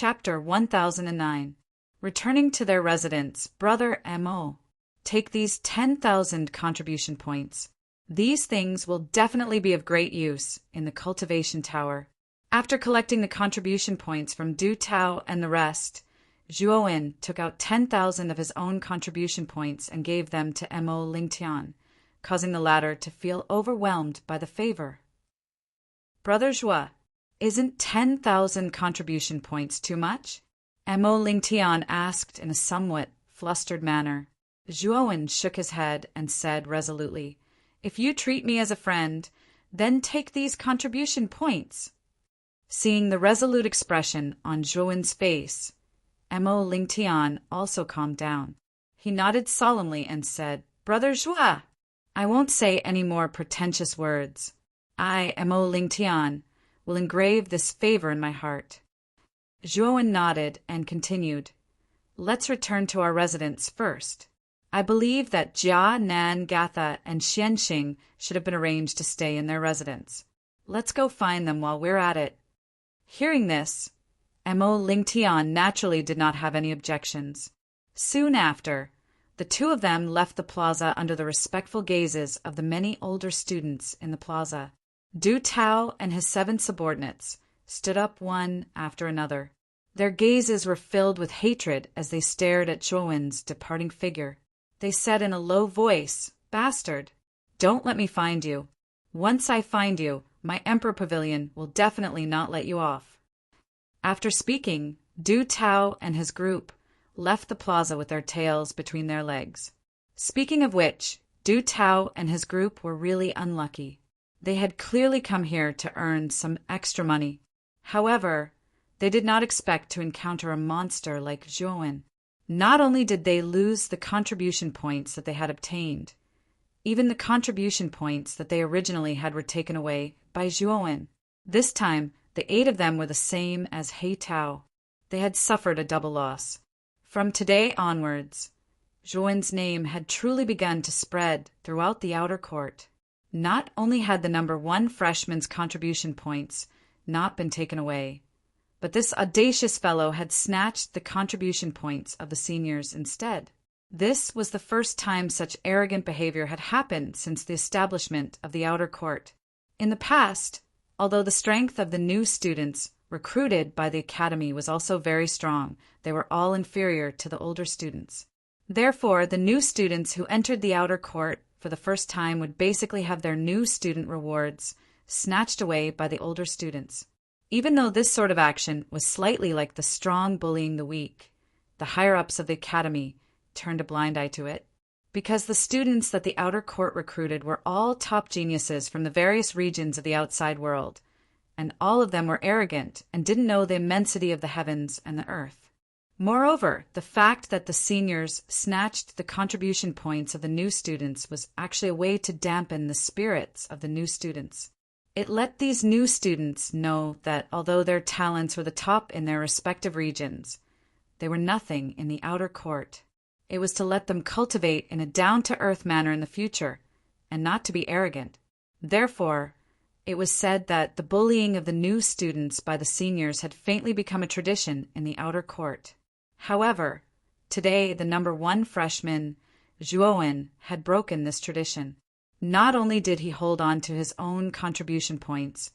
Chapter 1009. Returning to their residence, Brother Mo. Take these 10,000 contribution points. These things will definitely be of great use in the cultivation tower. After collecting the contribution points from Du Tao and the rest, Zhuowen took out 10,000 of his own contribution points and gave them to Mo Lingtian, causing the latter to feel overwhelmed by the favor. Brother Zhua, isn't 10,000 contribution points too much? Mo Lingtian asked in a somewhat flustered manner. Zhuowen shook his head and said resolutely, "If you treat me as a friend, then take these contribution points." Seeing the resolute expression on Zhuowen's face, Mo Lingtian also calmed down. He nodded solemnly and said, "Brother Zhua, I won't say any more pretentious words. I, Mo Lingtian, will engrave this favor in my heart." Zhuowen nodded and continued, "Let's return to our residence first. I believe that Jia, Nan, Gatha, and Xianxing should have been arranged to stay in their residence. Let's go find them while we're at it." Hearing this, Mo Lingtian naturally did not have any objections. Soon after, the two of them left the plaza under the respectful gazes of the many older students in the plaza. Du Tao and his 7 subordinates stood up one after another. Their gazes were filled with hatred as they stared at Zhuowen's departing figure. They said in a low voice, "Bastard, don't let me find you. Once I find you, my Emperor Pavilion will definitely not let you off." After speaking, Du Tao and his group left the plaza with their tails between their legs. Speaking of which, Du Tao and his group were really unlucky. They had clearly come here to earn some extra money. However, they did not expect to encounter a monster like Zhuowen. Not only did they lose the contribution points that they had obtained, even the contribution points that they originally had were taken away by Zhuowen. This time, the 8 of them were the same as He Tao. They had suffered a double loss. From today onwards, Zhuowen's name had truly begun to spread throughout the outer court. Not only had the number 1 freshman's contribution points not been taken away, but this audacious fellow had snatched the contribution points of the seniors instead. This was the first time such arrogant behavior had happened since the establishment of the outer court. In the past, although the strength of the new students recruited by the academy was also very strong, they were all inferior to the older students. Therefore, the new students who entered the outer court for the first time would basically have their new student rewards snatched away by the older students. Even though this sort of action was slightly like the strong bullying the weak, the higher-ups of the academy turned a blind eye to it, because the students that the outer court recruited were all top geniuses from the various regions of the outside world, and all of them were arrogant and didn't know the immensity of the heavens and the earth. Moreover, the fact that the seniors snatched the contribution points of the new students was actually a way to dampen the spirits of the new students. It let these new students know that although their talents were the top in their respective regions, they were nothing in the outer court. It was to let them cultivate in a down-to-earth manner in the future, and not to be arrogant. Therefore, it was said that the bullying of the new students by the seniors had faintly become a tradition in the outer court. However, today the number 1 freshman, Zhuowen, had broken this tradition. Not only did he hold on to his own contribution points,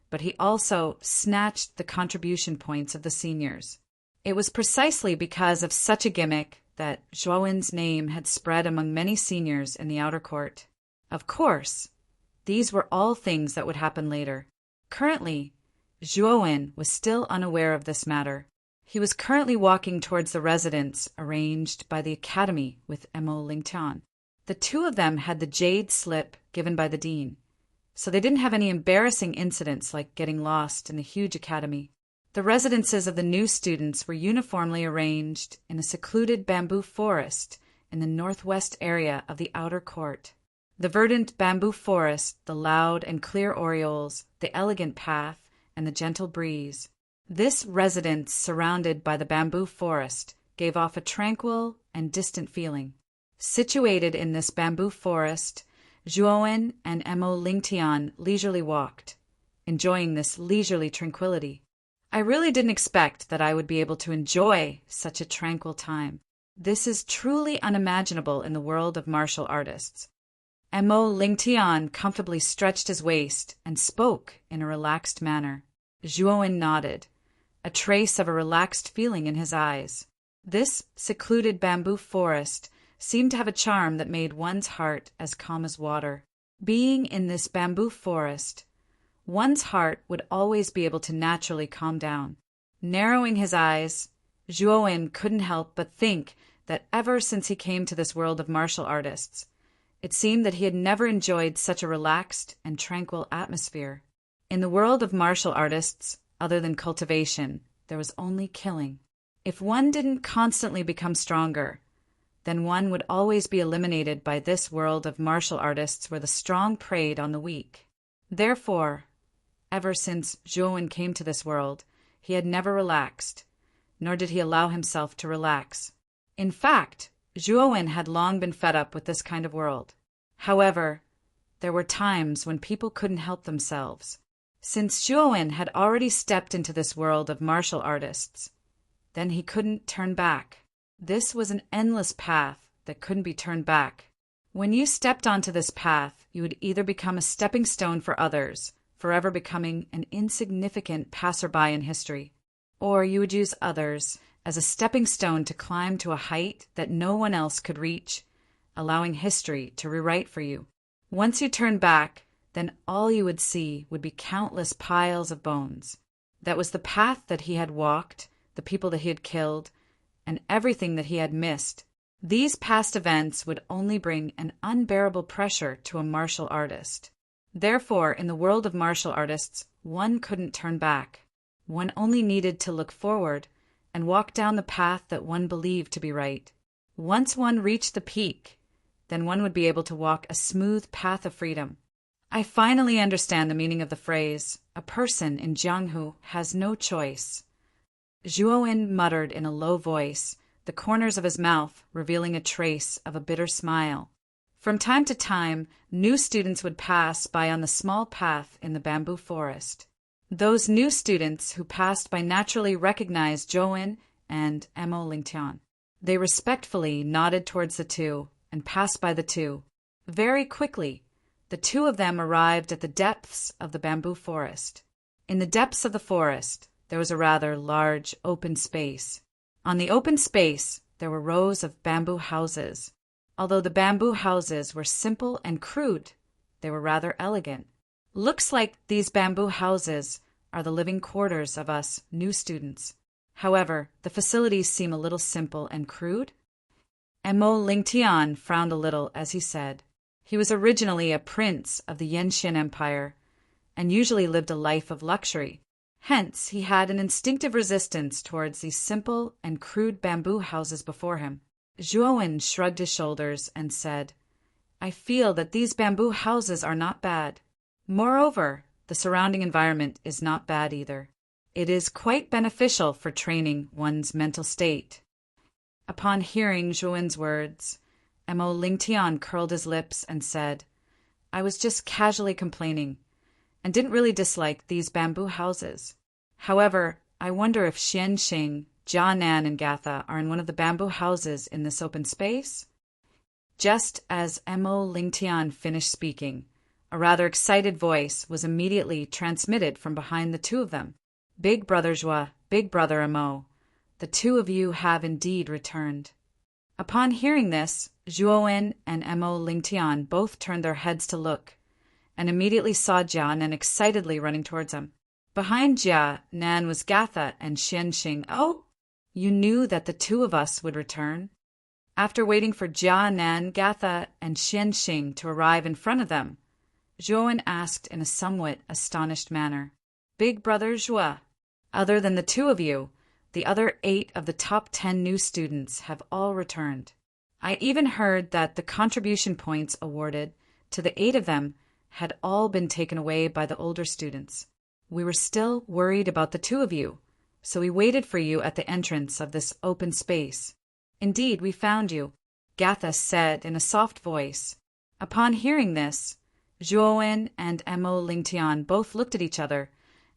but he also snatched the contribution points of the seniors. It was precisely because of such a gimmick that Zhuowen's name had spread among many seniors in the outer court. Of course, these were all things that would happen later. Currently, Zhuowen was still unaware of this matter. He was currently walking towards the residence arranged by the academy with Mo Lingtian. The 2 of them had the jade slip given by the dean, so they didn't have any embarrassing incidents like getting lost in the huge academy. The residences of the new students were uniformly arranged in a secluded bamboo forest in the northwest area of the outer court. The verdant bamboo forest, the loud and clear orioles, the elegant path, and the gentle breeze. This residence surrounded by the bamboo forest gave off a tranquil and distant feeling. Situated in this bamboo forest, Zhuowen and Mo Lingtian leisurely walked, enjoying this leisurely tranquility. I really didn't expect that I would be able to enjoy such a tranquil time. This is truly unimaginable in the world of martial artists. Mo Lingtian comfortably stretched his waist and spoke in a relaxed manner. Zhuowen nodded, a trace of a relaxed feeling in his eyes. This secluded bamboo forest seemed to have a charm that made one's heart as calm as water. Being in this bamboo forest, one's heart would always be able to naturally calm down. Narrowing his eyes, Zhuowen couldn't help but think that ever since he came to this world of martial artists, it seemed that he had never enjoyed such a relaxed and tranquil atmosphere. In the world of martial artists, other than cultivation, there was only killing. If one didn't constantly become stronger, then one would always be eliminated by this world of martial artists where the strong preyed on the weak. Therefore, ever since Zhuowen came to this world, he had never relaxed, nor did he allow himself to relax. In fact, Zhuowen had long been fed up with this kind of world. However, there were times when people couldn't help themselves. Since Zhuowen had already stepped into this world of martial artists, then he couldn't turn back. This was an endless path that couldn't be turned back. When you stepped onto this path, you would either become a stepping stone for others, forever becoming an insignificant passerby in history, or you would use others as a stepping stone to climb to a height that no one else could reach, allowing history to rewrite for you. Once you turned back, then all you would see would be countless piles of bones. That was the path that he had walked, the people that he had killed, and everything that he had missed. These past events would only bring an unbearable pressure to a martial artist. Therefore, in the world of martial artists, one couldn't turn back. One only needed to look forward and walk down the path that one believed to be right. Once one reached the peak, then one would be able to walk a smooth path of freedom. I finally understand the meaning of the phrase, "A person in Jianghu has no choice." Zhuowen muttered in a low voice, the corners of his mouth revealing a trace of a bitter smile. From time to time, new students would pass by on the small path in the bamboo forest. Those new students who passed by naturally recognized Zhuowen and Mo Lingtian. They respectfully nodded towards the two and passed by the two. Very quickly, the two of them arrived at the depths of the bamboo forest. In the depths of the forest, there was a rather large open space. On the open space, there were rows of bamboo houses. Although the bamboo houses were simple and crude, they were rather elegant. Looks like these bamboo houses are the living quarters of us new students. However, the facilities seem a little simple and crude. Mo Lingtian frowned a little as he said, he was originally a prince of the Yenxian Empire and usually lived a life of luxury. Hence, he had an instinctive resistance towards these simple and crude bamboo houses before him. Zhuowen shrugged his shoulders and said, I feel that these bamboo houses are not bad. Moreover, the surrounding environment is not bad either. It is quite beneficial for training one's mental state. Upon hearing Zhuowen's words, Mo Lingtian curled his lips and said, I was just casually complaining and didn't really dislike these bamboo houses. However, I wonder if Xianxing, Jianan, and Gatha are in one of the bamboo houses in this open space? Just as Mo Lingtian finished speaking, a rather excited voice was immediately transmitted from behind the two of them. Big Brother Zhua, Big Brother Mo, the two of you have indeed returned. Upon hearing this, Zhuowen and Mo Lingtian both turned their heads to look, and immediately saw Jianan excitedly running towards him. Behind Jianan was Gatha and Xianxing. Oh, you knew that the two of us would return? After waiting for Jianan, Gatha, and Xianxing to arrive in front of them, Zhuowen asked in a somewhat astonished manner, Big Brother Zhua, other than the two of you, the other 8 of the top 10 new students have all returned. I even heard that the contribution points awarded to the 8 of them had all been taken away by the older students. We were still worried about the 2 of you, so we waited for you at the entrance of this open space. Indeed, we found you, Gatha said in a soft voice. Upon hearing this, Zhuowen and Mo Lingtian both looked at each other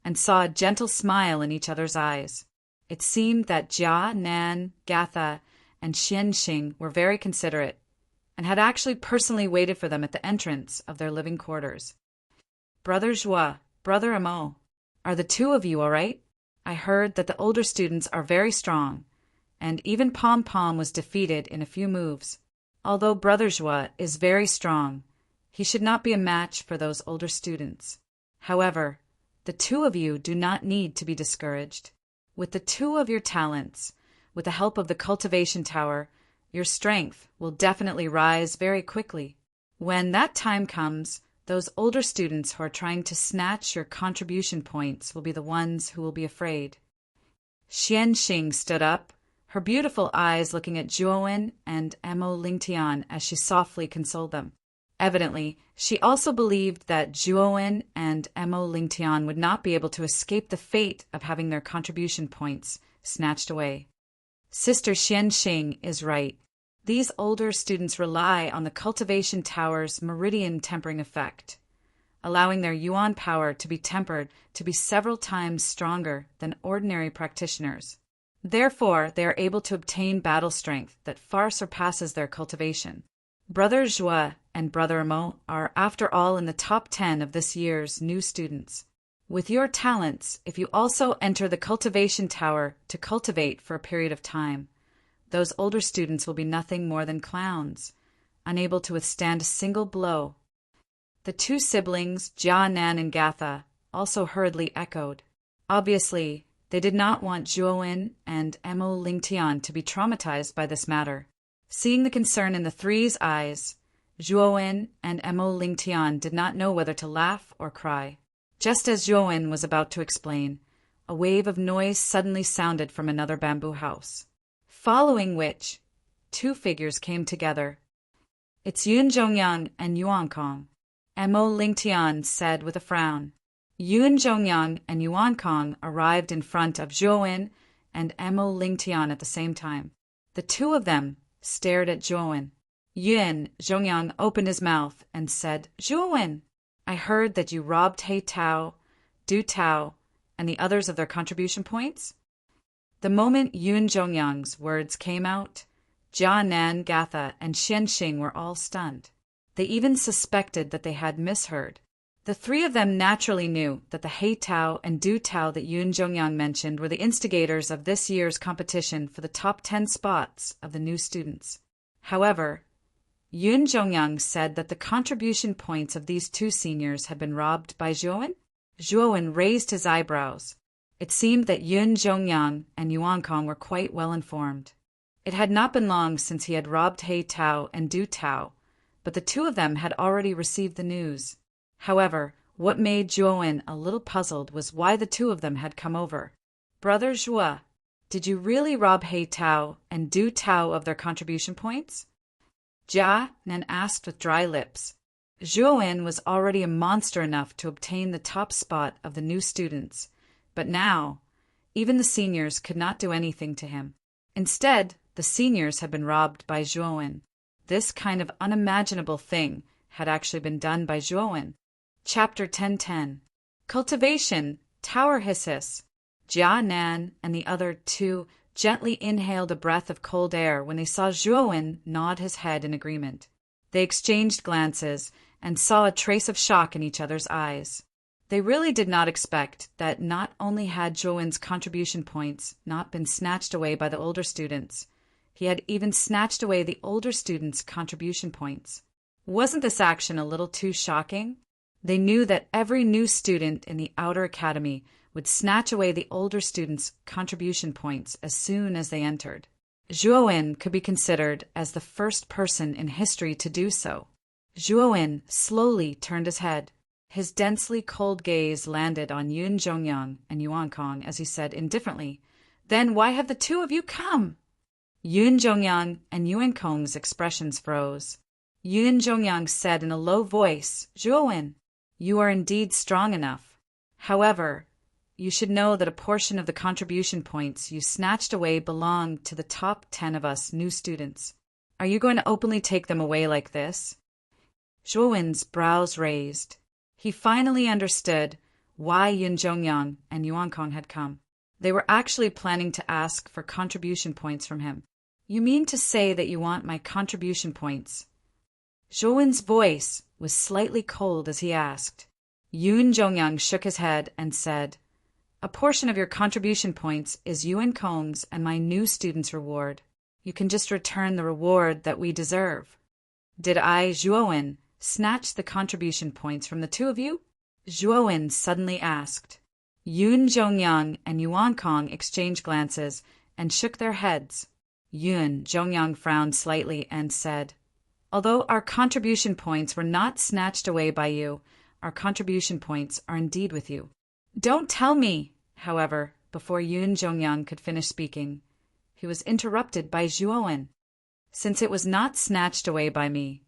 and saw a gentle smile in each other's eyes. It seemed that Jia, Nan, Gatha, and Xianxing were very considerate, and had actually personally waited for them at the entrance of their living quarters. Brother Joie, Brother Amo, are the two of you all right? I heard that the older students are very strong, and even Pom Pom was defeated in a few moves. Although Brother Joie is very strong, he should not be a match for those older students. However, the two of you do not need to be discouraged. With the two of your talents, with the help of the cultivation tower, your strength will definitely rise very quickly. When that time comes, those older students who are trying to snatch your contribution points will be the ones who will be afraid. Xianxing stood up, her beautiful eyes looking at Zhuowen and Emo Lingtian as she softly consoled them. Evidently, she also believed that Zhuowen and Emo Lingtian would not be able to escape the fate of having their contribution points snatched away. Sister Xianxing is right. These older students rely on the cultivation tower's meridian tempering effect, allowing their yuan power to be tempered to be several times stronger than ordinary practitioners. Therefore, they are able to obtain battle strength that far surpasses their cultivation. Brother Joie and Brother Amo are, after all, in the top 10 of this year's new students. With your talents, if you also enter the cultivation tower to cultivate for a period of time, those older students will be nothing more than clowns, unable to withstand a single blow. The two siblings, Jia, Nan, and Gatha, also hurriedly echoed. Obviously, they did not want Zhuowen and Emo Lingtian to be traumatized by this matter. Seeing the concern in the three's eyes, Zhuowen and Emo Lingtian did not know whether to laugh or cry. Just as Zhuowen was about to explain, a wave of noise suddenly sounded from another bamboo house, following which, two figures came together. "It's Yun Zhongyang and Yuan Kong," Emo Lingtian said with a frown. Yun Zhongyang and Yuan Kong arrived in front of Zhuowen and Emo Lingtian at the same time. The two of them stared at Zhuowen. Yun Zhongyang opened his mouth and said, "Zhuowen, I heard that you robbed He Tao, Du Tao, and the others of their contribution points." The moment Yun Zhongyang's words came out, Jia, Nan, Gatha, and Xianxing were all stunned. They even suspected that they had misheard. The three of them naturally knew that the He Tao and Du Tao that Yun Zhongyang mentioned were the instigators of this year's competition for the top 10 spots of the new students. However, Yun Zhongyang said that the contribution points of these two seniors had been robbed by Zhuowen. Zhuowen raised his eyebrows. It seemed that Yun Zhongyang and Yuan Kong were quite well informed. It had not been long since he had robbed He Tao and Du Tao, but the two of them had already received the news. However, what made Zhuowen a little puzzled was why the two of them had come over. "Brother Joie, did you really rob He Tao and Du Tao of their contribution points?" Jia Nan asked with dry lips. Zhuowen was already a monster enough to obtain the top spot of the new students, but now, even the seniors could not do anything to him. Instead, the seniors had been robbed by Zhuowen. This kind of unimaginable thing had actually been done by Zhuowen. Chapter 10:10. Cultivation, Tower Hiss. Jia Nan and the other two gently inhaled a breath of cold air when they saw Zhuowen nod his head in agreement. They exchanged glances and saw a trace of shock in each other's eyes. They really did not expect that not only had Zhuowen's contribution points not been snatched away by the older students, he had even snatched away the older students' contribution points. Wasn't this action a little too shocking? They knew that every new student in the outer academy would snatch away the older students' contribution points as soon as they entered. Zhuowen could be considered as the first person in history to do so. Zhuowen slowly turned his head. His densely cold gaze landed on Yun Zhongyang and Yuan Kong as he said indifferently, "Then why have the two of you come?" Yun Zhongyang and Yuan Kong's expressions froze. Yun Zhongyang said in a low voice, "Zhuowen, you are indeed strong enough. However, you should know that a portion of the contribution points you snatched away belong to the top 10 of us new students. Are you going to openly take them away like this?" Zhuowen's brows raised. He finally understood why Yun Zhongyang and Yuan Kong had come. They were actually planning to ask for contribution points from him. You mean to say that you want my contribution points? Zhou voice was slightly cold as he asked. Yun Zhongyang shook his head and said, a portion of your contribution points is Yuan Kong's and my new student's reward. You can just return the reward that we deserve. Did I, Zhuowen, snatch the contribution points from the two of you? Zhuowen suddenly asked. Yun Zhongyang and Yuan Kong exchanged glances and shook their heads. Yun Zhongyang frowned slightly and said, although our contribution points were not snatched away by you, our contribution points are indeed with you. Don't tell me, however, before Yun Zhongyang could finish speaking, he was interrupted by Zhuowen. Since it was not snatched away by me,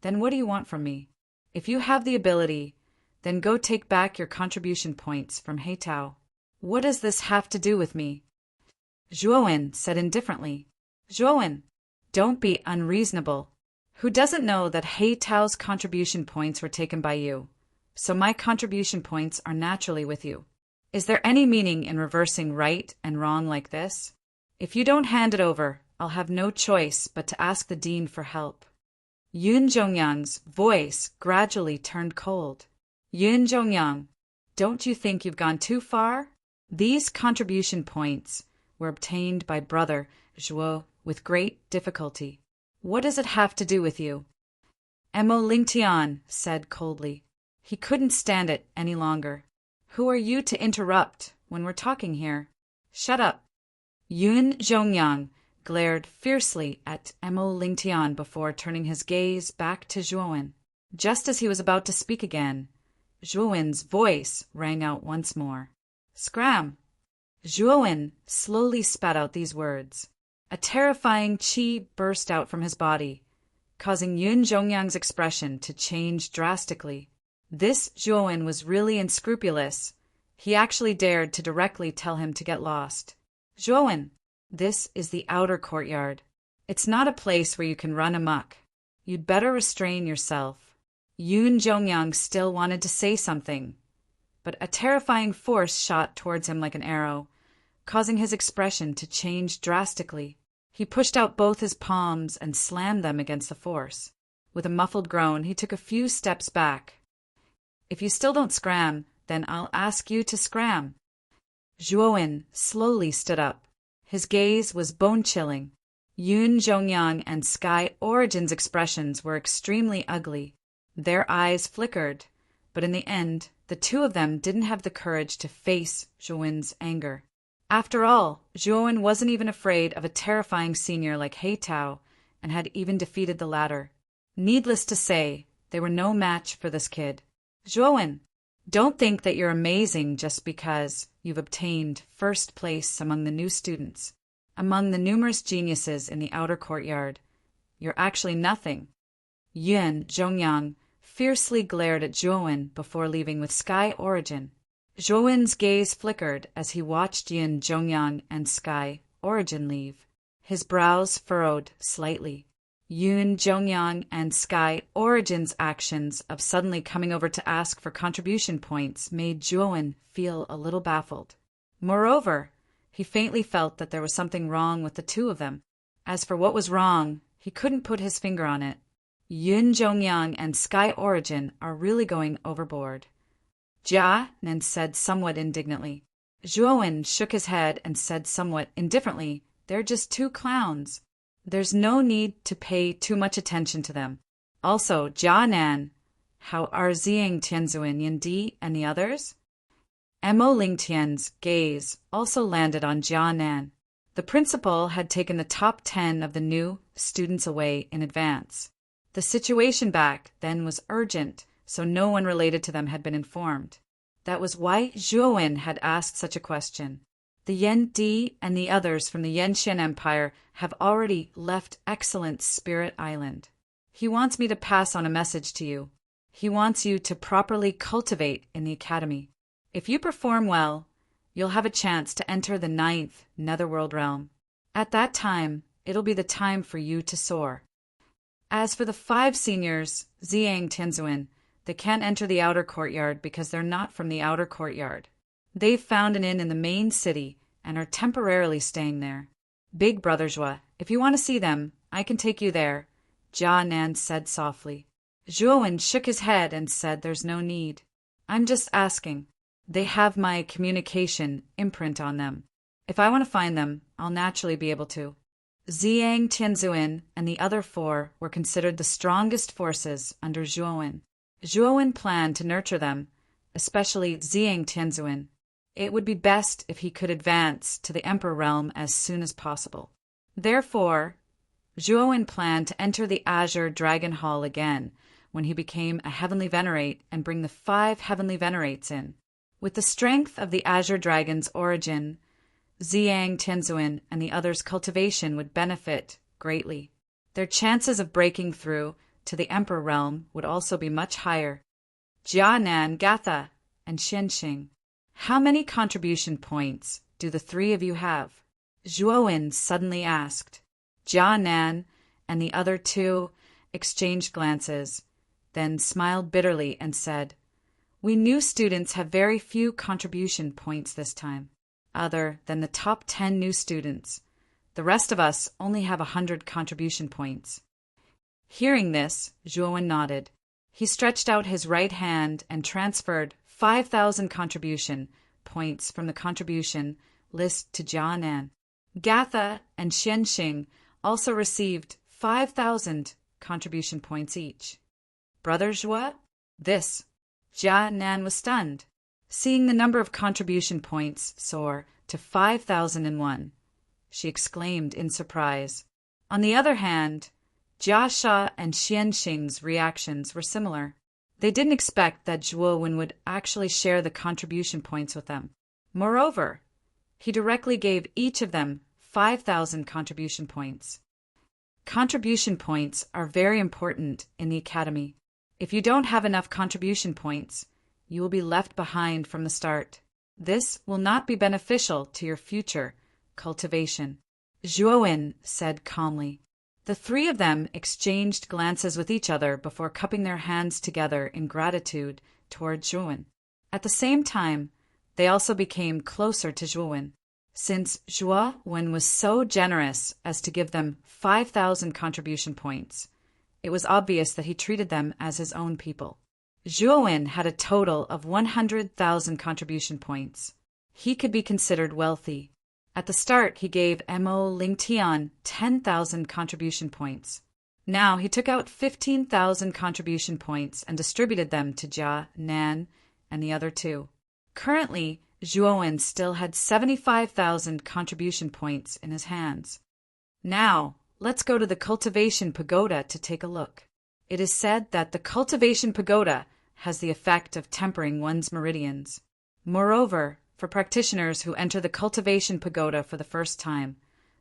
then what do you want from me? If you have the ability, then go take back your contribution points from Heitao. What does this have to do with me? Zhuowen said indifferently. Zhuowen, don't be unreasonable. Who doesn't know that Heitao's contribution points were taken by you? So my contribution points are naturally with you. Is there any meaning in reversing right and wrong like this? If you don't hand it over, I'll have no choice but to ask the dean for help. Yun Zhongyang's voice gradually turned cold. Yun Zhongyang, don't you think you've gone too far? These contribution points were obtained by brother Zhuo with great difficulty. What does it have to do with you? Mo Lingtian said coldly. He couldn't stand it any longer. Who are you to interrupt when we're talking here? Shut up. Yun Zhongyang glared fiercely at Mo Lingtian before turning his gaze back to Zhuowen. Just as he was about to speak again, Zhuowen's voice rang out once more. Scram! Zhuowen slowly spat out these words. A terrifying qi burst out from his body, causing Yun Zhongyang's expression to change drastically. This Zhuowen was really unscrupulous. He actually dared to directly tell him to get lost. Zhuowen, this is the outer courtyard. It's not a place where you can run amok. You'd better restrain yourself. Yun Zhongyang still wanted to say something, but a terrifying force shot towards him like an arrow, causing his expression to change drastically. He pushed out both his palms and slammed them against the force. With a muffled groan, he took a few steps back. If you still don't scram, then I'll ask you to scram. Zhuowen slowly stood up. His gaze was bone-chilling. Yun Zhongyang and Sky Origin's expressions were extremely ugly. Their eyes flickered, but in the end, the two of them didn't have the courage to face Zhuowen's anger. After all, Zhuowen wasn't even afraid of a terrifying senior like Heitao and had even defeated the latter. Needless to say, they were no match for this kid. Zhuowen, don't think that you're amazing just because you've obtained first place among the new students. Among the numerous geniuses in the outer courtyard, you're actually nothing. Yun Zhongyang fiercely glared at Zhuowen before leaving with Sky Origin. Zhuowen's gaze flickered as he watched Yun Zhongyang and Sky Origin leave. His brows furrowed slightly. Yun Zhongyang and Sky Origin's actions of suddenly coming over to ask for contribution points made Zhuowen feel a little baffled. Moreover, he faintly felt that there was something wrong with the two of them. As for what was wrong, he couldn't put his finger on it. Yun Zhongyang and Sky Origin are really going overboard. Jia Nen said somewhat indignantly. Zhuowen shook his head and said somewhat indifferently, they're just two clowns. There's no need to pay too much attention to them. Also, Jia Nan, how are Ziang Tianzuan, Yan Di, and the others? Mo Lingtian's gaze also landed on Jia Nan. The principal had taken the top 10 of the new students away in advance. The situation back then was urgent, so no one related to them had been informed. That was why Zhuowen had asked such a question. The Yan Di and the others from the Yenxian Empire have already left excellent Spirit Island. He wants me to pass on a message to you. He wants you to properly cultivate in the academy. If you perform well, you'll have a chance to enter the 9th Netherworld realm. At that time, it'll be the time for you to soar. As for the 5 seniors, Ziang Tianzuan, They can't enter the outer courtyard because they're not from the outer courtyard. They've found an inn in the main city and are temporarily staying there. Big brother Zhuo, if you want to see them, I can take you there, Jia Nan said softly. Zhuowen shook his head and said there's no need. I'm just asking. They have my communication imprint on them. If I want to find them, I'll naturally be able to. Ziyang Tianzuan and the other four were considered the strongest forces under Zhuowen. Zhuowen planned to nurture them, especially Ziyang Tianzuan. It would be best if he could advance to the Emperor realm as soon as possible. Therefore, Zhuowen planned to enter the Azure Dragon Hall again when he became a Heavenly Venerate and bring the 5 Heavenly Venerates in. With the strength of the Azure Dragon's origin, Ziyang Tianzuan and the others' cultivation would benefit greatly. Their chances of breaking through to the Emperor realm would also be much higher. Jianan, Gatha, and Xianxing, how many contribution points do the 3 of you have? Zhuowen suddenly asked. Jianan and the other 2 exchanged glances, then smiled bitterly and said, We new students have very few contribution points this time, other than the top 10 new students. The rest of us only have 100 contribution points. Hearing this, Zhuowen nodded. He stretched out his right hand and transferred 5,000 contribution points from the contribution list to Jianan. Gatha and Xianxing also received 5,000 contribution points each. Brother Zhuo? This. Jianan was stunned, seeing the number of contribution points soar to 5,001. She exclaimed in surprise. On the other hand, Jiasha and Xianxing's reactions were similar. They didn't expect that Zhuowen would actually share the contribution points with them. Moreover, he directly gave each of them 5,000 contribution points. Contribution points are very important in the academy. If you don't have enough contribution points, you will be left behind from the start. This will not be beneficial to your future cultivation. Zhuowen said calmly. The 3 of them exchanged glances with each other before cupping their hands together in gratitude toward Zhuowen. At the same time, they also became closer to Zhuowen. Since Zhuowen was so generous as to give them 5,000 contribution points, it was obvious that he treated them as his own people. Zhuowen had a total of 100,000 contribution points. He could be considered wealthy. At the start, he gave Mo Lingtian 10,000 contribution points. Now he took out 15,000 contribution points and distributed them to Jia Nan and the other 2. Currently, Zhuowen still had 75,000 contribution points in his hands. Now, let's go to the Cultivation Pagoda to take a look. It is said that the Cultivation Pagoda has the effect of tempering one's meridians. Moreover, for practitioners who enter the Cultivation Pagoda for the first time,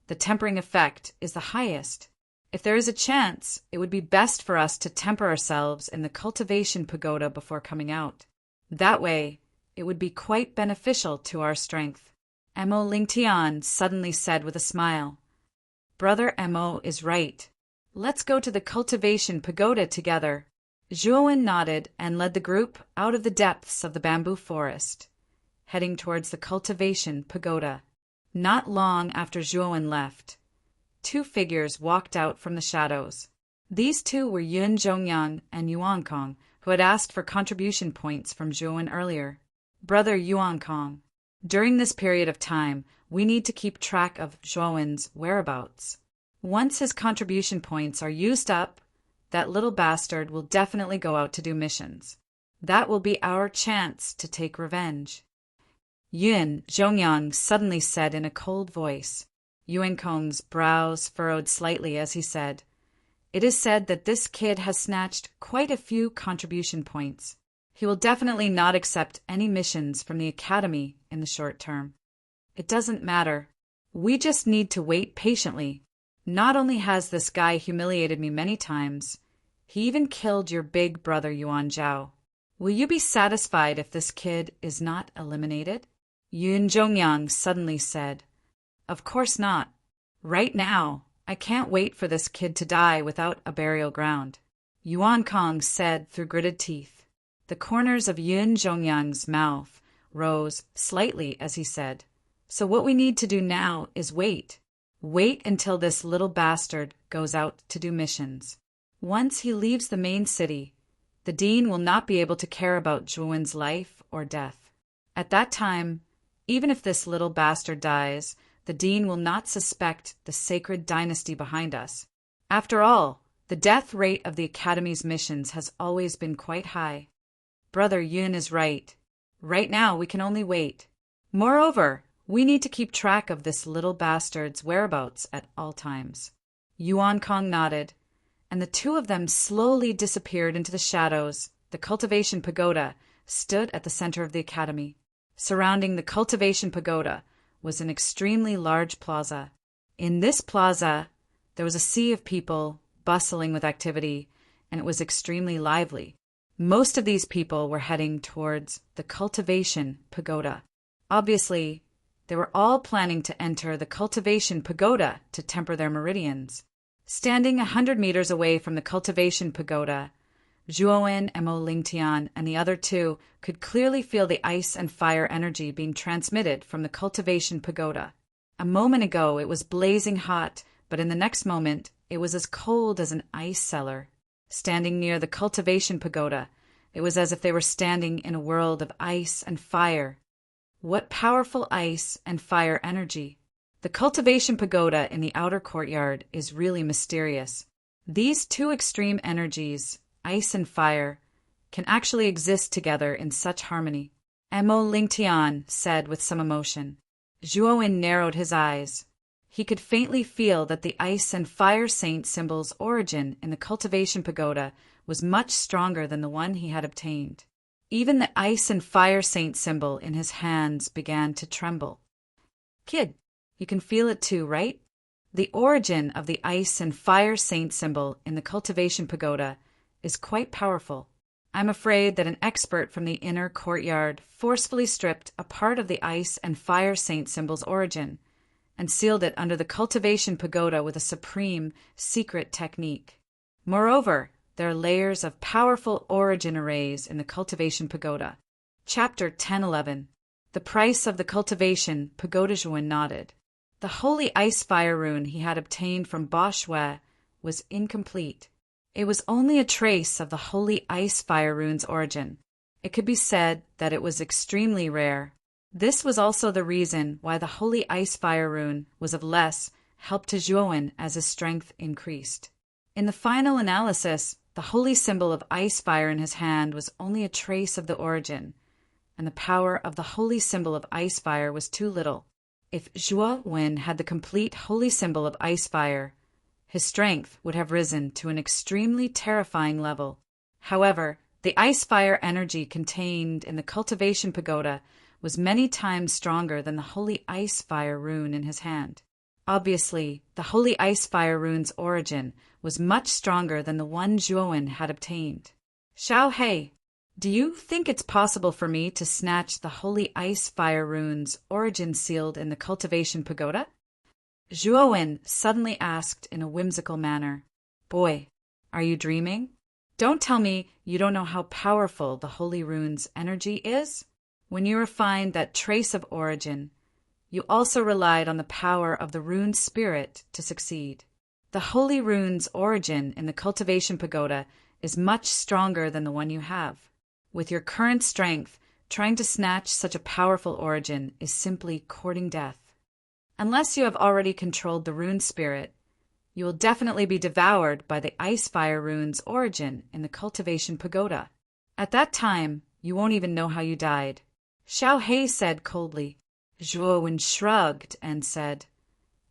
the tempering effect is the highest. If there is a chance, it would be best for us to temper ourselves in the Cultivation Pagoda before coming out. That way, it would be quite beneficial to our strength. Mo Lingtian suddenly said with a smile. Brother Mo is right. Let's go to the Cultivation Pagoda together. Zhuowen nodded and led the group out of the depths of the bamboo forest, heading towards the Cultivation Pagoda. Not long after Zhuowen left, 2 figures walked out from the shadows. These 2 were Yun Zhongyang and Yuan Kong, who had asked for contribution points from Zhuowen earlier. Brother Yuan Kong, during this period of time, we need to keep track of Zhuowen's whereabouts. Once his contribution points are used up, that little bastard will definitely go out to do missions. That will be our chance to take revenge. Yun Zhongyang suddenly said in a cold voice. Yuan Kong's brows furrowed slightly as he said, It is said that this kid has snatched quite a few contribution points. He will definitely not accept any missions from the academy in the short term. It doesn't matter. We just need to wait patiently. Not only has this guy humiliated me many times, he even killed your big brother Yuan Zhao. Will you be satisfied if this kid is not eliminated? Yun Zhongyang suddenly said, Of course not. Right now, I can't wait for this kid to die without a burial ground. Yuan Kong said through gritted teeth. The corners of Yun Zhongyang's mouth rose slightly as he said, "So what we need to do now is wait. Wait until this little bastard goes out to do missions. Once he leaves the main city, the dean will not be able to care about Zhuowen's life or death. At that time, even if this little bastard dies, the dean will not suspect the sacred dynasty behind us. After all, the death rate of the Academy's missions has always been quite high. Brother Yun is right. Right now we can only wait. Moreover, we need to keep track of this little bastard's whereabouts at all times." Yuan Kong nodded, and the two of them slowly disappeared into the shadows. The cultivation pagoda stood at the center of the academy. Surrounding the cultivation pagoda was an extremely large plaza. In this plaza, there was a sea of people bustling with activity, and it was extremely lively. Most of these people were heading towards the cultivation pagoda. Obviously, they were all planning to enter the cultivation pagoda to temper their meridians. Standing 100 meters away from the cultivation pagoda, Zhuowen, Mo Lingtian, and the other two could clearly feel the ice and fire energy being transmitted from the cultivation pagoda. A moment ago it was blazing hot, but in the next moment it was as cold as an ice cellar. Standing near the cultivation pagoda, it was as if they were standing in a world of ice and fire. What powerful ice and fire energy! The cultivation pagoda in the outer courtyard is really mysterious. These two extreme energies, ice and fire, can actually exist together in such harmony. Mo Lingtian said with some emotion. Zhuowen narrowed his eyes. He could faintly feel that the ice and fire saint symbol's origin in the cultivation pagoda was much stronger than the one he had obtained. Even the ice and fire saint symbol in his hands began to tremble. "Kid, you can feel it too, right? The origin of the ice and fire saint symbol in the cultivation pagoda is quite powerful. I'm afraid that an expert from the inner courtyard forcefully stripped a part of the ice and fire saint symbol's origin and sealed it under the cultivation pagoda with a supreme, secret technique. Moreover, there are layers of powerful origin arrays in the cultivation pagoda." Chapter 10:11. The price of the cultivation pagoda. Zhuowen nodded. The holy ice fire rune he had obtained from Ba Shui was incomplete. It was only a trace of the holy ice fire rune's origin. It could be said that it was extremely rare. This was also the reason why the holy ice fire rune was of less help to Zhuowen as his strength increased. In the final analysis, the holy symbol of ice fire in his hand was only a trace of the origin, and the power of the holy symbol of ice fire was too little. If Zhuowen had the complete holy symbol of ice fire, his strength would have risen to an extremely terrifying level. However, the ice fire energy contained in the cultivation pagoda was many times stronger than the holy ice fire rune in his hand. Obviously, the holy ice fire rune's origin was much stronger than the one Zhuowen had obtained. "Xiao Hei, do you think it's possible for me to snatch the holy ice fire rune's origin sealed in the cultivation pagoda?" Zhuowen suddenly asked in a whimsical manner. "Boy, are you dreaming? Don't tell me you don't know how powerful the holy rune's energy is? When you refined that trace of origin, you also relied on the power of the rune spirit to succeed. The holy rune's origin in the cultivation pagoda is much stronger than the one you have. With your current strength, trying to snatch such a powerful origin is simply courting death. Unless you have already controlled the rune spirit, you will definitely be devoured by the ice fire rune's origin in the cultivation pagoda. At that time, you won't even know how you died." Xiao Hei said coldly. Zhuowen shrugged and said,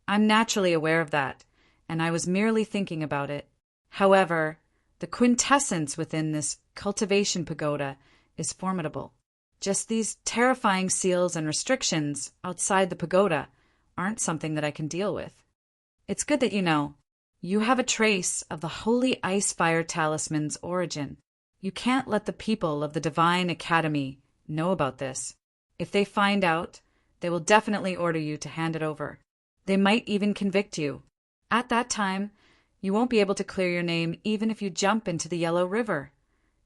"I'm naturally aware of that, and I was merely thinking about it. However, the quintessence within this cultivation pagoda is formidable. Just these terrifying seals and restrictions outside the pagoda aren't something that I can deal with. It's good that you know. You have a trace of the holy ice fire talisman's origin. You can't let the people of the Divine Academy know about this. If they find out, they will definitely order you to hand it over. They might even convict you. At that time, you won't be able to clear your name even if you jump into the Yellow River.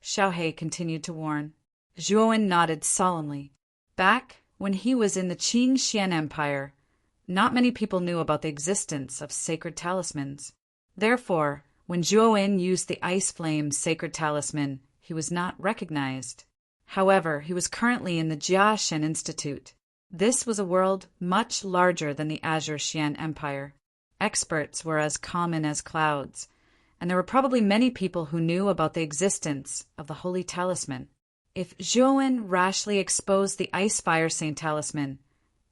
Xiaohei continued to warn. Zhuowen nodded solemnly. Back when he was in the Qing Xian Empire, not many people knew about the existence of sacred talismans. Therefore, when Zhuowen used the Ice Flame sacred talisman, he was not recognized. However, he was currently in the Jiashen Institute. This was a world much larger than the Azure Xian Empire. Experts were as common as clouds, and there were probably many people who knew about the existence of the Holy Talisman. If Zhuowen rashly exposed the Ice Fire Saint Talisman,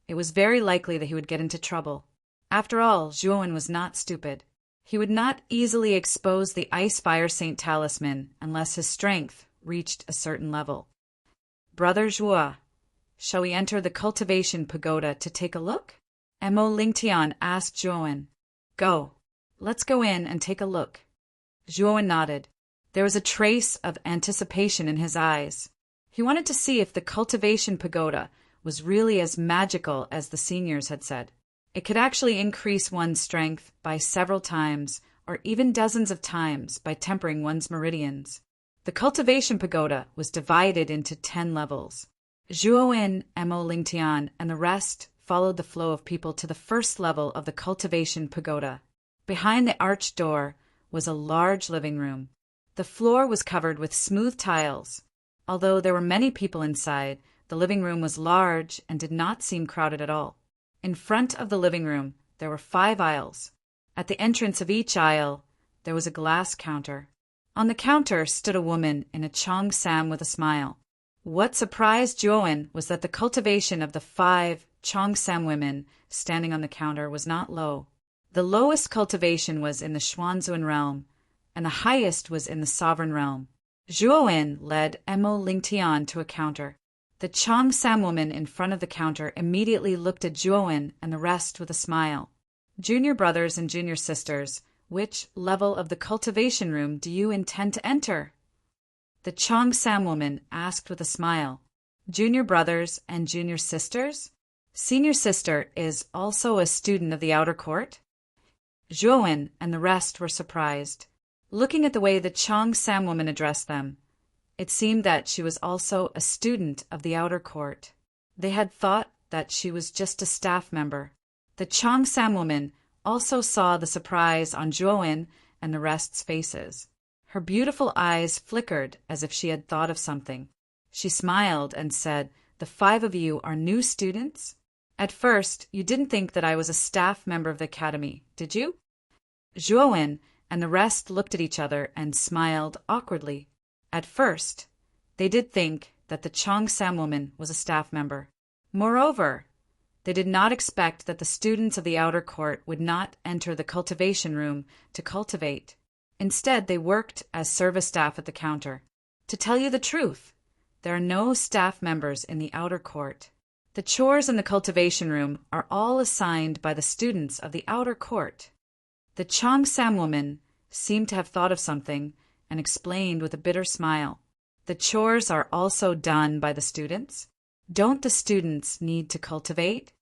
it was very likely that he would get into trouble. After all, Zhuowen was not stupid. He would not easily expose the Ice Fire Saint Talisman unless his strength reached a certain level. Brother Zhuo, shall we enter the cultivation pagoda to take a look? Mo Lingtian asked Zhuowen. Go. Let's go in and take a look. Zhuowen nodded. There was a trace of anticipation in his eyes. He wanted to see if the cultivation pagoda was really as magical as the seniors had said. It could actually increase one's strength by several times, or even dozens of times, by tempering one's meridians. The cultivation pagoda was divided into 10 levels. Zhuowen, Mo Lingtian, and the rest followed the flow of people to the first level of the cultivation pagoda. Behind the arched door was a large living room. The floor was covered with smooth tiles. Although there were many people inside, the living room was large and did not seem crowded at all. In front of the living room, there were 5 aisles. At the entrance of each aisle, there was a glass counter. On the counter stood a woman in a cheongsam with a smile. What surprised Zhuowen was that the cultivation of the 5 cheongsam women standing on the counter was not low. The lowest cultivation was in the Xuanzun realm, and the highest was in the sovereign realm. Zhuowen led Mo Lingtian to a counter. The cheongsam woman in front of the counter immediately looked at Zhuowen and the rest with a smile. Junior brothers and junior sisters, which level of the cultivation room do you intend to enter? The cheongsam woman asked with a smile. Junior brothers and junior sisters? Senior sister is also a student of the outer court? Zhuowen and the rest were surprised. Looking at the way the cheongsam woman addressed them, it seemed that she was also a student of the outer court. They had thought that she was just a staff member. The cheongsam woman also saw the surprise on Zhuowen and the rest's faces. Her beautiful eyes flickered as if she had thought of something. She smiled and said, "The 5 of you are new students? At first, you didn't think that I was a staff member of the academy, did you?" Zhuowen and the rest looked at each other and smiled awkwardly. At first, they did think that the cheongsam woman was a staff member. Moreover, they did not expect that the students of the outer court would not enter the cultivation room to cultivate. Instead, they worked as service staff at the counter. To tell you the truth, there are no staff members in the outer court. The chores in the cultivation room are all assigned by the students of the outer court. The cheongsam woman seemed to have thought of something and explained with a bitter smile. The chores are also done by the students. Don't the students need to cultivate?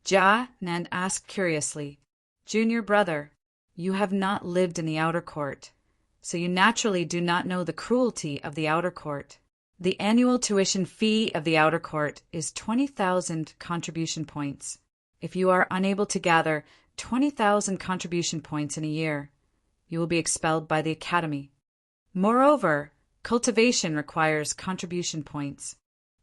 Jia Nan asked curiously. Junior brother, you have not lived in the outer court, so you naturally do not know the cruelty of the outer court. The annual tuition fee of the outer court is 20,000 contribution points. If you are unable to gather 20,000 contribution points in a year, you will be expelled by the academy. Moreover, cultivation requires contribution points.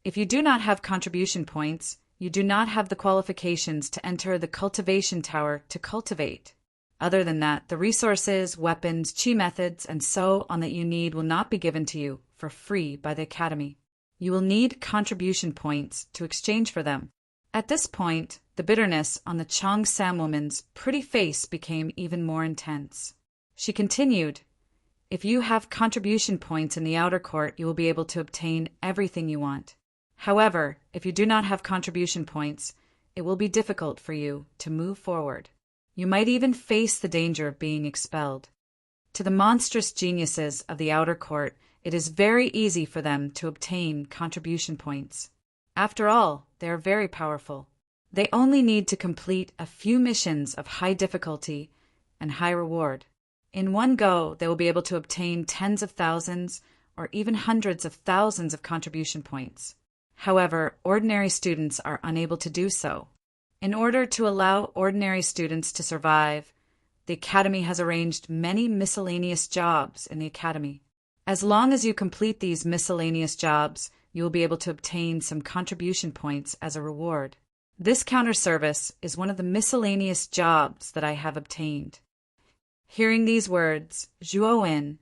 If you do not have contribution points, you do not have the qualifications to enter the cultivation tower to cultivate. Other than that, the resources, weapons, chi methods, and so on that you need will not be given to you for free by the academy. You will need contribution points to exchange for them. At this point, the bitterness on the cheongsam woman's pretty face became even more intense. She continued, "If you have contribution points in the outer court, you will be able to obtain everything you want. However, if you do not have contribution points, it will be difficult for you to move forward. You might even face the danger of being expelled. To the monstrous geniuses of the outer court, it is very easy for them to obtain contribution points. After all, they are very powerful. They only need to complete a few missions of high difficulty and high reward. In one go, they will be able to obtain tens of thousands or even hundreds of thousands of contribution points. However, ordinary students are unable to do so. In order to allow ordinary students to survive, the Academy has arranged many miscellaneous jobs in the Academy. As long as you complete these miscellaneous jobs, you will be able to obtain some contribution points as a reward. This counter service is one of the miscellaneous jobs that I have obtained. Hearing these words, Zhuowen,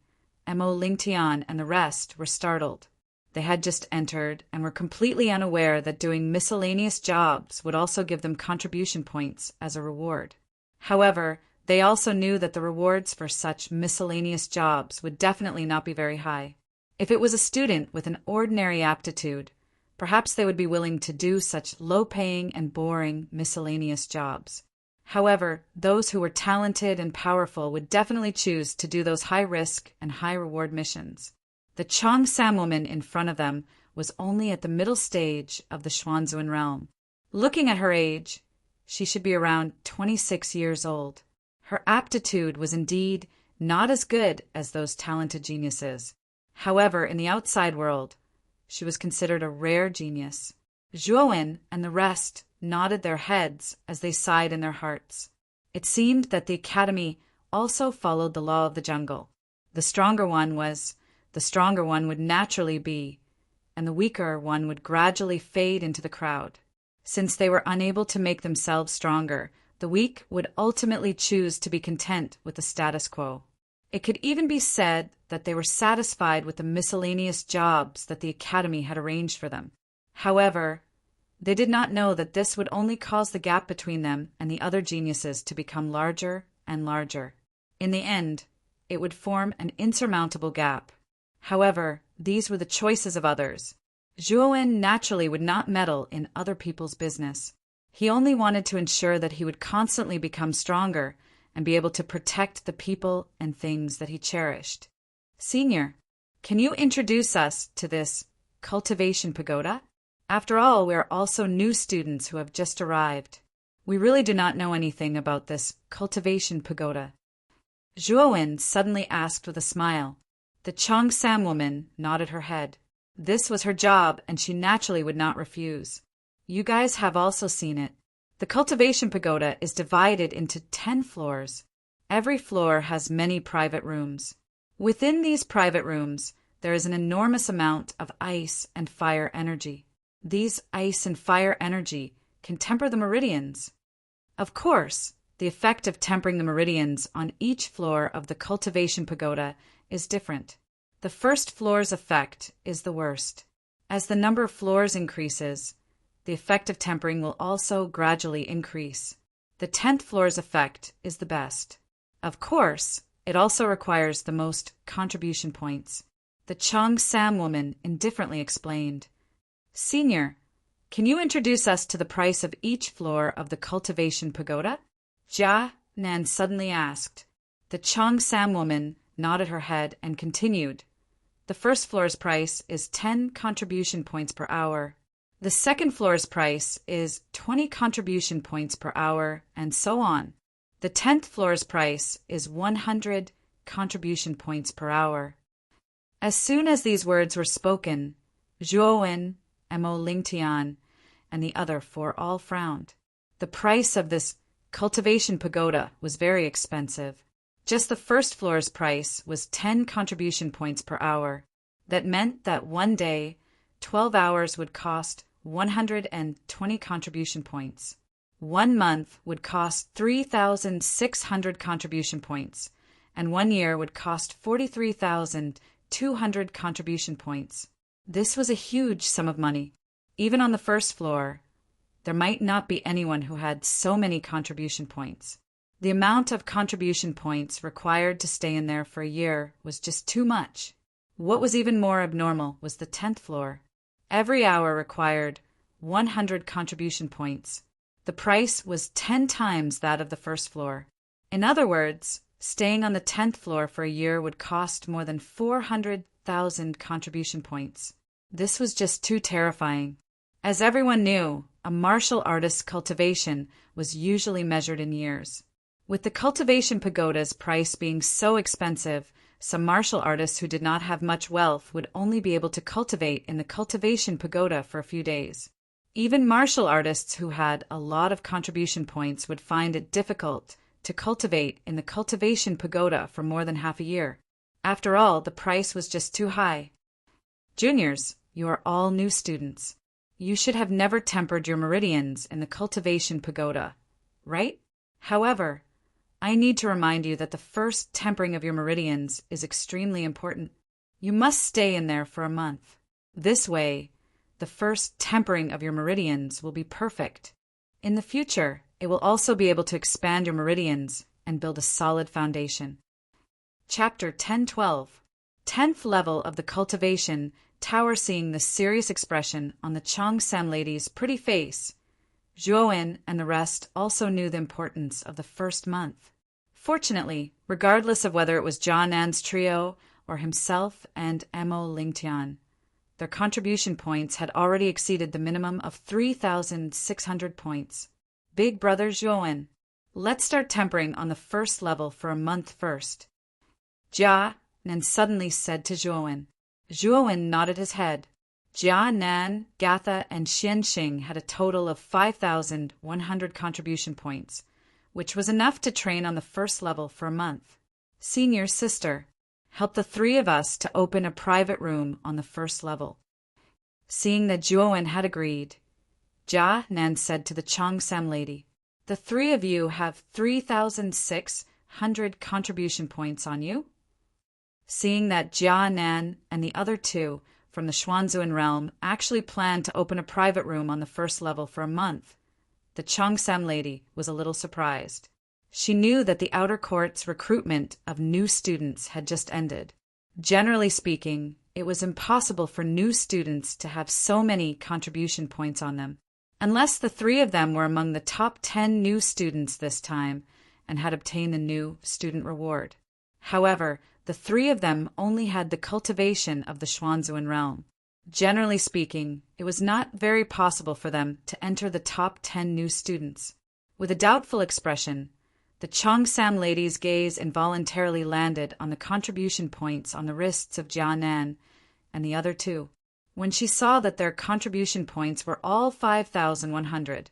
Mo Lingtian, and the rest were startled. They had just entered and were completely unaware that doing miscellaneous jobs would also give them contribution points as a reward. However, they also knew that the rewards for such miscellaneous jobs would definitely not be very high. If it was a student with an ordinary aptitude, perhaps they would be willing to do such low-paying and boring miscellaneous jobs. However, those who were talented and powerful would definitely choose to do those high-risk and high-reward missions. The Cheongsam woman in front of them was only at the middle stage of the Xuanzun realm. Looking at her age, she should be around 26 years old. Her aptitude was indeed not as good as those talented geniuses. However, in the outside world, she was considered a rare genius. Zhuowen and the rest nodded their heads as they sighed in their hearts. It seemed that the Academy also followed the law of the jungle. The stronger one would naturally be, and the weaker one would gradually fade into the crowd. Since they were unable to make themselves stronger, the weak would ultimately choose to be content with the status quo. It could even be said that they were satisfied with the miscellaneous jobs that the Academy had arranged for them. However, they did not know that this would only cause the gap between them and the other geniuses to become larger and larger. In the end, it would form an insurmountable gap. However, these were the choices of others. Zhuowen naturally would not meddle in other people's business. He only wanted to ensure that he would constantly become stronger and be able to protect the people and things that he cherished. Senior, can you introduce us to this cultivation pagoda? After all, we are also new students who have just arrived. We really do not know anything about this cultivation pagoda. Zhuowen suddenly asked with a smile. The Cheongsam woman nodded her head. This was her job, and she naturally would not refuse. You guys have also seen it. The cultivation pagoda is divided into 10 floors. Every floor has many private rooms. Within these private rooms, there is an enormous amount of ice and fire energy. These ice and fire energy can temper the meridians. Of course, the effect of tempering the meridians on each floor of the cultivation pagoda is different. The first floor's effect is the worst. As the number of floors increases, the effect of tempering will also gradually increase. The 10th floor's effect is the best. Of course, it also requires the most contribution points. The Cheongsam woman indifferently explained. Senior, can you introduce us to the price of each floor of the cultivation pagoda? Jia Nan suddenly asked. The Cheongsam woman nodded her head and continued. The first floor's price is 10 contribution points per hour. The second floor's price is 20 contribution points per hour, and so on. The 10th floor's price is 100 contribution points per hour. As soon as these words were spoken, Zhuowen, Mo Lingtian, and the other 4 all frowned. The price of this cultivation pagoda was very expensive. Just the first floor's price was 10 contribution points per hour. That meant that one day, 12 hours would cost 120 contribution points. 1 month would cost 3,600 contribution points, and 1 year would cost 43,200 contribution points. This was a huge sum of money. Even on the first floor, there might not be anyone who had so many contribution points. The amount of contribution points required to stay in there for a year was just too much. What was even more abnormal was the 10th floor. Every hour required 100 contribution points. The price was 10 times that of the first floor. In other words, staying on the 10th floor for a year would cost more than 400,000 contribution points. This was just too terrifying. As everyone knew, a martial artist's cultivation was usually measured in years. With the cultivation pagoda's price being so expensive, Some martial artists who did not have much wealth would only be able to cultivate in the cultivation pagoda for a few days. Even martial artists who had a lot of contribution points would find it difficult to cultivate in the cultivation pagoda for more than half a year. After all, the price was just too high. Juniors, you are all new students. You should have never tempered your meridians in the cultivation pagoda, right? However, I need to remind you that the first tempering of your meridians is extremely important. You must stay in there for a month. This way, the first tempering of your meridians will be perfect. In the future, it will also be able to expand your meridians and build a solid foundation. Chapter 10:12. 10th level of the cultivation tower. Seeing the serious expression on the Cheongsam lady's pretty face, Zhuowen and the rest also knew the importance of the first month. Fortunately, regardless of whether it was Jia Nan's trio or himself and Mo Lingtian, their contribution points had already exceeded the minimum of 3,600 points. Big brother Zhuowen, let's start tempering on the first level for a month first. Jia Nan suddenly said to Zhuowen. Zhuowen nodded his head. Jia Nan, Gatha, and Xianxing had a total of 5,100 contribution points, which was enough to train on the first level for a month. Senior sister, help the three of us to open a private room on the first level. Seeing that Zhuowen had agreed, Jia Nan said to the Cheongsam lady, the three of you have 3,600 contribution points on you. Seeing that Jia Nan and the other two from the Xuanzuan realm actually planned to open a private room on the first level for a month, the Cheongsam lady was a little surprised. She knew that the outer court's recruitment of new students had just ended. Generally speaking, it was impossible for new students to have so many contribution points on them, unless the three of them were among the top 10 new students this time and had obtained a new student reward. However, the three of them only had the cultivation of the Xuanzuan realm. Generally speaking, it was not very possible for them to enter the top 10 new students. With a doubtful expression, the Cheongsam lady's gaze involuntarily landed on the contribution points on the wrists of Jia Nan and the other two. When she saw that their contribution points were all 5,100,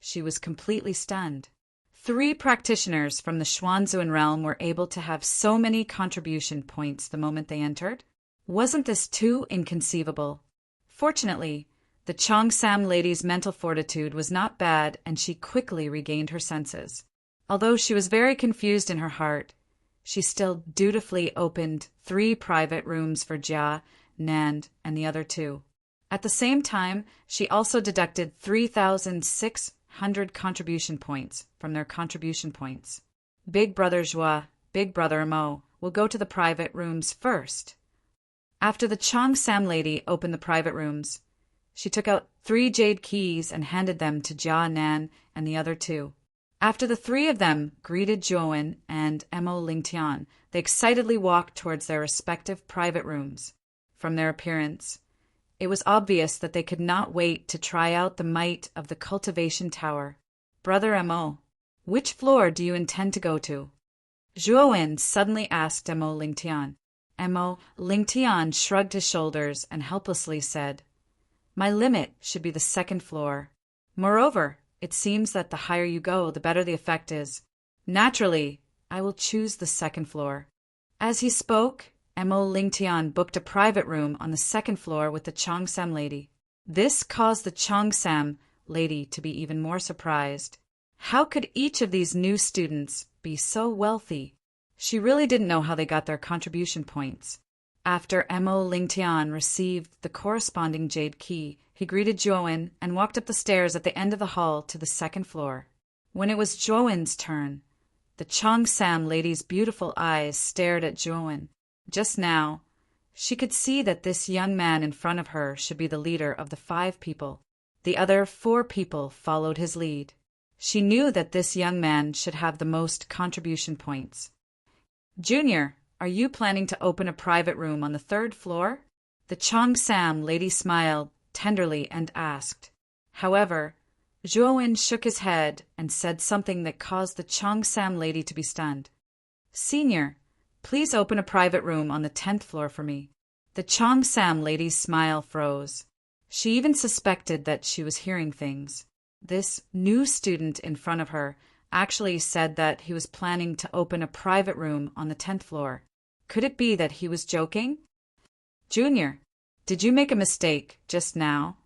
she was completely stunned. 3 practitioners from the Xuanzuan realm were able to have so many contribution points the moment they entered. Wasn't this too inconceivable? Fortunately, the Cheongsam lady's mental fortitude was not bad and she quickly regained her senses. Although she was very confused in her heart, she still dutifully opened 3 private rooms for Jia, Nan, and the other 2. At the same time, she also deducted 3,600 contribution points from their contribution points. Big brother Zhua, big brother Mo will go to the private rooms first. After the Cheongsam lady opened the private rooms, she took out 3 jade keys and handed them to Jia Nan and the other 2. After the 3 of them greeted Zhuowen and Mo Lingtian, they excitedly walked towards their respective private rooms. From their appearance, it was obvious that they could not wait to try out the might of the cultivation tower. Brother Mo, which floor do you intend to go to? Zhuowen suddenly asked Mo Lingtian. Mo Lingtian shrugged his shoulders and helplessly said, my limit should be the 2nd floor. Moreover, it seems that the higher you go, the better the effect is. Naturally, I will choose the 2nd floor. As he spoke, Mo Lingtian booked a private room on the 2nd floor with the Cheongsam lady. This caused the Cheongsam lady to be even more surprised. How could each of these new students be so wealthy? She really didn't know how they got their contribution points. After Mo Lingtian received the corresponding jade key, he greeted Zhuowen and walked up the stairs at the end of the hall to the 2nd floor. When it was Zhuowen's turn, the Cheongsam lady's beautiful eyes stared at Zhuowen. Just now, she could see that this young man in front of her should be the leader of the 5 people. The other 4 people followed his lead. She knew that this young man should have the most contribution points. Junior, are you planning to open a private room on the 3rd floor? The Cheongsam lady smiled tenderly and asked. However, Zhuowen shook his head and said something that caused the Cheongsam lady to be stunned. Senior, Please open a private room on the 10th floor for me. The Cheongsam lady's smile froze. She even suspected that she was hearing things. This new student in front of her actually said that he was planning to open a private room on the 10th floor. Could it be that he was joking? Junior, did you make a mistake just now?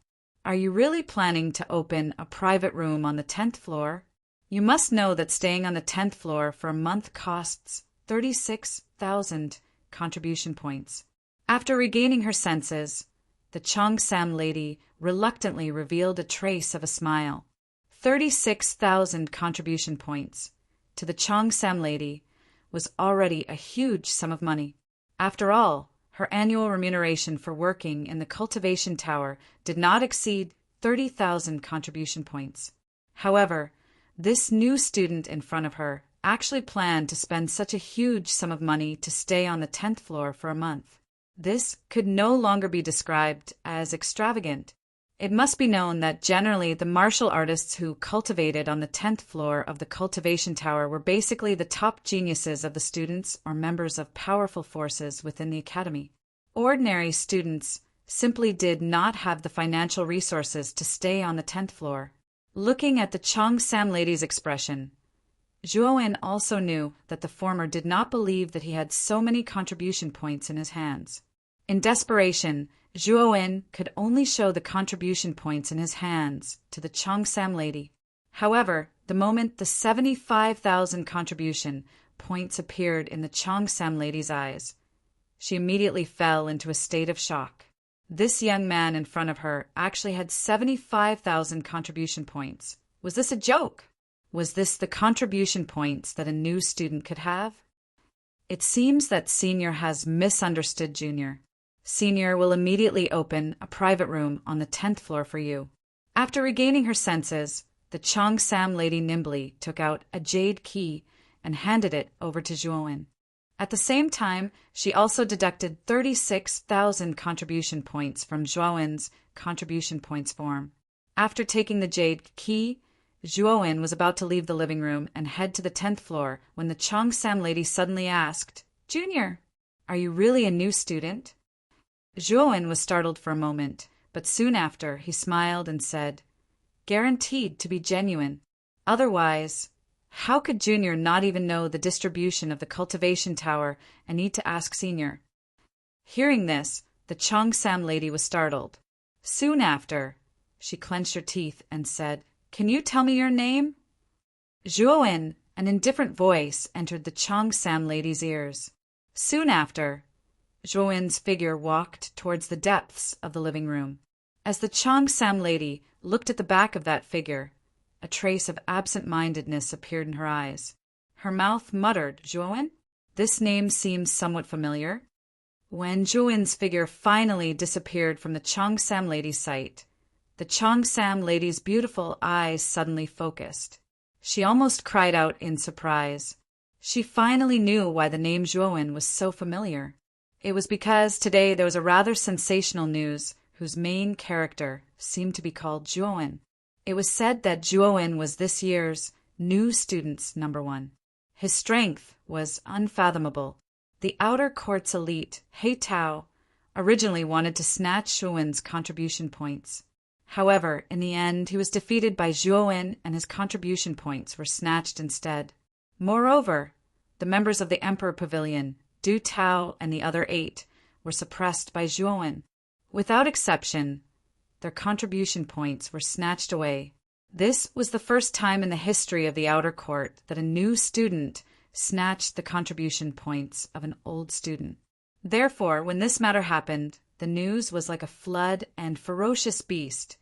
Are you really planning to open a private room on the 10th floor? You must know that staying on the 10th floor for a month costs 36,000 contribution points. After regaining her senses, the Cheongsam lady reluctantly revealed a trace of a smile. 36,000 contribution points to the Cheongsam lady was already a huge sum of money. After all, her annual remuneration for working in the cultivation tower did not exceed 30,000 contribution points. However, this new student in front of her actually planned to spend such a huge sum of money to stay on the 10th floor for a month. This could no longer be described as extravagant. It must be known that generally the martial artists who cultivated on the 10th floor of the cultivation tower were basically the top geniuses of the students or members of powerful forces within the academy. Ordinary students simply did not have the financial resources to stay on the 10th floor. Looking at the Cheongsam lady's expression, Zhuowen also knew that the former did not believe that he had so many contribution points in his hands. In desperation, Zhuowen could only show the contribution points in his hands to the Cheongsam lady. However, the moment the 75,000 contribution points appeared in the Cheongsam lady's eyes, she immediately fell into a state of shock. This young man in front of her actually had 75,000 contribution points. Was this a joke? Was this the contribution points that a new student could have? It seems that Senior has misunderstood Junior. Senior will immediately open a private room on the 10th floor for you. After regaining her senses, the Cheongsam lady nimbly took out a jade key and handed it over to Zhuowen. At the same time, she also deducted 36,000 contribution points from Zhuowen's contribution points form. After taking the jade key, Zhuowen was about to leave the living room and head to the 10th floor when the Cheongsam lady suddenly asked, "Junior, are you really a new student?" Zhuowen was startled for a moment, but soon after he smiled and said, "Guaranteed to be genuine. Otherwise, how could Junior not even know the distribution of the cultivation tower and need to ask Senior?" Hearing this, the Cheongsam lady was startled. Soon after, she clenched her teeth and said, "Can you tell me your name?" Zhuowen, an indifferent voice, entered the Cheongsam lady's ears. Soon after, Zhuowen's figure walked towards the depths of the living room. As the Cheongsam lady looked at the back of that figure, a trace of absent-mindedness appeared in her eyes. Her mouth muttered, "Zhuowen? This name seems somewhat familiar." When Zhuowen's figure finally disappeared from the Cheongsam lady's sight, the Cheongsam lady's beautiful eyes suddenly focused. She almost cried out in surprise. She finally knew why the name Zhuowen was so familiar. It was because today there was a rather sensational news whose main character seemed to be called Zhuowen. It was said that Zhuowen was this year's new student's #1. His strength was unfathomable. The outer court's elite, He Tao, originally wanted to snatch Zhuowen's contribution points. However, in the end, he was defeated by Zhuowen and his contribution points were snatched instead. Moreover, the members of the Emperor Pavilion, Du Tao and the other 8, were suppressed by Zhuowen. Without exception, their contribution points were snatched away. This was the first time in the history of the outer court that a new student snatched the contribution points of an old student. Therefore, when this matter happened, the news was like a flood and ferocious beast,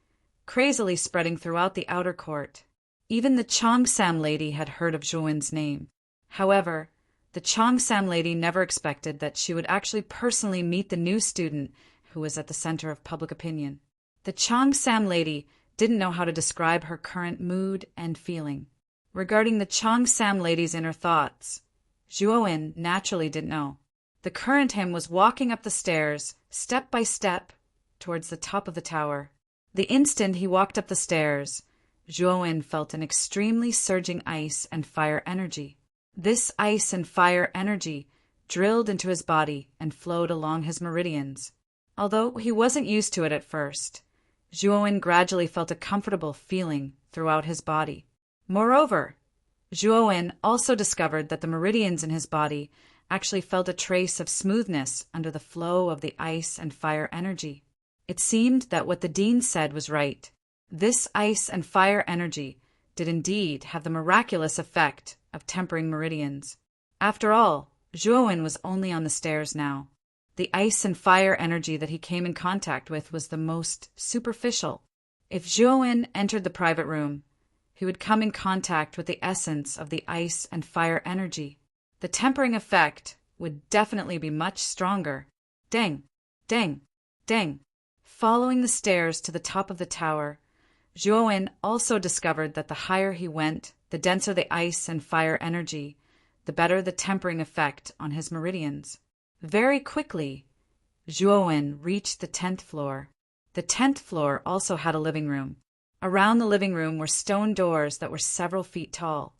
crazily spreading throughout the outer court. Even the Cheongsam lady had heard of Zhuowen's name. However, the Cheongsam lady never expected that she would actually personally meet the new student who was at the center of public opinion. The Cheongsam lady didn't know how to describe her current mood and feeling. Regarding the Cheongsam lady's inner thoughts, Zhuowen naturally didn't know. The current him was walking up the stairs, step by step, towards the top of the tower. The instant he walked up the stairs, Zhuowen felt an extremely surging ice and fire energy. This ice and fire energy drilled into his body and flowed along his meridians. Although he wasn't used to it at first, Zhuowen gradually felt a comfortable feeling throughout his body. Moreover, Zhuowen also discovered that the meridians in his body actually felt a trace of smoothness under the flow of the ice and fire energy. It seemed that what the dean said was right. This ice and fire energy did indeed have the miraculous effect of tempering meridians. After all, Zhuowen was only on the stairs now. The ice and fire energy that he came in contact with was the most superficial. If Zhuowen entered the private room, he would come in contact with the essence of the ice and fire energy. The tempering effect would definitely be much stronger. Dang, dang, dang. Following the stairs to the top of the tower, Zhuowen also discovered that the higher he went, the denser the ice and fire energy, the better the tempering effect on his meridians. Very quickly, Zhuowen reached the 10th floor. The 10th floor also had a living room. Around the living room were stone doors that were several feet tall.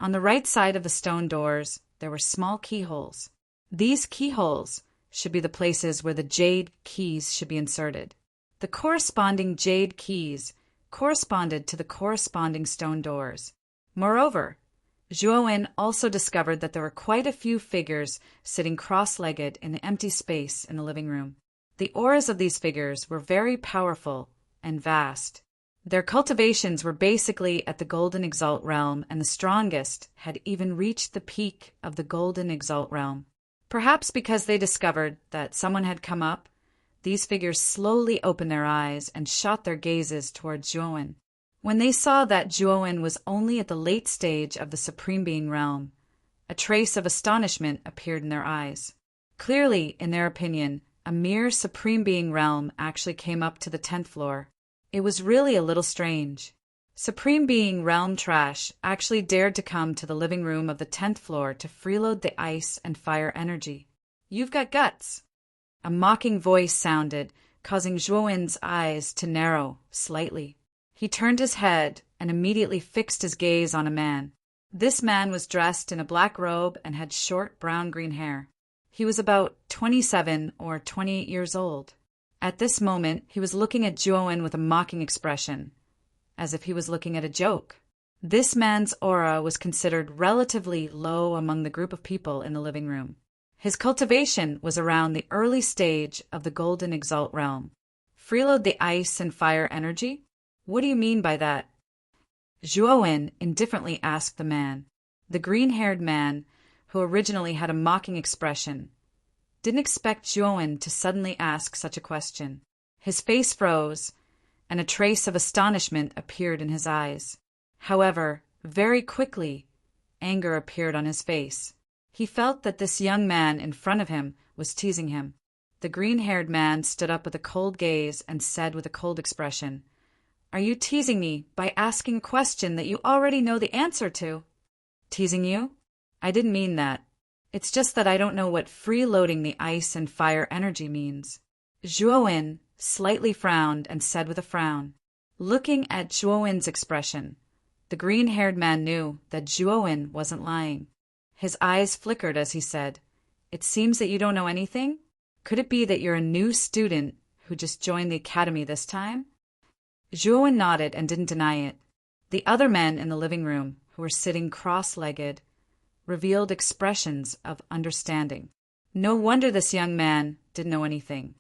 On the right side of the stone doors, there were small keyholes. These keyholes should be the places where the jade keys should be inserted. The corresponding jade keys corresponded to the corresponding stone doors. Moreover, Zhuowen also discovered that there were quite a few figures sitting cross-legged in the empty space in the living room. The auras of these figures were very powerful and vast. Their cultivations were basically at the Golden Exalt realm, and the strongest had even reached the peak of the Golden Exalt realm. Perhaps because they discovered that someone had come up, these figures slowly opened their eyes and shot their gazes toward Zhuowen. When they saw that Zhuowen was only at the late stage of the Supreme Being realm, a trace of astonishment appeared in their eyes. Clearly, in their opinion, a mere Supreme Being realm actually came up to the 10th floor. It was really a little strange. Supreme Being realm trash actually dared to come to the living room of the 10th floor to freeload the ice and fire energy. You've got guts. A mocking voice sounded, causing Zhuowen's eyes to narrow slightly. He turned his head and immediately fixed his gaze on a man. This man was dressed in a black robe and had short brown-green hair. He was about 27 or 28 years old. At this moment, he was looking at Zhuowen with a mocking expression, as if he was looking at a joke. This man's aura was considered relatively low among the group of people in the living room. His cultivation was around the early stage of the Golden Exalt realm. Freeload the ice and fire energy? What do you mean by that? Zhuowen indifferently asked the man. The green-haired man, who originally had a mocking expression, didn't expect Zhuowen to suddenly ask such a question. His face froze, and a trace of astonishment appeared in his eyes. However, very quickly, anger appeared on his face. He felt that this young man in front of him was teasing him. The green-haired man stood up with a cold gaze and said with a cold expression, "Are you teasing me by asking a question that you already know the answer to?" "Teasing you? I didn't mean that. It's just that I don't know what freeloading the ice and fire energy means." Zhuowen slightly frowned and said with a frown. Looking at Zhuowen's expression, the green-haired man knew that Zhuowen wasn't lying. His eyes flickered as he said, "It seems that you don't know anything? Could it be that you're a new student who just joined the academy this time?" Zhuowen nodded and didn't deny it. The other men in the living room, who were sitting cross-legged, revealed expressions of understanding. No wonder this young man didn't know anything.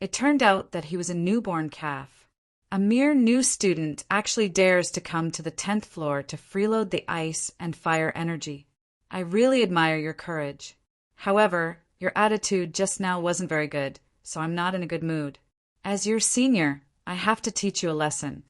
It turned out that he was a newborn calf. A mere new student actually dares to come to the 10th floor to freeload the ice and fire energy. I really admire your courage. However, your attitude just now wasn't very good, so I'm not in a good mood. As your senior, I have to teach you a lesson.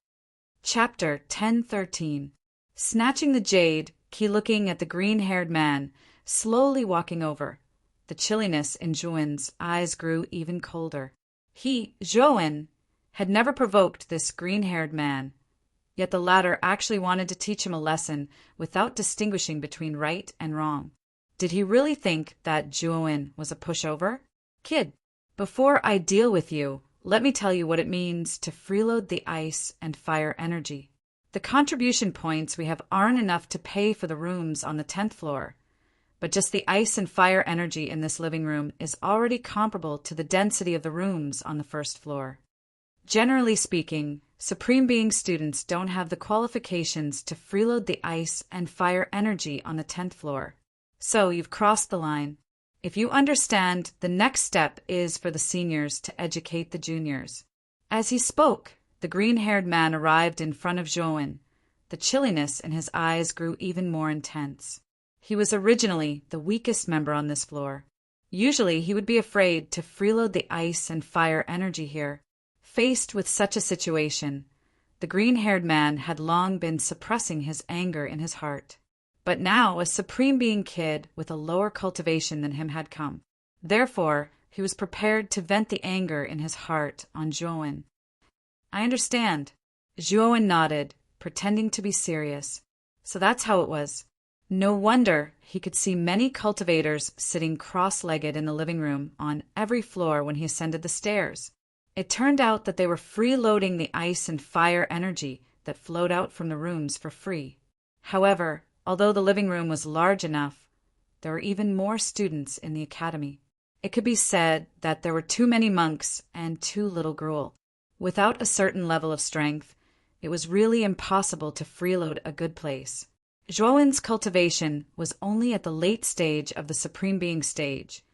Chapter 10:13. Snatching the jade, Qi looking at the green-haired man, slowly walking over. The chilliness in Zhuowen's eyes grew even colder. Zhuowen, had never provoked this green-haired man, yet the latter actually wanted to teach him a lesson without distinguishing between right and wrong. Did he really think that Zhuowen was a pushover? "Kid, before I deal with you, let me tell you what it means to freeload the ice and fire energy. The contribution points we have aren't enough to pay for the rooms on the 10th floor, but just the ice and fire energy in this living room is already comparable to the density of the rooms on the first floor. Generally speaking, Supreme Being students don't have the qualifications to freeload the ice and fire energy on the 10th floor. So you've crossed the line. If you understand, the next step is for the seniors to educate the juniors. As he spoke, the green-haired man arrived in front of Zhuowen. The chilliness in his eyes grew even more intense. He was originally the weakest member on this floor. Usually he would be afraid to freeload the ice and fire energy here. Faced with such a situation, the green-haired man had long been suppressing his anger in his heart. But now a Supreme Being kid with a lower cultivation than him had come. Therefore, he was prepared to vent the anger in his heart on Zhuowen. I understand. Zhuowen nodded, pretending to be serious. So that's how it was. No wonder he could see many cultivators sitting cross-legged in the living room on every floor when he ascended the stairs. It turned out that they were freeloading the ice and fire energy that flowed out from the rooms for free. However, although the living room was large enough, there were even more students in the academy. It could be said that there were too many monks and too little gruel. Without a certain level of strength, it was really impossible to freeload a good place. Zhuowen's cultivation was only at the late stage of the Supreme Being stage,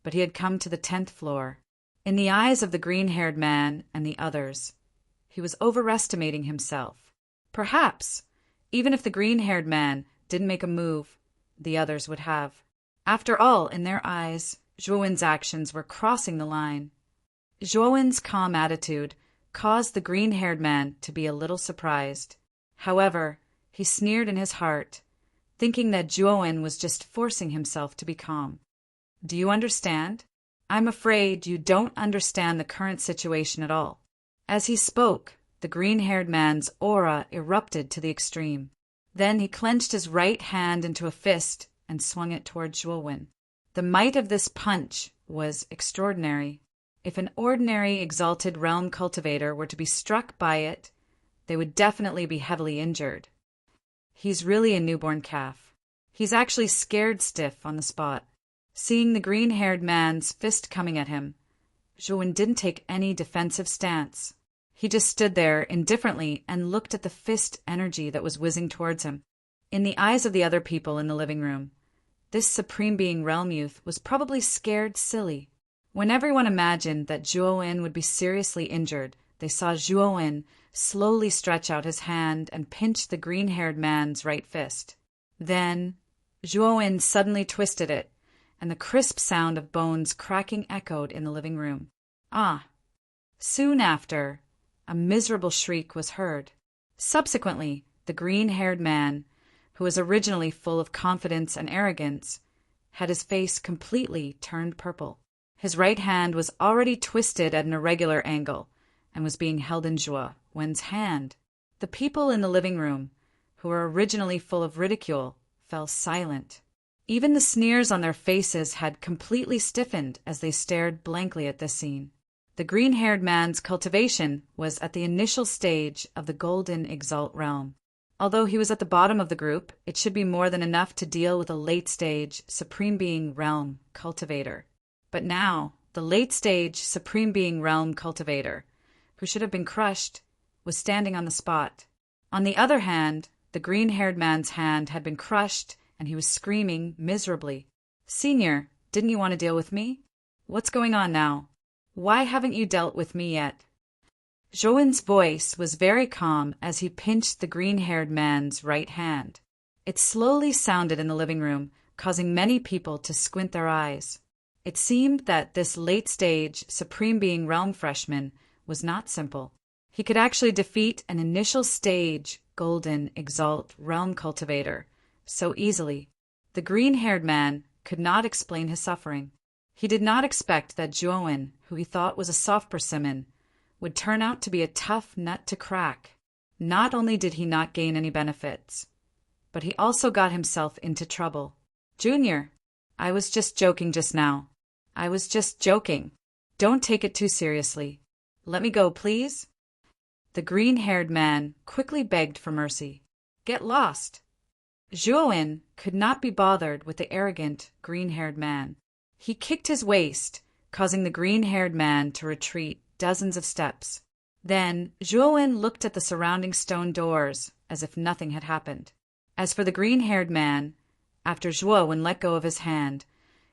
but he had come to the 10th floor. In the eyes of the green-haired man and the others, he was overestimating himself. Perhaps, even if the green-haired man didn't make a move, the others would have. After all, in their eyes, Zhuowen's actions were crossing the line. Zhuowen's calm attitude caused the green-haired man to be a little surprised. However, he sneered in his heart, thinking that Zhuowen was just forcing himself to be calm. Do you understand? I'm afraid you don't understand the current situation at all. As he spoke, the green-haired man's aura erupted to the extreme. Then he clenched his right hand into a fist and swung it toward Zhuowen. The might of this punch was extraordinary. If an ordinary exalted realm cultivator were to be struck by it, they would definitely be heavily injured. He's really a newborn calf. He's actually scared stiff on the spot. Seeing the green-haired man's fist coming at him, Zhuowen didn't take any defensive stance. He just stood there indifferently and looked at the fist energy that was whizzing towards him. In the eyes of the other people in the living room, this Supreme Being realm youth was probably scared silly. When everyone imagined that Zhuowen would be seriously injured, they saw Zhuowen slowly stretch out his hand and pinch the green-haired man's right fist. Then, Zhuowen suddenly twisted it, and the crisp sound of bones cracking echoed in the living room. Ah! Soon after, a miserable shriek was heard. Subsequently, the green-haired man, who was originally full of confidence and arrogance, had his face completely turned purple. His right hand was already twisted at an irregular angle and was being held in Zhuowen's hand. The people in the living room, who were originally full of ridicule, fell silent. Even the sneers on their faces had completely stiffened as they stared blankly at this scene. The green-haired man's cultivation was at the initial stage of the Golden Exalt realm. Although he was at the bottom of the group, it should be more than enough to deal with a late-stage Supreme Being realm cultivator. But now, the late-stage Supreme Being realm cultivator, who should have been crushed, was standing on the spot. On the other hand, the green-haired man's hand had been crushed, and he was screaming miserably. "Senior, didn't you want to deal with me? What's going on now? Why haven't you dealt with me yet?" Zhuowen's voice was very calm as he pinched the green-haired man's right hand. It slowly sounded in the living room, causing many people to squint their eyes. It seemed that this late-stage Supreme Being realm freshman was not simple. He could actually defeat an initial stage Golden Exalt realm cultivator so easily. The green-haired man could not explain his suffering. He did not expect that Zhuowen, who he thought was a soft persimmon, would turn out to be a tough nut to crack. Not only did he not gain any benefits, but he also got himself into trouble. "Junior, I was just joking just now. I was just joking. Don't take it too seriously. Let me go, please." The green-haired man quickly begged for mercy. "Get lost." Zhuowen could not be bothered with the arrogant, green-haired man. He kicked his waist, causing the green-haired man to retreat dozens of steps. Then Zhuowen looked at the surrounding stone doors as if nothing had happened. As for the green-haired man, after Zhuowen let go of his hand,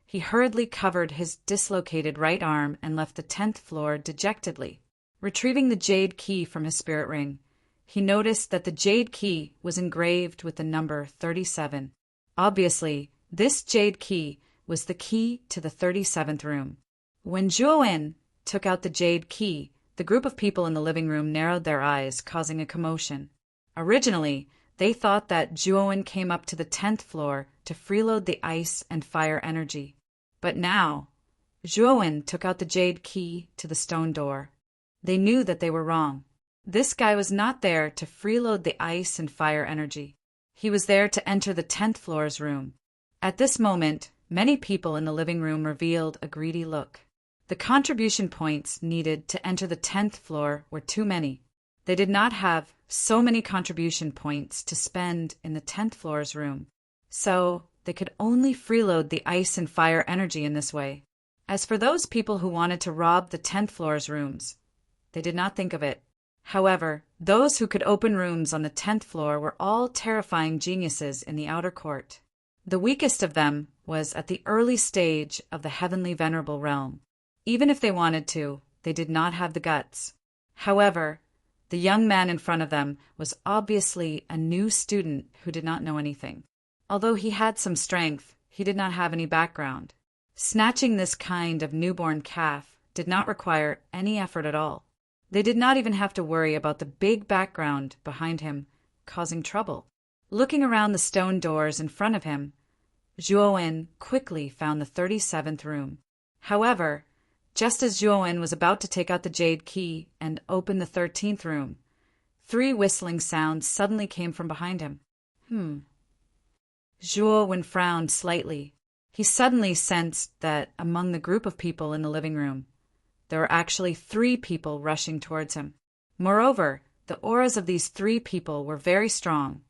he hurriedly covered his dislocated right arm and left the 10th floor dejectedly. Retrieving the jade key from his spirit ring, he noticed that the jade key was engraved with the number 37. Obviously, this jade key was the key to the 37th room. When Zhuowen took out the jade key, the group of people in the living room narrowed their eyes, causing a commotion. Originally, they thought that Zhuowen came up to the 10th floor to freeload the ice and fire energy. But now, Zhuowen took out the jade key to the stone door. They knew that they were wrong. This guy was not there to freeload the ice and fire energy. He was there to enter the 10th floor's room. At this moment, many people in the living room revealed a greedy look. The contribution points needed to enter the 10th floor were too many. They did not have so many contribution points to spend in the 10th floor's room, so they could only freeload the ice and fire energy in this way. As for those people who wanted to rob the 10th floor's rooms, they did not think of it. However, those who could open rooms on the 10th floor were all terrifying geniuses in the outer court. The weakest of them was at the early stage of the heavenly venerable realm. Even if they wanted to, they did not have the guts. However, the young man in front of them was obviously a new student who did not know anything. Although he had some strength, he did not have any background. Snatching this kind of newborn calf did not require any effort at all. They did not even have to worry about the big background behind him causing trouble. Looking around the stone doors in front of him, Zhuowen quickly found the 37th room. However, just as Zhuowen was about to take out the jade key and open the 13th room, 3 whistling sounds suddenly came from behind him. Zhuowen frowned slightly. He suddenly sensed that among the group of people in the living room, there were actually 3 people rushing towards him. Moreover, the auras of these 3 people were very strong,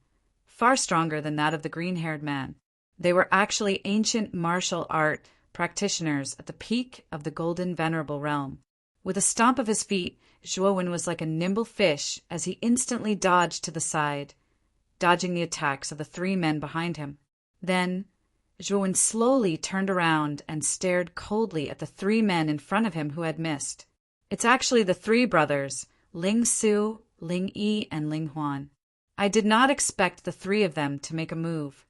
far stronger than that of the green-haired man. They were actually ancient martial art practitioners at the peak of the golden venerable realm. With a stomp of his feet, Zhuowen was like a nimble fish as he instantly dodged to the side, dodging the attacks of the 3 men behind him. Then, Zhuowen slowly turned around and stared coldly at the 3 men in front of him who had missed. It's actually the 3 brothers, Ling Su, Ling Yi, and Ling Huan. I did not expect the 3 of them to make a move.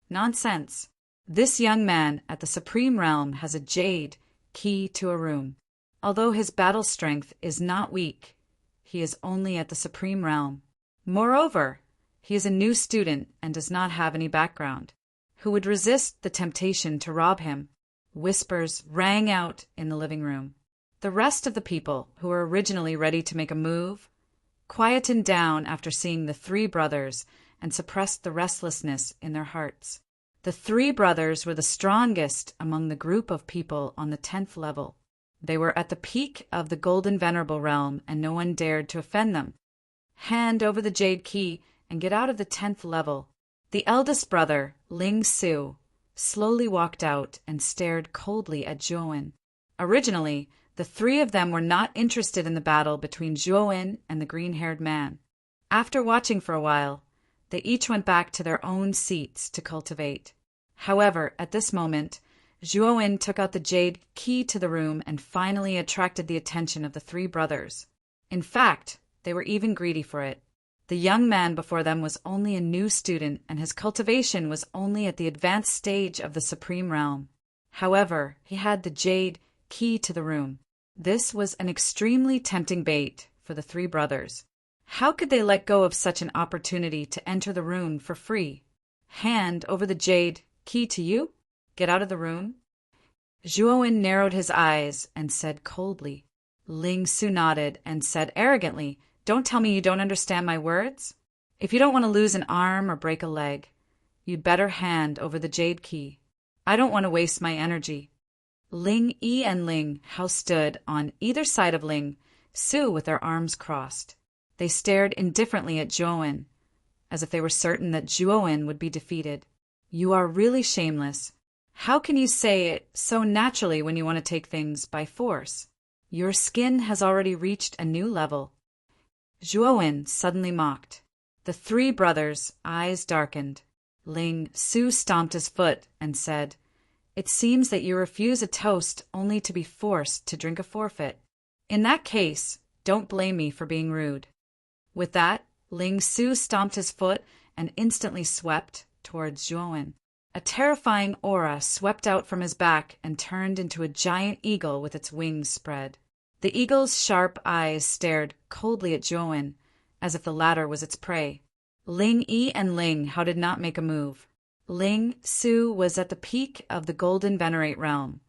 Nonsense. This young man at the Supreme Realm has a jade key to a room. Although his battle strength is not weak, he is only at the Supreme Realm. Moreover, he is a new student and does not have any background. Who would resist the temptation to rob him? Whispers rang out in the living room. The rest of the people, who were originally ready to make a move, quietened down after seeing the 3 brothers and suppressed the restlessness in their hearts. The 3 brothers were the strongest among the group of people on the 10th level. They were at the peak of the golden venerable realm, and no one dared to offend them. Hand over the jade key and get out of the 10th level. The eldest brother, Ling Su, slowly walked out and stared coldly at Zhuowen. Originally, the 3 of them were not interested in the battle between Zhuowen and the green-haired man. After watching for a while, they each went back to their own seats to cultivate. However, at this moment, Zhuowen took out the jade key to the room and finally attracted the attention of the 3 brothers. In fact, they were even greedy for it. The young man before them was only a new student, and his cultivation was only at the advanced stage of the Supreme Realm. However, he had the jade key to the room. This was an extremely tempting bait for the 3 brothers. How could they let go of such an opportunity to enter the room for free? Hand over the jade key to you? Get out of the room? Zhuowen narrowed his eyes and said coldly. Ling Su nodded and said arrogantly, "Don't tell me you don't understand my words? If you don't want to lose an arm or break a leg, you'd better hand over the jade key. I don't want to waste my energy." Ling Yi and Ling Hao stood on either side of Ling Su with their arms crossed. They stared indifferently at Zhuowen. as if they were certain that Zhuowen would be defeated. You are really shameless. How can you say it so naturally when you want to take things by force? Your skin has already reached a new level. Zhuowen suddenly mocked. The three brothers' eyes darkened. Ling Su stomped his foot and said, "It seems that you refuse a toast only to be forced to drink a forfeit. In that case, don't blame me for being rude." With that, Ling Su stomped his foot and instantly swept towards Zhuowen. A terrifying aura swept out from his back and turned into a giant eagle with its wings spread. The eagle's sharp eyes stared coldly at Zhuowen, as if the latter was its prey. Ling Yi and Ling Hao did not make a move. Ling Su was at the peak of the Golden Venerate realm,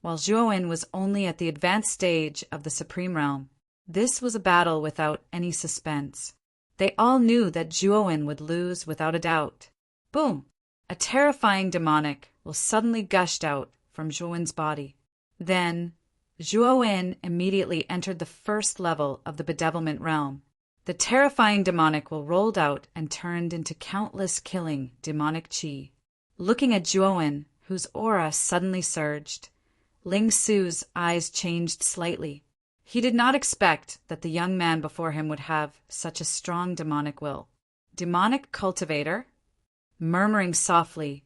while Zhuowen was only at the advanced stage of the Supreme Realm. This was a battle without any suspense. They all knew that Zhuowen would lose without a doubt. Boom! A terrifying demonic will suddenly gushed out from Zhuowen's body. Then, Zhuowen immediately entered the first level of the bedevilment realm. The terrifying demonic will rolled out and turned into countless killing demonic qi. Looking at Zhuowen, whose aura suddenly surged, Ling Su's eyes changed slightly. He did not expect that the young man before him would have such a strong demonic will. Demonic cultivator? Murmuring softly,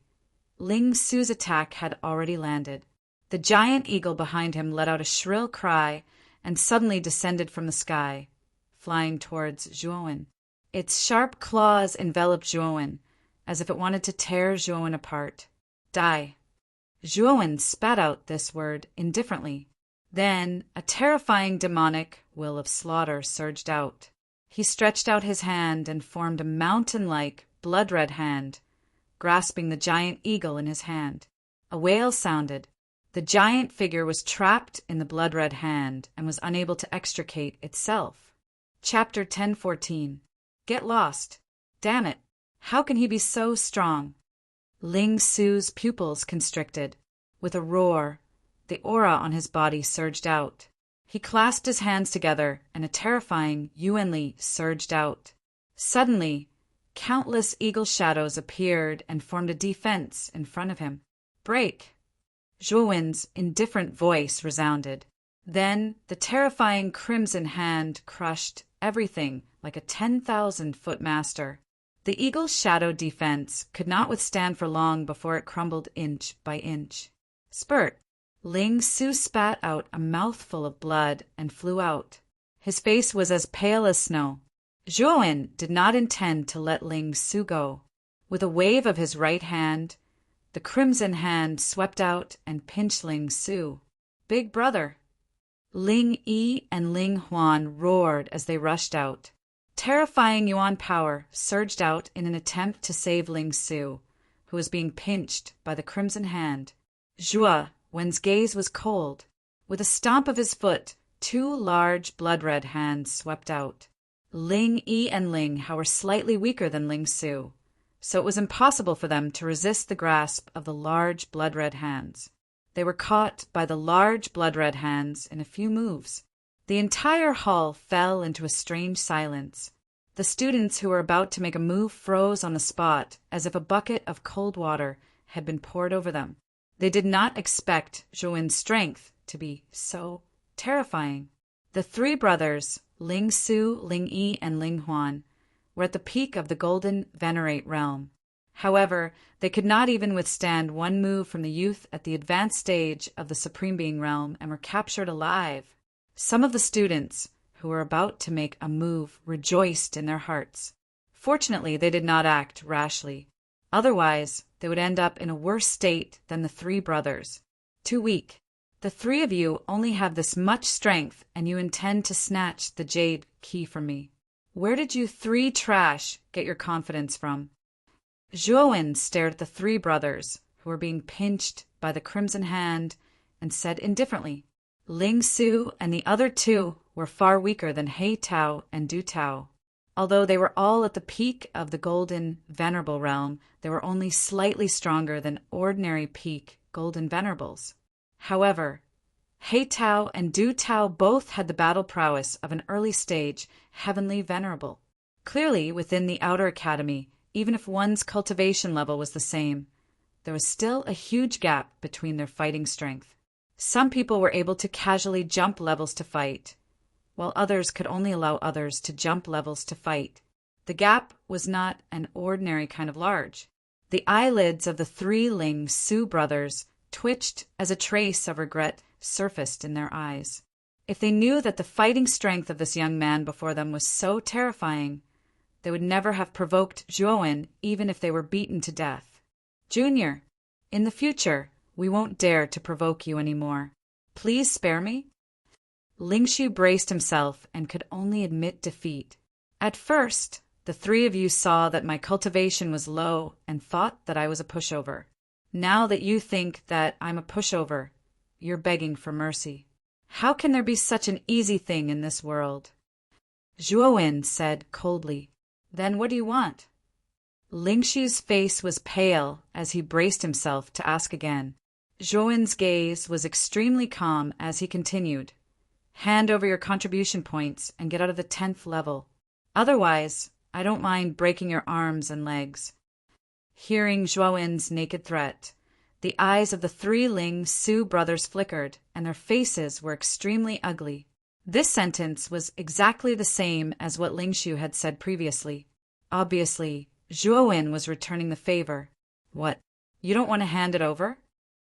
Ling Su's attack had already landed. The giant eagle behind him let out a shrill cry and suddenly descended from the sky, flying towards Zhuowen. Its sharp claws enveloped Zhuowen, as if it wanted to tear Zhuowen apart. Die. Zhuowen spat out this word indifferently. Then a terrifying demonic will of slaughter surged out. He stretched out his hand and formed a mountain-like, blood-red hand, grasping the giant eagle in his hand. A wail sounded. The giant figure was trapped in the blood-red hand and was unable to extricate itself. Chapter 10:14. Get lost. Damn it. How can he be so strong? Ling Su's pupils constricted. With a roar, the aura on his body surged out. He clasped his hands together, and a terrifying Yuanli surged out. Suddenly, countless eagle shadows appeared and formed a defense in front of him. Break! Zhuowen's indifferent voice resounded. Then the terrifying crimson hand crushed everything like a 10,000-foot master. The eagle's shadow defense could not withstand for long before it crumbled inch by inch. Spurt! Ling Su spat out a mouthful of blood and flew out. His face was as pale as snow. Zhuowen did not intend to let Ling Su go. With a wave of his right hand, the crimson hand swept out and pinched Ling Su. Big brother! Ling Yi and Ling Huan roared as they rushed out. Terrifying Yuan power surged out in an attempt to save Ling Su, who was being pinched by the crimson hand. Zhuowen's gaze was cold. With a stomp of his foot, two large blood-red hands swept out. Ling Yi and Ling Hao were slightly weaker than Ling Su, so it was impossible for them to resist the grasp of the large blood-red hands. They were caught by the large blood-red hands in a few moves. The entire hall fell into a strange silence. The students who were about to make a move froze on the spot as if a bucket of cold water had been poured over them. They did not expect Zhuowen's strength to be so terrifying. The three brothers, Ling Su, Ling Yi, and Ling Huan, were at the peak of the Golden Venerate realm. However, they could not even withstand one move from the youth at the advanced stage of the Supreme Being realm and were captured alive. Some of the students who were about to make a move rejoiced in their hearts. Fortunately, they did not act rashly. Otherwise, they would end up in a worse state than the three brothers. Too weak. The three of you only have this much strength, and you intend to snatch the jade key from me. Where did you three trash get your confidence from? Zhuowen stared at the three brothers, who were being pinched by the crimson hand, and said indifferently, Ling Su and the other two were far weaker than He Tao and Du Tao. Although they were all at the peak of the Golden Venerable realm, they were only slightly stronger than ordinary peak Golden Venerables. However, He Tao and Du Tao both had the battle prowess of an early stage Heavenly Venerable. Clearly, within the outer academy, even if one's cultivation level was the same, there was still a huge gap between their fighting strength. Some people were able to casually jump levels to fight, while others could only allow others to jump levels to fight. The gap was not an ordinary kind of large. The eyelids of the three Ling Su brothers twitched as a trace of regret surfaced in their eyes. If they knew that the fighting strength of this young man before them was so terrifying, they would never have provoked Zhuowen even if they were beaten to death. Junior, in the future, we won't dare to provoke you anymore. Please spare me? Lingshu braced himself and could only admit defeat. At first, the three of you saw that my cultivation was low and thought that I was a pushover. Now that you think that I'm a pushover, you're begging for mercy. How can there be such an easy thing in this world? Zhuowen said coldly. Then what do you want? Lingshu's face was pale as he braced himself to ask again. Zhuowen's gaze was extremely calm as he continued. Hand over your contribution points and get out of the 10th level. Otherwise, I don't mind breaking your arms and legs. Hearing Zhuowen's naked threat, the eyes of the three Ling Su brothers flickered, and their faces were extremely ugly. This sentence was exactly the same as what Lingshu had said previously. Obviously, Zhuowen was returning the favor. What? You don't want to hand it over?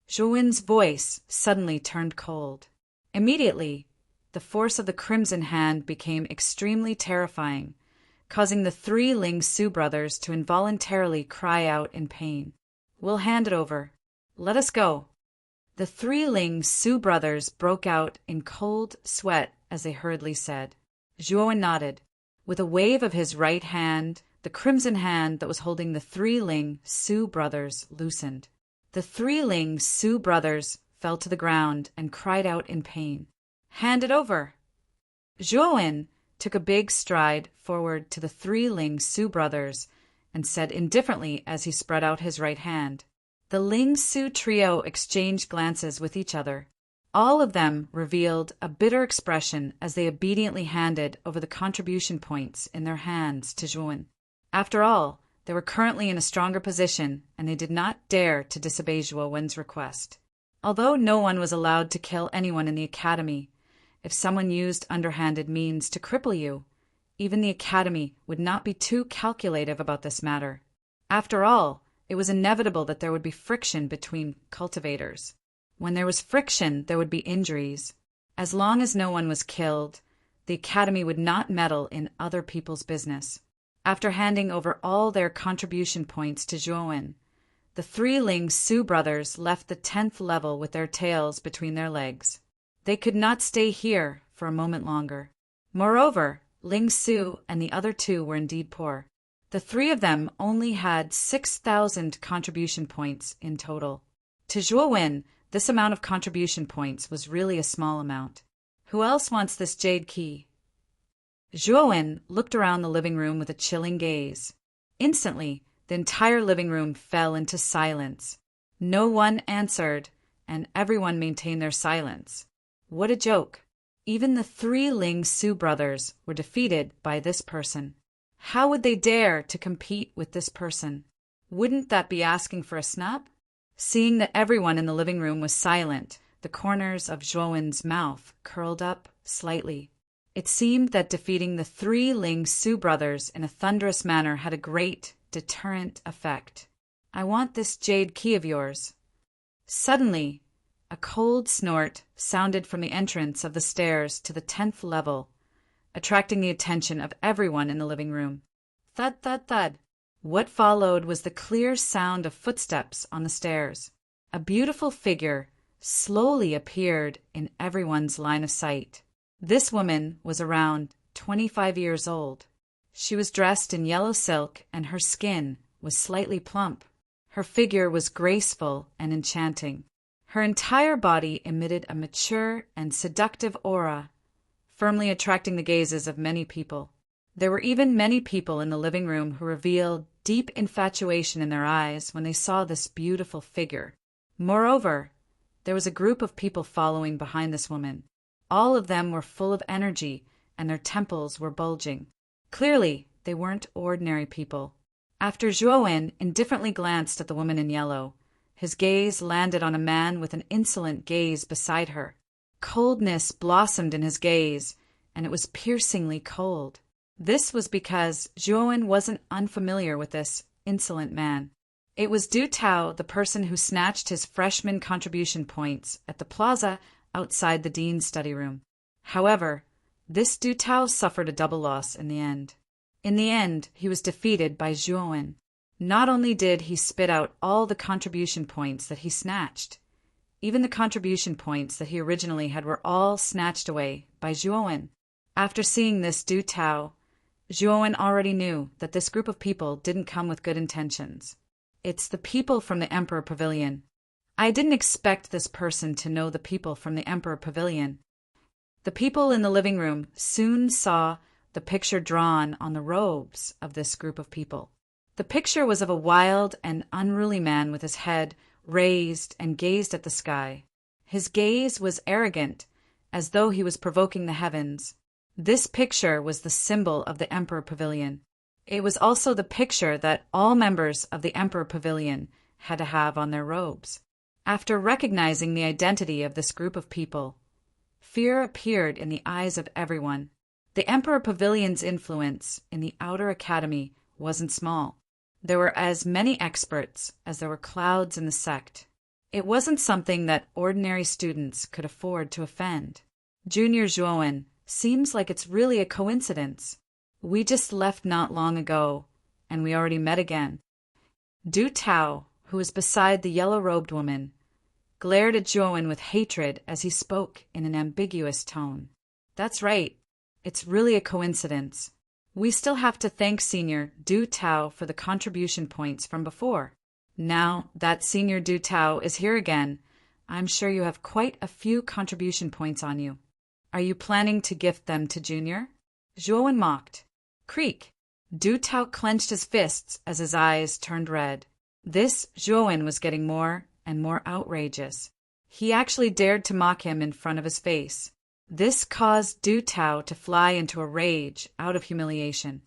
Zhuowen's voice suddenly turned cold. Immediately, the force of the crimson hand became extremely terrifying, causing the three Ling Su brothers to involuntarily cry out in pain. We'll hand it over. Let us go. The three Ling Su brothers broke out in cold sweat as they hurriedly said. Zhuowen nodded. With a wave of his right hand, the crimson hand that was holding the three Ling Su brothers loosened. The three Ling Su brothers fell to the ground and cried out in pain. Hand it over. Zhuowen took a big stride forward to the three Ling Su brothers and said indifferently as he spread out his right hand. The Ling Su trio exchanged glances with each other. All of them revealed a bitter expression as they obediently handed over the contribution points in their hands to Zhuowen. After all, they were currently in a stronger position, and they did not dare to disobey Zhuowen's request. Although no one was allowed to kill anyone in the academy, if someone used underhanded means to cripple you, even the academy would not be too calculative about this matter. After all, it was inevitable that there would be friction between cultivators. When there was friction, there would be injuries. As long as no one was killed, the academy would not meddle in other people's business. After handing over all their contribution points to Zhuowen, the three Ling Su brothers left the 10th level with their tails between their legs. They could not stay here for a moment longer. Moreover, Ling Su and the other two were indeed poor. The three of them only had 6,000 contribution points in total. To Zhuowen, this amount of contribution points was really a small amount. Who else wants this jade key? Zhuowen looked around the living room with a chilling gaze. Instantly, the entire living room fell into silence. No one answered, and everyone maintained their silence. What a joke! Even the three Ling Su brothers were defeated by this person. How would they dare to compete with this person? Wouldn't that be asking for a snap? Seeing that everyone in the living room was silent, the corners of Zhuowen's mouth curled up slightly. It seemed that defeating the three Ling Su brothers in a thunderous manner had a great deterrent effect. I want this jade key of yours. Suddenly, a cold snort sounded from the entrance of the stairs to the 10th level, attracting the attention of everyone in the living room. Thud, thud, thud. What followed was the clear sound of footsteps on the stairs. A beautiful figure slowly appeared in everyone's line of sight. This woman was around 25 years old. She was dressed in yellow silk, and her skin was slightly plump. Her figure was graceful and enchanting. Her entire body emitted a mature and seductive aura, firmly attracting the gazes of many people. There were even many people in the living room who revealed deep infatuation in their eyes when they saw this beautiful figure. Moreover, there was a group of people following behind this woman. All of them were full of energy, and their temples were bulging. Clearly, They weren't ordinary people. After Zhuowen indifferently glanced at the woman in yellow, his gaze landed on a man with an insolent gaze beside her. Coldness blossomed in his gaze, and it was piercingly cold. This was because Zhuowen wasn't unfamiliar with this insolent man. It was Du Tao, the person who snatched his freshman contribution points at the plaza outside the dean's study room. However, this Du Tao suffered a double loss in the end. In the end, he was defeated by Zhuowen. Not only did he spit out all the contribution points that he snatched, even the contribution points that he originally had were all snatched away by Zhuowen. After seeing this Du Tao, Zhuowen already knew that this group of people didn't come with good intentions. It's the people from the Emperor Pavilion. I didn't expect this person to know the people from the Emperor Pavilion. The people in the living room soon saw the picture drawn on the robes of this group of people. The picture was of a wild and unruly man with his head raised and gazed at the sky. His gaze was arrogant, as though he was provoking the heavens. This picture was the symbol of the Emperor Pavilion. It was also the picture that all members of the Emperor Pavilion had to have on their robes. After recognizing the identity of this group of people, fear appeared in the eyes of everyone. The Emperor Pavilion's influence in the outer academy wasn't small. There were as many experts as there were clouds in the sect. It wasn't something that ordinary students could afford to offend. Junior Zhuowen, seems like it's really a coincidence. We just left not long ago, and we already met again. Du Tao, who was beside the yellow-robed woman, glared at Zhuowen with hatred as he spoke in an ambiguous tone. That's right. It's really a coincidence. We still have to thank Senior Du Tao for the contribution points from before. Now that Senior Du Tao is here again, I'm sure you have quite a few contribution points on you. Are you planning to gift them to Junior? Zhuowen mocked. Creak! Du Tao clenched his fists as his eyes turned red. This Zhuowen was getting more and more outrageous. He actually dared to mock him in front of his face. This caused Du Tao to fly into a rage out of humiliation.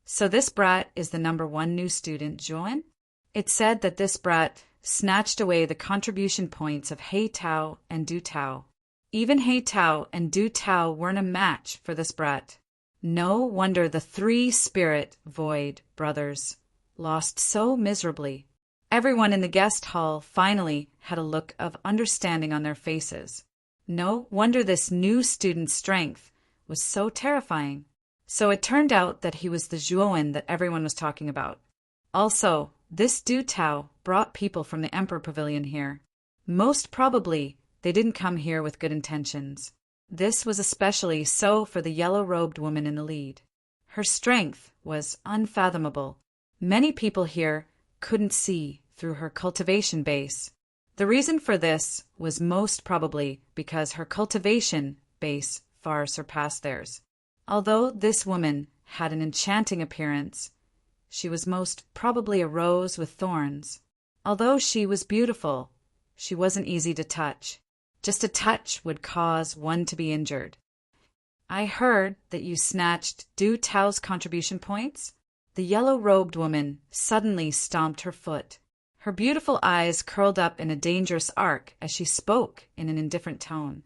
So this brat is the #1 new student, Zhuowen? It said that this brat snatched away the contribution points of He Tao and Du Tao. Even He Tao and Du Tao weren't a match for this brat. No wonder the 3 Spirit Void brothers lost so miserably. Everyone in the guest hall finally had a look of understanding on their faces. No wonder this new student's strength was so terrifying. So it turned out that he was the Zhuowen that everyone was talking about. Also, this Du Tao brought people from the Emperor Pavilion here. Most probably, they didn't come here with good intentions. This was especially so for the yellow-robed woman in the lead. Her strength was unfathomable. Many people here couldn't see through her cultivation base. The reason for this was most probably because her cultivation base far surpassed theirs. Although this woman had an enchanting appearance, she was most probably a rose with thorns. Although she was beautiful, she wasn't easy to touch. Just a touch would cause one to be injured. I heard that you snatched Du Tao's contribution points. The yellow-robed woman suddenly stomped her foot. Her beautiful eyes curled up in a dangerous arc as she spoke in an indifferent tone.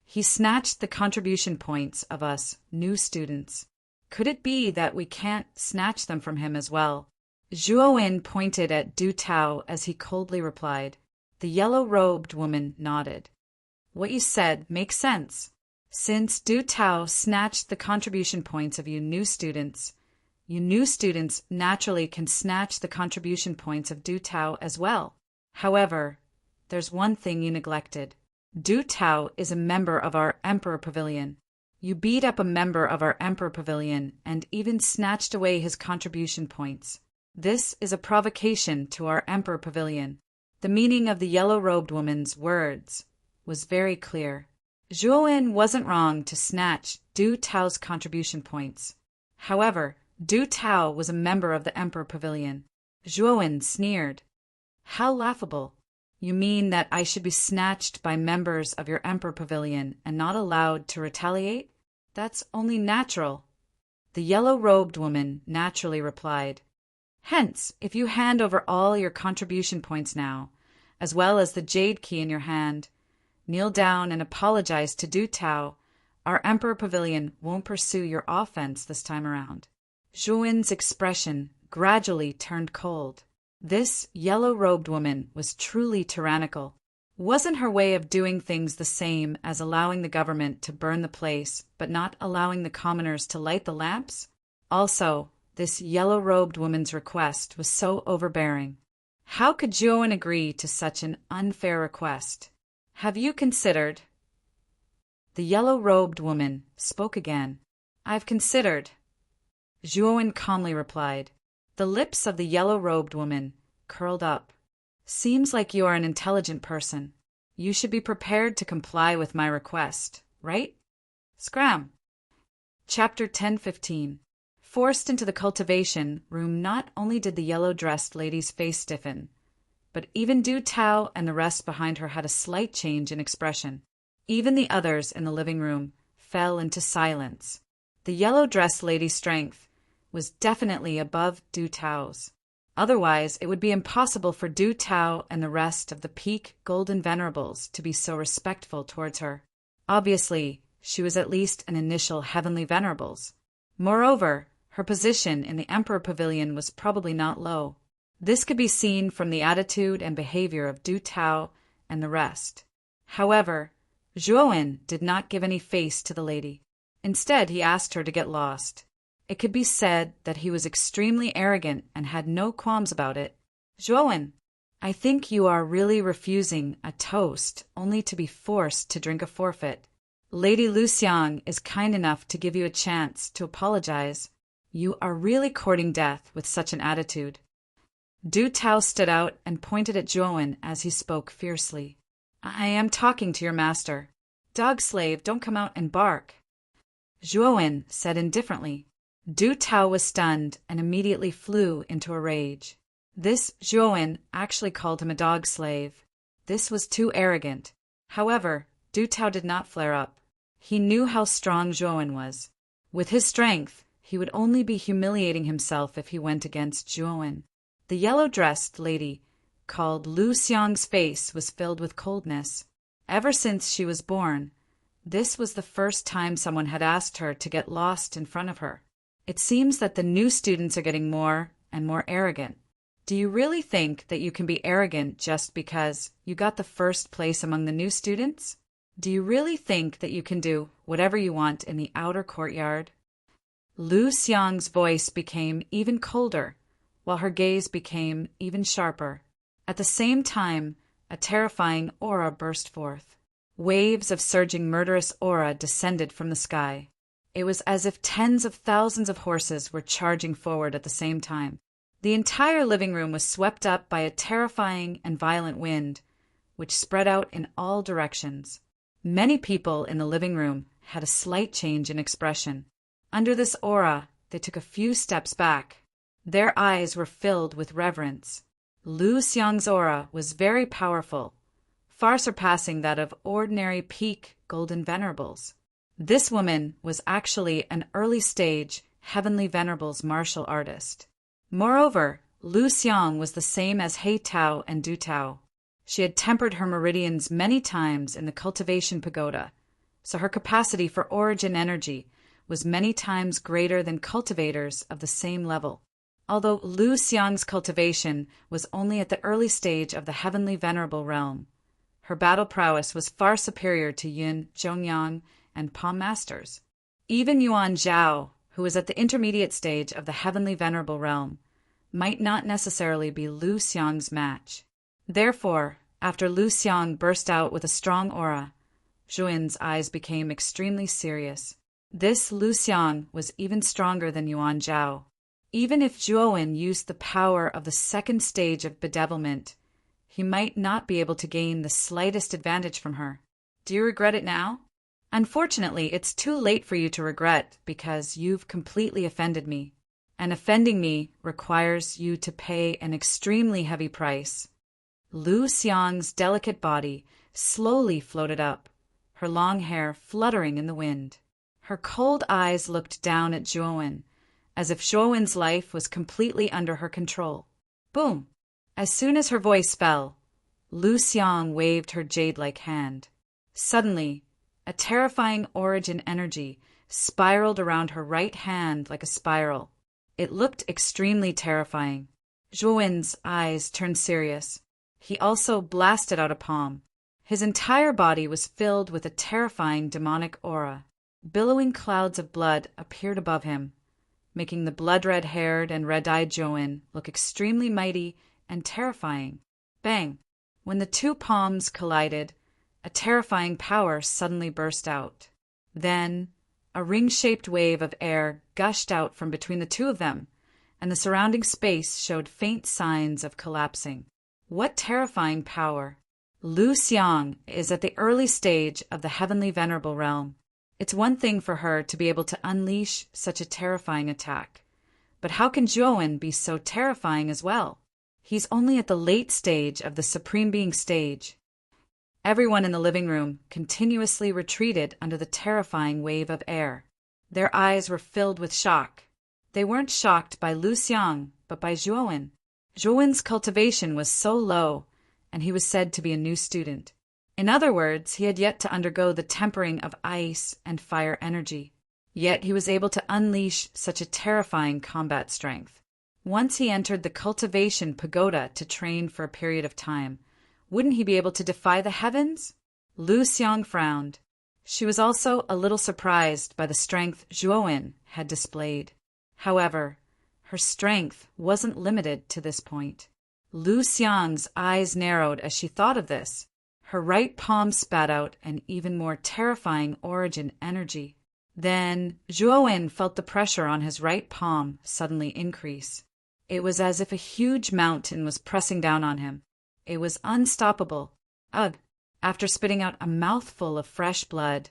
He snatched the contribution points of us new students. Could it be that we can't snatch them from him as well? Zhuowen pointed at Du Tao as he coldly replied. The yellow-robed woman nodded. What you said makes sense. Since Du Tao snatched the contribution points of you new students naturally can snatch the contribution points of Du Tao as well. However, there's one thing you neglected. Du Tao is a member of our Emperor Pavilion. You beat up a member of our Emperor Pavilion and even snatched away his contribution points. This is a provocation to our Emperor Pavilion. The meaning of the yellow-robed woman's words was very clear. Zhuowen wasn't wrong to snatch Du Tao's contribution points. However, Du Tao was a member of the Emperor Pavilion. Zhuowen sneered. How laughable. You mean that I should be snatched by members of your Emperor Pavilion and not allowed to retaliate? That's only natural. The yellow-robed woman naturally replied, "Hence, if you hand over all your contribution points now, as well as the jade key in your hand, kneel down and apologize to Du Tao, our Emperor Pavilion won't pursue your offense this time around." Zhuan's expression gradually turned cold. This yellow-robed woman was truly tyrannical. Wasn't her way of doing things the same as allowing the government to burn the place, but not allowing the commoners to light the lamps? Also, this yellow-robed woman's request was so overbearing. How could Zhuan agree to such an unfair request? "Have you considered?" The yellow-robed woman spoke again. "I've considered," Zhuan calmly replied. The lips of the yellow-robed woman curled up. "Seems like you are an intelligent person. You should be prepared to comply with my request, right?" Scram. Chapter 10:15. Forced into the cultivation room, not only did the yellow-dressed lady's face stiffen, but even Du Tao and the rest behind her had a slight change in expression. Even the others in the living room fell into silence. The yellow-dressed lady's strength was definitely above Du Tao's. Otherwise, it would be impossible for Du Tao and the rest of the peak golden venerables to be so respectful towards her. Obviously, she was at least an initial heavenly venerables. Moreover, her position in the Emperor Pavilion was probably not low. This could be seen from the attitude and behavior of Du Tao and the rest. However, Zhuan did not give any face to the lady. Instead, he asked her to get lost. It could be said that he was extremely arrogant and had no qualms about it. "Zhuan, I think you are really refusing a toast only to be forced to drink a forfeit. Lady Lu Xiang is kind enough to give you a chance to apologize. You are really courting death with such an attitude." Du Tao stood out and pointed at Zhuan as he spoke fiercely. "I am talking to your master. Dog slave, don't come out and bark." Zhuan said indifferently. Du Tao was stunned and immediately flew into a rage. This Zhuan actually called him a dog slave. This was too arrogant. However, Du Tao did not flare up. He knew how strong Zhuan was. With his strength, he would only be humiliating himself if he went against Zhuan. The yellow-dressed lady called Lu Xiang's face was filled with coldness. Ever since she was born, this was the first time someone had asked her to get lost in front of her. It seems that the new students are getting more and more arrogant. Do you really think that you can be arrogant just because you got the first place among the new students? Do you really think that you can do whatever you want in the outer courtyard? Lu Xiang's voice became even colder, while her gaze became even sharper. At the same time, a terrifying aura burst forth. Waves of surging murderous aura descended from the sky. It was as if tens of thousands of horses were charging forward at the same time. The entire living room was swept up by a terrifying and violent wind, which spread out in all directions. Many people in the living room had a slight change in expression. Under this aura, they took a few steps back. Their eyes were filled with reverence. Lu Xiang's aura was very powerful, far surpassing that of ordinary peak golden venerables. This woman was actually an early-stage heavenly venerables martial artist. Moreover, Lu Xiang was the same as He Tao and Du Tao. She had tempered her meridians many times in the cultivation pagoda, so her capacity for origin energy was many times greater than cultivators of the same level. Although Lu Xiang's cultivation was only at the early stage of the heavenly venerable realm, her battle prowess was far superior to Yun, Zhongyang, and Palm Masters. Even Yuan Zhao, who was at the intermediate stage of the heavenly venerable realm, might not necessarily be Lu Xiang's match. Therefore, after Lu Xiang burst out with a strong aura, Zhuan's eyes became extremely serious. This Lu Xiang was even stronger than Yuan Zhao. Even if Zhuan used the power of the second stage of bedevilment, he might not be able to gain the slightest advantage from her. Do you regret it now? Unfortunately, it's too late for you to regret because you've completely offended me. And offending me requires you to pay an extremely heavy price. Lu Xiang's delicate body slowly floated up, her long hair fluttering in the wind. Her cold eyes looked down at Zhuowen, as if Zhuowen's life was completely under her control. Boom! As soon as her voice fell, Lu Xiang waved her jade-like hand. Suddenly, a terrifying origin energy spiraled around her right hand like a spiral. It looked extremely terrifying. Zhuowen's eyes turned serious. He also blasted out a palm. His entire body was filled with a terrifying demonic aura. Billowing clouds of blood appeared above him, making the blood-red-haired and red-eyed Zhuowen look extremely mighty and terrifying. Bang! When the two palms collided, a terrifying power suddenly burst out. Then, a ring-shaped wave of air gushed out from between the two of them, and the surrounding space showed faint signs of collapsing. What terrifying power! Lu Xiang is at the early stage of the heavenly venerable realm. It's one thing for her to be able to unleash such a terrifying attack. But how can Zhuowen be so terrifying as well? He's only at the late stage of the Supreme Being stage. Everyone in the living room continuously retreated under the terrifying wave of air. Their eyes were filled with shock. They weren't shocked by Lu Xiang, but by Zhuowen. Zhuowen's cultivation was so low, and he was said to be a new student. In other words, he had yet to undergo the tempering of ice and fire energy. Yet he was able to unleash such a terrifying combat strength. Once he entered the cultivation pagoda to train for a period of time, wouldn't he be able to defy the heavens? Lu Xiang frowned. She was also a little surprised by the strength Zhuowen had displayed. However, her strength wasn't limited to this point. Lu Xiang's eyes narrowed as she thought of this. Her right palm spat out an even more terrifying origin energy. Then Zhuowen felt the pressure on his right palm suddenly increase. It was as if a huge mountain was pressing down on him. It was unstoppable. Ugh! After spitting out a mouthful of fresh blood,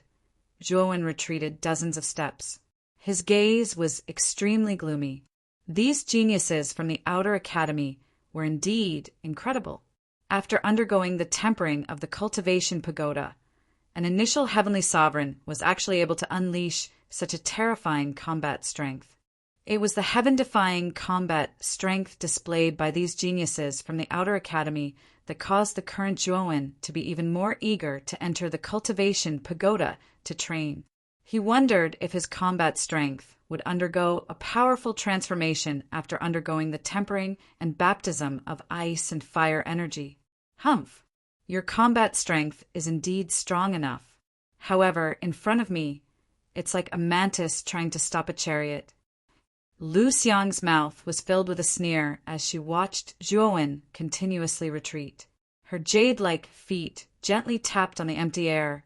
Zhuowen retreated dozens of steps. His gaze was extremely gloomy. These geniuses from the outer academy were indeed incredible. After undergoing the tempering of the cultivation pagoda, an initial heavenly sovereign was actually able to unleash such a terrifying combat strength. It was the heaven-defying combat strength displayed by these geniuses from the outer academy that caused the current Zhuowen to be even more eager to enter the cultivation pagoda to train. He wondered if his combat strength would undergo a powerful transformation after undergoing the tempering and baptism of ice and fire energy. Humph! Your combat strength is indeed strong enough. However, in front of me, it's like a mantis trying to stop a chariot. Lu Xiang's mouth was filled with a sneer as she watched Zhuowen continuously retreat. Her jade-like feet gently tapped on the empty air,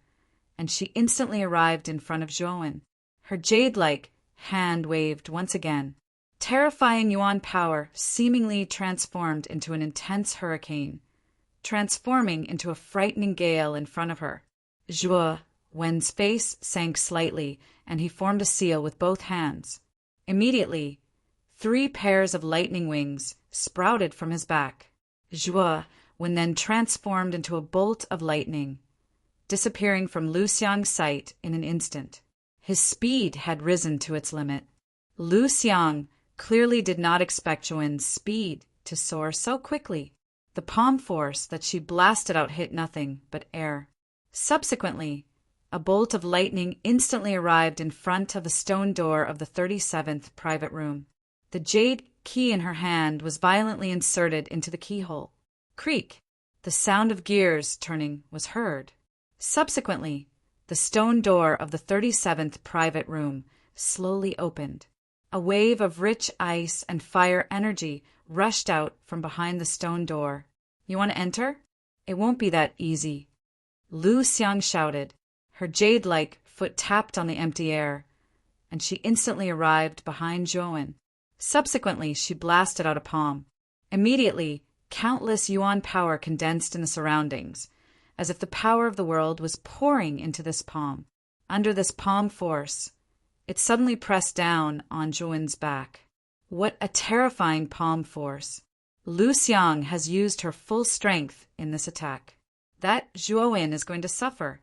and she instantly arrived in front of Zhuowen. Her jade-like hand waved once again. Terrifying yuan power seemingly transformed into an intense hurricane, transforming into a frightening gale in front of her. Zhuowen's face sank slightly, and he formed a seal with both hands. Immediately, 3 pairs of lightning wings sprouted from his back. Zhuowen then transformed into a bolt of lightning, disappearing from Lu Xiang's sight in an instant. His speed had risen to its limit. Lu Xiang clearly did not expect Zhuowen's speed to soar so quickly. The palm force that she blasted out hit nothing but air. Subsequently, a bolt of lightning instantly arrived in front of the stone door of the 37th private room. The jade key in her hand was violently inserted into the keyhole. Creak! The sound of gears turning was heard. Subsequently, the stone door of the 37th private room slowly opened. A wave of rich ice and fire energy rushed out from behind the stone door. You want to enter? It won't be that easy. Lu Xiang shouted. Her jade-like foot tapped on the empty air, and she instantly arrived behind Zhuowen. Subsequently, she blasted out a palm. Immediately, countless yuan power condensed in the surroundings, as if the power of the world was pouring into this palm. Under this palm force, it suddenly pressed down on Zhuowen's back. What a terrifying palm force! Lu Xiang has used her full strength in this attack. That Zhuowen is going to suffer.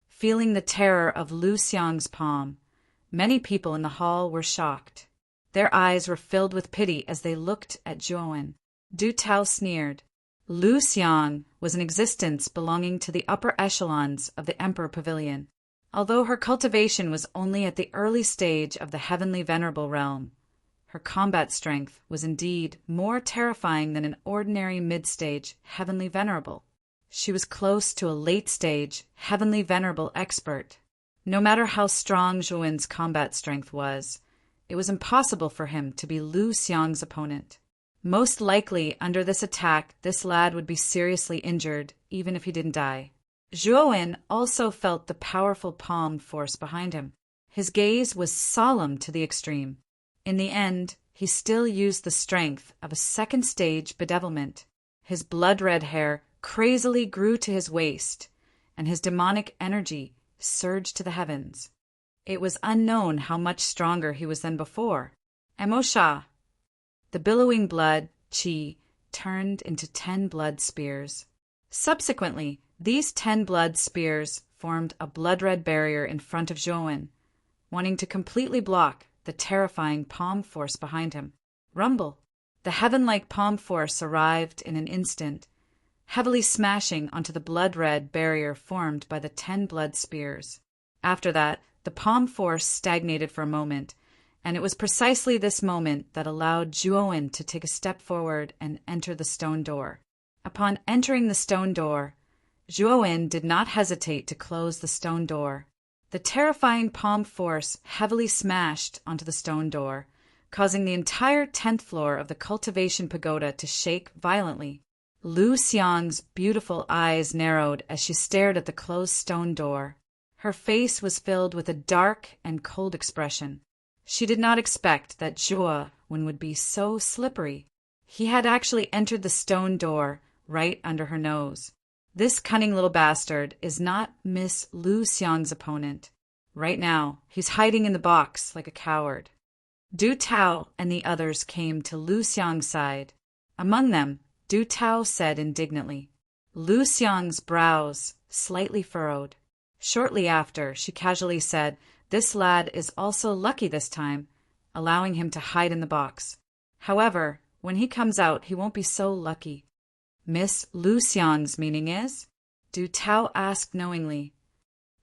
Feeling the terror of Lu Xiang's palm, Many people in the hall were shocked. Their eyes were filled with pity as they looked at Zhuowen. Du Tao sneered. Lu Xiang was an existence belonging to the upper echelons of the Emperor Pavilion. Although her cultivation was only at the early stage of the Heavenly Venerable realm, her combat strength was indeed more terrifying than an ordinary mid-stage Heavenly Venerable. She was close to a late-stage Heavenly Venerable expert. No matter how strong Zhuowen's combat strength was, it was impossible for him to be Lu Xiang's opponent. Most likely, under this attack, this lad would be seriously injured, even if he didn't die. Zhuowen also felt the powerful palm force behind him. His gaze was solemn to the extreme. In the end, he still used the strength of a second-stage bedevilment. His blood-red hair crazily grew to his waist, and his demonic energy surged to the heavens. It was unknown how much stronger he was than before. Emosha! The billowing blood, qi, turned into 10 blood spears. Subsequently, these 10 blood spears formed a blood-red barrier in front of Zhuowen, wanting to completely block the terrifying palm force behind him. Rumble! The heaven-like palm force arrived in an instant, heavily smashing onto the blood-red barrier formed by the 10 blood spears. After that, the palm force stagnated for a moment, and it was precisely this moment that allowed Zhuowen to take a step forward and enter the stone door. Upon entering the stone door, Zhuowen did not hesitate to close the stone door. The terrifying palm force heavily smashed onto the stone door, causing the entire 10th floor of the cultivation pagoda to shake violently. Lu Xiang's beautiful eyes narrowed as she stared at the closed stone door. Her face was filled with a dark and cold expression. She did not expect that Zhuowen would be so slippery. He had actually entered the stone door right under her nose. This cunning little bastard is not Miss Lu Xiang's opponent. Right now, he's hiding in the box like a coward. Du Tao and the others came to Lu Xiang's side. Among them, Du Tao said indignantly. Lu Xiang's brows slightly furrowed. Shortly after, she casually said, "This lad is also lucky this time, allowing him to hide in the box. However, when he comes out, he won't be so lucky." Miss Lu Xiang's meaning is? Du Tao asked knowingly.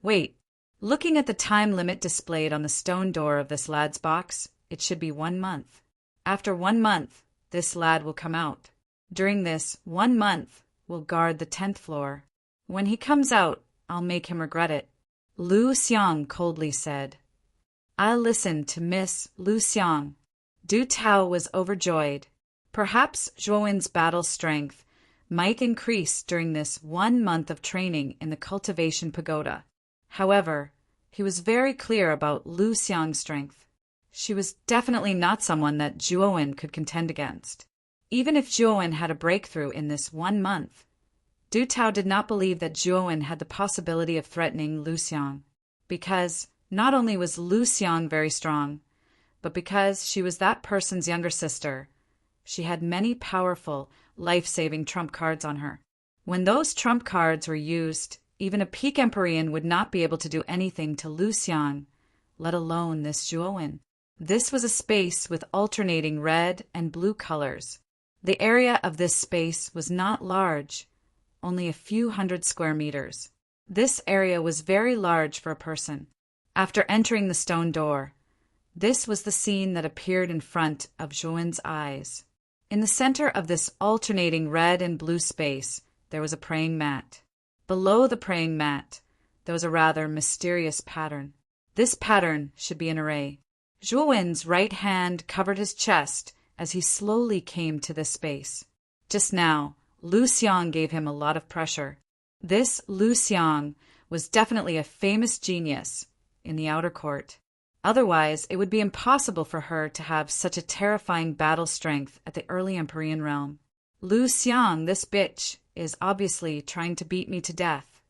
Wait, looking at the time limit displayed on the stone door of this lad's box, it should be 1 month. After 1 month, this lad will come out. During this 1 month, we'll guard the 10th floor. When he comes out, I'll make him regret it. Lu Xiang coldly said. I'll listen to Miss Lu Xiang. Du Tao was overjoyed. Perhaps Zhuowen's battle strength might increase during this 1 month of training in the cultivation pagoda. However, he was very clear about Lu Xiang's strength. She was definitely not someone that Zhuowen could contend against. Even if Zhuowen had a breakthrough in this 1 month, Du Tao did not believe that Zhuowen had the possibility of threatening Lu Xiang, because not only was Lu Xiang very strong, but because she was that person's younger sister, she had many powerful, life-saving trump cards on her. When those trump cards were used, even a peak Empyrean would not be able to do anything to Lu Xiang, let alone this Zhuowen. This was a space with alternating red and blue colors. The area of this space was not large, only a few hundred square meters. This area was very large for a person. After entering the stone door, this was the scene that appeared in front of Zhuowen's eyes. In the center of this alternating red and blue space, there was a praying mat. Below the praying mat, there was a rather mysterious pattern. This pattern should be an array. Zhuowen's right hand covered his chest as he slowly came to this space. Just now, Lu Xiang gave him a lot of pressure. This Lu Xiang was definitely a famous genius in the outer court. Otherwise, it would be impossible for her to have such a terrifying battle strength at the early Empyrean realm. Lu Xiang, this bitch, is obviously trying to beat me to death.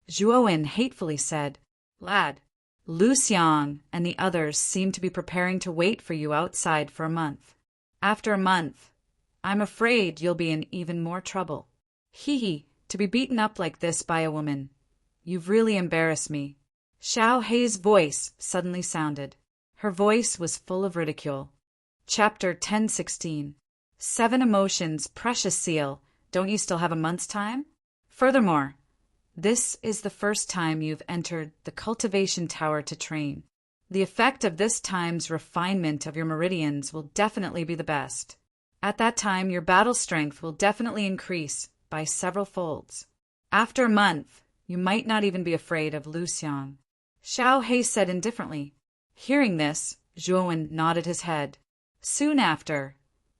Zhuowen hatefully said, Lad, Lu Xiang and the others seem to be preparing to wait for you outside for a month. After a month, I'm afraid you'll be in even more trouble. Hee hee, to be beaten up like this by a woman. You've really embarrassed me. Xiao Hei's voice suddenly sounded. Her voice was full of ridicule. Chapter 1016. 7 Emotions, Precious Seal. Don't you still have a month's time? Furthermore, this is the first time you've entered the cultivation tower to train. The effect of this time's refinement of your meridians will definitely be the best. At that time, your battle strength will definitely increase by several folds. After a month, you might not even be afraid of Lu Xiang. Xiao Hei said indifferently. Hearing this, Zhuowen nodded his head. Soon after,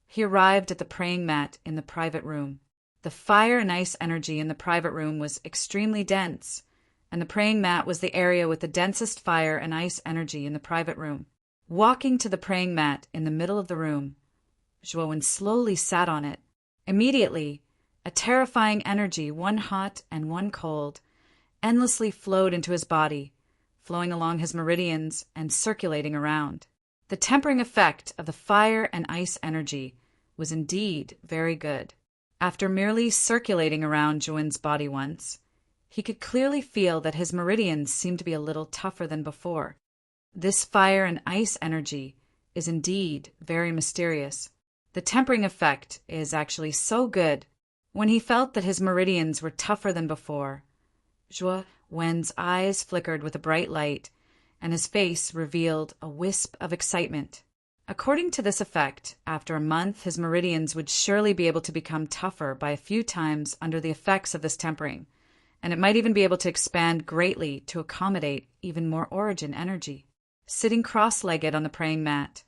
he arrived at the praying mat in the private room. The fire and ice energy in the private room was extremely dense, and the praying mat was the area with the densest fire and ice energy in the private room. Walking to the praying mat in the middle of the room, Zhuowen slowly sat on it. Immediately, a terrifying energy, one hot and one cold, endlessly flowed into his body, flowing along his meridians and circulating around. The tempering effect of the fire and ice energy was indeed very good. After merely circulating around Zhuowen's body once, he could clearly feel that his meridians seemed to be a little tougher than before. This fire and ice energy is indeed very mysterious. The tempering effect is actually so good. When he felt that his meridians were tougher than before, Zhuowen's eyes flickered with a bright light, and his face revealed a wisp of excitement. According to this effect, after a month his meridians would surely be able to become tougher by a few times under the effects of this tempering, and it might even be able to expand greatly to accommodate even more origin energy. Sitting cross-legged on the praying mat,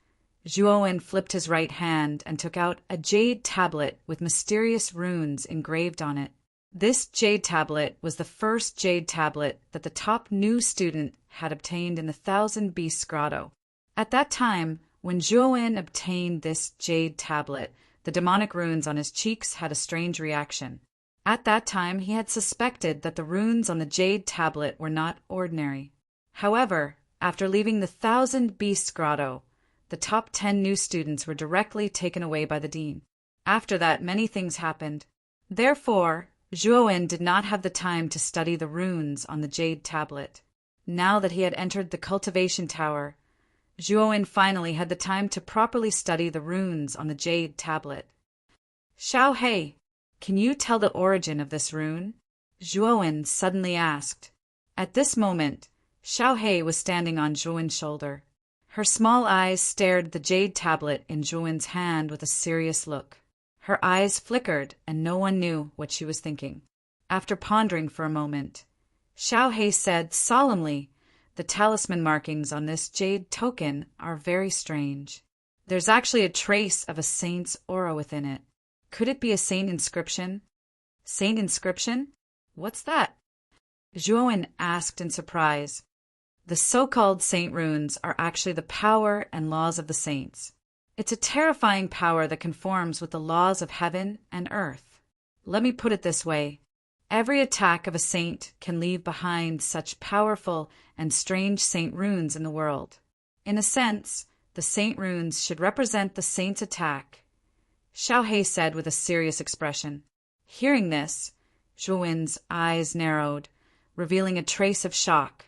Zhuowen flipped his right hand and took out a jade tablet with mysterious runes engraved on it. This jade tablet was the first jade tablet that the top new student had obtained in the Thousand Beasts Grotto. At that time, when Zhuowen obtained this jade tablet, the demonic runes on his cheeks had a strange reaction. At that time, he had suspected that the runes on the jade tablet were not ordinary. However, after leaving the Thousand Beasts Grotto, the top 10 new students were directly taken away by the dean. After that, many things happened. Therefore, Zhuowen did not have the time to study the runes on the jade tablet. Now that he had entered the cultivation tower, Zhuowen finally had the time to properly study the runes on the jade tablet. Xiao Hei, can you tell the origin of this rune? Zhuowen suddenly asked. At this moment, Xiao Hei was standing on Zhuowen's shoulder. Her small eyes stared the jade tablet in Zhuowen's hand with a serious look. Her eyes flickered, and no one knew what she was thinking. After pondering for a moment, Xiao Hei said solemnly, "The talisman markings on this jade token are very strange. There's actually a trace of a saint's aura within it. Could it be a saint inscription?" "Saint inscription? What's that?" Zhuowen asked in surprise. The so-called saint runes are actually the power and laws of the saints. It's a terrifying power that conforms with the laws of heaven and earth. Let me put it this way. Every attack of a saint can leave behind such powerful and strange saint runes in the world. In a sense, the saint runes should represent the saint's attack, Xiao Hei said with a serious expression. Hearing this, Zhuowen's eyes narrowed, revealing a trace of shock.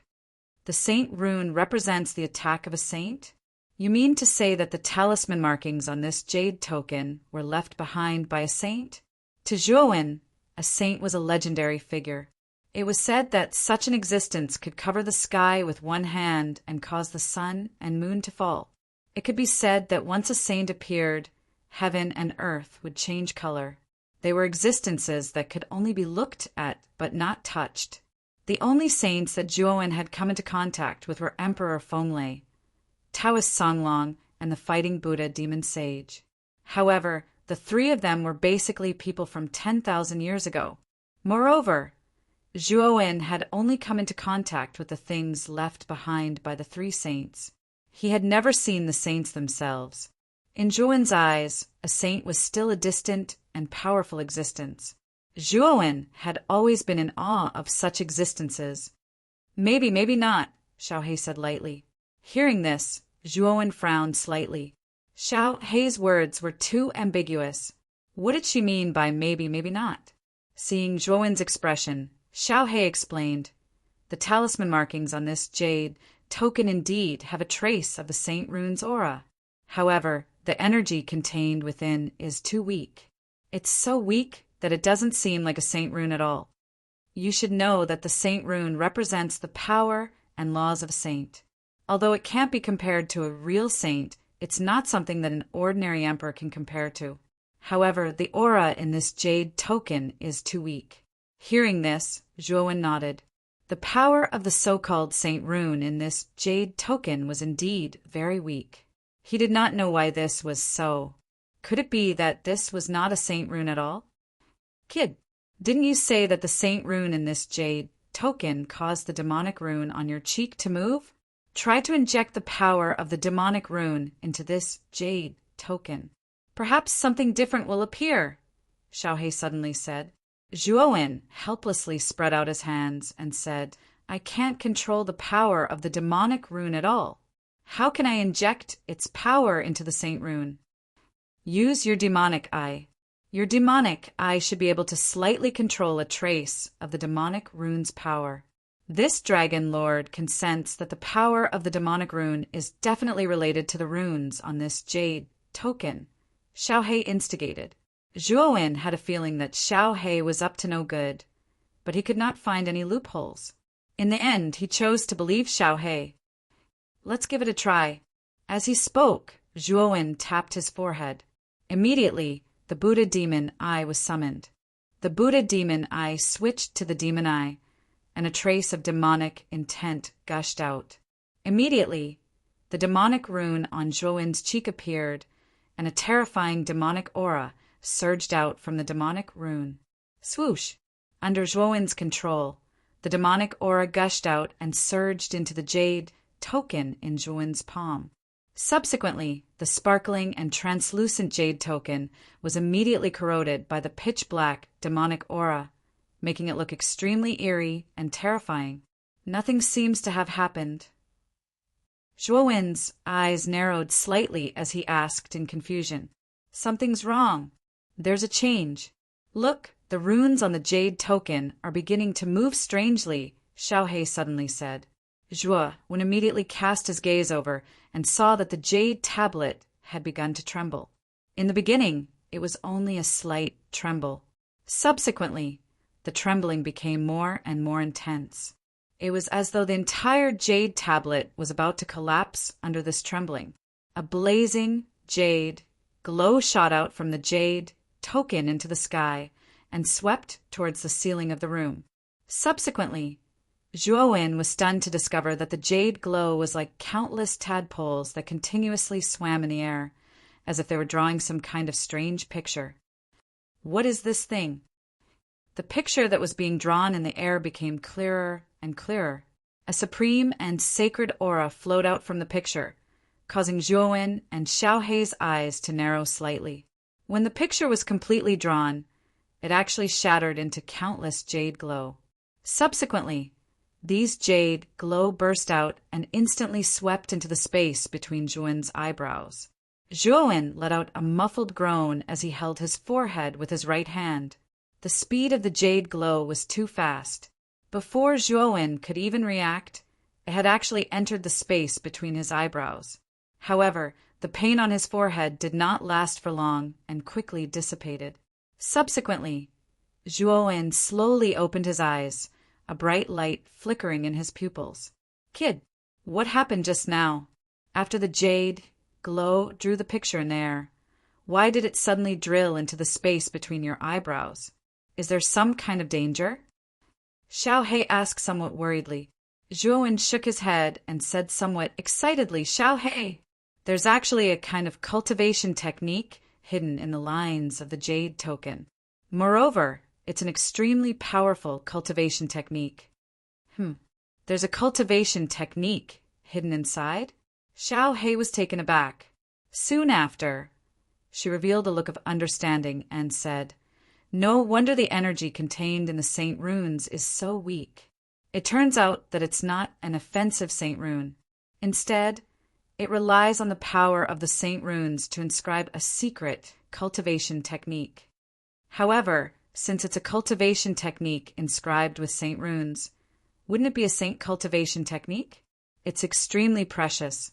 The saint rune represents the attack of a saint? You mean to say that the talisman markings on this jade token were left behind by a saint? To Zhuowen, a saint was a legendary figure. It was said that such an existence could cover the sky with one hand and cause the sun and moon to fall. It could be said that once a saint appeared, heaven and earth would change color. They were existences that could only be looked at but not touched. The only saints that Zhuowen had come into contact with were Emperor Fenglei, Taoist Songlong, and the Fighting Buddha demon sage. However, the three of them were basically people from 10,000 years ago. Moreover, Zhuowen had only come into contact with the things left behind by the three saints. He had never seen the saints themselves. In Zhuowen's eyes, a saint was still a distant and powerful existence. Zhuowen had always been in awe of such existences. Maybe, maybe not, Xiao Hei said lightly. Hearing this, Zhuowen frowned slightly. Xiao Hei's words were too ambiguous. What did she mean by maybe, maybe not? Seeing Zhuowen's expression, Xiao Hei explained, The talisman markings on this jade token indeed have a trace of the Saint Rune's aura. However, the energy contained within is too weak. It's so weak that it doesn't seem like a Saint Rune at all. You should know that the Saint Rune represents the power and laws of a saint. Although it can't be compared to a real saint, it's not something that an ordinary emperor can compare to. However, the aura in this jade token is too weak. Hearing this, Zhuowen nodded. The power of the so-called Saint Rune in this jade token was indeed very weak. He did not know why this was so. Could it be that this was not a Saint Rune at all? Kid, didn't you say that the Saint Rune in this jade token caused the demonic rune on your cheek to move? Try to inject the power of the demonic rune into this jade token. Perhaps something different will appear, Xiaohe suddenly said. Zhuowen helplessly spread out his hands and said, I can't control the power of the demonic rune at all. How can I inject its power into the Saint Rune? Use your demonic eye. Your demonic eye should be able to slightly control a trace of the demonic rune's power. This dragon lord can sense that the power of the demonic rune is definitely related to the runes on this jade token. Xiaohe instigated. Zhuowen had a feeling that Xiaohe was up to no good, but he could not find any loopholes. In the end, he chose to believe Xiaohe. Let's give it a try. As he spoke, Zhuowen tapped his forehead. Immediately, the Buddha demon eye was summoned. The Buddha demon eye switched to the demon eye, and a trace of demonic intent gushed out. Immediately, the demonic rune on Zhuowen's cheek appeared, and a terrifying demonic aura surged out from the demonic rune. Swoosh! Under Zhuowen's control, the demonic aura gushed out and surged into the jade token in Zhuowen's palm. Subsequently, the sparkling and translucent jade token was immediately corroded by the pitch-black demonic aura, making it look extremely eerie and terrifying. Nothing seems to have happened. Zhuowen's eyes narrowed slightly as he asked in confusion, Something's wrong. There's a change. Look, the runes on the jade token are beginning to move strangely, Xiaohe suddenly said. Zhuowen immediately cast his gaze over and saw that the jade tablet had begun to tremble. In the beginning, it was only a slight tremble. Subsequently, the trembling became more and more intense. It was as though the entire jade tablet was about to collapse under this trembling. A blazing jade glow shot out from the jade token into the sky and swept towards the ceiling of the room. Subsequently, Zhuowen was stunned to discover that the jade glow was like countless tadpoles that continuously swam in the air, as if they were drawing some kind of strange picture. What is this thing? The picture that was being drawn in the air became clearer and clearer. A supreme and sacred aura flowed out from the picture, causing Zhuowen and Xiaohe's eyes to narrow slightly. When the picture was completely drawn, it actually shattered into countless jade glow. Subsequently, these jade glow burst out and instantly swept into the space between Zhuowen's eyebrows. Zhuowen let out a muffled groan as he held his forehead with his right hand. The speed of the jade glow was too fast. Before Zhuowen could even react, it had actually entered the space between his eyebrows. However, the pain on his forehead did not last for long and quickly dissipated. Subsequently, Zhuowen slowly opened his eyes, a bright light flickering in his pupils. Kid, what happened just now? After the jade glow drew the picture in the air, why did it suddenly drill into the space between your eyebrows? Is there some kind of danger? Xiaohe asked somewhat worriedly. Zhuowen shook his head and said somewhat excitedly, Xiaohe, there's actually a kind of cultivation technique hidden in the lines of the jade token. Moreover, it's an extremely powerful cultivation technique. There's a cultivation technique hidden inside? Xiaohe was taken aback. Soon after, she revealed a look of understanding and said, No wonder the energy contained in the Saint Runes is so weak. It turns out that it's not an offensive Saint Rune. Instead, it relies on the power of the Saint Runes to inscribe a secret cultivation technique. However, since it's a cultivation technique inscribed with Saint Runes, Wouldn't it be a saint cultivation technique? It's extremely precious.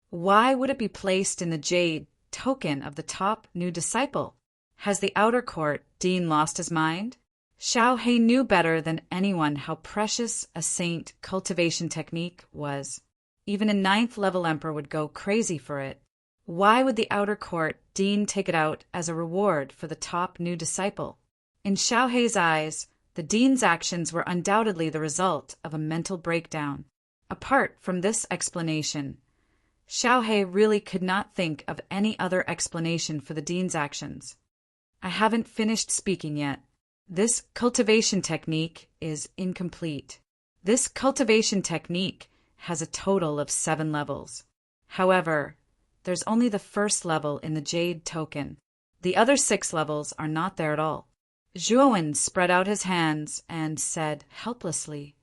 Why would it be placed in the jade token of the top new disciple? Has the outer court dean lost his mind? Xiao He knew better than anyone how precious a saint cultivation technique was. Even a 9th level emperor would go crazy for it. Why would the outer court dean take it out as a reward for the top new disciple? In Xiao He's eyes, the dean's actions were undoubtedly the result of a mental breakdown. Apart from this explanation, Xiao He really could not think of any other explanation for the dean's actions. I haven't finished speaking yet. This cultivation technique is incomplete. This cultivation technique has a total of 7 levels. However, there's only the first level in the jade token. The other 6 levels are not there at all. Zhuowen spread out his hands and said helplessly,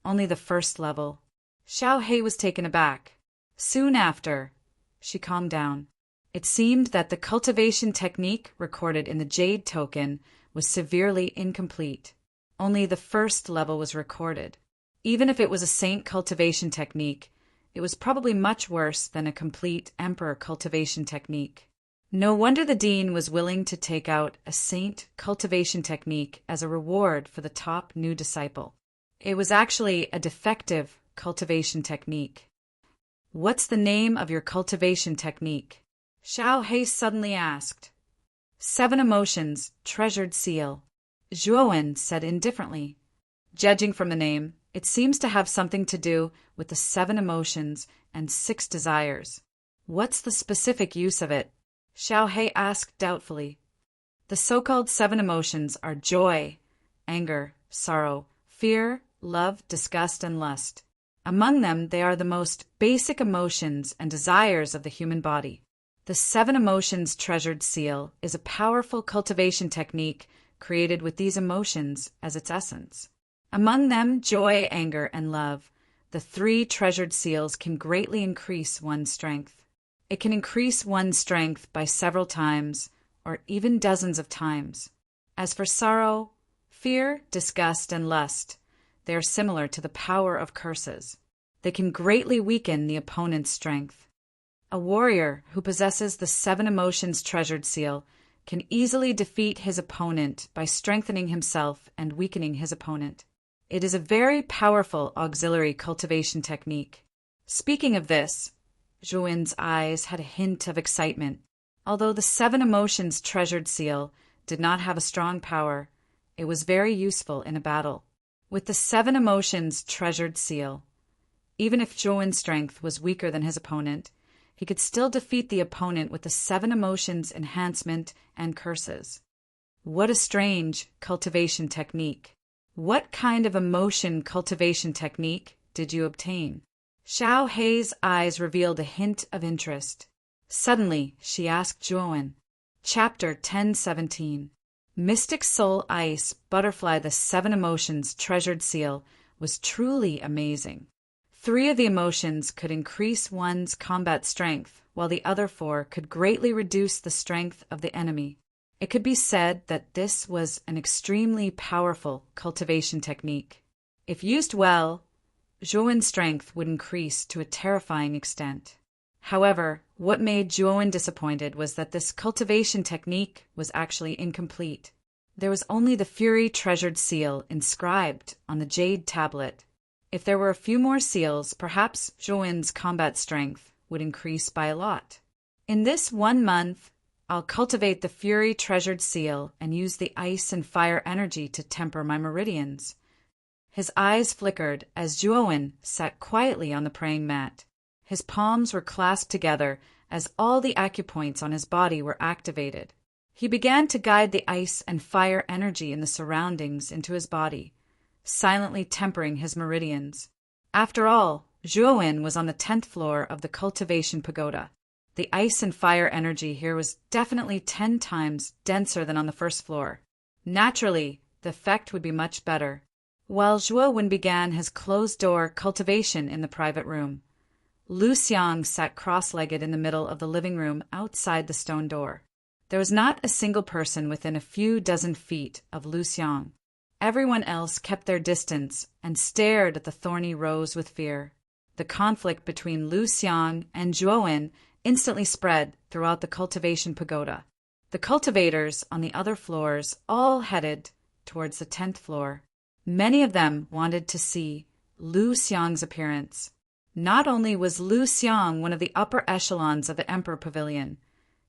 only the first level. Xiao He was taken aback. Soon after, she calmed down. It seemed that the cultivation technique recorded in the jade token was severely incomplete. Only the first level was recorded. Even if it was a saint cultivation technique, it was probably much worse than a complete emperor cultivation technique. No wonder the dean was willing to take out a saint cultivation technique as a reward for the top new disciple. It was actually a defective cultivation technique. What's the name of your cultivation technique? Xiao He suddenly asked. 7 emotions, treasured seal. Zhuowen said indifferently. Judging from the name, it seems to have something to do with the 7 emotions and 6 desires. What's the specific use of it? Xiao He asked doubtfully. The so-called 7 emotions are joy, anger, sorrow, fear, love, disgust, and lust. Among them, they are the most basic emotions and desires of the human body. The 7 emotions treasured seal is a powerful cultivation technique created with these emotions as its essence. Among them, joy, anger, and love, the 3 treasured seals can greatly increase one's strength. It can increase one's strength by several times, or even dozens of times. As for sorrow, fear, disgust, and lust, they are similar to the power of curses. They can greatly weaken the opponent's strength. A warrior who possesses the 7 emotions treasured seal can easily defeat his opponent by strengthening himself and weakening his opponent. It is a very powerful auxiliary cultivation technique. Speaking of this, Zhuowen's eyes had a hint of excitement. Although the 7 emotions treasured seal did not have a strong power, it was very useful in a battle. With the 7 emotions treasured seal, even if Zhuowen's strength was weaker than his opponent, he could still defeat the opponent with the 7 emotions enhancement and curses. What a strange cultivation technique. What kind of emotion cultivation technique did you obtain? Xiao He's eyes revealed a hint of interest. Suddenly, she asked Zhuowen. Chapter 1017. Mystic Soul Ice Butterfly. The 7 emotions treasured seal was truly amazing. 3 of the emotions could increase one's combat strength, while the other 4 could greatly reduce the strength of the enemy. It could be said that this was an extremely powerful cultivation technique. If used well, Zhuowen's strength would increase to a terrifying extent. However, what made Zhuowen disappointed was that this cultivation technique was actually incomplete. There was only the Fury treasured seal inscribed on the jade tablet. If there were a few more seals, perhaps Zhuowen's combat strength would increase by a lot. In this 1 month, I'll cultivate the Fury treasured seal and use the ice and fire energy to temper my meridians. His eyes flickered as Zhuowen sat quietly on the praying mat. His palms were clasped together as all the acupoints on his body were activated. He began to guide the ice and fire energy in the surroundings into his body, silently tempering his meridians. After all, Zhuowen was on the 10th floor of the cultivation pagoda. The ice and fire energy here was definitely 10 times denser than on the 1st floor. Naturally, the effect would be much better. While Zhuowen began his closed-door cultivation in the private room, Lu Xiang sat cross-legged in the middle of the living room outside the stone door. There was not a single person within a few dozen feet of Lu Xiang. Everyone else kept their distance and stared at the thorny rose with fear. The conflict between Lu Xiang and Zhuowen instantly spread throughout the cultivation pagoda. The cultivators on the other floors all headed towards the 10th floor. Many of them wanted to see Lu Xiang's appearance. Not only was Lu Xiang one of the upper echelons of the Emperor Pavilion,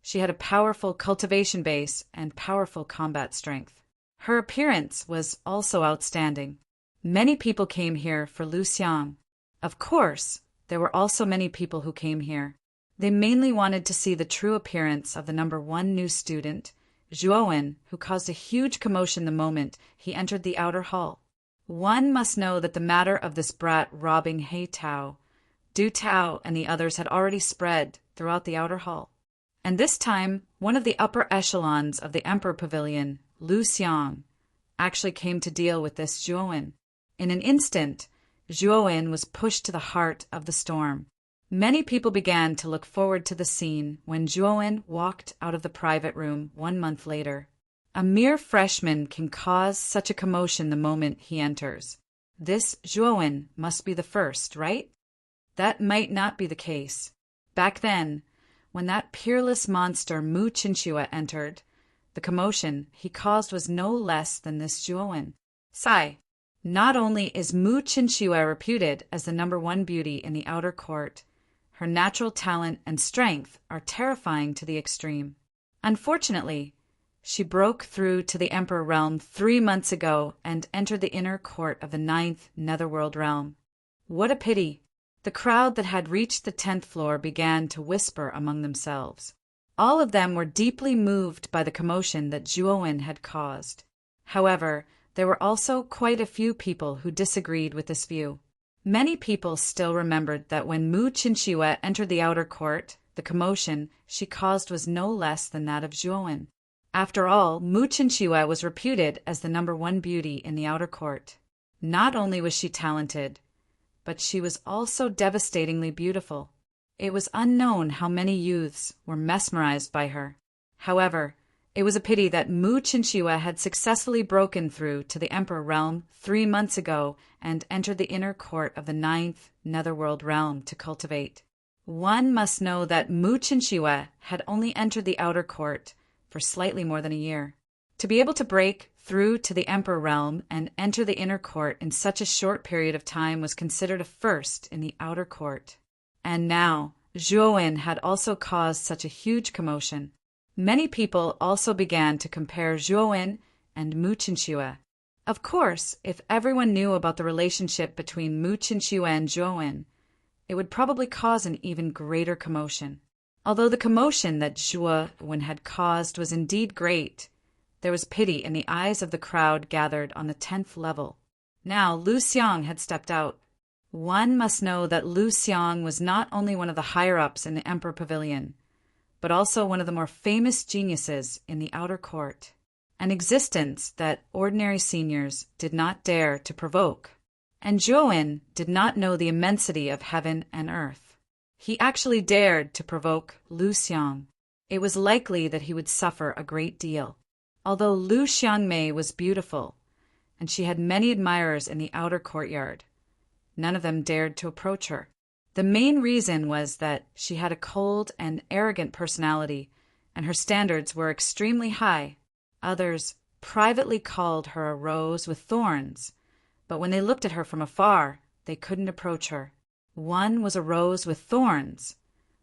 she had a powerful cultivation base and powerful combat strength. Her appearance was also outstanding. Many people came here for Lu Xiang. Of course, there were also many people who came here. They mainly wanted to see the true appearance of the number 1 new student, Zhuowen, who caused a huge commotion the moment he entered the outer hall. One must know that the matter of this brat robbing He Tao, Du Tao, and the others had already spread throughout the outer hall. And this time, one of the upper echelons of the Emperor Pavilion, Lu Xiang, actually came to deal with this Zhuowen. In an instant, Zhuowen was pushed to the heart of the storm. Many people began to look forward to the scene when Zhuowen walked out of the private room 1 month later. A mere freshman can cause such a commotion the moment he enters. This Zhuowen must be the first, right? That might not be the case. Back then, when that peerless monster Mu Qinxue entered, the commotion he caused was no less than this Zhuowen. Sai, not only is Mu Qinxue reputed as the number 1 beauty in the outer court, her natural talent and strength are terrifying to the extreme. Unfortunately, she broke through to the Emperor realm 3 months ago and entered the inner court of the 9th Netherworld realm. What a pity! The crowd that had reached the 10th floor began to whisper among themselves. All of them were deeply moved by the commotion that Zhuowen had caused. However, there were also quite a few people who disagreed with this view. Many people still remembered that when Mu Qinxue entered the outer court, the commotion she caused was no less than that of Zhuowen. After all, Mu Qinxue was reputed as the number 1 beauty in the outer court. Not only was she talented, but she was also devastatingly beautiful. It was unknown how many youths were mesmerized by her. However, it was a pity that Mu Qinxue had successfully broken through to the Emperor realm 3 months ago and entered the inner court of the 9th Netherworld realm to cultivate. One must know that Mu Qinxue had only entered the outer court for slightly more than a year. To be able to break through to the Emperor realm and enter the inner court in such a short period of time was considered a first in the outer court. And now, Zhuowen had also caused such a huge commotion. Many people also began to compare Zhuowen and Mu Qinxue. Of course, if everyone knew about the relationship between Mu Qinxue and Zhuowen, it would probably cause an even greater commotion. Although the commotion that Zhuowen had caused was indeed great, there was pity in the eyes of the crowd gathered on the 10th level. Now Lu Xiang had stepped out. One must know that Lu Xiang was not only one of the higher-ups in the Emperor Pavilion, but also one of the more famous geniuses in the outer court, an existence that ordinary seniors did not dare to provoke. And Zhuowen did not know the immensity of heaven and earth. He actually dared to provoke Lu Xiang. It was likely that he would suffer a great deal. Although Lu Xiangmei was beautiful, and she had many admirers in the outer courtyard, none of them dared to approach her. The main reason was that she had a cold and arrogant personality, and her standards were extremely high. Others privately called her a rose with thorns, but when they looked at her from afar, they couldn't approach her. One was a rose with thorns,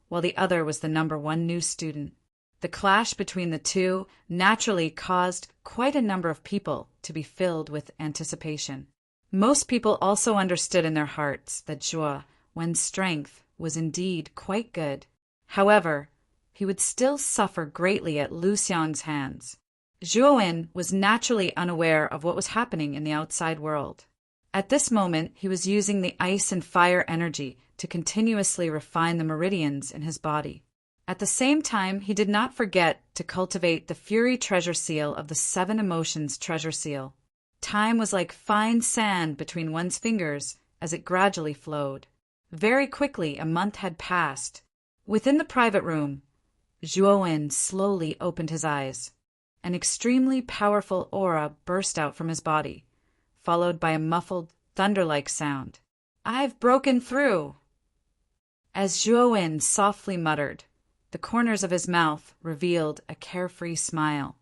while the other was the number 1 new student. The clash between the two naturally caused quite a number of people to be filled with anticipation. Most people also understood in their hearts that Zhuowen's strength was indeed quite good. However, he would still suffer greatly at Lu Xiang's hands. Zhuowen was naturally unaware of what was happening in the outside world. At this moment, he was using the ice and fire energy to continuously refine the meridians in his body. At the same time, he did not forget to cultivate the Fury Treasure Seal of the 7 Emotions Treasure Seal. Time was like fine sand between one's fingers as it gradually flowed. Very quickly, a month had passed. Within the private room, Zhuowen slowly opened his eyes. An extremely powerful aura burst out from his body. followed by a muffled, thunder-like sound. "I've broken through!" As Zhuo softly muttered, the corners of his mouth revealed a carefree smile.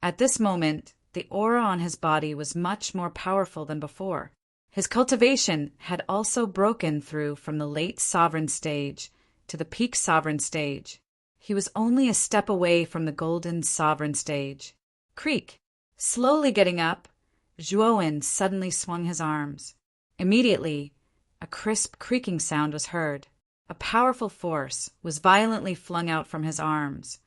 At this moment, the aura on his body was much more powerful than before. His cultivation had also broken through from the late sovereign stage to the peak sovereign stage. He was only a step away from the golden sovereign stage. Creak! Slowly getting up, Zhuo suddenly swung his arms. Immediately, a crisp creaking sound was heard. A powerful force was violently flung out from his arms,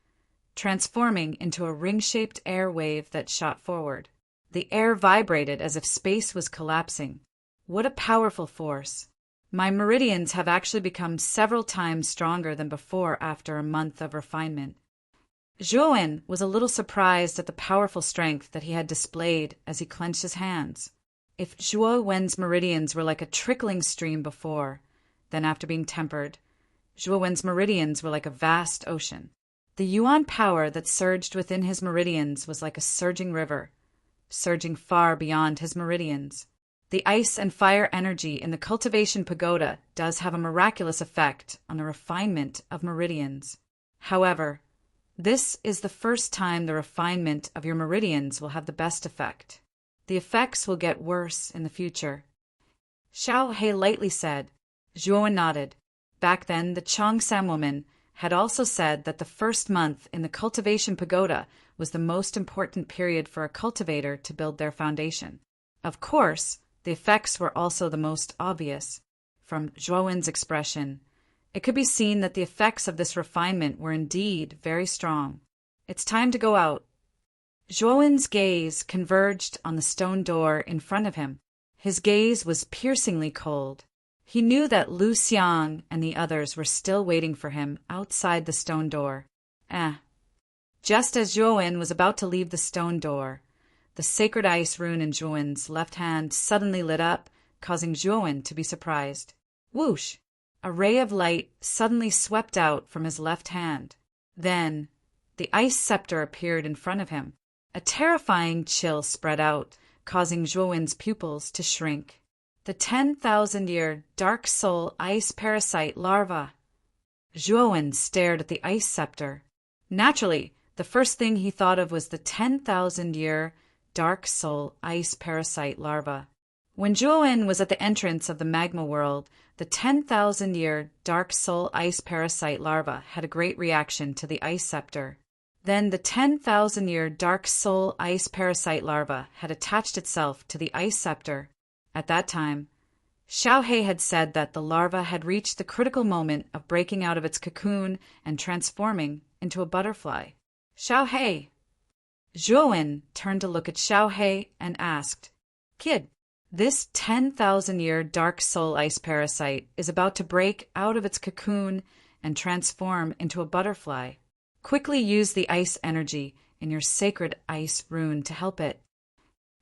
transforming into a ring-shaped air wave that shot forward. The air vibrated as if space was collapsing. What a powerful force! My meridians have actually become several times stronger than before after a month of refinement. Zhuo was a little surprised at the powerful strength that he had displayed as he clenched his hands. If Zhuo's meridians were like a trickling stream before, then after being tempered, Zhuo's meridians were like a vast ocean. The yuan power that surged within his meridians was like a surging river, surging far beyond his meridians. The ice and fire energy in the cultivation pagoda does have a miraculous effect on the refinement of meridians. However, this is the first time the refinement of your meridians will have the best effect. The effects will get worse in the future. Xiao He lightly said. Zhuo nodded. Back then, the Chongsam woman had also said that the first month in the cultivation pagoda was the most important period for a cultivator to build their foundation. Of course, the effects were also the most obvious. From Zhuo's expression, it could be seen that the effects of this refinement were indeed very strong. It's time to go out. Zhuo's gaze converged on the stone door in front of him. His gaze was piercingly cold. He knew that Lu Xiang and the others were still waiting for him outside the stone door. Just as Zhuo was about to leave the stone door, the sacred ice rune in Zhuo's left hand suddenly lit up, causing Zhuo to be surprised. Whoosh! A ray of light suddenly swept out from his left hand. Then, the ice scepter appeared in front of him. A terrifying chill spread out, causing Zhuo's pupils to shrink. The 10,000-year dark soul ice parasite larva. Zhuo stared at the ice scepter. Naturally, the first thing he thought of was the 10,000-year dark soul ice parasite larva. When Zhuo was at the entrance of the magma world, the 10,000-year dark soul ice parasite larva had a great reaction to the ice scepter. Then the 10,000-year dark soul ice parasite larva had attached itself to the ice scepter. At that time, Xiao He had said that the larva had reached the critical moment of breaking out of its cocoon and transforming into a butterfly. Xiao He! Zhuo turned to look at Xiao He and asked, "Kid, this 10,000-year dark soul ice parasite is about to break out of its cocoon and transform into a butterfly. Quickly use the ice energy in your sacred ice rune to help it."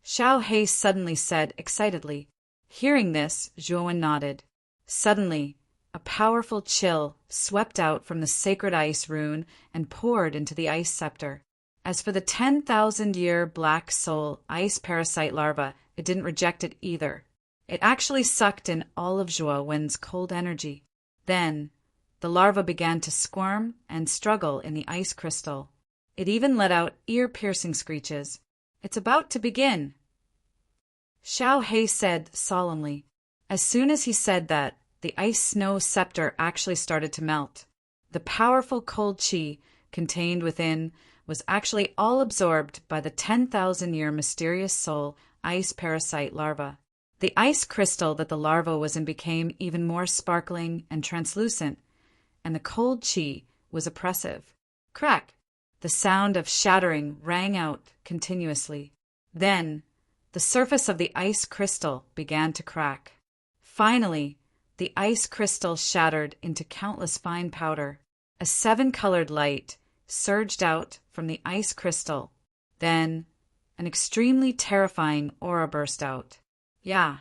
Xiao He suddenly said excitedly. Hearing this, Zhuo nodded. Suddenly, a powerful chill swept out from the sacred ice rune and poured into the ice scepter. As for the 10,000-year black soul ice parasite larva, it didn't reject it either. It actually sucked in all of Zhuo's cold energy. Then, the larva began to squirm and struggle in the ice crystal. It even let out ear-piercing screeches. "It's about to begin," Xiao He said solemnly. As soon as he said that, the ice snow scepter actually started to melt. The powerful cold qi contained within was actually all absorbed by the 10,000-year mysterious soul ice parasite larva. The ice crystal that the larva was in became even more sparkling and translucent, and the cold qi was oppressive. Crack! The sound of shattering rang out continuously. Then, the surface of the ice crystal began to crack. Finally, the ice crystal shattered into countless fine powder. A 7-colored light surged out from the ice crystal. Then, an extremely terrifying aura burst out. Yeah.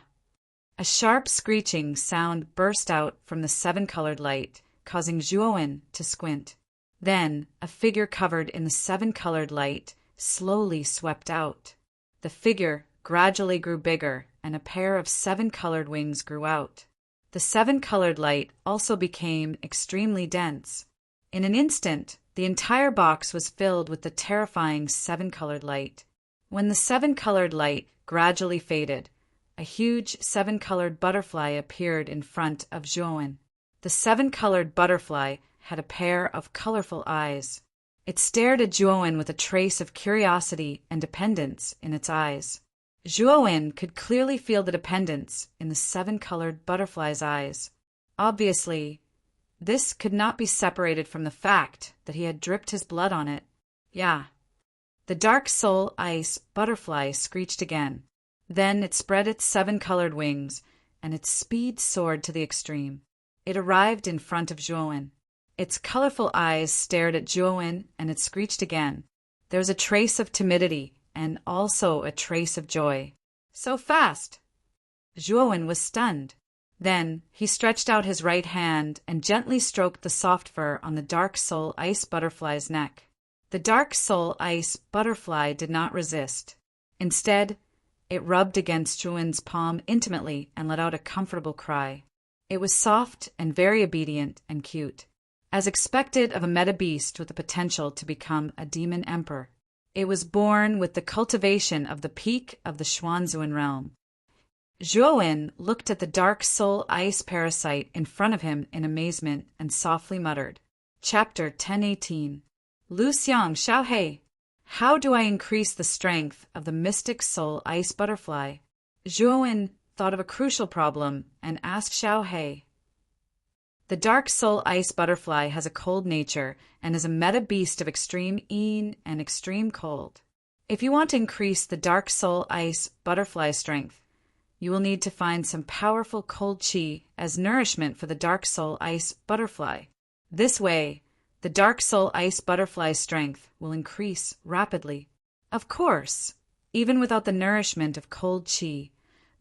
A sharp screeching sound burst out from the 7-colored light, causing Zhuo to squint. Then, a figure covered in the 7-colored light slowly swept out. The figure gradually grew bigger and a pair of 7-colored wings grew out. The 7-colored light also became extremely dense. In an instant, the entire box was filled with the terrifying 7-colored light. When the 7-colored light gradually faded, a huge 7-colored butterfly appeared in front of Zhuowen. The 7-colored butterfly had a pair of colorful eyes. It stared at Zhuowen with a trace of curiosity and dependence in its eyes. Zhuowen could clearly feel the dependence in the 7-colored butterfly's eyes. Obviously, this could not be separated from the fact that he had dripped his blood on it. Yeah. The dark soul ice butterfly screeched again. Then it spread its 7-colored wings, and its speed soared to the extreme. It arrived in front of Zhuowen. Its colorful eyes stared at Zhuowen, and it screeched again. There was a trace of timidity and also a trace of joy. So fast! Zhuowen was stunned. Then he stretched out his right hand and gently stroked the soft fur on the dark soul ice butterfly's neck. The dark soul ice butterfly did not resist. Instead, it rubbed against Zhuowen's palm intimately and let out a comfortable cry. It was soft and very obedient and cute. As expected of a meta beast with the potential to become a demon emperor, it was born with the cultivation of the peak of the Xuanzuan realm. Zhuowen looked at the dark soul ice parasite in front of him in amazement and softly muttered. Chapter 1018. Lu Xiang Xiaohei. How do I increase the strength of the mystic soul ice butterfly? Zhuowen thought of a crucial problem and asked Xiaohei. The dark soul ice butterfly has a cold nature and is a meta beast of extreme yin and extreme cold. If you want to increase the dark soul ice butterfly strength, you will need to find some powerful cold qi as nourishment for the dark soul ice butterfly. This way, the dark soul ice butterfly's strength will increase rapidly. Of course, even without the nourishment of cold qi,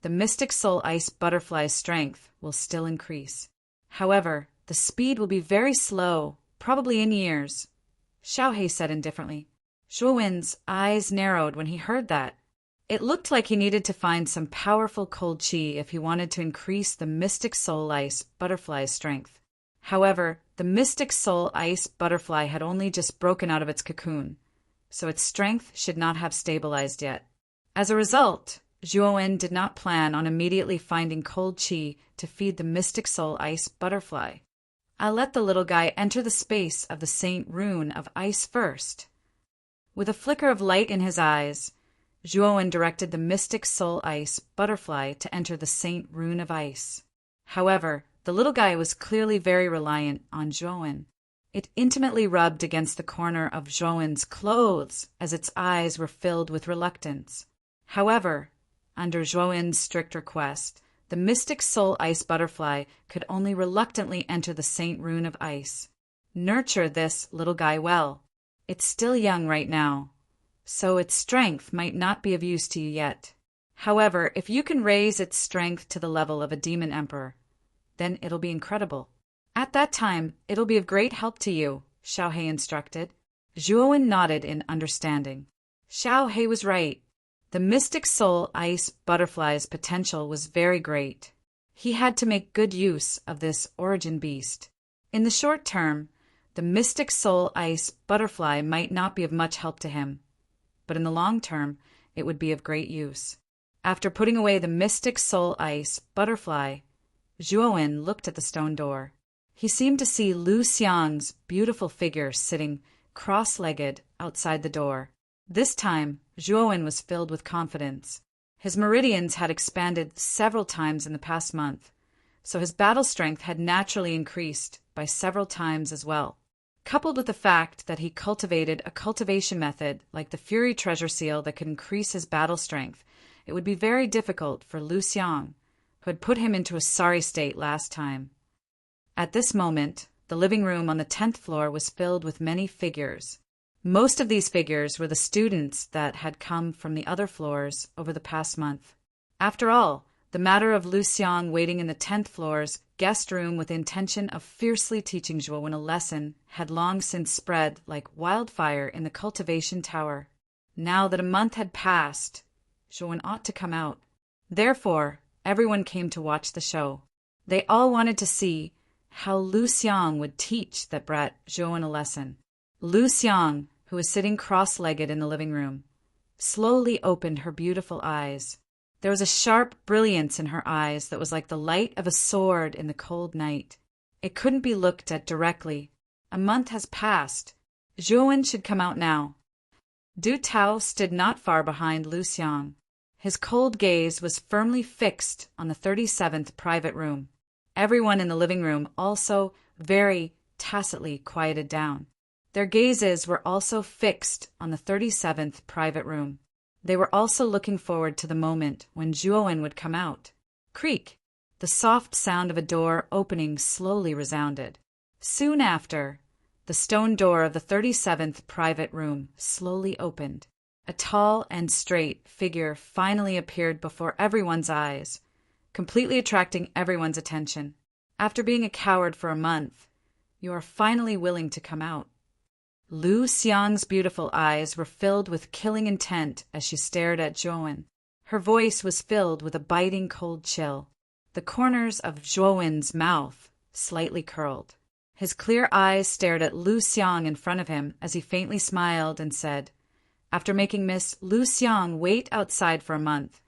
the mystic soul ice butterfly's strength will still increase. However, the speed will be very slow, probably in years, Xiaohei said indifferently. Zhuowen's eyes narrowed when he heard that. It looked like he needed to find some powerful cold qi if he wanted to increase the mystic soul ice butterfly's strength. However, the mystic soul ice butterfly had only just broken out of its cocoon, so its strength should not have stabilized yet. As a result, Zhuowen did not plan on immediately finding cold qi to feed the mystic soul ice butterfly. I'll let the little guy enter the space of the Saint Rune of Ice first. With a flicker of light in his eyes, Zhuowen directed the mystic soul ice butterfly to enter the Saint Rune of Ice. However, the little guy was clearly very reliant on Zhuowen. It intimately rubbed against the corner of Zhuowen's clothes as its eyes were filled with reluctance. However, under Zhuowen's strict request, the mystic soul ice butterfly could only reluctantly enter the Saint Rune of Ice. Nurture this little guy well. It's still young right now, so its strength might not be of use to you yet. However, if you can raise its strength to the level of a demon emperor, then it'll be incredible. At that time, it'll be of great help to you, Xiaohei instructed. Zhuowen nodded in understanding. Xiaohei was right. The mystic soul ice butterfly's potential was very great. He had to make good use of this origin beast. In the short term, the mystic soul ice butterfly might not be of much help to him, but in the long term, it would be of great use. After putting away the mystic soul ice butterfly, Zhuowen looked at the stone door. He seemed to see Lu Xiang's beautiful figure sitting cross-legged outside the door. This time, Zhuowen was filled with confidence. His meridians had expanded several times in the past month, so his battle strength had naturally increased by several times as well. Coupled with the fact that he cultivated a cultivation method like the Fury Treasure Seal that could increase his battle strength, it would be very difficult for Lu Xiang, who had put him into a sorry state last time. At this moment, the living room on the 10th floor was filled with many figures. Most of these figures were the students that had come from the other floors over the past month. After all, the matter of Lu Xiang waiting in the 10th floor's guest room with the intention of fiercely teaching Zhuowen a lesson had long since spread like wildfire in the cultivation tower. Now that a month had passed, Zhuowen ought to come out. Therefore, everyone came to watch the show. They all wanted to see how Lu Xiang would teach that brat Zhou a lesson. Lu Xiang, who was sitting cross-legged in the living room, slowly opened her beautiful eyes. There was a sharp brilliance in her eyes that was like the light of a sword in the cold night. It couldn't be looked at directly. A month has passed. Zhou should come out now. Du Tao stood not far behind Lu Xiang. His cold gaze was firmly fixed on the 37th private room. Everyone in the living room also very tacitly quieted down. Their gazes were also fixed on the 37th private room. They were also looking forward to the moment when Zhuowen would come out. Creak! The soft sound of a door opening slowly resounded. Soon after, the stone door of the 37th private room slowly opened. A tall and straight figure finally appeared before everyone's eyes, completely attracting everyone's attention. After being a coward for a month, you are finally willing to come out. Lu Xiang's beautiful eyes were filled with killing intent as she stared at Zhuowen. Her voice was filled with a biting cold chill. The corners of Zhuowen's mouth slightly curled. His clear eyes stared at Lu Xiang in front of him as he faintly smiled and said, "After making Miss Lu Xiang wait outside for a month,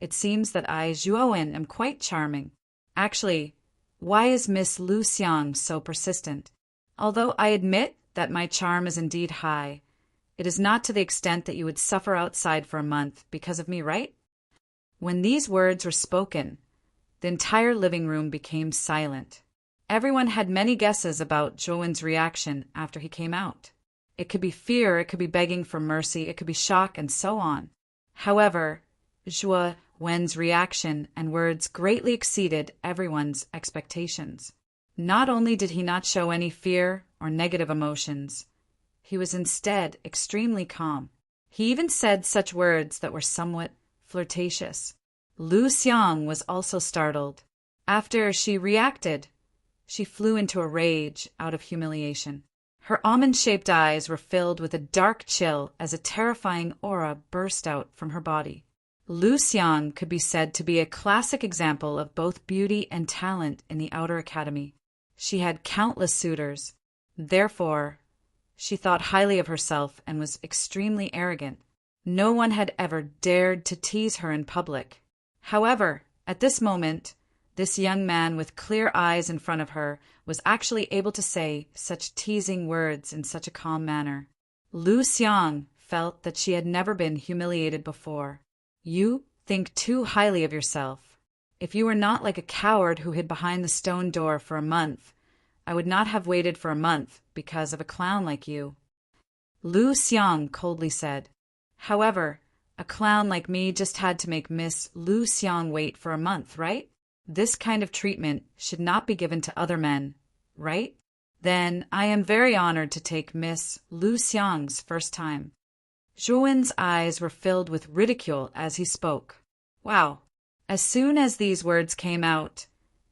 it seems that I, Zhuowen, am quite charming. Actually, why is Miss Lu Xiang so persistent? Although I admit that my charm is indeed high, it is not to the extent that you would suffer outside for a month because of me, right?" When these words were spoken, the entire living room became silent. Everyone had many guesses about Zhuowen's reaction after he came out. It could be fear, it could be begging for mercy, it could be shock, and so on. However, Zhuowen's reaction and words greatly exceeded everyone's expectations. Not only did he not show any fear or negative emotions, he was instead extremely calm. He even said such words that were somewhat flirtatious. Lu Xiang was also startled. After she reacted, she flew into a rage out of humiliation. Her almond-shaped eyes were filled with a dark chill as a terrifying aura burst out from her body. Lu Xiang could be said to be a classic example of both beauty and talent in the outer academy. She had countless suitors. Therefore, she thought highly of herself and was extremely arrogant. No one had ever dared to tease her in public. However, at this moment, this young man with clear eyes in front of her was actually able to say such teasing words in such a calm manner. Lu Xiang felt that she had never been humiliated before. You think too highly of yourself. If you were not like a coward who hid behind the stone door for a month, I would not have waited for a month because of a clown like you. Lu Xiang coldly said. However, a clown like me just had to make Miss Lu Xiang wait for a month, right? This kind of treatment should not be given to other men, right? Then I am very honored to take Miss Lu Xiang's first time. Zhuowen's eyes were filled with ridicule as he spoke. Wow. As soon as these words came out,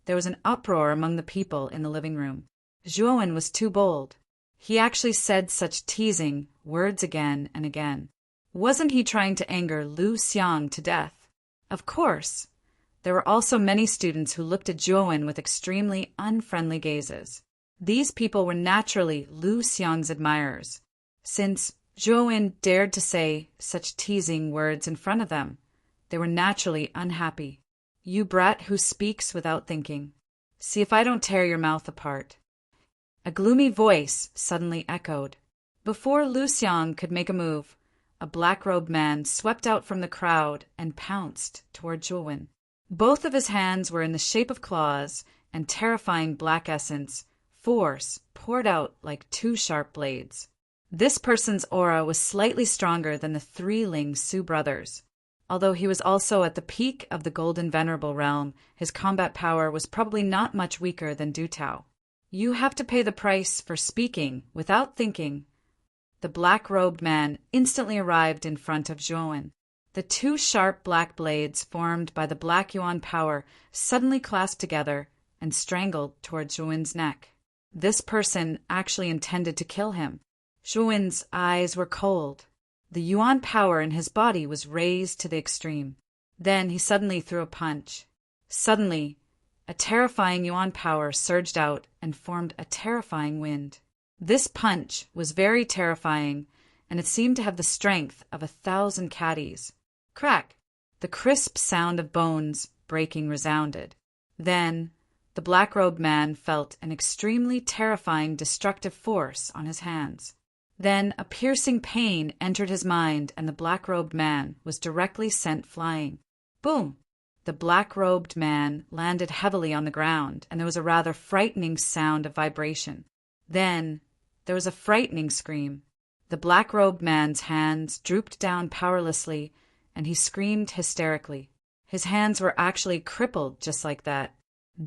there was an uproar among the people in the living room. Zhuowen was too bold. He actually said such teasing words again and again. Wasn't he trying to anger Lu Xiang to death? Of course. There were also many students who looked at Zhuowen with extremely unfriendly gazes. These people were naturally Lu Xiang's admirers, since Zhuowen dared to say such teasing words in front of them. They were naturally unhappy. You brat who speaks without thinking. See if I don't tear your mouth apart. A gloomy voice suddenly echoed. Before Lu Xiang could make a move, a black-robed man swept out from the crowd and pounced toward Zhuowen. Both of his hands were in the shape of claws, and terrifying black essence, force, poured out like two sharp blades. This person's aura was slightly stronger than the three Ling Su brothers. Although he was also at the peak of the Golden Venerable realm, his combat power was probably not much weaker than Du Tao. You have to pay the price for speaking without thinking. The black-robed man instantly arrived in front of Zhuowen. The two sharp black blades formed by the Black Yuan power suddenly clasped together and strangled toward Zhuowen's neck. This person actually intended to kill him. Zhuowen's eyes were cold. The Yuan power in his body was raised to the extreme. Then he suddenly threw a punch. Suddenly, a terrifying yuan power surged out and formed a terrifying wind. This punch was very terrifying, and it seemed to have the strength of 1,000 caddies. Crack! The crisp sound of bones breaking resounded. Then, the black-robed man felt an extremely terrifying destructive force on his hands. Then a piercing pain entered his mind, and the black-robed man was directly sent flying. Boom! The black-robed man landed heavily on the ground, and there was a rather frightening sound of vibration. Then there was a frightening scream. The black-robed man's hands drooped down powerlessly, and he screamed hysterically. His hands were actually crippled just like that.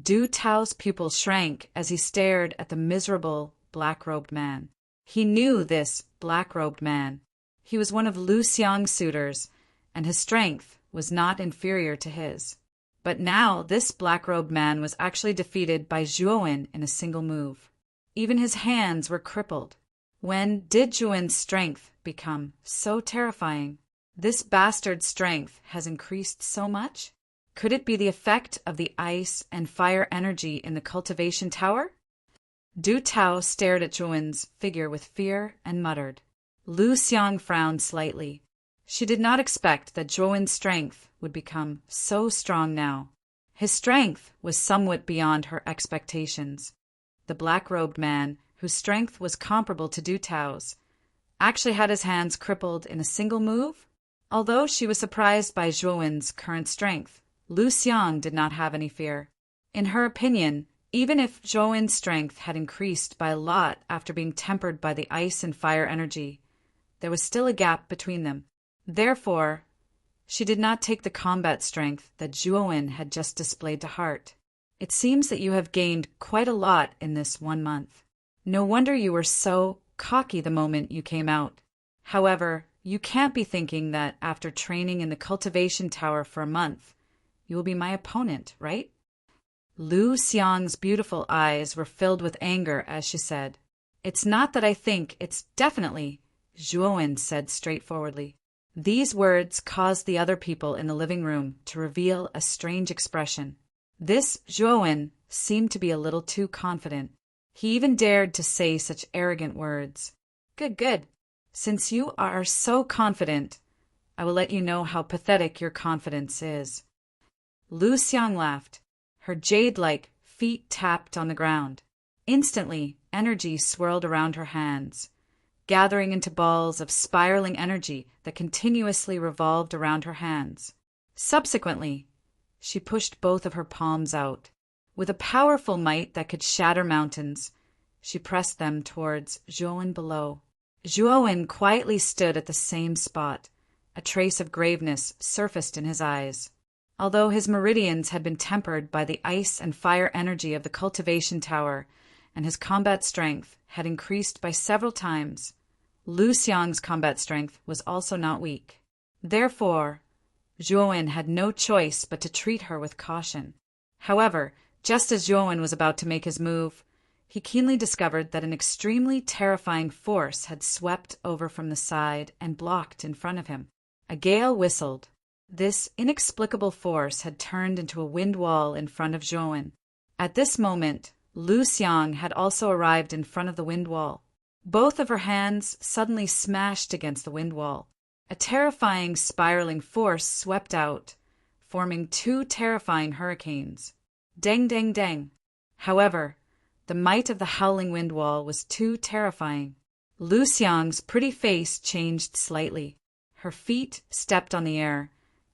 Du Tao's pupils shrank as he stared at the miserable black-robed man. He knew this black-robed man. He was one of Lu Xiang's suitors, and his strength was not inferior to his. But now this black-robed man was actually defeated by Zhuowen in a single move. Even his hands were crippled. When did Zhuowen's strength become so terrifying? This bastard's strength has increased so much? Could it be the effect of the ice and fire energy in the cultivation tower? Du Tao stared at Zhuowen's figure with fear and muttered. Lu Xiang frowned slightly. She did not expect that Zhuowen's strength would become so strong now. His strength was somewhat beyond her expectations. The black-robed man, whose strength was comparable to Du Tao's, actually had his hands crippled in a single move? Although she was surprised by Zhuowen's current strength, Lu Xiang did not have any fear. In her opinion, even if Zhuowen's strength had increased by a lot after being tempered by the ice and fire energy, there was still a gap between them. Therefore, she did not take the combat strength that Zhuowen had just displayed to heart. It seems that you have gained quite a lot in this 1 month. No wonder you were so cocky the moment you came out. However, you can't be thinking that after training in the cultivation tower for a month, you will be my opponent, right? Lu Xiang's beautiful eyes were filled with anger as she said, "It's not that I think, it's definitely," Zhuowen said straightforwardly. These words caused the other people in the living room to reveal a strange expression. This Zhuowen seemed to be a little too confident. He even dared to say such arrogant words. Good, good. Since you are so confident, I will let you know how pathetic your confidence is. Lu Xiang laughed. Her jade-like feet tapped on the ground. Instantly, energy swirled around her hands, gathering into balls of spiraling energy that continuously revolved around her hands. Subsequently, she pushed both of her palms out. With a powerful might that could shatter mountains, she pressed them towards Zhuowen below. Zhuowen quietly stood at the same spot. A trace of graveness surfaced in his eyes. Although his meridians had been tempered by the ice and fire energy of the cultivation tower, and his combat strength had increased by several times, Lu Xiang's combat strength was also not weak. Therefore, Zhuowen had no choice but to treat her with caution. However, just as Zhuowen was about to make his move, he keenly discovered that an extremely terrifying force had swept over from the side and blocked in front of him. A gale whistled. This inexplicable force had turned into a wind wall in front of Zhuowen. At this moment, Lu Xiang had also arrived in front of the wind wall. Both of her hands suddenly smashed against the wind wall. A terrifying spiraling force swept out, forming 2 terrifying hurricanes. Dang, dang, dang. However, the might of the howling wind wall was too terrifying. Lu Xiang's pretty face changed slightly. Her feet stepped on the air,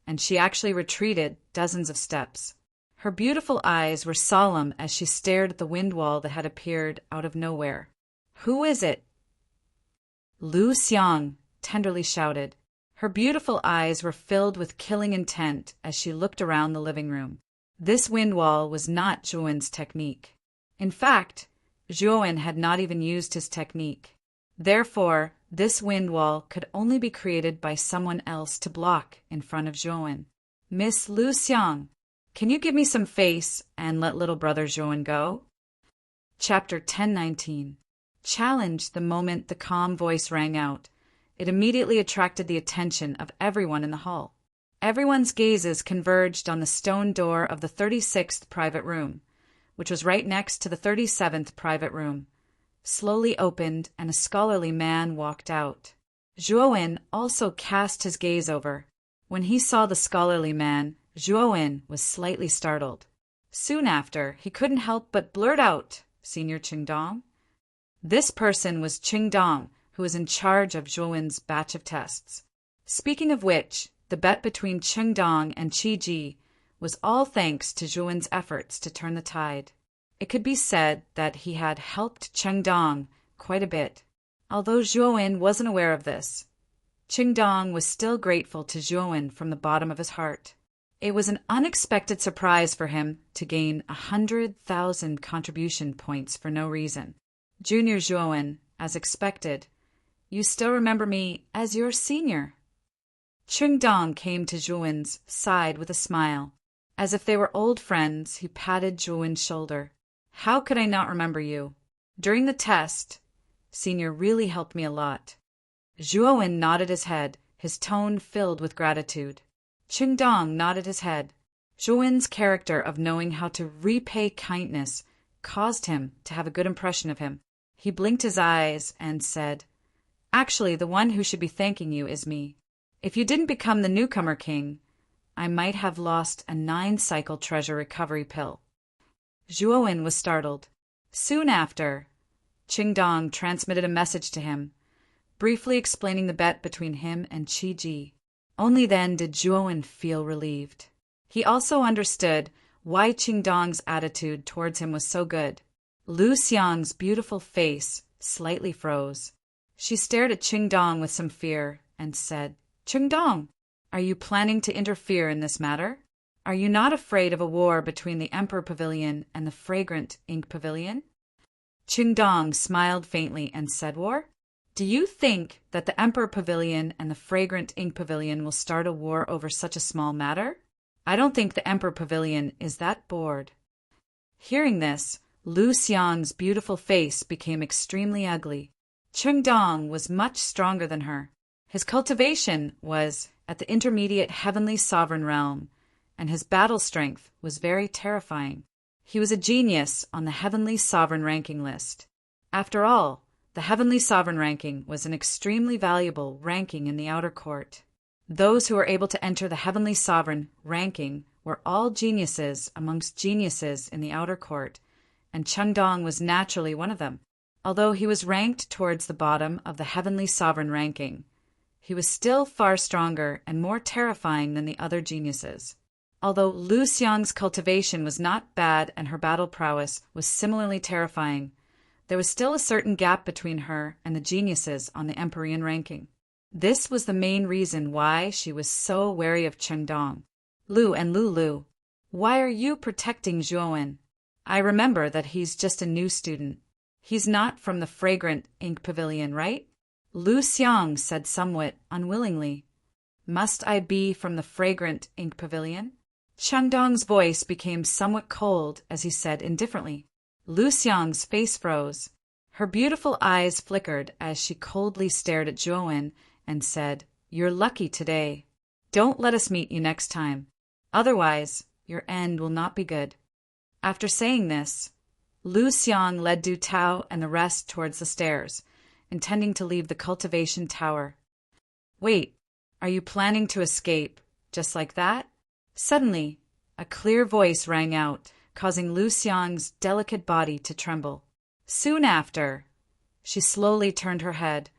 and she actually retreated dozens of steps. Her beautiful eyes were solemn as she stared at the wind wall that had appeared out of nowhere. "Who is it?" Lu Xiang tenderly shouted. Her beautiful eyes were filled with killing intent as she looked around the living room. This wind wall was not Zhuowen's technique. In fact, Zhuowen had not even used his technique. Therefore, this wind wall could only be created by someone else to block in front of Zhuowen. "Miss Lu Xiang, can you give me some face and let little brother Zhuowen go?" Chapter 1019. Challenged the moment the calm voice rang out. It immediately attracted the attention of everyone in the hall. Everyone's gazes converged on the stone door of the 36th private room, which was right next to the 37th private room. Slowly opened, and a scholarly man walked out. Zhuowen also cast his gaze over. When he saw the scholarly man, Zhuowen was slightly startled. Soon after, he couldn't help but blurt out, "Senior Qingdong?" This person was Qingdong, who was in charge of Zhuowen's batch of tests. Speaking of which, the bet between Qingdong and Qiji was all thanks to Zhuowen's efforts to turn the tide. It could be said that he had helped Qingdong quite a bit. Although Zhuowen wasn't aware of this, Qingdong was still grateful to Zhuowen from the bottom of his heart. It was an unexpected surprise for him to gain 100,000 contribution points for no reason. "Junior Zhuowen, as expected, you still remember me as your senior." Qingdong came to Zhuowen's side with a smile. As if they were old friends, he patted Zhuowen's shoulder. "How could I not remember you? During the test, Senior really helped me a lot." Zhuowen nodded his head, his tone filled with gratitude. Qingdong nodded his head. Zhuowen's character of knowing how to repay kindness caused him to have a good impression of him. He blinked his eyes and said, "Actually, the one who should be thanking you is me. If you didn't become the newcomer king, I might have lost a 9-cycle treasure recovery pill." Zhuowen was startled. Soon after, Qingdong transmitted a message to him, briefly explaining the bet between him and Qiji. Only then did Zhuowen feel relieved. He also understood why Qingdong's attitude towards him was so good. Lu Xiang's beautiful face slightly froze. She stared at Qingdong with some fear and said, "Qingdong, are you planning to interfere in this matter? Are you not afraid of a war between the Emperor Pavilion and the Fragrant Ink Pavilion?" Qingdong smiled faintly and said, "War? Do you think that the Emperor Pavilion and the Fragrant Ink Pavilion will start a war over such a small matter? I don't think the Emperor Pavilion is that bored." Hearing this, Lu Xiang's beautiful face became extremely ugly. Qingdong was much stronger than her. His cultivation was at the intermediate heavenly sovereign realm, and his battle strength was very terrifying. He was a genius on the heavenly sovereign ranking list. After all, the heavenly sovereign ranking was an extremely valuable ranking in the outer court. Those who were able to enter the heavenly sovereign ranking were all geniuses amongst geniuses in the outer court, and Qingdong was naturally one of them. Although he was ranked towards the bottom of the heavenly sovereign ranking, he was still far stronger and more terrifying than the other geniuses. Although Lu Xiang's cultivation was not bad and her battle prowess was similarly terrifying, there was still a certain gap between her and the geniuses on the Empyrean ranking. This was the main reason why she was so wary of Qingdong. "Lu and Lulu, why are you protecting Zhuowen? I remember that he's just a new student. He's not from the Fragrant Ink Pavilion, right?" Lu Xiang said somewhat unwillingly. "Must I be from the Fragrant Ink Pavilion?" Qingdong's voice became somewhat cold as he said indifferently. Lu Xiang's face froze. Her beautiful eyes flickered as she coldly stared at Zhuowen and said, "You're lucky today. Don't let us meet you next time. Otherwise, your end will not be good." After saying this, Lu Xiang led Du Tao and the rest towards the stairs, intending to leave the cultivation tower. "Wait, are you planning to escape just like that?" Suddenly, a clear voice rang out, causing Lu Xiang's delicate body to tremble. Soon after, she slowly turned her head,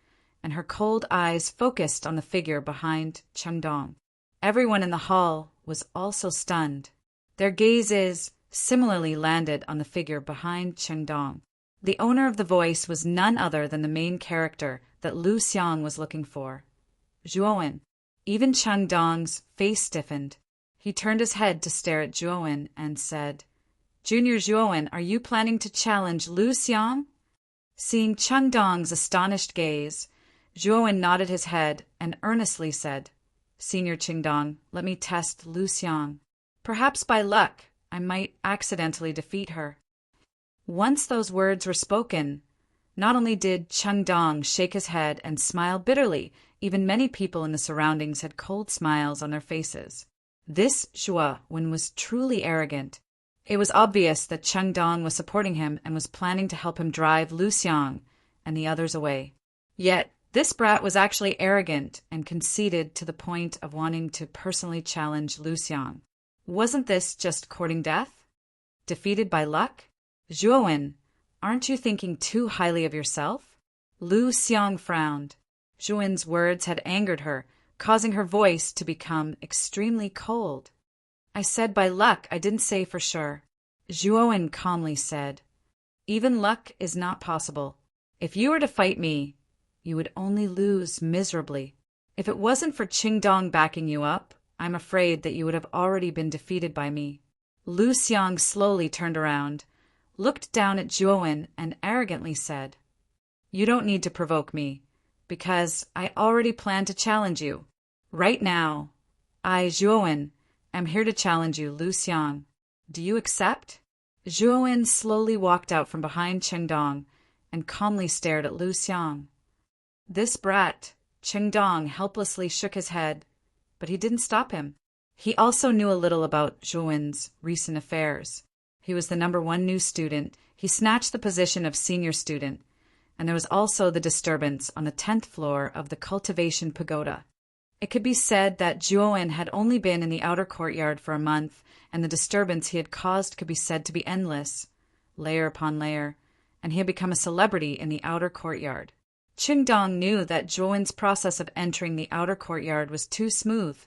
and her cold eyes focused on the figure behind Qingdong. Everyone in the hall was also stunned. Their gazes similarly landed on the figure behind Qingdong. The owner of the voice was none other than the main character that Lu Xiang was looking for, Zhuowen. Even Qingdong's face stiffened. He turned his head to stare at Zhuowen and said, "Junior Zhuowen, are you planning to challenge Lu Xiang?" Seeing Qingdong's astonished gaze, Zhuowen nodded his head and earnestly said, "Senior Qingdong, let me test Lu Xiang. Perhaps by luck, I might accidentally defeat her." Once those words were spoken, Not only did Chengdong shake his head and smile bitterly, even many people in the surroundings had cold smiles on their faces. This Zhuowen was truly arrogant. It was obvious that Chengdong was supporting him and was planning to help him drive Lu Xiang and the others away. Yet, this brat was actually arrogant and conceited to the point of wanting to personally challenge Lu Xiang. Wasn't this just courting death? Defeated by luck? Zhuowen, aren't you thinking too highly of yourself? Lu Xiang frowned. Zhuowen's words had angered her, causing her voice to become extremely cold. I said by luck, I didn't say for sure. Zhuowen calmly said, even luck is not possible. If you were to fight me, you would only lose miserably. If it wasn't for Qingdong backing you up, I'm afraid that you would have already been defeated by me. Lu Xiang slowly turned around, looked down at Zhuowen, and arrogantly said, you don't need to provoke me, because I already plan to challenge you. Right now, I, Zhuowen, am here to challenge you, Lu Xiang. Do you accept? Zhuowen slowly walked out from behind Chengdong and calmly stared at Lu Xiang. This brat, Chengdong, helplessly shook his head, but he didn't stop him. He also knew a little about Zhuowen's recent affairs. He was the #1 new student. He snatched the position of senior student, and there was also the disturbance on the 10th floor of the Cultivation Pagoda. It could be said that Zhuowen had only been in the outer courtyard for a month, and the disturbance he had caused could be said to be endless, layer upon layer, and he had become a celebrity in the outer courtyard. Qingdong knew that Zhuowen's process of entering the outer courtyard was too smooth,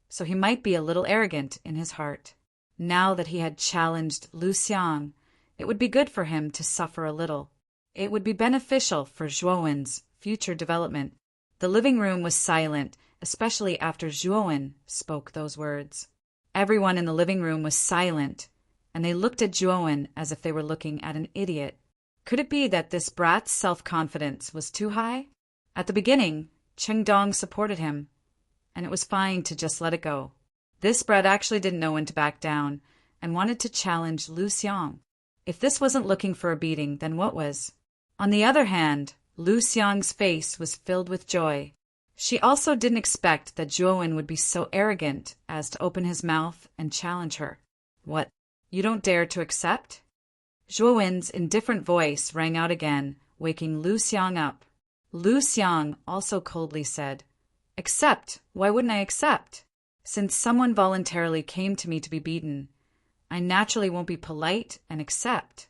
so he might be a little arrogant in his heart. Now that he had challenged Lu Xiang, it would be good for him to suffer a little. It would be beneficial for Zhuowen's future development. The living room was silent, especially after Zhuowen spoke those words. Everyone in the living room was silent, and they looked at Zhuowen as if they were looking at an idiot. Could it be that this brat's self-confidence was too high? At the beginning, Chengdong supported him, and it was fine to just let it go. This brat actually didn't know when to back down and wanted to challenge Lu Xiang. If this wasn't looking for a beating, then what was? On the other hand, Lu Xiang's face was filled with joy. She also didn't expect that Zhuowen would be so arrogant as to open his mouth and challenge her. What, you don't dare to accept? Zhuowen's indifferent voice rang out again, waking Lu Xiang up. Lu Xiang also coldly said, accept? Why wouldn't I accept? Since someone voluntarily came to me to be beaten, I naturally won't be polite and accept.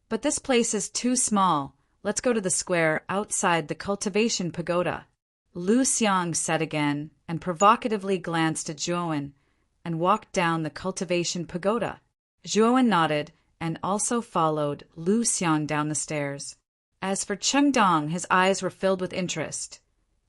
But this place is too small. Let's go to the square outside the Cultivation Pagoda. Lu Xiang said again, and provocatively glanced at Zhuowen, and walked down the Cultivation Pagoda. Zhuowen nodded, and also followed Lu Xiang down the stairs. As for Chengdong, his eyes were filled with interest,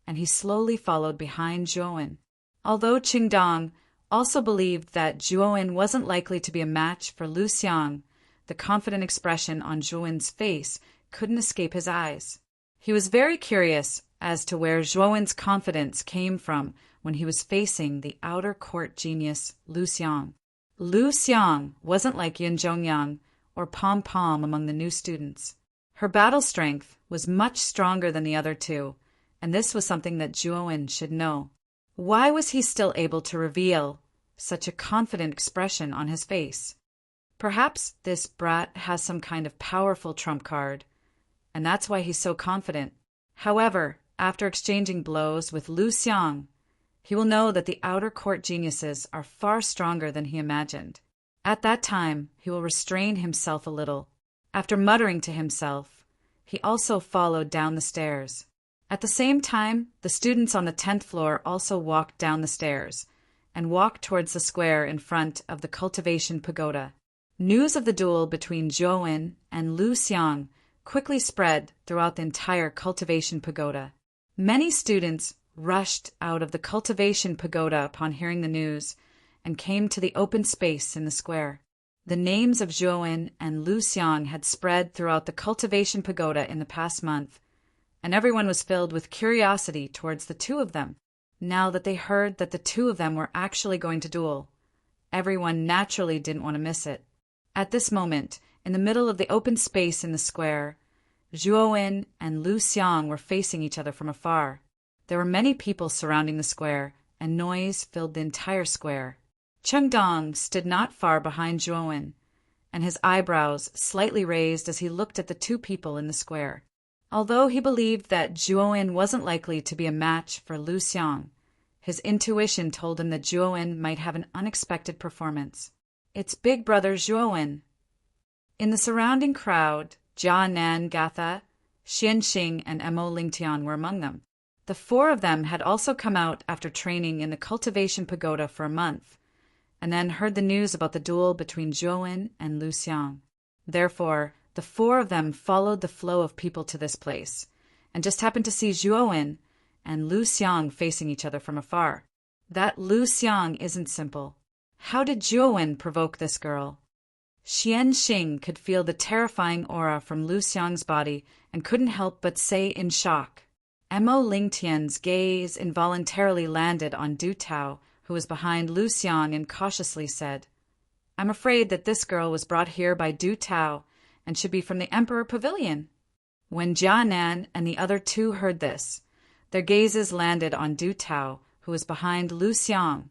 and he slowly followed behind Zhuowen. Although Chengdong also believed that Zhuowen wasn't likely to be a match for Lu Xiang, the confident expression on Zhuowen's face couldn't escape his eyes. He was very curious as to where Zhuowen's confidence came from when he was facing the outer court genius Lu Xiang. Lu Xiang wasn't like Yun Zhongyang or Pom Pom among the new students. Her battle strength was much stronger than the other two, and this was something that Zhuowen should know. Why was he still able to reveal such a confident expression on his face? Perhaps this brat has some kind of powerful trump card, and that's why he's so confident. However, after exchanging blows with Lu Xiang, he will know that the outer court geniuses are far stronger than he imagined. At that time, he will restrain himself a little. After muttering to himself, he also followed down the stairs. At the same time, the students on the 10th floor also walked down the stairs and walked towards the square in front of the Cultivation Pagoda. News of the duel between Zhuowen and Lu Xiang quickly spread throughout the entire Cultivation Pagoda. Many students rushed out of the Cultivation Pagoda upon hearing the news and came to the open space in the square. The names of Zhuowen and Lu Xiang had spread throughout the Cultivation Pagoda in the past month, and everyone was filled with curiosity towards the two of them. Now that they heard that the two of them were actually going to duel, everyone naturally didn't want to miss it. At this moment, in the middle of the open space in the square, Zhuowen and Lu Xiang were facing each other from afar. There were many people surrounding the square, and noise filled the entire square. Chengdong stood not far behind Zhuowen, and his eyebrows slightly raised as he looked at the two people in the square. Although he believed that Zhuowen wasn't likely to be a match for Lu Xiang, his intuition told him that Zhuowen might have an unexpected performance. It's big brother Zhuowen. In the surrounding crowd, Jia Nan Gatha, Xian Xing, and Mo Lingtian were among them. The four of them had also come out after training in the cultivation pagoda for a month, and then heard the news about the duel between Zhuowen and Lu Xiang. Therefore, the four of them followed the flow of people to this place, and just happened to see Zhuowen and Lu Xiang facing each other from afar. That Lu Xiang isn't simple. How did Zhuowen provoke this girl? Xian Xing could feel the terrifying aura from Lu Xiang's body and couldn't help but say in shock. Mo Lingtian's gaze involuntarily landed on Du Tao, who was behind Lu Xiang, and cautiously said, I'm afraid that this girl was brought here by Du Tao and should be from the Emperor Pavilion. When Jia Nan and the other two heard this, their gazes landed on Du Tao, who was behind Lu Xiang,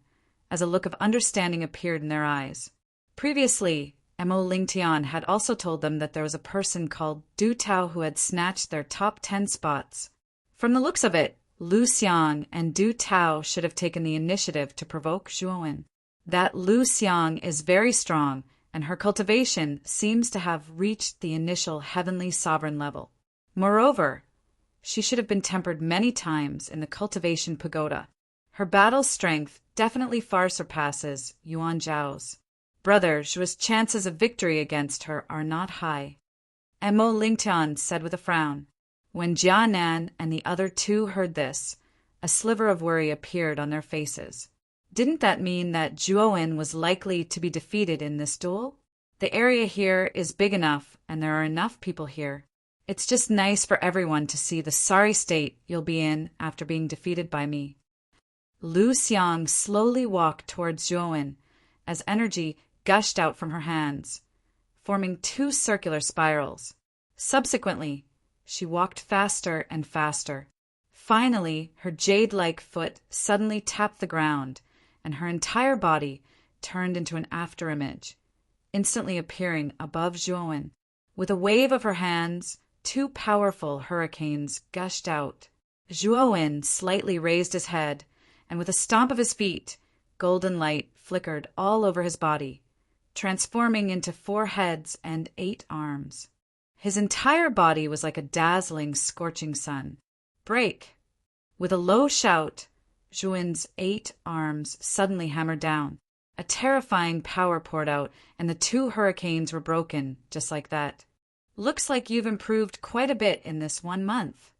as a look of understanding appeared in their eyes. Previously, Mo Lingtian had also told them that there was a person called Du Tao who had snatched their top 10 spots. From the looks of it, Lu Xiang and Du Tao should have taken the initiative to provoke Zhuowen. That Lu Xiang is very strong, and her cultivation seems to have reached the initial heavenly sovereign level. Moreover, she should have been tempered many times in the cultivation pagoda. Her battle strength definitely far surpasses Yuan Zhao's. Brother Zhuo's chances of victory against her are not high. Mo Lingtian said with a frown. When Jia Nan and the other two heard this, a sliver of worry appeared on their faces. Didn't that mean that Zhuowen was likely to be defeated in this duel? The area here is big enough, and there are enough people here. It's just nice for everyone to see the sorry state you'll be in after being defeated by me. Lu Xiang slowly walked towards Zhuowen as energy gushed out from her hands, forming two circular spirals. Subsequently, she walked faster and faster. Finally, her jade-like foot suddenly tapped the ground, and her entire body turned into an afterimage, instantly appearing above Zhuowen. With a wave of her hands, two powerful hurricanes gushed out. Zhuowen slightly raised his head, and with a stomp of his feet, golden light flickered all over his body, transforming into 4 heads and 8 arms. His entire body was like a dazzling, scorching sun. Break! With a low shout, Zhuowen's 8 arms suddenly hammered down. A terrifying power poured out, and the 2 hurricanes were broken, just like that. Looks like you've improved quite a bit in this 1 month.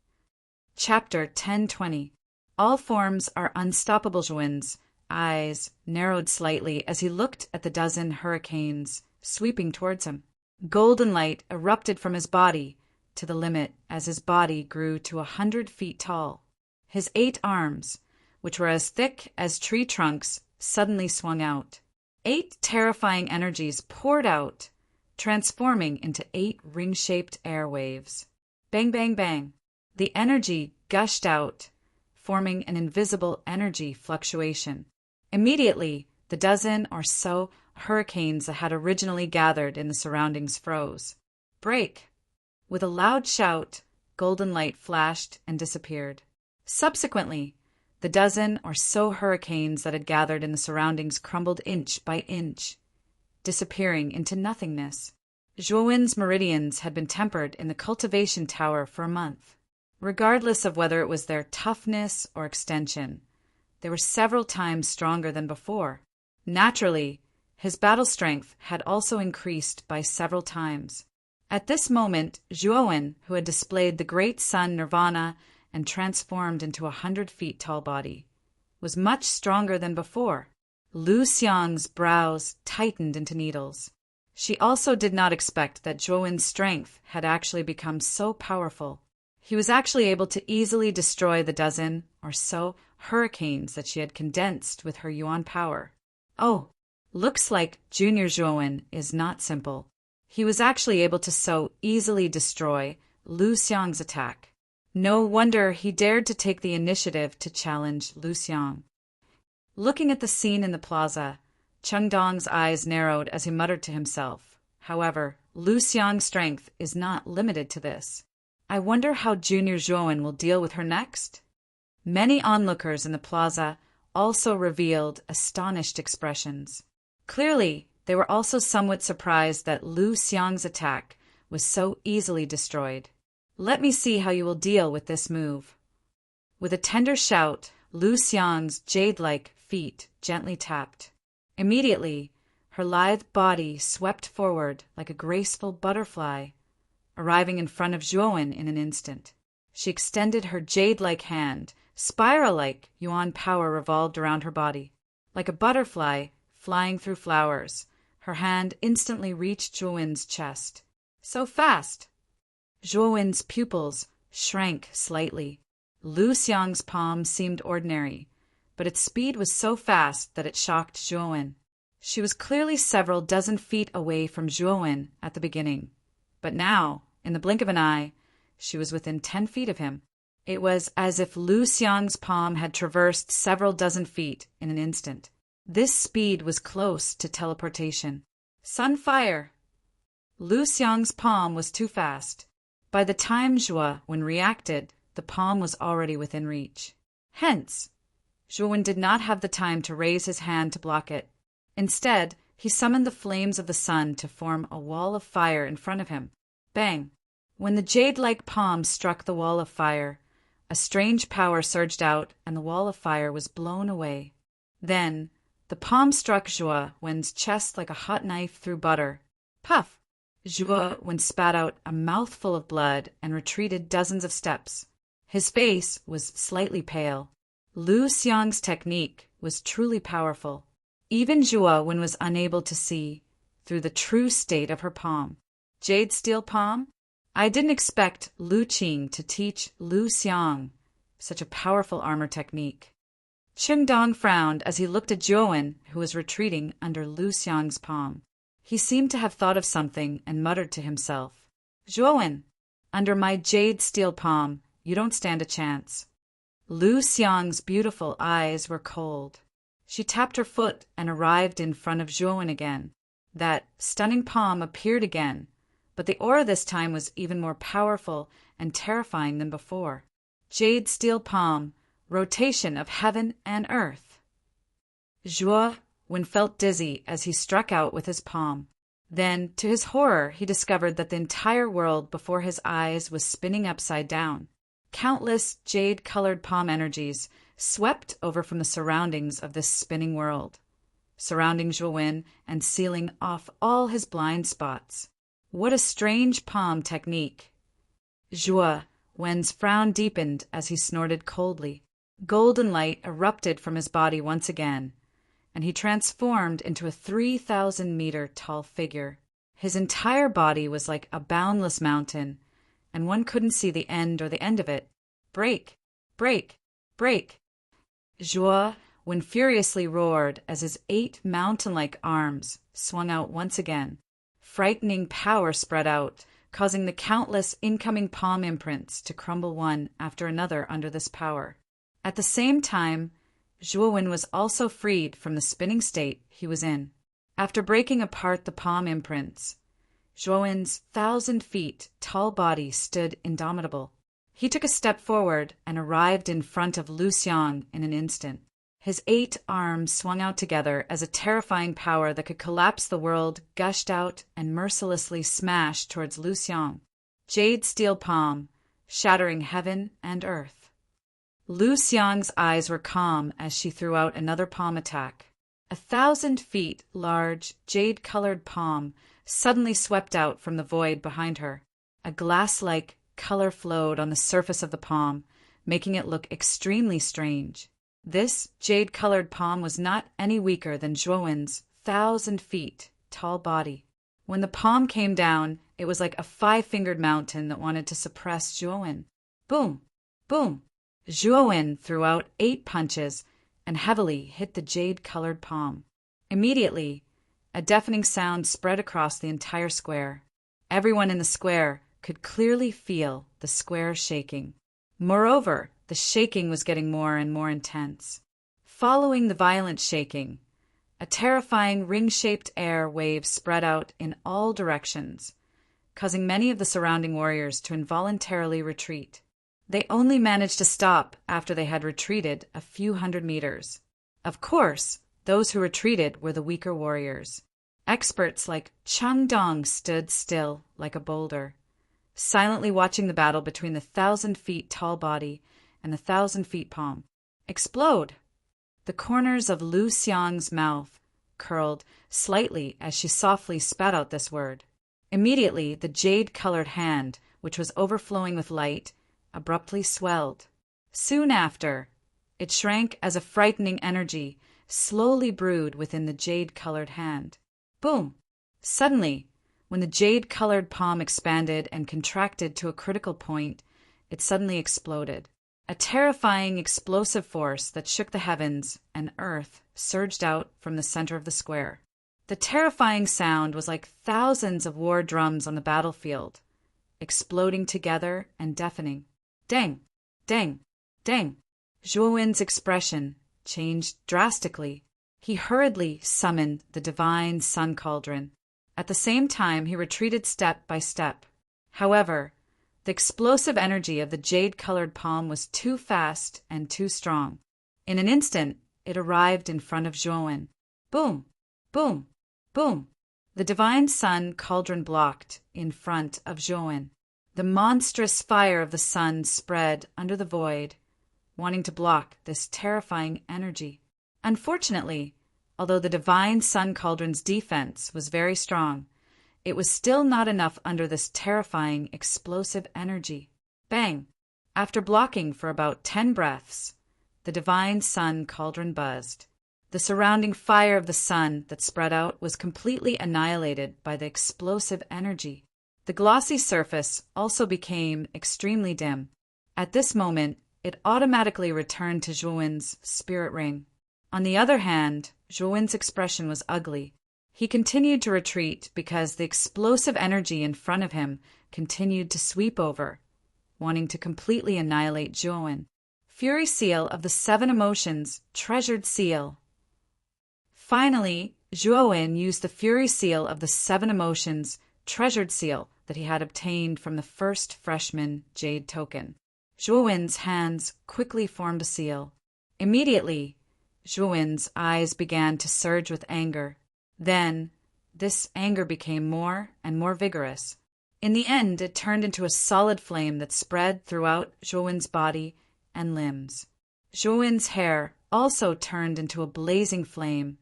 Chapter 1020. All forms are unstoppable. Zhuowen's eyes narrowed slightly as he looked at the dozen hurricanes sweeping towards him. Golden light erupted from his body to the limit as his body grew to 100 feet tall. His 8 arms, which were as thick as tree trunks, suddenly swung out. 8 terrifying energies poured out, transforming into 8 ring-shaped air waves. Bang, bang, bang. The energy gushed out, forming an invisible energy fluctuation. Immediately, the dozen or so hurricanes that had originally gathered in the surroundings froze. Break! With a loud shout, golden light flashed and disappeared. Subsequently, the dozen or so hurricanes that had gathered in the surroundings crumbled inch by inch, disappearing into nothingness. Zhuowen's meridians had been tempered in the cultivation tower for a month. Regardless of whether it was their toughness or extension, they were several times stronger than before. Naturally, his battle strength had also increased by several times. At this moment, Zhuowen, who had displayed the great sun nirvana and transformed into 100 feet tall body, was much stronger than before. Lu Xiang's brows tightened into needles. She also did not expect that Zhuowen's strength had actually become so powerful. He was actually able to easily destroy the dozen or so hurricanes that she had condensed with her yuan power. Oh, looks like Junior Zhuowen is not simple. He was actually able to so easily destroy Lu Xiang's attack. No wonder he dared to take the initiative to challenge Lu Xiang. Looking at the scene in the plaza, Chengdong's eyes narrowed as he muttered to himself. However, Lu Xiang's strength is not limited to this. I wonder how Junior Zhuowen will deal with her next? Many onlookers in the plaza also revealed astonished expressions. Clearly, they were also somewhat surprised that Lu Xiang's attack was so easily destroyed. Let me see how you will deal with this move. With a tender shout, Lu Xiang's jade-like feet gently tapped. Immediately, her lithe body swept forward like a graceful butterfly, arriving in front of Zhuowen in an instant. She extended her jade-like hand. Spiral-like yuan power revolved around her body. Like a butterfly flying through flowers, her hand instantly reached Zhuowen's chest. So fast! Zhuowen's pupils shrank slightly. Lu Xiang's palm seemed ordinary, but its speed was so fast that it shocked Zhuowen. She was clearly several dozen feet away from Zhuowen at the beginning, but now, in the blink of an eye, she was within 10 feet of him. It was as if Lu Xiang's palm had traversed several dozen feet in an instant. This speed was close to teleportation. Sunfire! Lu Xiang's palm was too fast. By the time Zhuowen reacted, the palm was already within reach. Hence, Zhuowen did not have the time to raise his hand to block it. Instead, he summoned the flames of the sun to form a wall of fire in front of him. Bang! When the jade-like palm struck the wall of fire, a strange power surged out and the wall of fire was blown away. Then, the palm struck Zhuowen's chest like a hot knife through butter. Puff! Zhuowen spat out a mouthful of blood and retreated dozens of steps. His face was slightly pale. Lu Xiang's technique was truly powerful. Even Zhuowen was unable to see through the true state of her palm. Jade steel palm? I didn't expect Lu Qing to teach Lu Xiang such a powerful armor technique. Chengdong frowned as he looked at Zhuowen, who was retreating under Lu Xiang's palm. He seemed to have thought of something and muttered to himself. Zhuowen, under my jade steel palm, you don't stand a chance. Lu Xiang's beautiful eyes were cold. She tapped her foot and arrived in front of Zhuowen again. That stunning palm appeared again, but the aura this time was even more powerful and terrifying than before. Jade steel palm, rotation of heaven and earth. Zhuowen felt dizzy as he struck out with his palm. Then, to his horror, he discovered that the entire world before his eyes was spinning upside down. Countless jade-colored palm energies swept over from the surroundings of this spinning world, surrounding Zhuowen and sealing off all his blind spots. What a strange palm technique! Zhuowen's frown deepened as he snorted coldly. Golden light erupted from his body once again, and he transformed into a 3,000-meter tall figure. His entire body was like a boundless mountain, and one couldn't see the end or the end of it. Break! Break! Break! Zhuowen furiously roared as his 8 mountain-like arms swung out once again. Frightening power spread out, causing the countless incoming palm imprints to crumble one after another under this power. At the same time, Zhuowen was also freed from the spinning state he was in. After breaking apart the palm imprints, Zhuowen's 1,000 feet tall body stood indomitable. He took a step forward and arrived in front of Lu Xiang in an instant. His 8 arms swung out together as a terrifying power that could collapse the world gushed out and mercilessly smashed towards Lu Xiang. Jade steel palm, shattering heaven and earth. Lu Xiang's eyes were calm as she threw out another palm attack. 1,000 feet large, jade-colored palm suddenly swept out from the void behind her. A glass-like color flowed on the surface of the palm, making it look extremely strange. This jade-colored palm was not any weaker than Zhuowen's 1,000 feet tall body. When the palm came down, it was like a 5-fingered mountain that wanted to suppress Zhuowen. Boom! Boom! Zhuowen threw out 8 punches and heavily hit the jade-colored palm. Immediately, a deafening sound spread across the entire square. Everyone in the square could clearly feel the square shaking. Moreover, the shaking was getting more and more intense. Following the violent shaking, a terrifying ring-shaped air wave spread out in all directions, causing many of the surrounding warriors to involuntarily retreat. They only managed to stop after they had retreated a few hundred meters. Of course, those who retreated were the weaker warriors. Experts like Chang Dong stood still like a boulder, silently watching the battle between the 1,000-feet tall body and the 1,000-feet palm explode. The corners of Lu Xiang's mouth curled slightly as she softly spat out this word. Immediately, the jade-colored hand, which was overflowing with light, abruptly swelled. Soon after, it shrank as a frightening energy slowly brewed within the jade-colored hand. Boom! Suddenly, when the jade-colored palm expanded and contracted to a critical point, it suddenly exploded. A terrifying explosive force that shook the heavens and earth surged out from the center of the square. The terrifying sound was like thousands of war drums on the battlefield, exploding together and deafening. Dang! Dang! Dang! Zhuo Wen's expression changed drastically. He hurriedly summoned the divine sun cauldron. At the same time, he retreated step by step. However, the explosive energy of the jade-colored palm was too fast and too strong. In an instant, it arrived in front of Zhuo Wen. Boom! Boom! Boom! The divine sun cauldron blocked in front of Zhuo Wen. The monstrous fire of the sun spread under the void, wanting to block this terrifying energy. Unfortunately, although the divine sun cauldron's defense was very strong, it was still not enough under this terrifying explosive energy. Bang! After blocking for about 10 breaths, the divine sun cauldron buzzed. The surrounding fire of the sun that spread out was completely annihilated by the explosive energy. The glossy surface also became extremely dim. At this moment, it automatically returned to Zhuo Wen's spirit ring. On the other hand, Zhuo Wen's expression was ugly. He continued to retreat because the explosive energy in front of him continued to sweep over, wanting to completely annihilate Zhuo Wen. Fury Seal of the 7 Emotions, Treasured Seal. Finally, Zhuo Wen used the Fury Seal of the 7 Emotions, Treasured Seal that he had obtained from the first freshman Jade token. Zhuo Wen's hands quickly formed a seal. Immediately, Zhuo Wen's eyes began to surge with anger. Then, this anger became more and more vigorous. In the end, it turned into a solid flame that spread throughout Zhuo Wen's body and limbs. Zhuo Wen's hair also turned into a blazing flame,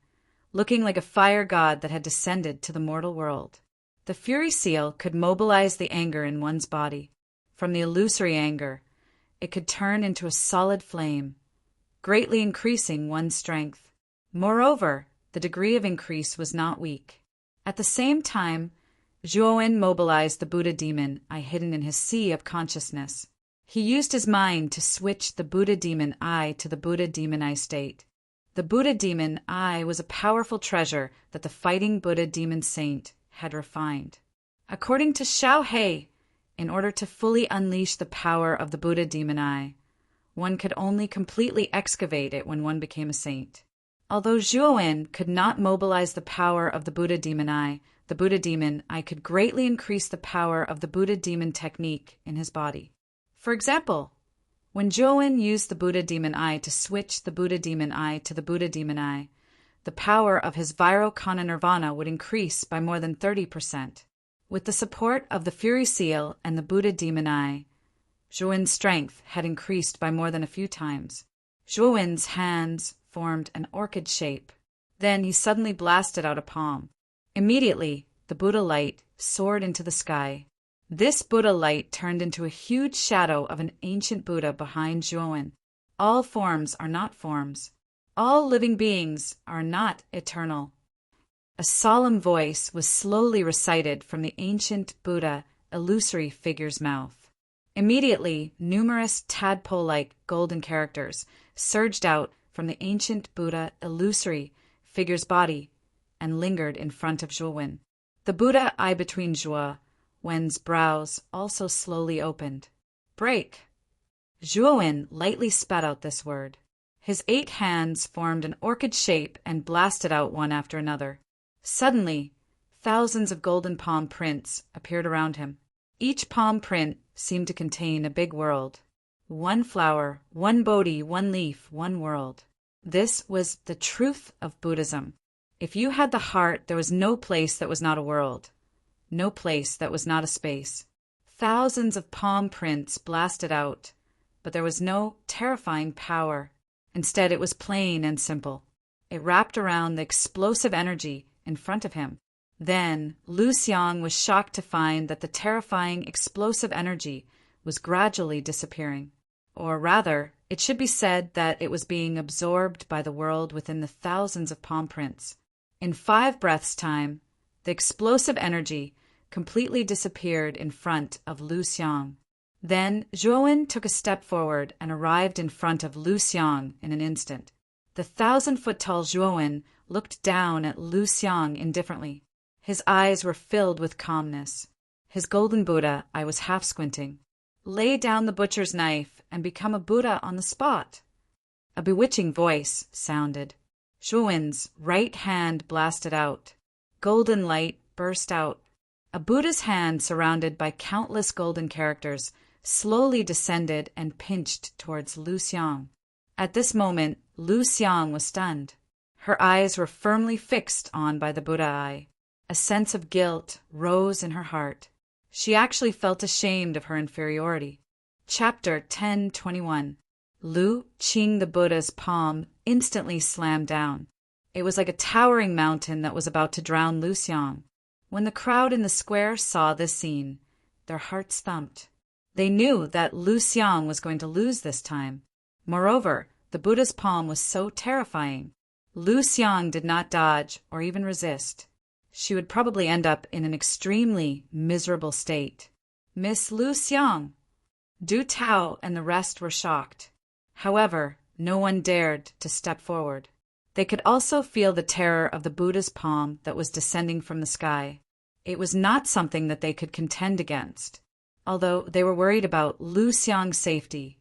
looking like a fire god that had descended to the mortal world. The Fury Seal could mobilize the anger in one's body. From the illusory anger, it could turn into a solid flame, greatly increasing one's strength. Moreover, the degree of increase was not weak. At the same time, Zhuo Wen mobilized the Buddha demon I hidden in his sea of consciousness. He used his mind to switch the Buddha demon I to the Buddha demon I state. The Buddha demon I was a powerful treasure that the fighting Buddha demon saint had refined. According to Xiao He, in order to fully unleash the power of the Buddha demon I, one could only completely excavate it when one became a saint. Although Zhuo Wen could not mobilize the power of the Buddha demon I, the Buddha demon I could greatly increase the power of the Buddha demon technique in his body. For example, when Zhuo Wen used the Buddha demon I to switch the Buddha demon I to the Buddha demon I, the power of his Vairocana Nirvana would increase by more than 30%. With the support of the Fury Seal and the Buddha demon I, Zhuo Wen's strength had increased by more than a few times. Zhuo Wen's hands formed an orchid shape. Then he suddenly blasted out a palm. Immediately, the Buddha light soared into the sky. This Buddha light turned into a huge shadow of an ancient Buddha behind Zhuo Wen. All forms are not forms. All living beings are not eternal. A solemn voice was slowly recited from the ancient Buddha illusory figure's mouth. Immediately, numerous tadpole-like golden characters surged out from the ancient Buddha illusory figure's body and lingered in front of Zhuo Wen. The Buddha eye between Zhuo Wen's brows also slowly opened. Break! Zhuowen lightly spat out this word. His 8 hands formed an orchid shape and blasted out one after another. Suddenly, thousands of golden palm prints appeared around him. Each palm print seemed to contain a big world. One flower, one Bodhi, one leaf, one world. This was the truth of Buddhism. If you had the heart, there was no place that was not a world. No place that was not a space. Thousands of palm prints blasted out, but there was no terrifying power. Instead, it was plain and simple. It wrapped around the explosive energy in front of him. Then, Lu Xiang was shocked to find that the terrifying explosive energy was gradually disappearing. Or rather, it should be said that it was being absorbed by the world within the thousands of palm prints. In 5 breaths' time, the explosive energy completely disappeared in front of Lu Xiang. Then Zhuowen took a step forward and arrived in front of Lu Xiang in an instant. The 1,000-foot-tall Zhuowen looked down at Lu Xiang indifferently. His eyes were filled with calmness. His golden Buddha eye was half squinting. Lay down the butcher's knife and become a Buddha on the spot. A bewitching voice sounded. Zhuowen's right hand blasted out. Golden light burst out. A Buddha's hand surrounded by countless golden characters slowly descended and pinched towards Lu Xiang. At this moment, Lu Xiang was stunned. Her eyes were firmly fixed on by the Buddha eye. A sense of guilt rose in her heart. She actually felt ashamed of her inferiority. Chapter 10:21. Lu Qing the Buddha's palm instantly slammed down. It was like a towering mountain that was about to drown Lu Xiang. When the crowd in the square saw this scene, their hearts thumped. They knew that Lu Xiang was going to lose this time. Moreover, the Buddha's palm was so terrifying. Lu Xiang did not dodge or even resist. She would probably end up in an extremely miserable state. Miss Lu Xiang! Du Tao and the rest were shocked. However, no one dared to step forward. They could also feel the terror of the Buddha's palm that was descending from the sky. It was not something that they could contend against. Although they were worried about Lu Xiang's safety,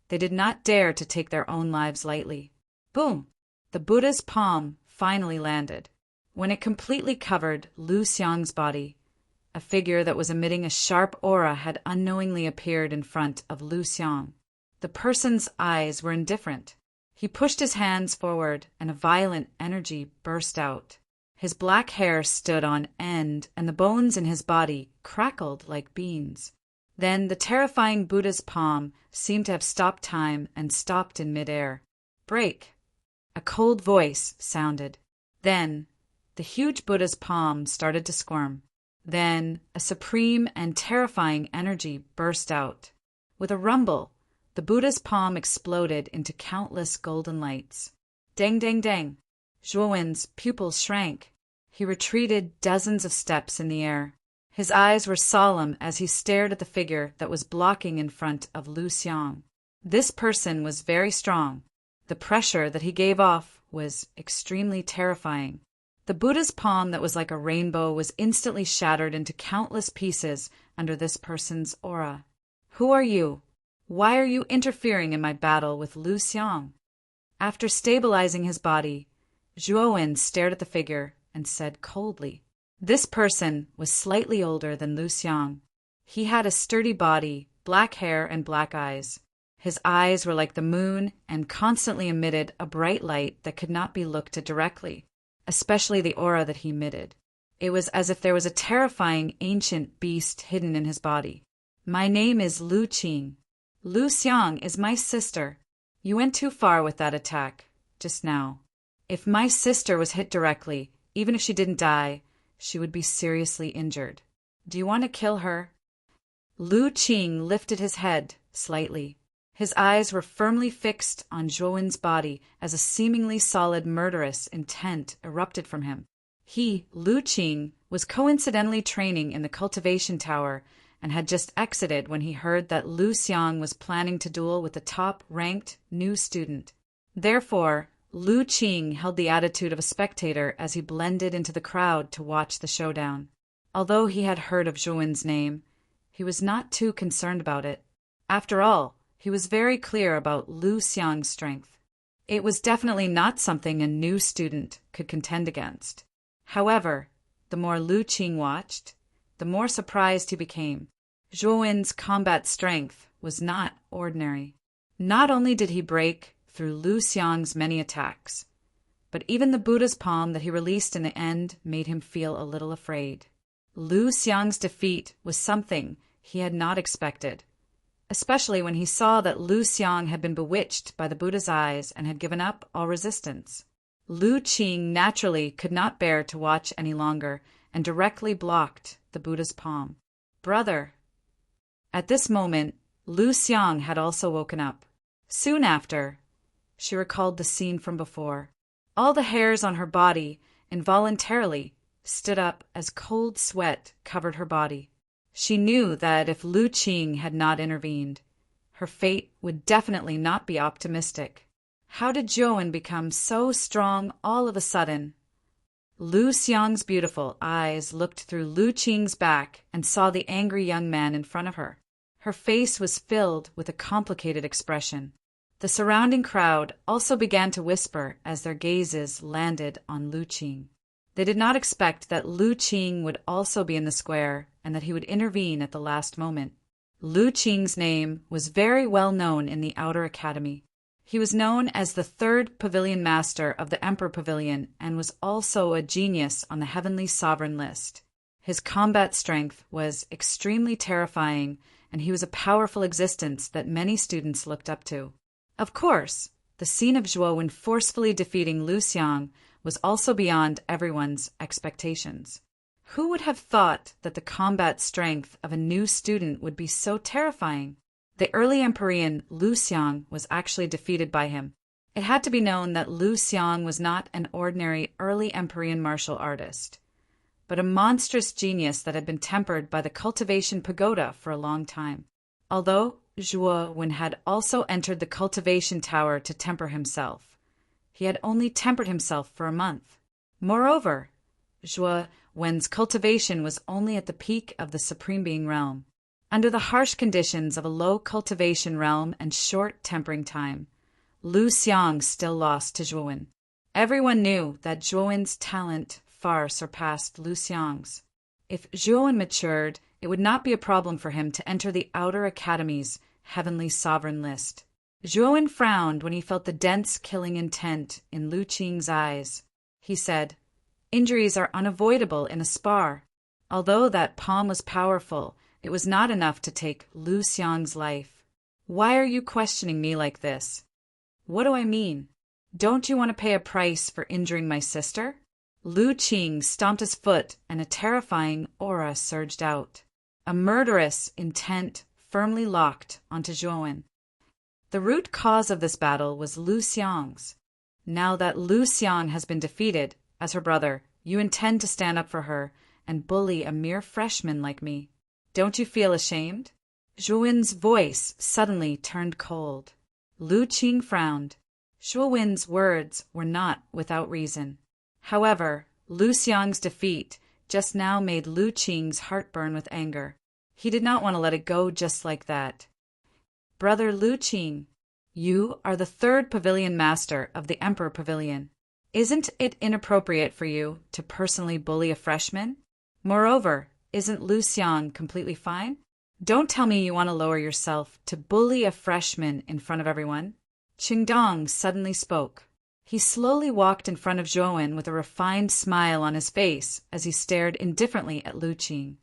they did not dare to take their own lives lightly. Boom! The Buddha's palm finally landed. When it completely covered Lu Xiang's body, a figure that was emitting a sharp aura had unknowingly appeared in front of Lu Xiang. The person's eyes were indifferent. He pushed his hands forward, and a violent energy burst out. His black hair stood on end, and the bones in his body crackled like beans. Then the terrifying Buddha's palm seemed to have stopped time and stopped in midair. Break! A cold voice sounded. Then the huge Buddha's palm started to squirm. Then a supreme and terrifying energy burst out. With a rumble, the Buddha's palm exploded into countless golden lights. Dang, dang, dang! Zhuowen's pupils shrank. He retreated dozens of steps in the air. His eyes were solemn as he stared at the figure that was blocking in front of Lu Xiang. This person was very strong. The pressure that he gave off was extremely terrifying. The Buddha's palm that was like a rainbow was instantly shattered into countless pieces under this person's aura. Who are you? Why are you interfering in my battle with Lu Xiang? After stabilizing his body, Zhuowen stared at the figure and said coldly. This person was slightly older than Lu Xiang. He had a sturdy body, black hair, and black eyes. His eyes were like the moon and constantly emitted a bright light that could not be looked at directly, especially the aura that he emitted. It was as if there was a terrifying ancient beast hidden in his body. My name is Lu Qing. Lu Xiang is my sister. You went too far with that attack, just now. If my sister was hit directly, even if she didn't die, she would be seriously injured. Do you want to kill her? Lu Qing lifted his head slightly. His eyes were firmly fixed on Zhuowen's body as a seemingly solid murderous intent erupted from him. He, Lu Qing, was coincidentally training in the cultivation tower and had just exited when he heard that Lu Xiang was planning to duel with the top-ranked new student. Therefore, Lu Qing held the attitude of a spectator as he blended into the crowd to watch the showdown. Although he had heard of Zhuowen's name, he was not too concerned about it. After all, he was very clear about Lu Xiang's strength. It was definitely not something a new student could contend against. However, the more Lu Qing watched, the more surprised he became. Zhuowen's combat strength was not ordinary. Not only did he break through Lu Xiang's many attacks, but even the Buddha's palm that he released in the end made him feel a little afraid. Lu Xiang's defeat was something he had not expected, especially when he saw that Lu Xiang had been bewitched by the Buddha's eyes and had given up all resistance. Lu Qing naturally could not bear to watch any longer and directly blocked the Buddha's palm. "Brother." At this moment, Lu Xiang had also woken up. Soon after, she recalled the scene from before. All the hairs on her body involuntarily stood up as cold sweat covered her body. She knew that if Lu Qing had not intervened, her fate would definitely not be optimistic. How did Zhuowen become so strong all of a sudden? Lu Xiang's beautiful eyes looked through Lu Qing's back and saw the angry young man in front of her. Her face was filled with a complicated expression. The surrounding crowd also began to whisper as their gazes landed on Lu Qing. They did not expect that Lu Qing would also be in the square and that he would intervene at the last moment. Lu Qing's name was very well known in the Outer Academy. He was known as the third pavilion master of the Emperor Pavilion and was also a genius on the Heavenly Sovereign list. His combat strength was extremely terrifying, and he was a powerful existence that many students looked up to. Of course, the scene of Zhuowen forcefully defeating Lu Xiang was also beyond everyone's expectations. Who would have thought that the combat strength of a new student would be so terrifying? The early Emperor Lu Xiang was actually defeated by him. It had to be known that Lu Xiang was not an ordinary early Emperor martial artist, but a monstrous genius that had been tempered by the cultivation pagoda for a long time. Although Zhuowen had also entered the cultivation tower to temper himself, he had only tempered himself for a month. Moreover, Zhuowen's cultivation was only at the peak of the Supreme Being realm. Under the harsh conditions of a low cultivation realm and short tempering time, Lu Xiang still lost to Zhuowen. Everyone knew that Zhuowen's talent far surpassed Lu Xiang's. If Zhuowen matured, it would not be a problem for him to enter the Outer Academy's Heavenly Sovereign list. Zhuowen frowned when he felt the dense killing intent in Lu Qing's eyes. He said, "Injuries are unavoidable in a spar. Although that palm was powerful, it was not enough to take Lu Xiang's life. Why are you questioning me like this?" "What do I mean? Don't you want to pay a price for injuring my sister?" Lu Qing stomped his foot and a terrifying aura surged out. A murderous intent firmly locked onto Zhuowen. The root cause of this battle was Lu Xiang's. Now that Lu Xiang has been defeated, as her brother, you intend to stand up for her and bully a mere freshman like me. Don't you feel ashamed? Zhuowen's voice suddenly turned cold. Lu Qing frowned. Zhuowen's words were not without reason. However, Lu Xiang's defeat just now made Lu Qing's heart burn with anger. He did not want to let it go just like that. "Brother Lu Qing, you are the third pavilion master of the Emperor Pavilion. Isn't it inappropriate for you to personally bully a freshman? Moreover, isn't Lu Xiang completely fine? Don't tell me you want to lower yourself to bully a freshman in front of everyone." Qingdong suddenly spoke. He slowly walked in front of Zhuowen with a refined smile on his face as he stared indifferently at Lu Qing.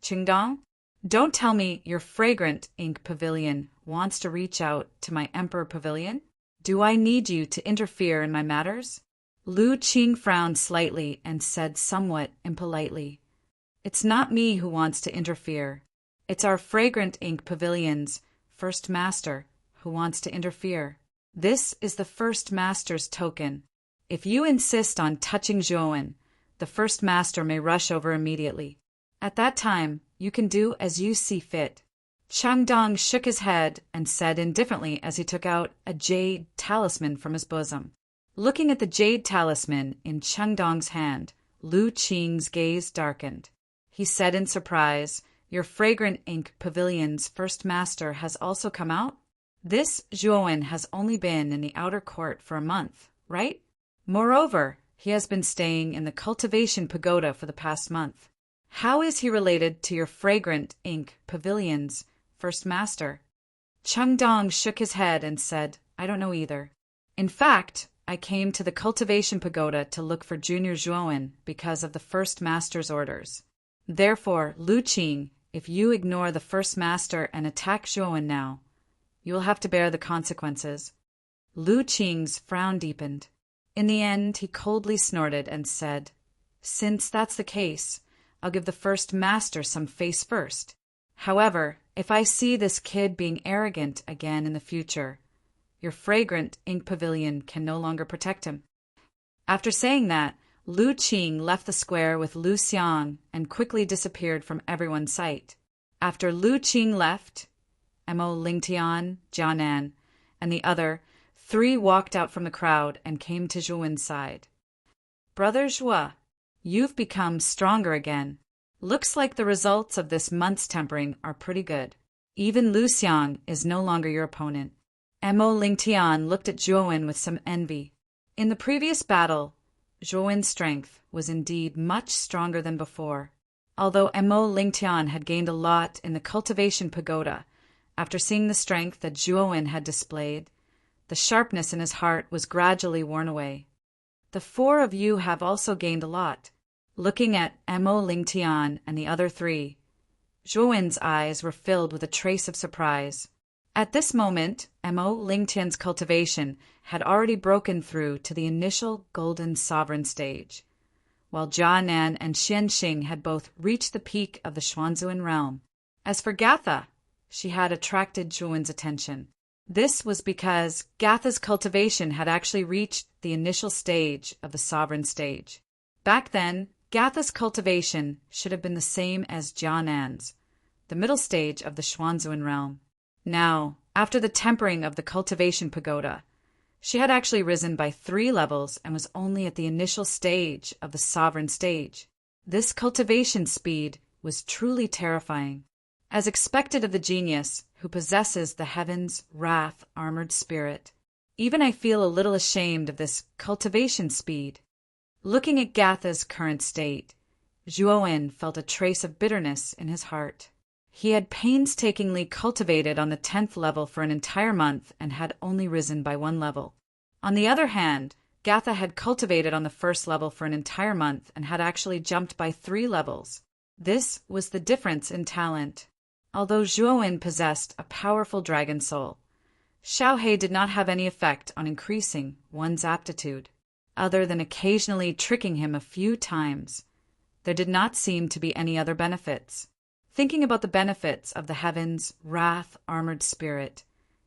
"Qingdong, don't tell me your fragrant ink pavilion wants to reach out to my Emperor Pavilion. Do I need you to interfere in my matters?" Lu Qing frowned slightly and said somewhat impolitely, "It's not me who wants to interfere. It's our fragrant ink pavilion's first master who wants to interfere. This is the first master's token. If you insist on touching Zhuowen, the first master may rush over immediately. At that time, you can do as you see fit." Qingdong shook his head and said indifferently as he took out a jade talisman from his bosom. Looking at the jade talisman in Qingdong's hand, Lu Qing's gaze darkened. he said in surprise. Your fragrant ink pavilion's first master has also come out? This Zhuowen has only been in the outer court for a month, right? Moreover, he has been staying in the cultivation pagoda for the past month. How is he related to your fragrant ink pavilion's first master? Chengdong shook his head and said, I don't know either. In fact, I came to the cultivation pagoda to look for Junior Zhuowen because of the first master's orders. Therefore, Lu Qing, if you ignore the first master and attack Zhuowen now, you will have to bear the consequences. Lu Qing's frown deepened. In the end, he coldly snorted and said, Since that's the case, I'll give the first master some face first. However, if I see this kid being arrogant again in the future, your fragrant ink pavilion can no longer protect him. After saying that, Lu Qing left the square with Lu Xiang and quickly disappeared from everyone's sight. After Lu Qing left, Mo Lingtian, Jianan, and the other 3 walked out from the crowd and came to Zhuowen's side. Brother Zhuo, you've become stronger again. Looks like the results of this month's tempering are pretty good. Even Lu Xiang is no longer your opponent. Mo Lingtian looked at Zhuowen with some envy. In the previous battle, Zhuowen's strength was indeed much stronger than before. Although Mo Lingtian had gained a lot in the cultivation pagoda, after seeing the strength that Zhuowen had displayed, the sharpness in his heart was gradually worn away. The 4 of you have also gained a lot. Looking at Mo Lingtian and the other 3, Zhuowen's eyes were filled with a trace of surprise. At this moment, Mo Lingtian's cultivation had already broken through to the initial golden sovereign stage, while Jianan and Xianxing had both reached the peak of the Xuanzuan realm. As for Gatha, she had attracted Zhuowen's attention. This was because Gatha's cultivation had actually reached the initial stage of the sovereign stage. Back then, Gatha's cultivation should have been the same as Jianan's, the middle stage of the Xuanzuan realm. Now, after the tempering of the cultivation pagoda, she had actually risen by 3 levels and was only at the initial stage of the sovereign stage. This cultivation speed was truly terrifying. As expected of the genius who possesses the heaven's wrath armored spirit, even I feel a little ashamed of this cultivation speed. Looking at Gatha's current state, Zhuowen felt a trace of bitterness in his heart. He had painstakingly cultivated on the 10th level for an entire month and had only risen by 1 level. On the other hand, Gatha had cultivated on the 1st level for an entire month and had actually jumped by 3 levels. This was the difference in talent. Although Zhuowen possessed a powerful dragon soul, Xiaohe did not have any effect on increasing one's aptitude. Other than occasionally tricking him a few times, there did not seem to be any other benefits. Thinking about the benefits of the heaven's wrath-armored spirit,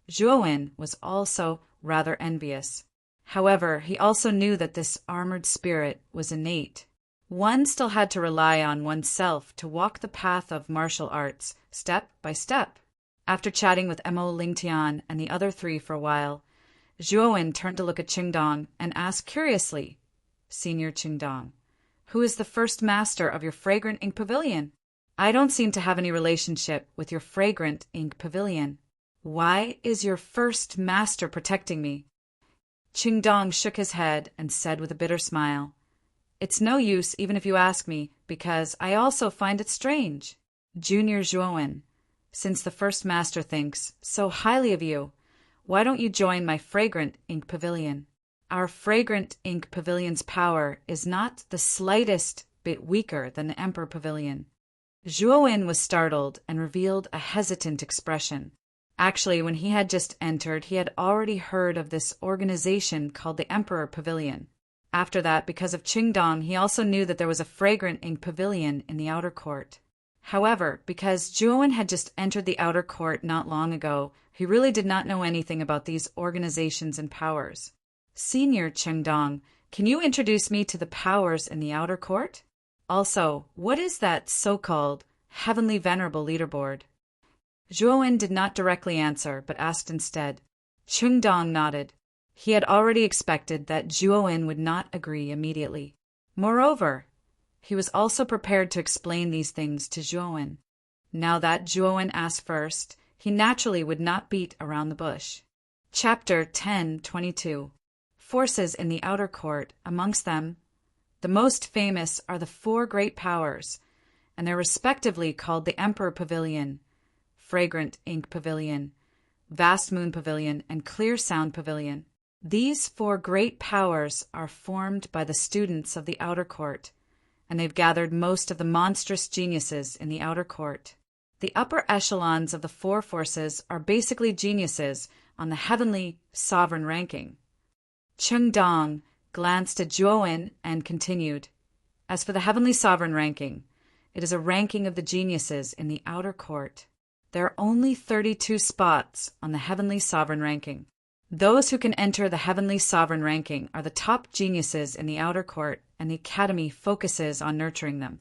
Zhuowen was also rather envious. However, he also knew that this armored spirit was innate. One still had to rely on oneself to walk the path of martial arts, step by step. After chatting with Mo Lingtian and the other 3 for a while, Zhuowen turned to look at Qingdong and asked curiously, Senior Qingdong, who is the first master of your fragrant ink pavilion? I don't seem to have any relationship with your fragrant ink pavilion. Why is your first master protecting me? Qingdong shook his head and said with a bitter smile, It's no use even if you ask me, because I also find it strange. Junior Zhuowen, since the first master thinks so highly of you, why don't you join my fragrant ink pavilion? Our fragrant ink pavilion's power is not the slightest bit weaker than the Emperor Pavilion. Zhuowen was startled and revealed a hesitant expression. Actually, when he had just entered, he had already heard of this organization called the Emperor Pavilion. After that, because of Qingdong, he also knew that there was a fragrant ink pavilion in the outer court. However, because Zhuowen had just entered the outer court not long ago, he really did not know anything about these organizations and powers. Senior Qingdong, can you introduce me to the powers in the outer court? Also, what is that so-called heavenly venerable leaderboard? Zhuowen did not directly answer, but asked instead. Qingdong nodded. He had already expected that Zhuowen would not agree immediately. Moreover, He was also prepared to explain these things to Zhuowen. Now that Zhuowen asked first, he naturally would not beat around the bush. Chapter 10:22. Forces in the outer court. Amongst them, the most famous are the four great powers, and they're respectively called the Emperor Pavilion, Fragrant Ink Pavilion, Vast Moon Pavilion, and Clear Sound Pavilion. These four great powers are formed by the students of the outer court, and they've gathered most of the monstrous geniuses in the outer court. The upper echelons of the four forces are basically geniuses on the heavenly sovereign ranking. Cheng Dong glanced at Zhuowen and continued, "As for the heavenly sovereign ranking, it is a ranking of the geniuses in the outer court. There are only 32 spots on the heavenly sovereign ranking. Those who can enter the heavenly sovereign ranking are the top geniuses in the outer court, and the academy focuses on nurturing them."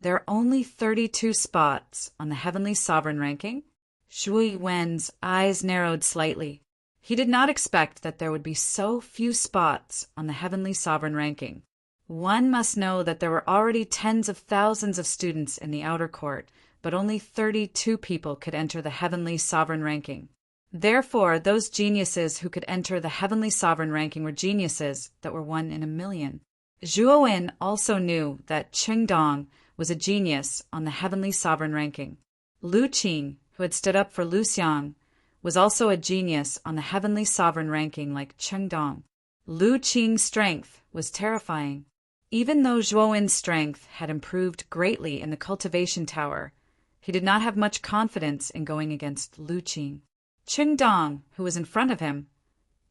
There are only 32 spots on the heavenly sovereign ranking? Shui Wen's eyes narrowed slightly. He did not expect that there would be so few spots on the heavenly sovereign ranking. One must know that there were already tens of thousands of students in the outer court, but only 32 people could enter the heavenly sovereign ranking. Therefore, those geniuses who could enter the heavenly sovereign ranking were geniuses that were 1 in a million. Zhuowen also knew that Cheng Dong was a genius on the heavenly sovereign ranking. Lu Qing, who had stood up for Lu Xiang, was also a genius on the heavenly sovereign ranking like Cheng Dong. Lu Qing's strength was terrifying. Even though Zhuowen's strength had improved greatly in the cultivation tower, he did not have much confidence in going against Lu Qing. Cheng Dong, who was in front of him,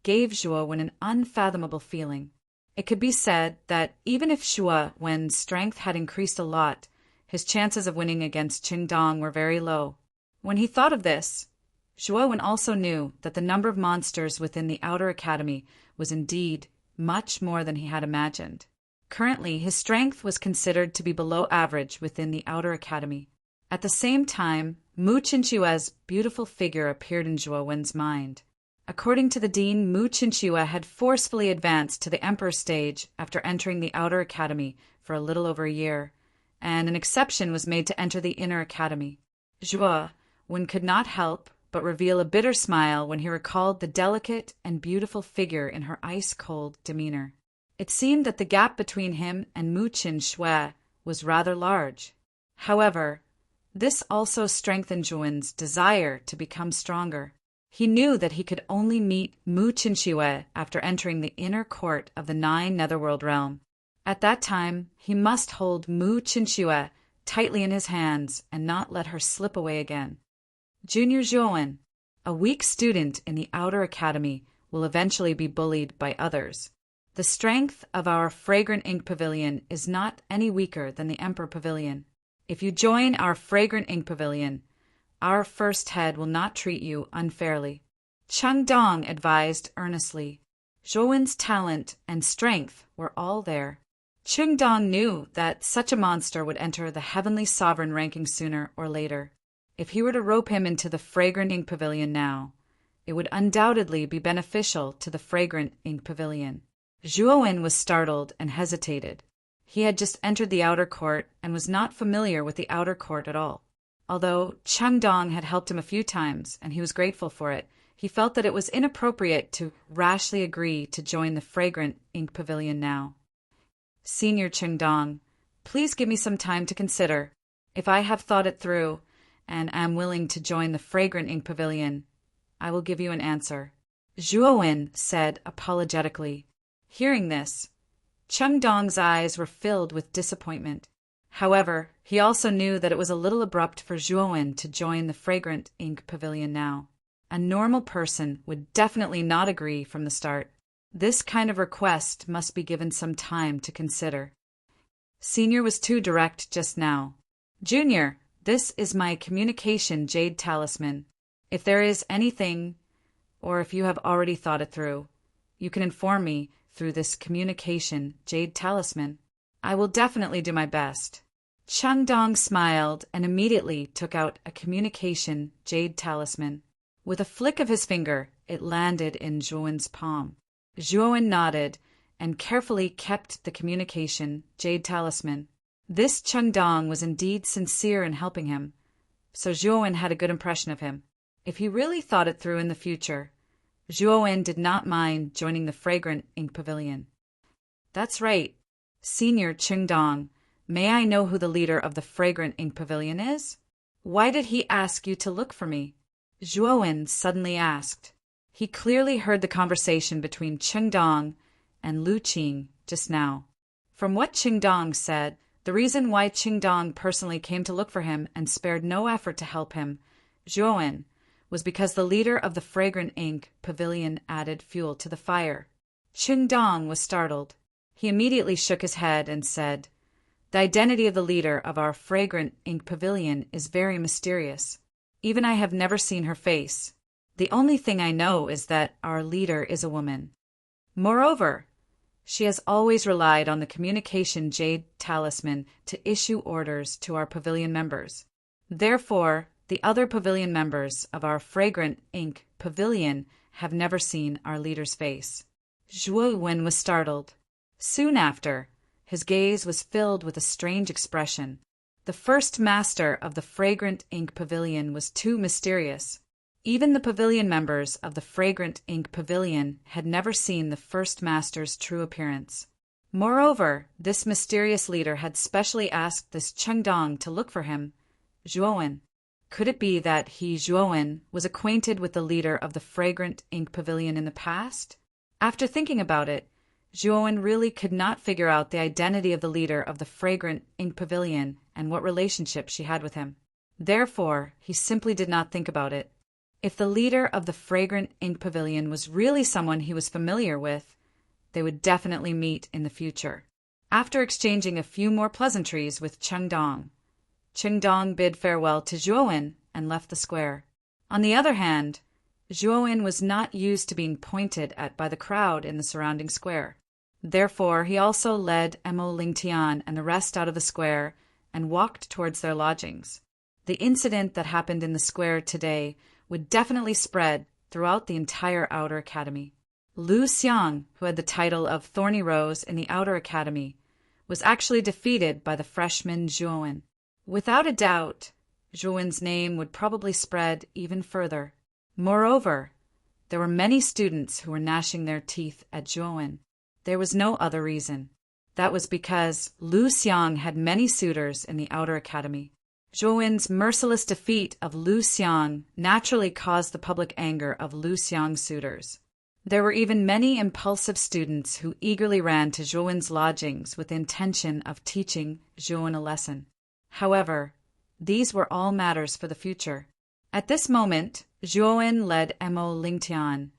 gave Zhuowen an unfathomable feeling. It could be said that even if Zhuowen's strength had increased a lot, his chances of winning against Cheng Dong were very low. When he thought of this, Zhuowen also knew that the number of monsters within the outer academy was indeed much more than he had imagined. Currently, his strength was considered to be below average within the outer academy. At the same time, Mu Qinque's beautiful figure appeared in Zhuowen's mind. According to the dean, Mu Qinque had forcefully advanced to the emperor stage after entering the outer academy for a little over a year, and an exception was made to enter the inner academy. Zhuowen could not help but reveal a bitter smile when he recalled the delicate and beautiful figure in her ice-cold demeanor. It seemed that the gap between him and Mu Qinque was rather large. However, this also strengthened Zhuowen's desire to become stronger. He knew that he could only meet Mu Qinque after entering the inner court of the 9 Netherworld realm. At that time, he must hold Mu Qinque tightly in his hands and not let her slip away again. Junior Zhuowen, a weak student in the outer academy, will eventually be bullied by others. The strength of our Fragrant Ink Pavilion is not any weaker than the Emperor Pavilion. If you join our Fragrant Ink Pavilion, our first head will not treat you unfairly. Cheng Dong advised earnestly. Zhuowen's talent and strength were all there. Cheng Dong knew that such a monster would enter the heavenly sovereign ranking sooner or later. If he were to rope him into the Fragrant Ink Pavilion now, it would undoubtedly be beneficial to the Fragrant Ink Pavilion. Zhuowen was startled and hesitated. He had just entered the outer court and was not familiar with the outer court at all. Although Cheng Dong had helped him a few times and he was grateful for it, he felt that it was inappropriate to rashly agree to join the Fragrant Ink Pavilion now. "Senior Cheng Dong, please give me some time to consider. If I have thought it through and am willing to join the Fragrant Ink Pavilion, I will give you an answer," Zhuowen said apologetically. Hearing this, Cheng Dong's eyes were filled with disappointment. However, he also knew that it was a little abrupt for Zhuowen to join the Fragrant Ink Pavilion now. A normal person would definitely not agree from the start. This kind of request must be given some time to consider. Senior was too direct just now. "Junior, this is my communication jade talisman. If there is anything, or if you have already thought it through, you can inform me through this communication jade talisman. I will definitely do my best." Cheng Dong smiled and immediately took out a communication jade talisman. With a flick of his finger, it landed in Zhuowen's palm. Zhuowen nodded and carefully kept the communication jade talisman. This Chengdong was indeed sincere in helping him, so Zhuowen had a good impression of him. If he really thought it through in the future, Zhuowen did not mind joining the Fragrant Ink Pavilion. That's right, Senior Chengdong. May I know who the leader of the Fragrant Ink Pavilion is? Why did he ask you to look for me? Zhuowen suddenly asked. He clearly heard the conversation between Chengdong and Lu Qing just now. From what Chengdong said, the reason why Chengdong personally came to look for him and spared no effort to help him, Zhuowen, was because the leader of the Fragrant Ink Pavilion added fuel to the fire. Chengdong was startled. He immediately shook his head and said, "The identity of the leader of our Fragrant Ink Pavilion is very mysterious. Even I have never seen her face. The only thing I know is that our leader is a woman. Moreover, she has always relied on the communication jade talisman to issue orders to our pavilion members. Therefore, the other pavilion members of our Fragrant Ink Pavilion have never seen our leader's face." Zhuowen was startled. Soon after, his gaze was filled with a strange expression. The first master of the Fragrant Ink Pavilion was too mysterious. Even the pavilion members of the Fragrant Ink Pavilion had never seen the first master's true appearance. Moreover, this mysterious leader had specially asked this Chengdong to look for him, Zhuowen. Could it be that he, Zhuowen, was acquainted with the leader of the Fragrant Ink Pavilion in the past? After thinking about it, Zhuowen really could not figure out the identity of the leader of the Fragrant Ink Pavilion and what relationship she had with him. Therefore, he simply did not think about it. If the leader of the Fragrant Ink Pavilion was really someone he was familiar with, they would definitely meet in the future. After exchanging a few more pleasantries with Chengdong bid farewell to Zhuowen and left the square. On the other hand, Zhuowen was not used to being pointed at by the crowd in the surrounding square. Therefore, he also led Mo Lingtian and the rest out of the square and walked towards their lodgings. The incident that happened in the square today would definitely spread throughout the entire Outer Academy. Lu Xiang, who had the title of Thorny Rose in the Outer Academy, was actually defeated by the freshman Zhuowen. Without a doubt, Zhuowen's name would probably spread even further. Moreover, there were many students who were gnashing their teeth at Zhuowen. There was no other reason. That was because Lu Xiang had many suitors in the Outer Academy. Zhuowen's merciless defeat of Lu Xiang naturally caused the public anger of Lu Xiang's suitors. There were even many impulsive students who eagerly ran to Zhuowen's lodgings with the intention of teaching Zhuowen a lesson. However, these were all matters for the future. At this moment, Zhuowen led Mo Lingtian,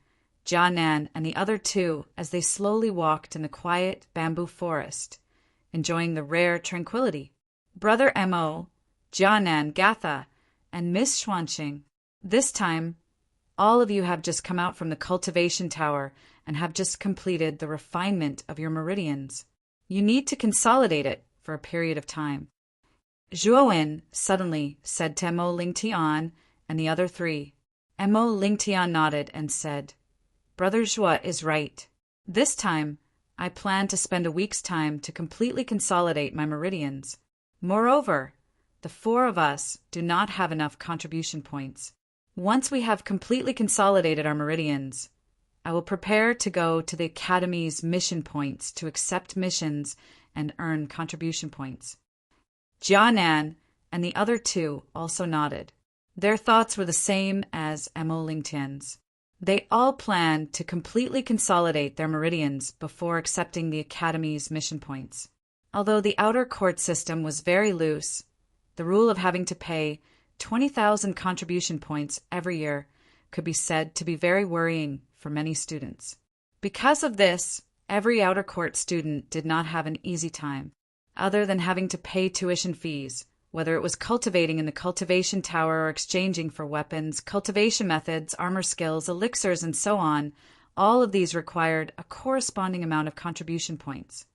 Jianan, and the other two as they slowly walked in the quiet bamboo forest, enjoying the rare tranquility. Brother Mo, Jianan, Gatha, and Miss Xuanqing, this time, all of you have just come out from the cultivation tower and have just completed the refinement of your meridians. You need to consolidate it for a period of time. Zhuowen suddenly said to Mo Lingtian and the other three. Mo Lingtian nodded and said, "Brother Zhuo is right. This time, I plan to spend a week's time to completely consolidate my meridians. Moreover, the four of us do not have enough contribution points. Once we have completely consolidated our meridians, I will prepare to go to the Academy's mission points to accept missions and earn contribution points." Jianan and the other two also nodded. Their thoughts were the same as Mo Lingtian's. They all planned to completely consolidate their meridians before accepting the Academy's mission points. Although the outer court system was very loose, the rule of having to pay 20,000 contribution points every year could be said to be very worrying for many students. Because of this, every outer court student did not have an easy time, other than having to pay tuition fees, whether it was cultivating in the cultivation tower or exchanging for weapons, cultivation methods, armor skills, elixirs, and so on. All of these required a corresponding amount of contribution points.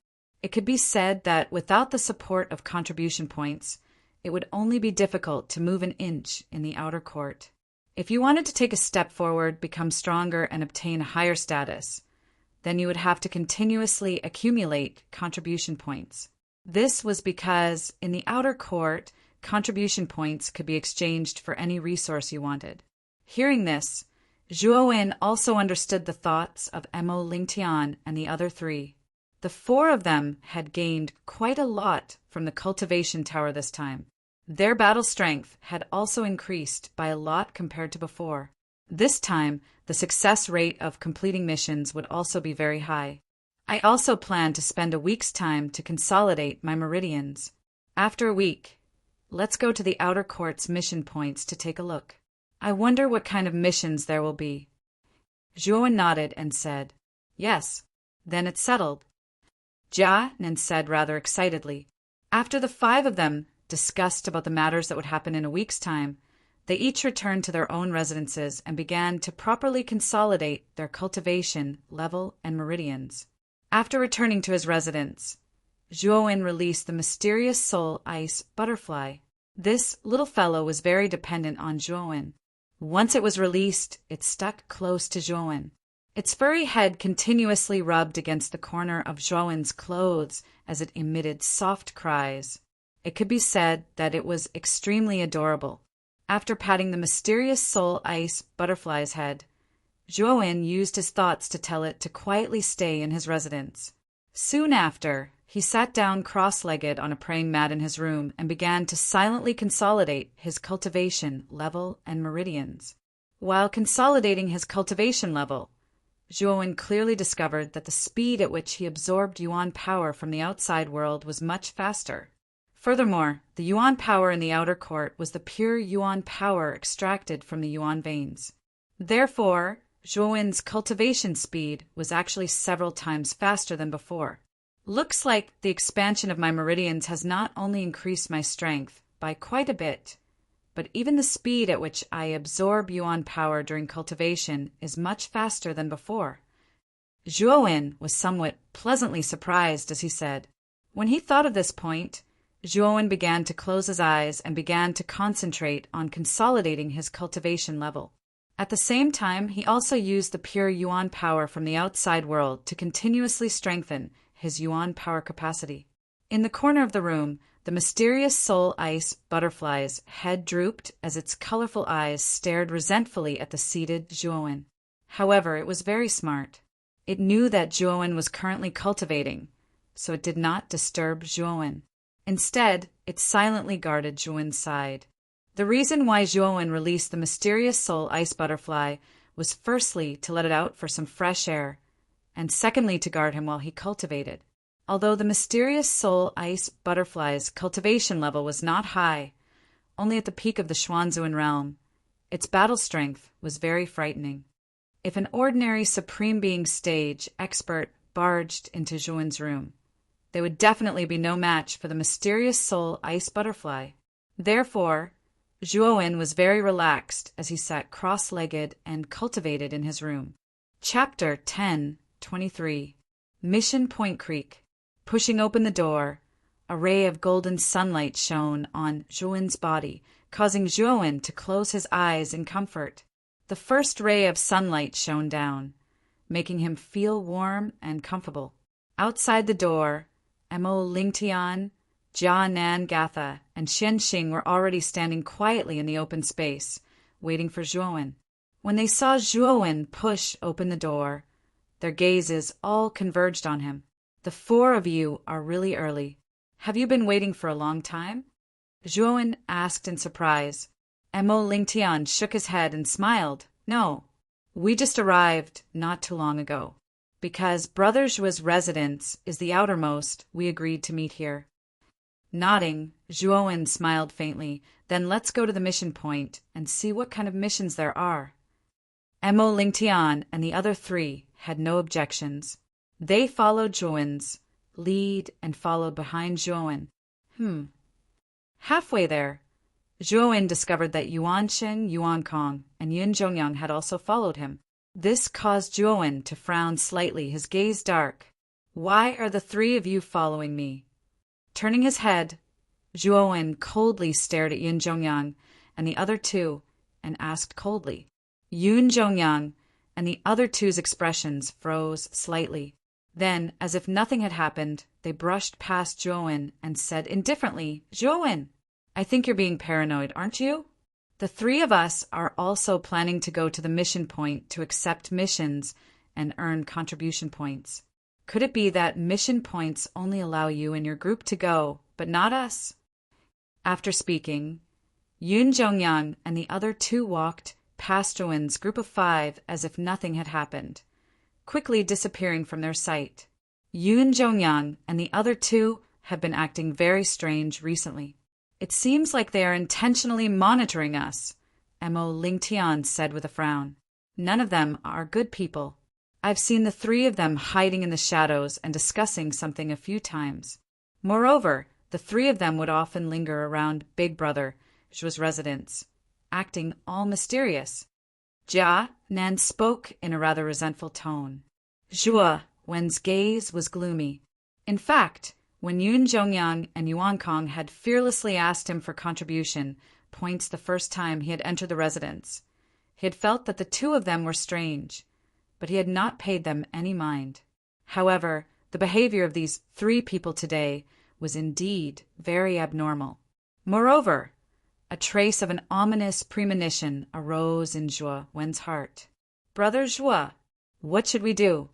It could be said that without the support of contribution points, it would only be difficult to move an inch in the outer court. If you wanted to take a step forward, become stronger, and obtain a higher status, then you would have to continuously accumulate contribution points. This was because in the outer court, contribution points could be exchanged for any resource you wanted. Hearing this, Zhuo also understood the thoughts of Mo Lingtian and the other three. The four of them had gained quite a lot from the cultivation tower this time. Their battle strength had also increased by a lot compared to before. This time, the success rate of completing missions would also be very high. I also plan to spend a week's time to consolidate my meridians. After a week, let's go to the outer court's mission points to take a look. I wonder what kind of missions there will be. Zhuo nodded and said, "Yes, then it's settled." Jia Nen said rather excitedly. After the five of them discussed about the matters that would happen in a week's time, they each returned to their own residences and began to properly consolidate their cultivation, level, and meridians. After returning to his residence, Zhuo released the mysterious soul ice butterfly. This little fellow was very dependent on Zhuo. Once it was released, it stuck close to Zhuo. Its furry head continuously rubbed against the corner of Zhuo's clothes as it emitted soft cries. It could be said that it was extremely adorable. After patting the mysterious soul ice butterfly's head, Zhuo used his thoughts to tell it to quietly stay in his residence. Soon after, he sat down cross-legged on a praying mat in his room and began to silently consolidate his cultivation level and meridians. While consolidating his cultivation level, Zhuo clearly discovered that the speed at which he absorbed yuan power from the outside world was much faster. Furthermore, the yuan power in the outer court was the pure yuan power extracted from the yuan veins. Therefore, Zhuo's cultivation speed was actually several times faster than before. Looks like the expansion of my meridians has not only increased my strength by quite a bit, but even the speed at which I absorb yuan power during cultivation is much faster than before. Zhuo was somewhat pleasantly surprised as he said. When he thought of this point, Zhuo began to close his eyes and began to concentrate on consolidating his cultivation level. At the same time, he also used the pure yuan power from the outside world to continuously strengthen his yuan power capacity. In the corner of the room, the mysterious soul ice butterfly's head drooped as its colorful eyes stared resentfully at the seated Zhuo. However, it was very smart. It knew that Zhuo was currently cultivating, so it did not disturb Zhuo. Instead, it silently guarded Zhuo's side. The reason why Zhuo released the mysterious soul ice butterfly was firstly to let it out for some fresh air, and secondly to guard him while he cultivated. Although the mysterious soul ice butterfly's cultivation level was not high, only at the peak of the Xuanzuan realm, its battle strength was very frightening. If an ordinary Supreme Being stage expert barged into Zhuo's room, they would definitely be no match for the mysterious soul ice butterfly. Therefore, Zhuo was very relaxed as he sat cross-legged and cultivated in his room. Chapter 10:23 Mission Point Creek. Pushing open the door, a ray of golden sunlight shone on Zhuo's body, causing Zhuo to close his eyes in comfort. The first ray of sunlight shone down, making him feel warm and comfortable. Outside the door, Mo Lingtian, Jia Nan Gatha, and Xian Xing were already standing quietly in the open space, waiting for Zhuo. When they saw Zhuo push open the door, their gazes all converged on him. "The four of you are really early. Have you been waiting for a long time?" Zhuo asked in surprise. Mo Lingtian shook his head and smiled. "No, we just arrived not too long ago. Because Brother Zhuo's residence is the outermost, we agreed to meet here." Nodding, Zhuo smiled faintly. "Then let's go to the mission point and see what kind of missions there are." Mo Lingtian and the other three had no objections. They followed Zhuo's lead and followed behind Zhuo. Halfway there, Zhuo discovered that Yuan Shen, Yuan Kong, and Yun Zhongyang had also followed him. This caused Zhuo to frown slightly, his gaze dark. "Why are the three of you following me?" Turning his head, Zhuo coldly stared at Yun Zhongyang and the other two and asked coldly. Yun Zhongyang and the other two's expressions froze slightly. Then, as if nothing had happened, they brushed past Zhuowen and said indifferently, "Zhuowen, I think you're being paranoid, aren't you? The three of us are also planning to go to the mission point to accept missions and earn contribution points. Could it be that mission points only allow you and your group to go, but not us?" After speaking, Yun Zhongyan and the other two walked past Zhuowen's group of 5 as if nothing had happened, quickly disappearing from their sight. Yun Zhongyan and the other two have been acting very strange recently. "It seems like they are intentionally monitoring us," Mo Lingtian said with a frown. "None of them are good people. I've seen the 3 of them hiding in the shadows and discussing something a few times. Moreover, the 3 of them would often linger around Big Brother Zhuo's residence, acting all mysterious." Jia Nan spoke in a rather resentful tone. Zhuo Wen's gaze was gloomy. In fact, when Yun Zhongyan and Yuan Kong had fearlessly asked him for contribution points the first time he had entered the residence, he had felt that the 2 of them were strange, but he had not paid them any mind. However, the behavior of these 3 people today was indeed very abnormal. Moreover, a trace of an ominous premonition arose in Zhuo Wen's heart. "Brother Zhuo, what should we do?"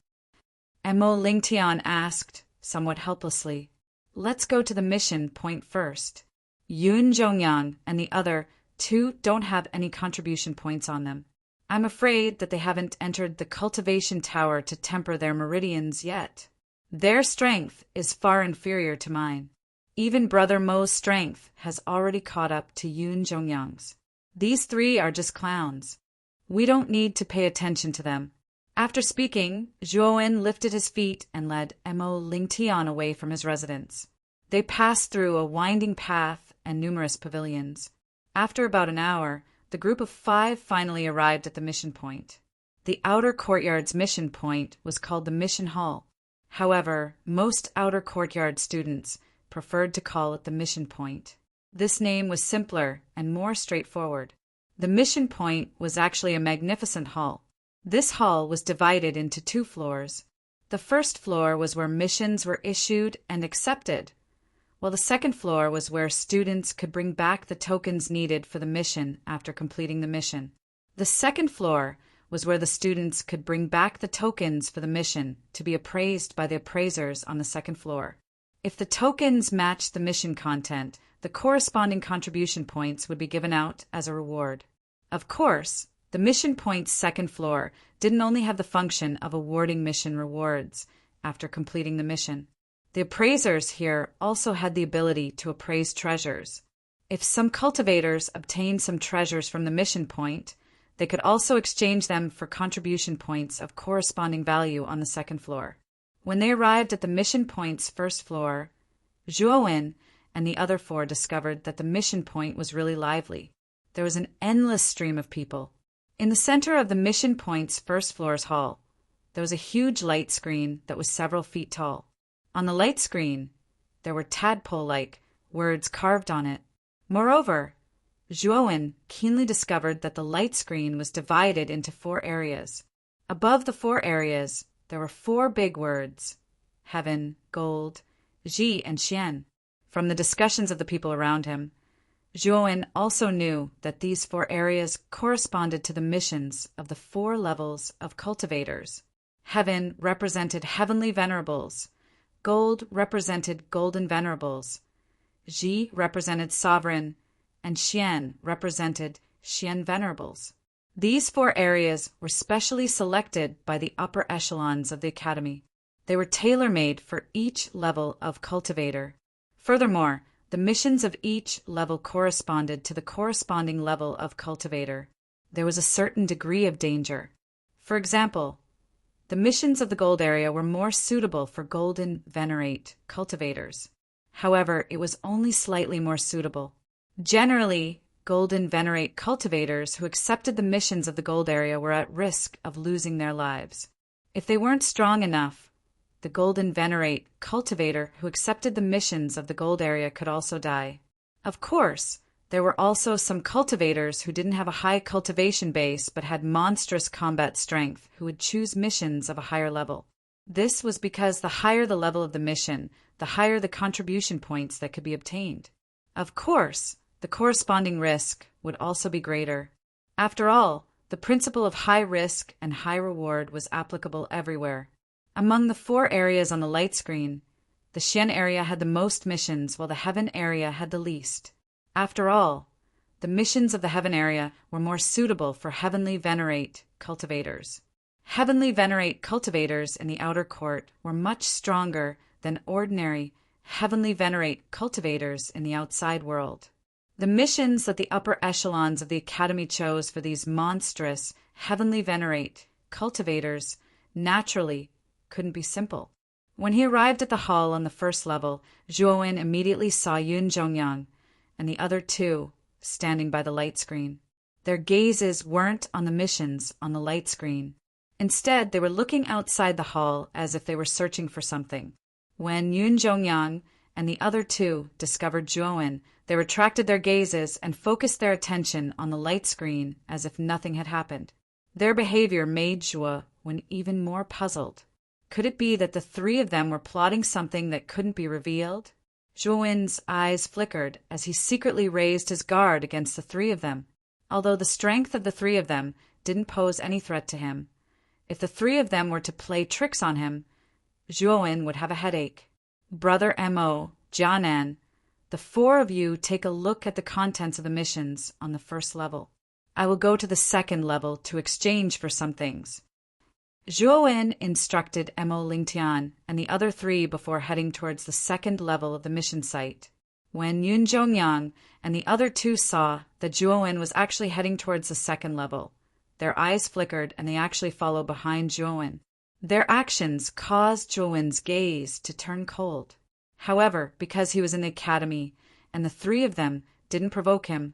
Mo Lingtian asked, somewhat helplessly. "Let's go to the mission point first. Yun Zhongyan and the other 2 don't have any contribution points on them. I'm afraid that they haven't entered the cultivation tower to temper their meridians yet. Their strength is far inferior to mine. Even Brother Mo's strength has already caught up to Yun Zhongyang's. These 3 are just clowns. We don't need to pay attention to them." After speaking, Zhuowen lifted his feet and led Mo Lingtian away from his residence. They passed through a winding path and numerous pavilions. After about an hour, the group of 5 finally arrived at the mission point. The outer courtyard's mission point was called the Mission Hall. However, most outer courtyard students preferred to call it the mission point. This name was simpler and more straightforward. The mission point was actually a magnificent hall. This hall was divided into 2 floors. The first floor was where missions were issued and accepted, while the second floor was where students could bring back the tokens needed for the mission after completing the mission. The second floor was where the students could bring back the tokens for the mission to be appraised by the appraisers on the second floor. If the tokens matched the mission content, the corresponding contribution points would be given out as a reward. Of course, the mission point's second floor didn't only have the function of awarding mission rewards after completing the mission. The appraisers here also had the ability to appraise treasures. If some cultivators obtained some treasures from the mission point, they could also exchange them for contribution points of corresponding value on the second floor. When they arrived at the mission point's first floor, Zhuowen and the other 4 discovered that the mission point was really lively. There was an endless stream of people. In the center of the mission point's first floor's hall, there was a huge light screen that was several feet tall. On the light screen, there were tadpole-like words carved on it. Moreover, Zhuowen keenly discovered that the light screen was divided into 4 areas. Above the 4 areas, there were 4 big words: heaven, gold, Ji, and Xian. From the discussions of the people around him, Zhuowen also knew that these 4 areas corresponded to the missions of the 4 levels of cultivators. Heaven represented heavenly venerables, gold represented golden venerables, Ji represented sovereign, and Xian represented Xian venerables. These 4 areas were specially selected by the upper echelons of the academy. They were tailor-made for each level of cultivator. Furthermore, the missions of each level corresponded to the corresponding level of cultivator. There was a certain degree of danger. For example, the missions of the gold area were more suitable for golden venerate cultivators. However, it was only slightly more suitable. Generally, golden venerate cultivators who accepted the missions of the gold area were at risk of losing their lives. If they weren't strong enough, the golden venerate cultivator who accepted the missions of the gold area could also die. Of course, There were also some cultivators who didn't have a high cultivation base but had monstrous combat strength who would choose missions of a higher level. This was because the higher the level of the mission, the higher the contribution points that could be obtained. Of course, the corresponding risk would also be greater. After all, the principle of high risk and high reward was applicable everywhere. Among the 4 areas on the light screen, the Xian area had the most missions while the Heaven area had the least. After all, the missions of the Heaven area were more suitable for Heavenly Venerate cultivators. Heavenly Venerate cultivators in the outer court were much stronger than ordinary Heavenly Venerate cultivators in the outside world. The missions that the upper echelons of the Academy chose for these monstrous Heavenly Venerate cultivators naturally couldn't be simple. When he arrived at the hall on the first level, Zhuowen immediately saw Yun Zhongyang and the other 2 standing by the light screen. Their gazes weren't on the missions on the light screen. Instead, they were looking outside the hall as if they were searching for something. When Yun Zhongyang and the other 2 discovered Zhuowen, they retracted their gazes and focused their attention on the light screen as if nothing had happened. Their behavior made Zhuowen even more puzzled. Could it be that the 3 of them were plotting something that couldn't be revealed? Zhuowen's eyes flickered as he secretly raised his guard against the 3 of them. Although the strength of the 3 of them didn't pose any threat to him, if the 3 of them were to play tricks on him, Zhuowen would have a headache. Brother Mo, Jianan, the 4 of you take a look at the contents of the missions on the first level. I will go to the second level to exchange for some things. Zhuowen instructed Mo Lingtian and the other 3 before heading towards the second level of the mission site. When Yun Zhongyang and the other 2 saw that Zhuowen was actually heading towards the second level, their eyes flickered and they actually followed behind Zhuowen. Their actions caused Zhuowen's gaze to turn cold. However, because he was in the academy and the 3 of them didn't provoke him,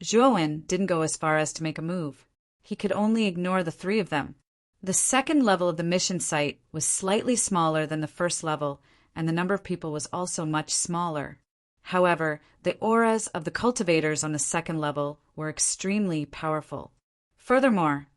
Zhuowen didn't go as far as to make a move. He could only ignore the 3 of them. The second level of the mission site was slightly smaller than the first level, and the number of people was also much smaller. However, the auras of the cultivators on the second level were extremely powerful. Furthermore,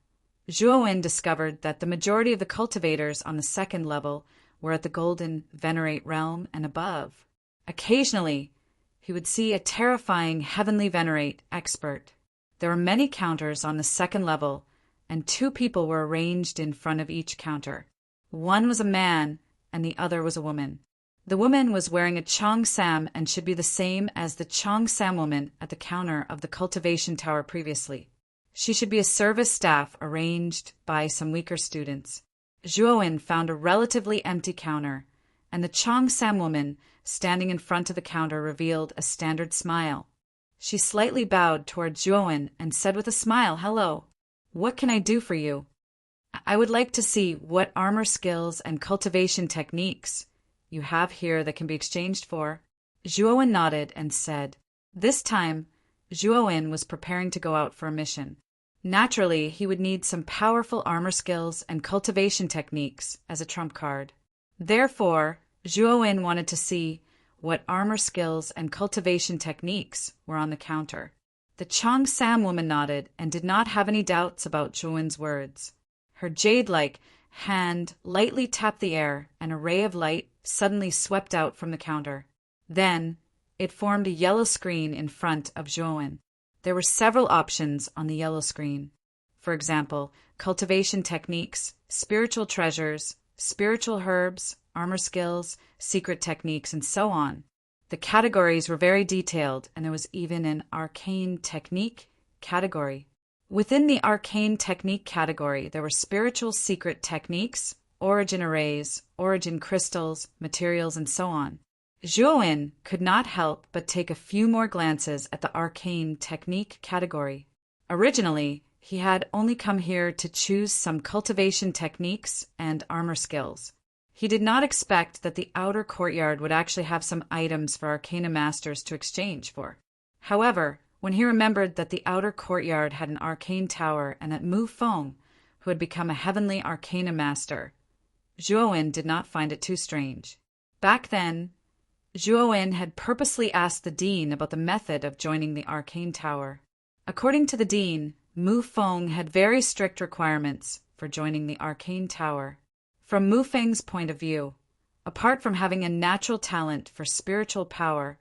Zhuowen discovered that the majority of the cultivators on the second level were at the Golden Venerate realm and above. Occasionally, he would see a terrifying Heavenly Venerate expert. There were many counters on the second level, and 2 people were arranged in front of each counter. One was a man, and the other was a woman. The woman was wearing a Cheongsam and should be the same as the Cheongsam woman at the counter of the cultivation tower previously. She should be a service staff arranged by some weaker students. Zhuowen found a relatively empty counter, and the Cheongsam woman standing in front of the counter revealed a standard smile. She slightly bowed toward Zhuowen and said with a smile, "Hello. What can I do for you? I would like to see what armor skills and cultivation techniques you have here that can be exchanged for." Zhuowen nodded and said. This time, Zhuowen was preparing to go out for a mission. Naturally, he would need some powerful armor skills and cultivation techniques as a trump card. Therefore, Zhuowen wanted to see what armor skills and cultivation techniques were on the counter. The Cheongsam woman nodded and did not have any doubts about Zhuowen's words. Her jade-like hand lightly tapped the air, and a ray of light suddenly swept out from the counter. Then, it formed a yellow screen in front of Zhuowen. There were several options on the yellow screen. For example, cultivation techniques, spiritual treasures, spiritual herbs, armor skills, secret techniques, and so on. The categories were very detailed, and there was even an arcane technique category. Within the arcane technique category, there were spiritual secret techniques, origin arrays, origin crystals, materials, and so on. Zhuowen could not help but take a few more glances at the arcane technique category. Originally, he had only come here to choose some cultivation techniques and armor skills. He did not expect that the outer courtyard would actually have some items for Arcana Masters to exchange for. However, when he remembered that the outer courtyard had an arcane tower and that Mu Feng, who had become a heavenly Arcana Master, Zhuowen did not find it too strange. Back then, Zhuowen had purposely asked the dean about the method of joining the arcane tower. According to the dean, Mu Feng had very strict requirements for joining the arcane tower. From Mu Feng's point of view, apart from having a natural talent for spiritual power,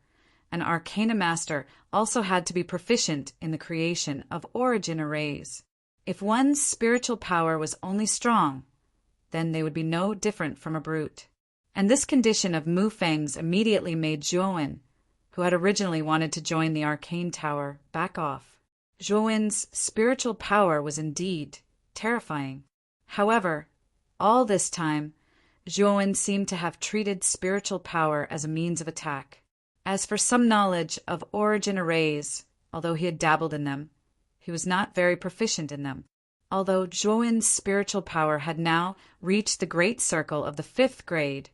an arcana master also had to be proficient in the creation of origin arrays. If one's spiritual power was only strong, then they would be no different from a brute. And this condition of Mu Feng's immediately made Zhuowen, who had originally wanted to join the arcane tower, back off. Zhuowen's spiritual power was indeed terrifying. However, all this time, Zhuowen seemed to have treated spiritual power as a means of attack. As for some knowledge of origin arrays, although he had dabbled in them, he was not very proficient in them. Although Zhuowen's spiritual power had now reached the great circle of the 5th grade,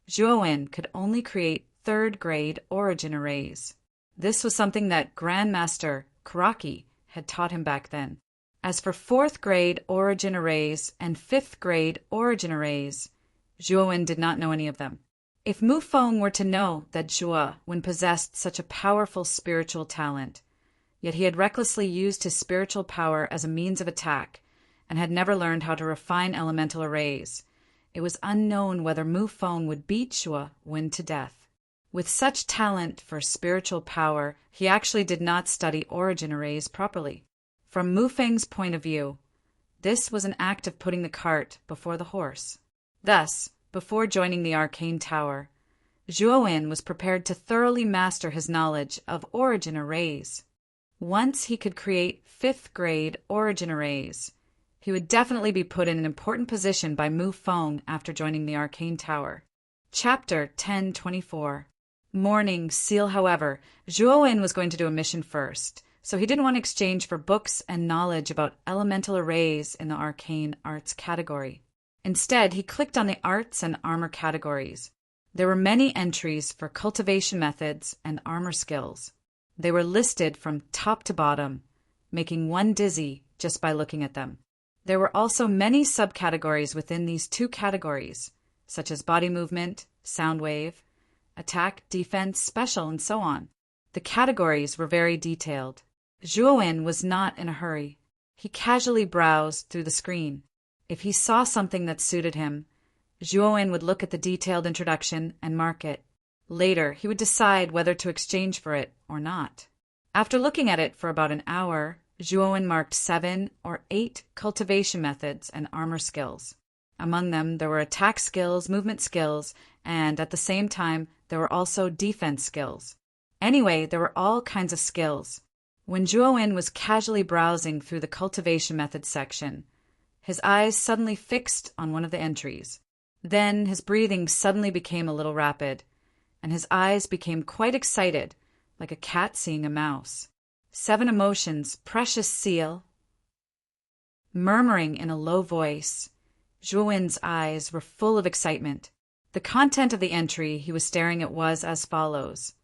Zhuowen could only create 3rd grade origin arrays. This was something that Grandmaster Karaki had taught him back then. As for 4th grade origin arrays and 5th grade origin arrays, Zhuowen did not know any of them. If Mu Feng were to know that Zhuowen possessed such a powerful spiritual talent, yet he had recklessly used his spiritual power as a means of attack and had never learned how to refine elemental arrays, it was unknown whether Mu Feng would beat Zhuowen to death. With such talent for spiritual power, he actually did not study origin arrays properly. From Mu Feng's point of view, this was an act of putting the cart before the horse. Thus, before joining the arcane tower, Zhuowen was prepared to thoroughly master his knowledge of origin arrays. Once he could create 5th grade origin arrays, he would definitely be put in an important position by Mu Feng after joining the arcane tower. Chapter 1024. Morning seal. However, Zhuowen was going to do a mission first, so he didn't want to exchange for books and knowledge about elemental arrays in the arcane arts category. Instead, he clicked on the arts and armor categories. There were many entries for cultivation methods and armor skills. They were listed from top to bottom, making one dizzy just by looking at them. There were also many subcategories within these 2 categories, such as body movement, sound wave, attack, defense, special, and so on. The categories were very detailed. Zhuowen was not in a hurry. He casually browsed through the screen. If he saw something that suited him, Zhuowen would look at the detailed introduction and mark it. Later, he would decide whether to exchange for it or not. After looking at it for about an hour, Zhuowen marked 7 or 8 cultivation methods and armor skills. Among them, there were attack skills, movement skills, and at the same time, there were also defense skills. Anyway, there were all kinds of skills. When Zhuowen was casually browsing through the cultivation methods section, his eyes suddenly fixed on one of the entries. Then his breathing suddenly became a little rapid, and his eyes became quite excited, like a cat seeing a mouse. 7 emotions, precious seal. Murmuring in a low voice, Zhuowen's eyes were full of excitement. The content of the entry he was staring at was as follows.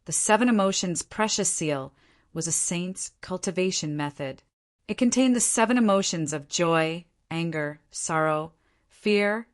The 7 emotions precious seal was a saint's cultivation method. It contained the 7 emotions of joy, anger, sorrow, fear,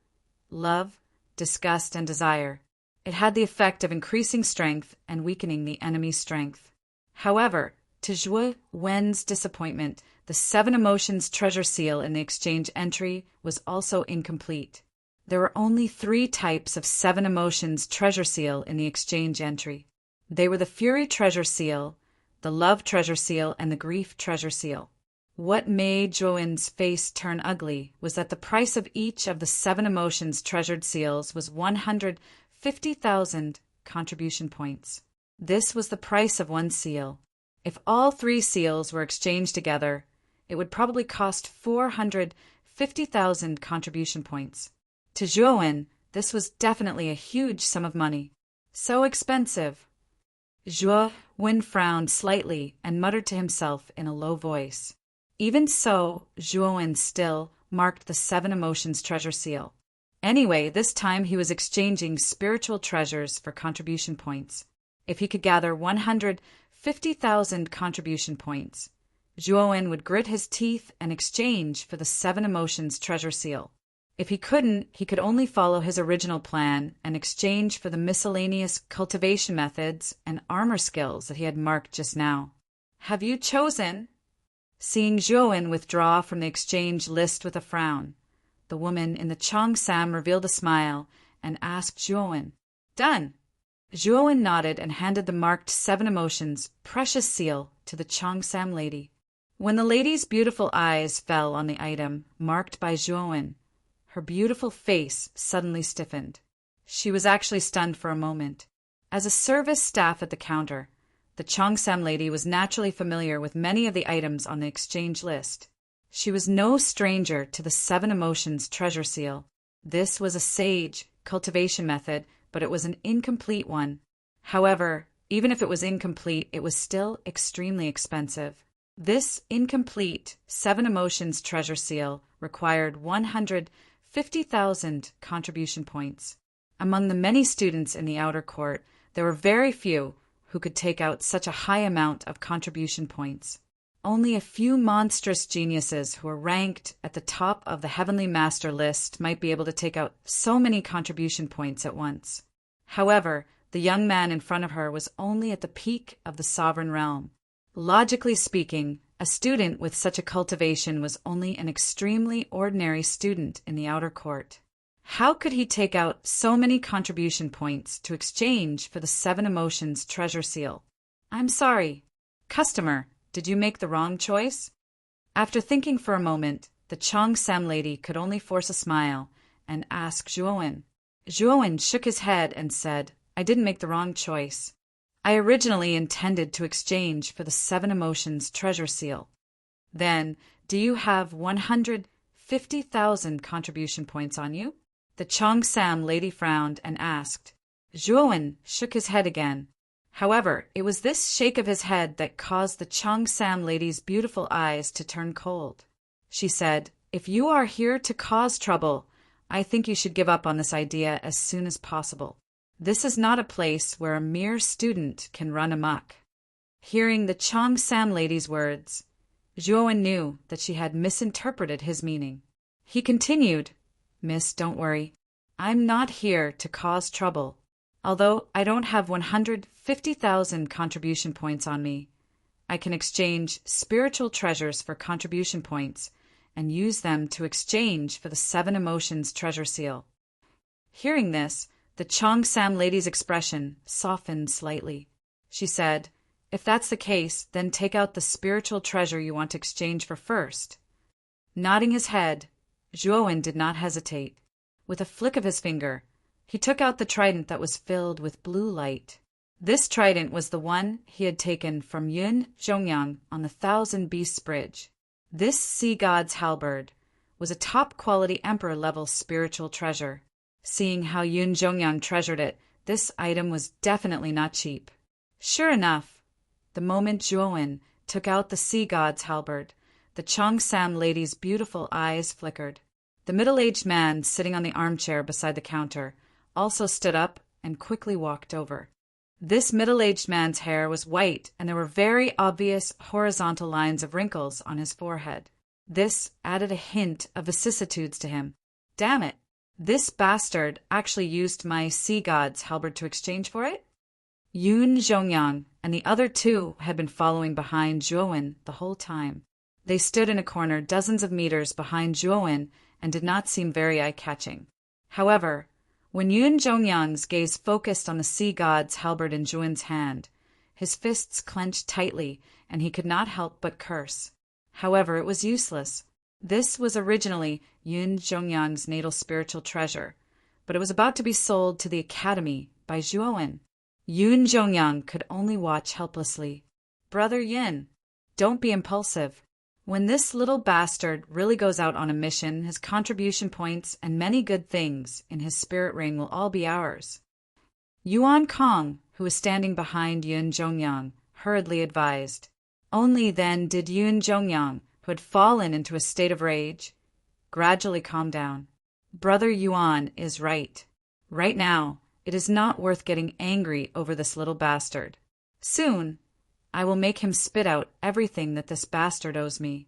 love, disgust, and desire. It had the effect of increasing strength and weakening the enemy's strength. However, to Zhuowen's disappointment, the 7 emotions treasure seal in the exchange entry was also incomplete. There were only 3 types of 7 emotions treasure seal in the exchange entry. They were the fury treasure seal, the love treasure seal, and the grief treasure seal. What made Zhuowen's face turn ugly was that the price of each of the 7 emotions treasured seals was 150,000 contribution points. This was the price of one seal. If all 3 seals were exchanged together, it would probably cost 450,000 contribution points. To Zhuowen, this was definitely a huge sum of money. So expensive. Zhuowen frowned slightly and muttered to himself in a low voice. Even so, Zhuowen still marked the 7 emotions treasure seal. Anyway, this time he was exchanging spiritual treasures for contribution points. If he could gather 150,000 contribution points, Zhuowen would grit his teeth and exchange for the 7 emotions treasure seal. If he couldn't, he could only follow his original plan and exchange for the miscellaneous cultivation methods and armor skills that he had marked just now. Have you chosen? Seeing Zhuowen withdraw from the exchange list with a frown, the woman in the Cheongsam revealed a smile and asked Zhuowen, Done! Zhuowen nodded and handed the marked 7 emotions precious seal to the Cheongsam lady. When the lady's beautiful eyes fell on the item marked by Zhuowen, her beautiful face suddenly stiffened. She was actually stunned for a moment. As a service staff at the counter, the Cheongsam lady was naturally familiar with many of the items on the exchange list. She was no stranger to the 7 emotions treasure seal. This was a sage cultivation method, but it was an incomplete one. However, even if it was incomplete, it was still extremely expensive. This incomplete 7 emotions treasure seal required 150,000 contribution points. Among the many students in the outer court, there were very few who could take out such a high amount of contribution points. Only a few monstrous geniuses who were ranked at the top of the Heavenly Master list might be able to take out so many contribution points at once. However, the young man in front of her was only at the peak of the sovereign realm. Logically speaking, a student with such a cultivation was only an extremely ordinary student in the outer court. How could he take out so many contribution points to exchange for the 7 emotions treasure seal? I'm sorry. Customer, did you make the wrong choice? After thinking for a moment, the Cheongsam lady could only force a smile and ask Zhuowen. Zhuowen shook his head and said, I didn't make the wrong choice. I originally intended to exchange for the 7 emotions treasure seal. Then, do you have 150,000 contribution points on you? The Cheongsam lady frowned and asked. Zhuowen shook his head again. However, it was this shake of his head that caused the Cheongsam lady's beautiful eyes to turn cold. She said, If you are here to cause trouble, I think you should give up on this idea as soon as possible. This is not a place where a mere student can run amok. Hearing the Cheongsam lady's words, Zhuowen knew that she had misinterpreted his meaning. He continued, Miss, don't worry. I'm not here to cause trouble. Although I don't have 150,000 contribution points on me, I can exchange spiritual treasures for contribution points and use them to exchange for the 7 emotions treasure seal. Hearing this, the Cheongsam lady's expression softened slightly. She said, If that's the case, then take out the spiritual treasure you want to exchange for first. Nodding his head, Zhuowen did not hesitate. With a flick of his finger, he took out the trident that was filled with blue light. This trident was the one he had taken from Yun Zhongyang on the Thousand Beasts Bridge. This sea god's halberd was a top-quality emperor-level spiritual treasure. Seeing how Yun Zhongyang treasured it, this item was definitely not cheap. Sure enough, the moment Zhuowen took out the sea god's halberd, the Cheongsam lady's beautiful eyes flickered. The middle-aged man sitting on the armchair beside the counter also stood up and quickly walked over. This middle-aged man's hair was white, and there were very obvious horizontal lines of wrinkles on his forehead. This added a hint of vicissitudes to him. Damn it! This bastard actually used my sea god's halberd to exchange for it? Yun Zhongyang and the other 2 had been following behind Zhuowen the whole time. They stood in a corner dozens of meters behind Zhuowen and did not seem very eye-catching. However, when Yun Zhongyang's gaze focused on the sea god's halberd in Zhuowen's hand, his fists clenched tightly and he could not help but curse. However, it was useless. This was originally Yun Zhongyang's natal spiritual treasure, but it was about to be sold to the academy by Zhuowen. Yun Zhongyang could only watch helplessly. Brother Yin, don't be impulsive. When this little bastard really goes out on a mission, his contribution points and many good things in his spirit ring will all be ours. Yuan Kong, who was standing behind Yun Zhongyang, hurriedly advised. Only then did Yun Zhongyang, who had fallen into a state of rage, gradually calm down. Brother Yuan is right. Right now, it is not worth getting angry over this little bastard. Soon, I will make him spit out everything that this bastard owes me.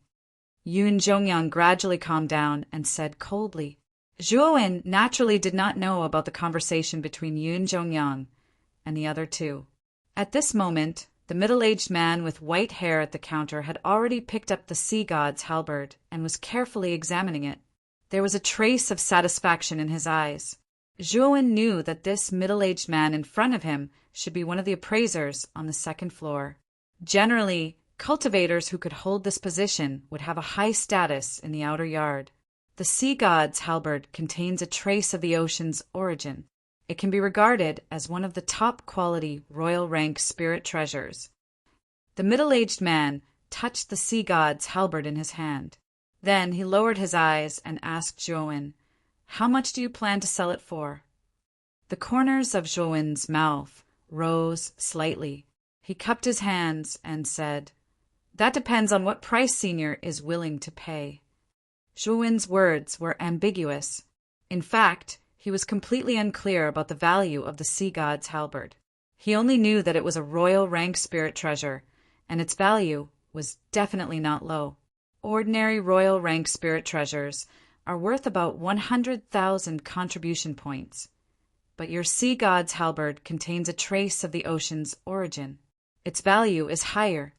Yun Zhongyang gradually calmed down and said coldly, Zhuowen naturally did not know about the conversation between Yun Zhongyang and the other two. At this moment, the middle-aged man with white hair at the counter had already picked up the sea god's halberd and was carefully examining it. There was a trace of satisfaction in his eyes. Zhuowen knew that this middle-aged man in front of him should be one of the appraisers on the second floor. Generally, cultivators who could hold this position would have a high status in the outer yard. The sea god's halberd contains a trace of the ocean's origin. It can be regarded as one of the top-quality royal rank spirit treasures. The middle-aged man touched the sea god's halberd in his hand. Then he lowered his eyes and asked Zhuowen, "How much do you plan to sell it for?" The corners of Zhuowen's mouth rose slightly. He cupped his hands and said, "That depends on what price Senior is willing to pay." Zhuowen's words were ambiguous. In fact, he was completely unclear about the value of the sea god's halberd. He only knew that it was a royal rank spirit treasure, and its value was definitely not low. Ordinary royal rank spirit treasures are worth about 100,000 contribution points. But your sea god's halberd contains a trace of the ocean's origin. Its value is higher.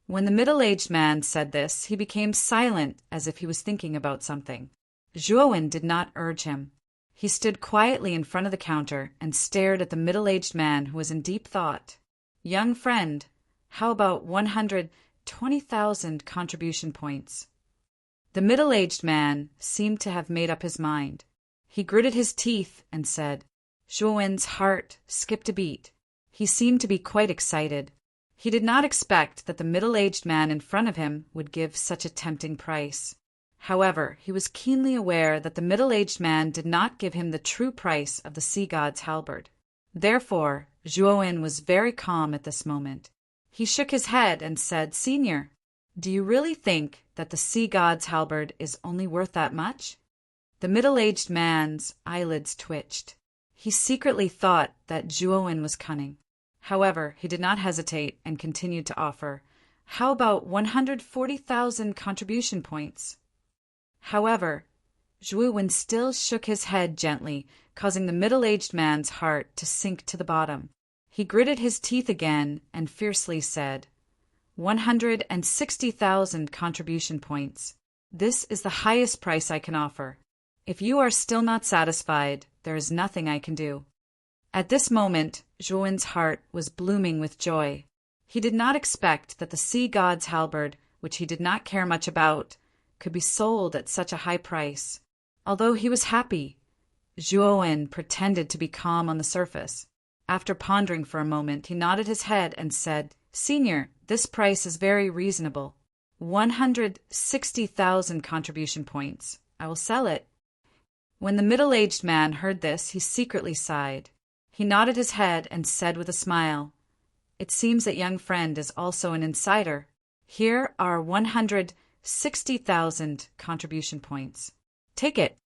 When the middle-aged man said this, he became silent as if he was thinking about something. Zhuowen did not urge him. He stood quietly in front of the counter and stared at the middle-aged man who was in deep thought. "Young friend, how about 120,000 contribution points?" The middle-aged man seemed to have made up his mind. He gritted his teeth and said. Zhuowen's heart skipped a beat. He seemed to be quite excited. He did not expect that the middle-aged man in front of him would give such a tempting price. However, he was keenly aware that the middle-aged man did not give him the true price of the sea god's halberd. Therefore, Zhuowen was very calm at this moment. He shook his head and said, "Senior, do you really think that the sea god's halberd is only worth that much?" The middle-aged man's eyelids twitched. He secretly thought that Zhuowen was cunning. However, he did not hesitate and continued to offer, "How about 140,000 contribution points?" However, Zhuowen still shook his head gently, causing the middle-aged man's heart to sink to the bottom. He gritted his teeth again and fiercely said, 160,000 contribution points. This is the highest price I can offer. If you are still not satisfied, there is nothing I can do." At this moment, Zhuowen's heart was blooming with joy. He did not expect that the sea god's halberd, which he did not care much about, could be sold at such a high price. Although he was happy, Zhuowen pretended to be calm on the surface. After pondering for a moment, he nodded his head and said, "Senior, this price is very reasonable. 160,000 contribution points. I will sell it." When the middle-aged man heard this, he secretly sighed. He nodded his head and said with a smile, "It seems that young friend is also an insider. Here are 160,000 contribution points. Take it."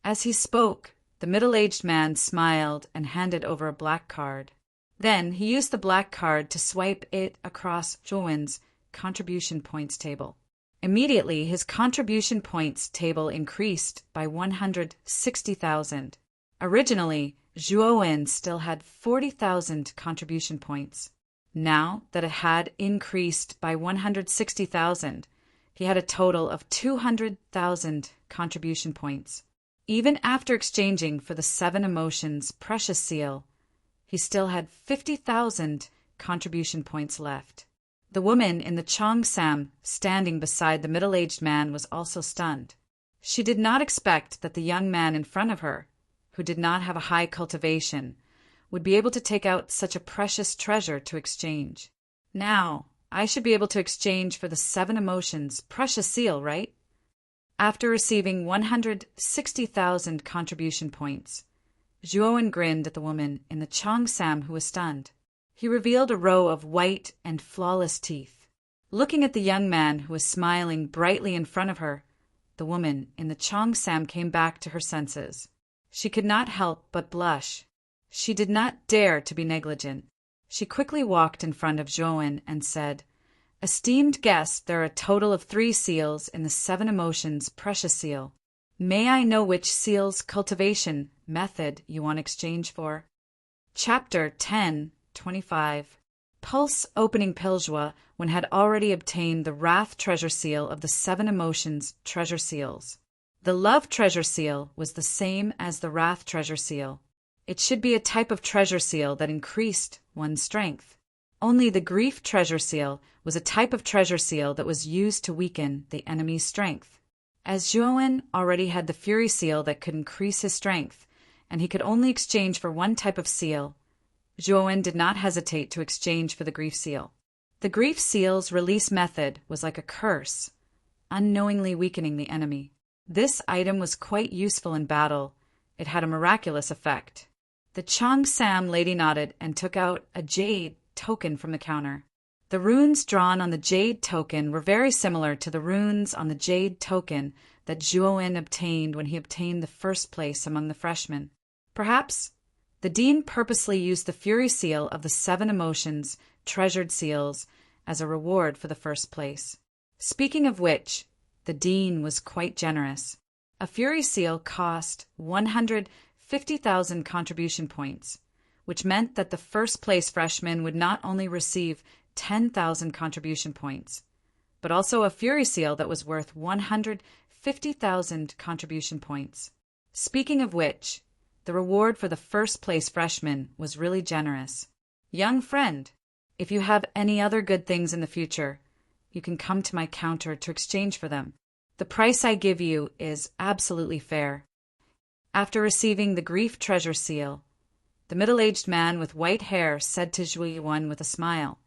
As he spoke, the middle-aged man smiled and handed over a black card. Then he used the black card to swipe it across Zhuowen's contribution points table. Immediately, his contribution points table increased by 160,000. Originally, Zhuowen still had 40,000 contribution points. Now that it had increased by 160,000, he had a total of 200,000 contribution points. Even after exchanging for the Seven Emotions precious seal, he still had 50,000 contribution points left. The woman in the cheongsam standing beside the middle-aged man was also stunned. She did not expect that the young man in front of her, who did not have a high cultivation, would be able to take out such a precious treasure to exchange. Now, I should be able to exchange for the Seven Emotions precious seal, right? After receiving 160,000 contribution points, Zhuowen grinned at the woman in the cheongsam who was stunned. He revealed a row of white and flawless teeth. Looking at the young man who was smiling brightly in front of her, the woman in the cheongsam came back to her senses. She could not help but blush. She did not dare to be negligent. She quickly walked in front of Zhuowen and said, "Esteemed guest, there are a total of 3 seals in the Seven Emotions precious seal. May I know which seal's cultivation method you want exchange for? Chapter 10:25. Pulse opening Piljua when had already obtained the Wrath treasure seal of the 7 emotions treasure seals. The Love treasure seal was the same as the Wrath treasure seal. It should be a type of treasure seal that increased one's strength. Only the Grief treasure seal was a type of treasure seal that was used to weaken the enemy's strength. As Zhuowen already had the Fury seal that could increase his strength, and he could only exchange for one type of seal, Zhuowen did not hesitate to exchange for the Grief seal. The Grief seal's release method was like a curse, unknowingly weakening the enemy. This item was quite useful in battle. It had a miraculous effect. The Chong Sam lady nodded and took out a jade token from the counter. The runes drawn on the jade token were very similar to the runes on the jade token that Zhuowen obtained when he obtained the first place among the freshmen. Perhaps the dean purposely used the Fury seal of the 7 emotions treasured seals as a reward for the first place. Speaking of which, the dean was quite generous. A Fury seal cost 150,000 contribution points, which meant that the first place freshman would not only receive 10,000 contribution points, but also a Fury seal that was worth 150,000 contribution points. Speaking of which, the reward for the first place freshman was really generous. Young friend, if you have any other good things in the future, you can come to my counter to exchange for them. The price I give you is absolutely fair. After receiving the Grief treasure seal, the middle-aged man with white hair said to Zhuowen with a smile.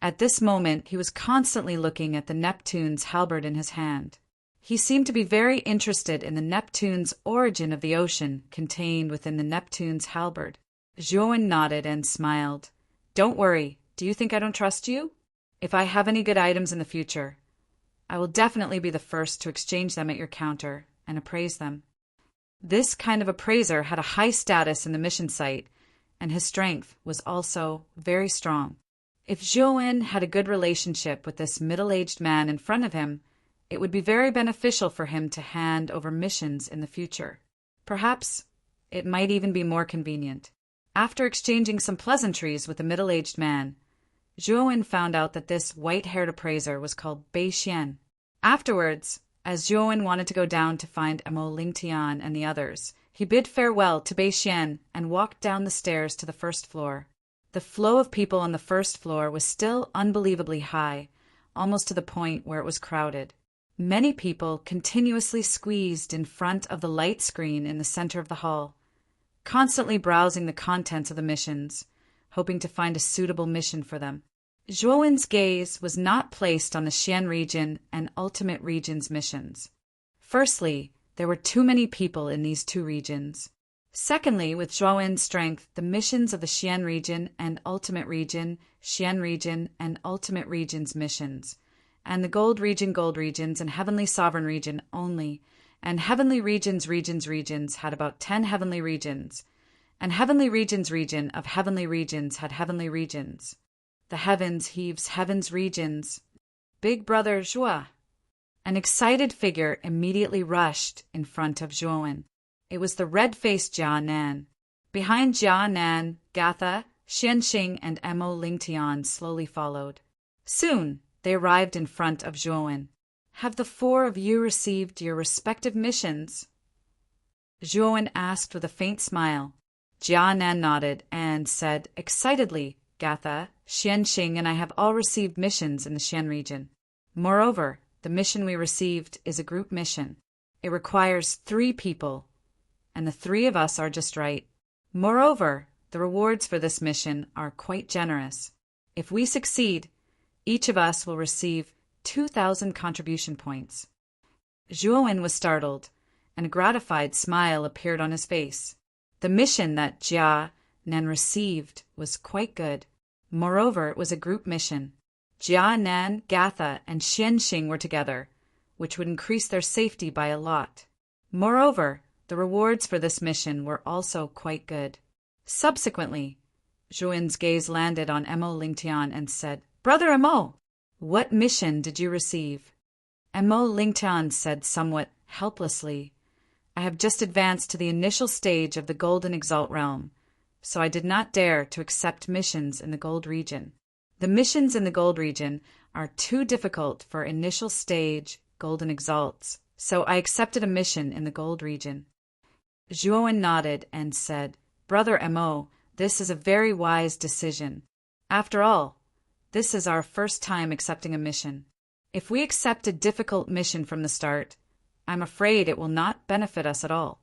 At this moment, he was constantly looking at the Neptune's halberd in his hand. He seemed to be very interested in the Neptune's origin of the ocean contained within the Neptune's halberd. Zhuowen nodded and smiled. Don't worry, do you think I don't trust you? If I have any good items in the future, I will definitely be the first to exchange them at your counter and appraise them. This kind of appraiser had a high status in the mission site, and his strength was also very strong. If Zhuowen had a good relationship with this middle-aged man in front of him, it would be very beneficial for him to hand over missions in the future. Perhaps it might even be more convenient. After exchanging some pleasantries with the middle-aged man, Zhuowen found out that this white-haired appraiser was called Bei Xian. Afterwards, as Zhuowen wanted to go down to find Emo Lingtian and the others, he bid farewell to Bei Xian and walked down the stairs to the first floor. The flow of people on the first floor was still unbelievably high, almost to the point where it was crowded. Many people continuously squeezed in front of the light screen in the center of the hall, constantly browsing the contents of the missions, hoping to find a suitable mission for them. Zhuowen's gaze was not placed on the Xian region and Ultimate region's missions. Firstly, there were too many people in these 2 regions. Secondly, with Zhuowen's strength, the missions of the Xian region and Ultimate region, Xian region and Ultimate region's missions, and the Gold regions, and Heavenly Sovereign region only, and Heavenly regions had about 10 Heavenly regions, and Heavenly regions region of Heavenly regions had Heavenly regions. The heavens heaves heaven's regions. Big Brother Zhua. An excited figure immediately rushed in front of Zhuowen. It was the red-faced Jia Nan. Behind Jia Nan, Gatha, Xianxing, and Emo Lingtian slowly followed. Soon, they arrived in front of Zhuowen. Have the 4 of you received your respective missions? Zhuowen asked with a faint smile. Jia Nan nodded and said excitedly, Gatha, Xianxing, and I have all received missions in the Xian region. Moreover, the mission we received is a group mission. It requires 3 people, and the 3 of us are just right. Moreover, the rewards for this mission are quite generous. If we succeed, each of us will receive 2,000 contribution points. Zhuowen was startled, and a gratified smile appeared on his face. The mission that Jia Nan received was quite good. Moreover, it was a group mission. Jia Nan, Gatha, and Xianxing were together, which would increase their safety by a lot. Moreover, the rewards for this mission were also quite good. Subsequently, Zhuowen's gaze landed on Emo Lingtian and said, Brother Emo, what mission did you receive? Emo Lingtian said somewhat helplessly, I have just advanced to the initial stage of the Golden Exalt realm, so I did not dare to accept missions in the Gold region. The missions in the Gold region are too difficult for initial stage Golden Exalts, so I accepted a mission in the Gold region. Zhuowen nodded and said, Brother Mo, this is a very wise decision. After all, this is our first time accepting a mission. If we accept a difficult mission from the start, I'm afraid it will not benefit us at all.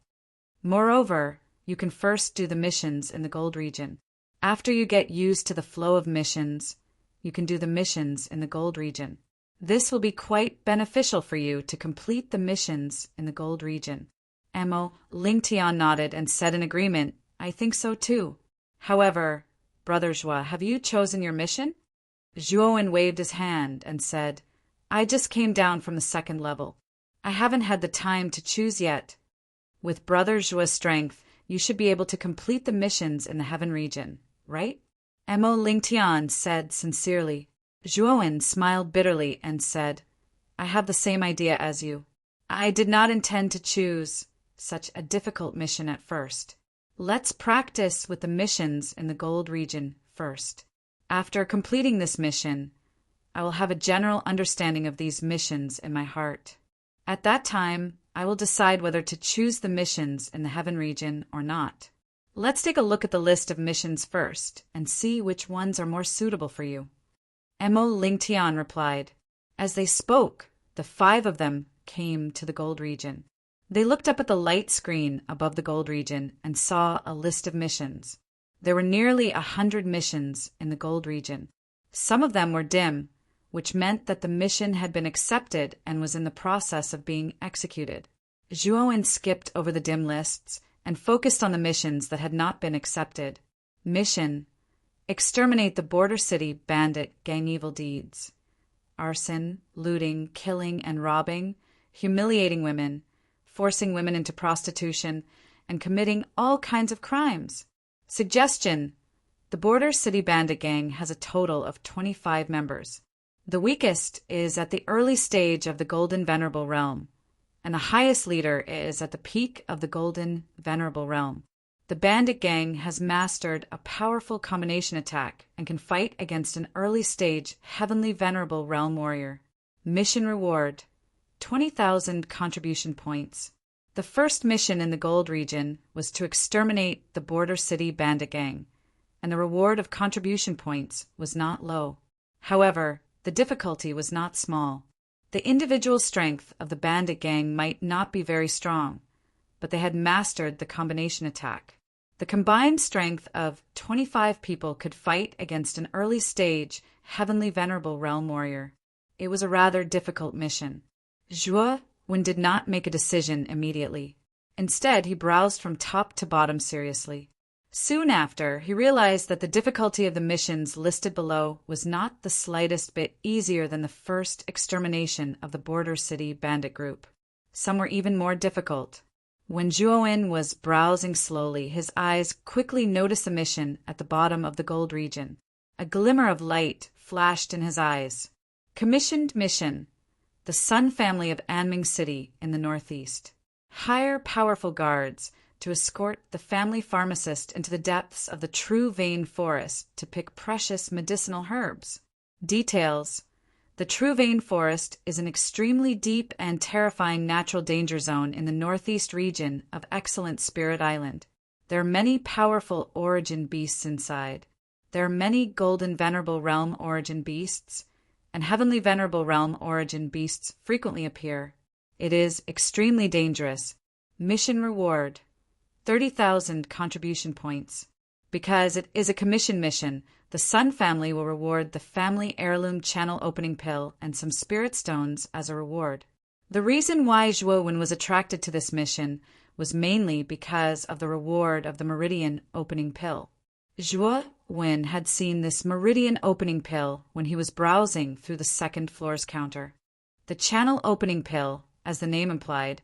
Moreover, you can first do the missions in the Gold region. After you get used to the flow of missions, you can do the missions in the Gold region. This will be quite beneficial for you to complete the missions in the Gold region. Mo, Lingtian nodded and said in agreement, I think so too. However, Brother Zhua, have you chosen your mission? Zhuowen waved his hand and said, I just came down from the second level. I haven't had the time to choose yet. With Brother Zhua's strength, you should be able to complete the missions in the Heaven region, right? Mo Lingtian said sincerely. Zhuowen smiled bitterly and said, I have the same idea as you. I did not intend to choose such a difficult mission at first. Let's practice with the missions in the Gold region first. After completing this mission, I will have a general understanding of these missions in my heart. At that time, I will decide whether to choose the missions in the Heaven region or not. Let's take a look at the list of missions first and see which ones are more suitable for you. Mo Lingtian replied. As they spoke, the 5 of them came to the Gold region. They looked up at the light screen above the Gold region and saw a list of missions. There were nearly 100 missions in the Gold region. Some of them were dim, which meant that the mission had been accepted and was in the process of being executed. Zhuowen skipped over the dim lists and focused on the missions that had not been accepted. Mission: exterminate the border city bandit gang evil deeds. Arson, looting, killing, and robbing, humiliating women, forcing women into prostitution, and committing all kinds of crimes. Suggestion: the border city bandit gang has a total of 25 members. The weakest is at the early stage of the Golden Venerable Realm, and the highest leader is at the peak of the Golden Venerable Realm. The bandit gang has mastered a powerful combination attack and can fight against an early stage Heavenly Venerable Realm warrior. Mission reward: 20,000 contribution points. The first mission in the Gold region was to exterminate the border city bandit gang, and the reward of contribution points was not low. However, the difficulty was not small. The individual strength of the bandit gang might not be very strong, but they had mastered the combination attack. The combined strength of 25 people could fight against an early stage Heavenly Venerable Realm warrior. It was a rather difficult mission. Zhuowen did not make a decision immediately. Instead, he browsed from top to bottom seriously. Soon after, he realized that the difficulty of the missions listed below was not the slightest bit easier than the first extermination of the border city bandit group. Some were even more difficult. When Zhuowen was browsing slowly, his eyes quickly noticed the mission at the bottom of the Gold region. A glimmer of light flashed in his eyes. Commissioned mission: the Sun family of Anming City in the northeast. Hire powerful guards to escort the family pharmacist into the depths of the True Vein Forest to pick precious medicinal herbs. Details: the True Vein Forest is an extremely deep and terrifying natural danger zone in the northeast region of Excellent Spirit Island. There are many powerful origin beasts inside. There are many Golden Venerable Realm origin beasts, and Heavenly Venerable Realm origin beasts frequently appear. It is extremely dangerous. Mission reward: 30,000 contribution points. Because it is a commission mission, the Sun family will reward the family heirloom channel opening pill and some spirit stones as a reward. The reason why Zhuowen was attracted to this mission was mainly because of the reward of the meridian opening pill. Zhuowen had seen this meridian opening pill when he was browsing through the second floor's counter. The channel opening pill, as the name implied,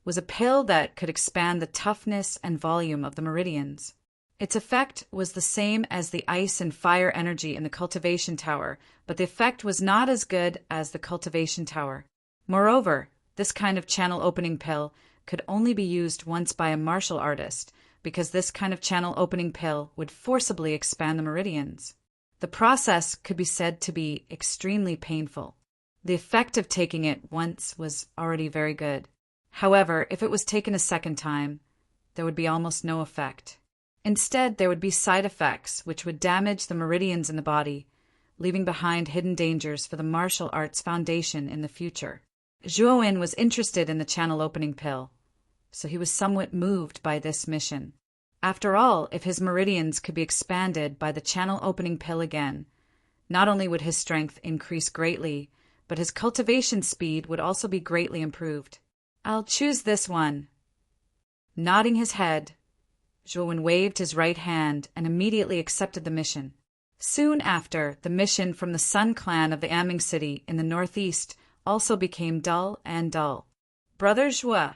was a pill that could expand the toughness and volume of the meridians. Its effect was the same as the ice and fire energy in the cultivation tower, but the effect was not as good as the cultivation tower. Moreover, This kind of channel opening pill could only be used once by a martial artist, because this kind of channel opening pill would forcibly expand the meridians. The process could be said to be extremely painful. The effect of taking it once was already very good. However, if it was taken a second time, there would be almost no effect. Instead, there would be side effects which would damage the meridians in the body, leaving behind hidden dangers for the martial arts foundation in the future. Zhuowen was interested in the channel opening pill, so he was somewhat moved by this mission. After all, if his meridians could be expanded by the channel opening pill again, not only would his strength increase greatly, but his cultivation speed would also be greatly improved. I'll choose this one. Nodding his head, Zhuowen waved his right hand and immediately accepted the mission. Soon after, the mission from the Sun clan of the Aming city in the northeast also became dull and dull. Brother Zhuo,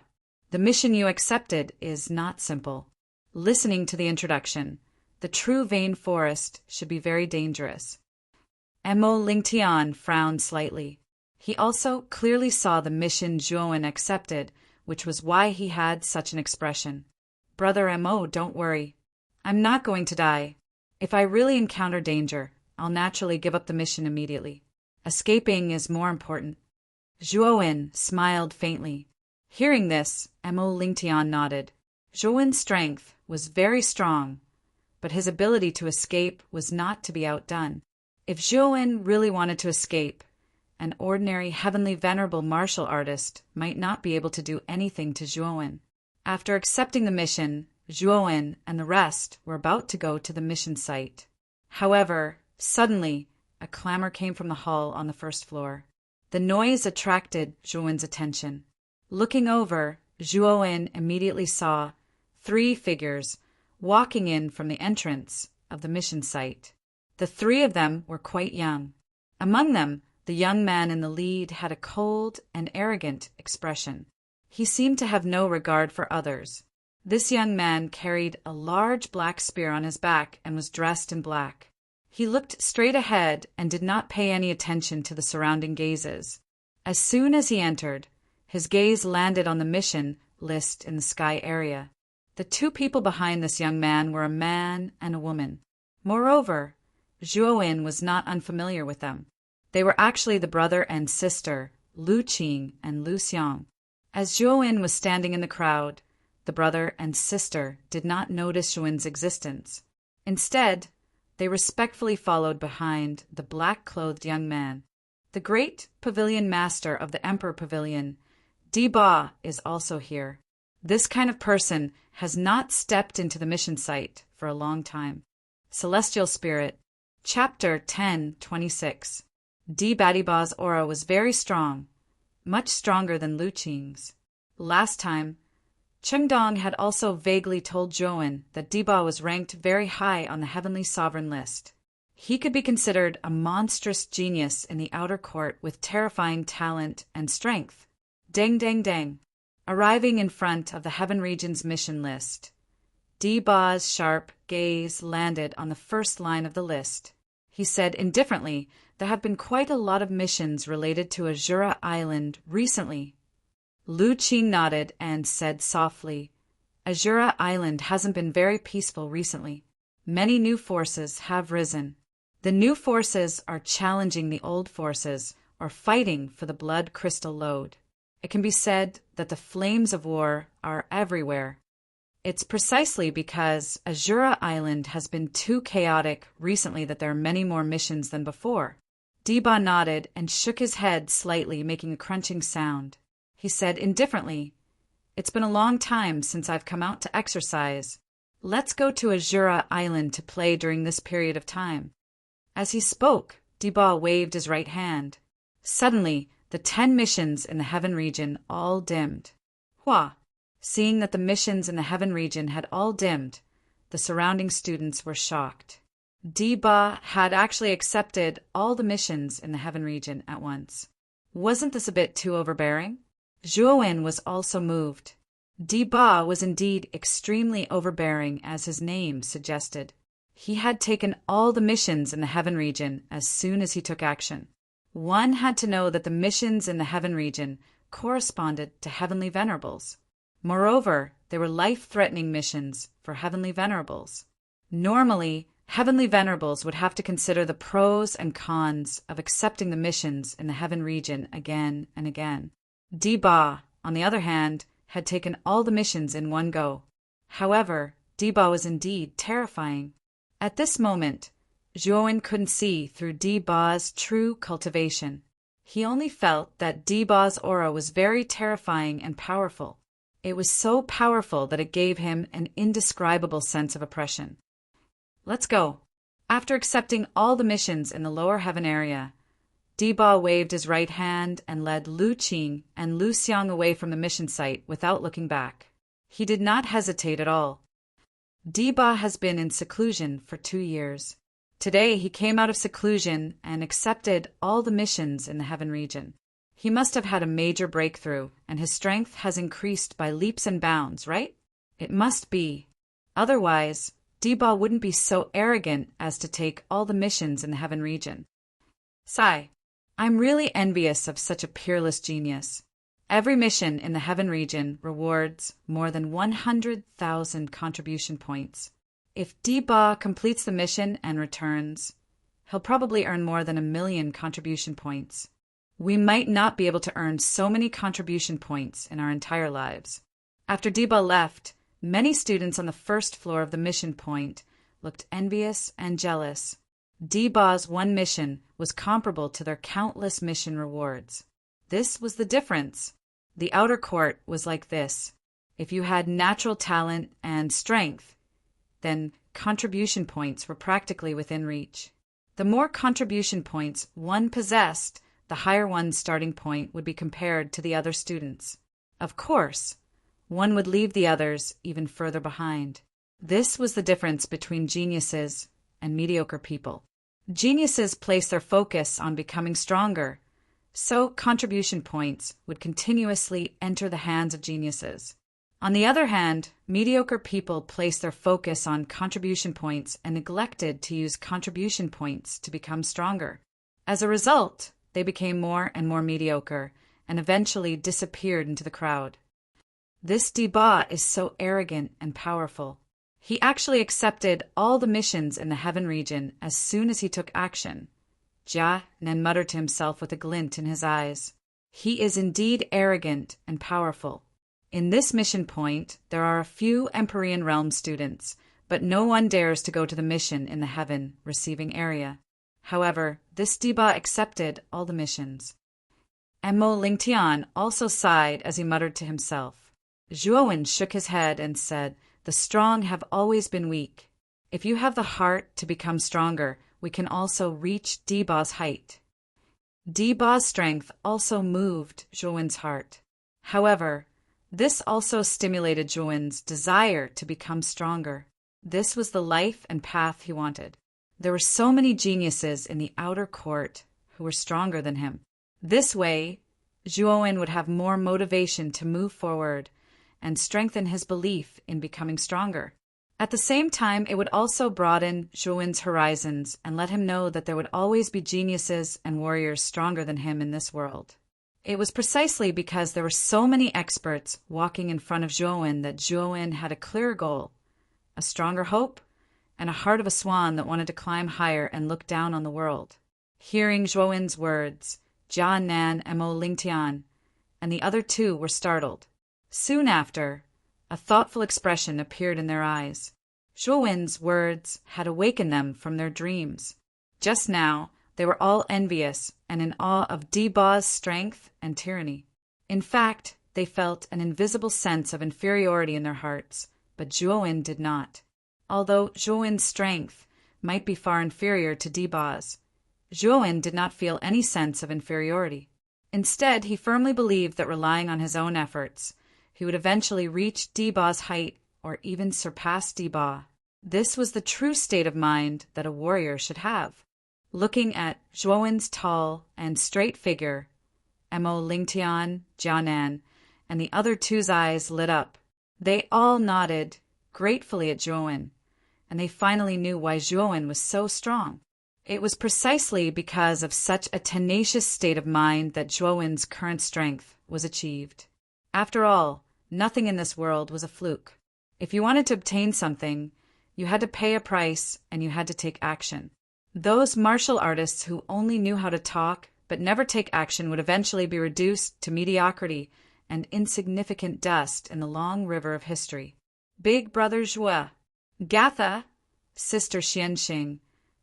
the mission you accepted is not simple. Listening to the introduction, the true Vein Forest should be very dangerous. Mo Lingtian frowned slightly. He also clearly saw the mission Zhuowen accepted, which was why he had such an expression. Brother Mo, don't worry. I'm not going to die. If I really encounter danger, I'll naturally give up the mission immediately. Escaping is more important. Zhuowen smiled faintly. Hearing this, Mo Lingtian nodded. Zhuowen's strength was very strong, but his ability to escape was not to be outdone. If Zhuowen really wanted to escape, an ordinary heavenly venerable martial artist might not be able to do anything to Zhuowen. After accepting the mission, Zhuowen and the rest were about to go to the mission site. However, suddenly, a clamor came from the hall on the first floor. The noise attracted Zhuowen's attention. Looking over, Zhuowen immediately saw 3 figures walking in from the entrance of the mission site. The 3 of them were quite young. Among them, the young man in the lead had a cold and arrogant expression. He seemed to have no regard for others. This young man carried a large black spear on his back and was dressed in black. He looked straight ahead and did not pay any attention to the surrounding gazes. As soon as he entered, his gaze landed on the mission list in the sky area. The 2 people behind this young man were a man and a woman. Moreover, Zhuowen was not unfamiliar with them. They were actually the brother and sister, Lu Qing and Lu Xiang. As Zhuowen was standing in the crowd, the brother and sister did not notice Zhuowen's existence. Instead, they respectfully followed behind the black-clothed young man. The great pavilion master of the Emperor Pavilion, Di Ba, is also here. This kind of person has not stepped into the mission site for a long time. Celestial Spirit, Chapter 10:26. Di Badiba's aura was very strong, much stronger than Lu Qing's. Last time, Chengdong had also vaguely told Zhuowen that Di Ba was ranked very high on the Heavenly Sovereign list. He could be considered a monstrous genius in the outer court with terrifying talent and strength. Dang, dang, dang. Arriving in front of the Heaven Region's mission list, Di Ba's sharp gaze landed on the first line of the list. He said indifferently, there have been quite a lot of missions related to Azura Island recently. Lu Qing nodded and said softly, Azura Island hasn't been very peaceful recently. Many new forces have risen. The new forces are challenging the old forces or fighting for the blood crystal lode. It can be said that the flames of war are everywhere. It's precisely because Azura Island has been too chaotic recently that there are many more missions than before. Di Ba nodded and shook his head slightly, making a crunching sound. He said indifferently, It's been a long time since I've come out to exercise. Let's go to Azura Island to play during this period of time. As he spoke, Di Ba waved his right hand. Suddenly, the 10 missions in the Heaven region all dimmed. Hua! Seeing that the missions in the Heaven region had all dimmed, the surrounding students were shocked. Di Ba had actually accepted all the missions in the Heaven region at once. Wasn't this a bit too overbearing? Zhuowen was also moved. Di Ba was indeed extremely overbearing, as his name suggested. He had taken all the missions in the Heaven region as soon as he took action. One had to know that the missions in the Heaven region corresponded to heavenly venerables. Moreover, they were life-threatening missions for heavenly venerables. Normally, heavenly venerables would have to consider the pros and cons of accepting the missions in the heaven region again and again. Deba, on the other hand, had taken all the missions in one go. However, Deba was indeed terrifying. At this moment, Zhuowen couldn't see through Deba's true cultivation. He only felt that Deba's aura was very terrifying and powerful. It was so powerful that it gave him an indescribable sense of oppression. Let's go. After accepting all the missions in the lower heaven area, Deba waved his right hand and led Lu Qing and Lu Xiang away from the mission site without looking back. He did not hesitate at all. Deba has been in seclusion for 2 years. Today he came out of seclusion and accepted all the missions in the heaven region. He must have had a major breakthrough, and his strength has increased by leaps and bounds, right? It must be. Otherwise, Deba wouldn't be so arrogant as to take all the missions in the heaven region. Sigh. I'm really envious of such a peerless genius. Every mission in the heaven region rewards more than 100,000 contribution points. If Deba completes the mission and returns, he'll probably earn more than 1,000,000 contribution points. We might not be able to earn so many contribution points in our entire lives. After Deba left, many students on the first floor of the mission point looked envious and jealous. Deba's one mission was comparable to their countless mission rewards. This was the difference. The outer court was like this. If you had natural talent and strength, then contribution points were practically within reach. The more contribution points one possessed, the higher one's starting point would be compared to the other students. Of course, one would leave the others even further behind. This was the difference between geniuses and mediocre people. Geniuses place their focus on becoming stronger, so contribution points would continuously enter the hands of geniuses. On the other hand, mediocre people place their focus on contribution points and neglected to use contribution points to become stronger. As a result, they became more and more mediocre and eventually disappeared into the crowd. This Deba is so arrogant and powerful. He actually accepted all the missions in the heaven region as soon as he took action. Jia Nen muttered to himself with a glint in his eyes. He is indeed arrogant and powerful. In this mission point, there are a few Empyrean Realm students, but no one dares to go to the mission in the heaven receiving area. However, this Deba accepted all the missions. Mo Lingtian also sighed as he muttered to himself. Zhuowen shook his head and said, "The strong have always been weak. If you have the heart to become stronger, we can also reach Deba's height." Deba's strength also moved Zhuowen's heart. However, this also stimulated Zhuowen's desire to become stronger. This was the life and path he wanted. There were so many geniuses in the outer court who were stronger than him. This way, Zhuowen would have more motivation to move forward and strengthen his belief in becoming stronger. At the same time, it would also broaden Zhuowen's horizons and let him know that there would always be geniuses and warriors stronger than him in this world. It was precisely because there were so many experts walking in front of Zhuowen that Zhuowen had a clear goal, a stronger hope, and a heart of a swan that wanted to climb higher and look down on the world. Hearing Zhuowen's words, Jia Nan and Mo Lingtian and the other two were startled. Soon after, a thoughtful expression appeared in their eyes. Zhuowen's words had awakened them from their dreams. Just now, they were all envious and in awe of Deba's strength and tyranny. In fact, they felt an invisible sense of inferiority in their hearts, but Zhuowen did not. Although Zhuowen's strength might be far inferior to Deba's, Zhuowen did not feel any sense of inferiority. Instead, he firmly believed that relying on his own efforts, he would eventually reach Deba's height or even surpass Deba. This was the true state of mind that a warrior should have. Looking at Zhuowen's tall and straight figure, Mo Lingtian, Jianan, and the other two's eyes lit up. They all nodded gratefully at Zhuowen, and they finally knew why Zhuowen was so strong. It was precisely because of such a tenacious state of mind that Zhuowen's current strength was achieved. After all, nothing in this world was a fluke. If you wanted to obtain something, you had to pay a price and you had to take action. Those martial artists who only knew how to talk but never take action would eventually be reduced to mediocrity and insignificant dust in the long river of history. Big brother Zhuo, Gatha, sister Xianxing,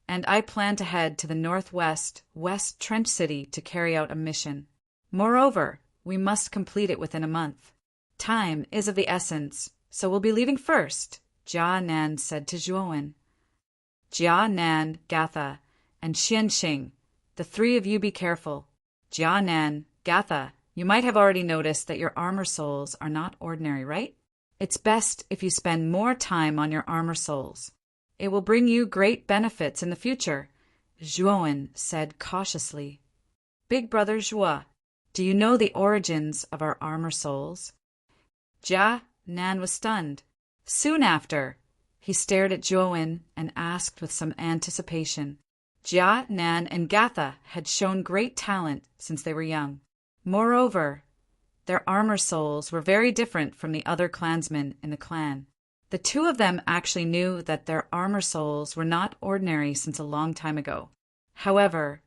and I plan to head to the northwest West Trench City to carry out a mission. Moreover, we must complete it within a month. Time is of the essence, so we'll be leaving first, Jia Nan said to Zhuowen. Jia Nan, Gatha, and Xianxing, the three of you be careful. Jia Nan, Gatha, you might have already noticed that your armor souls are not ordinary, right? It's best if you spend more time on your armor souls. It will bring you great benefits in the future, Zhuowen said cautiously. Big brother Zhuo, do you know the origins of our armor souls? Jia Nan was stunned. Soon after, he stared at Zhuowen and asked with some anticipation. Jia Nan and Gatha had shown great talent since they were young. Moreover, their armor souls were very different from the other clansmen in the clan. The two of them actually knew that their armor souls were not ordinary since a long time ago. However,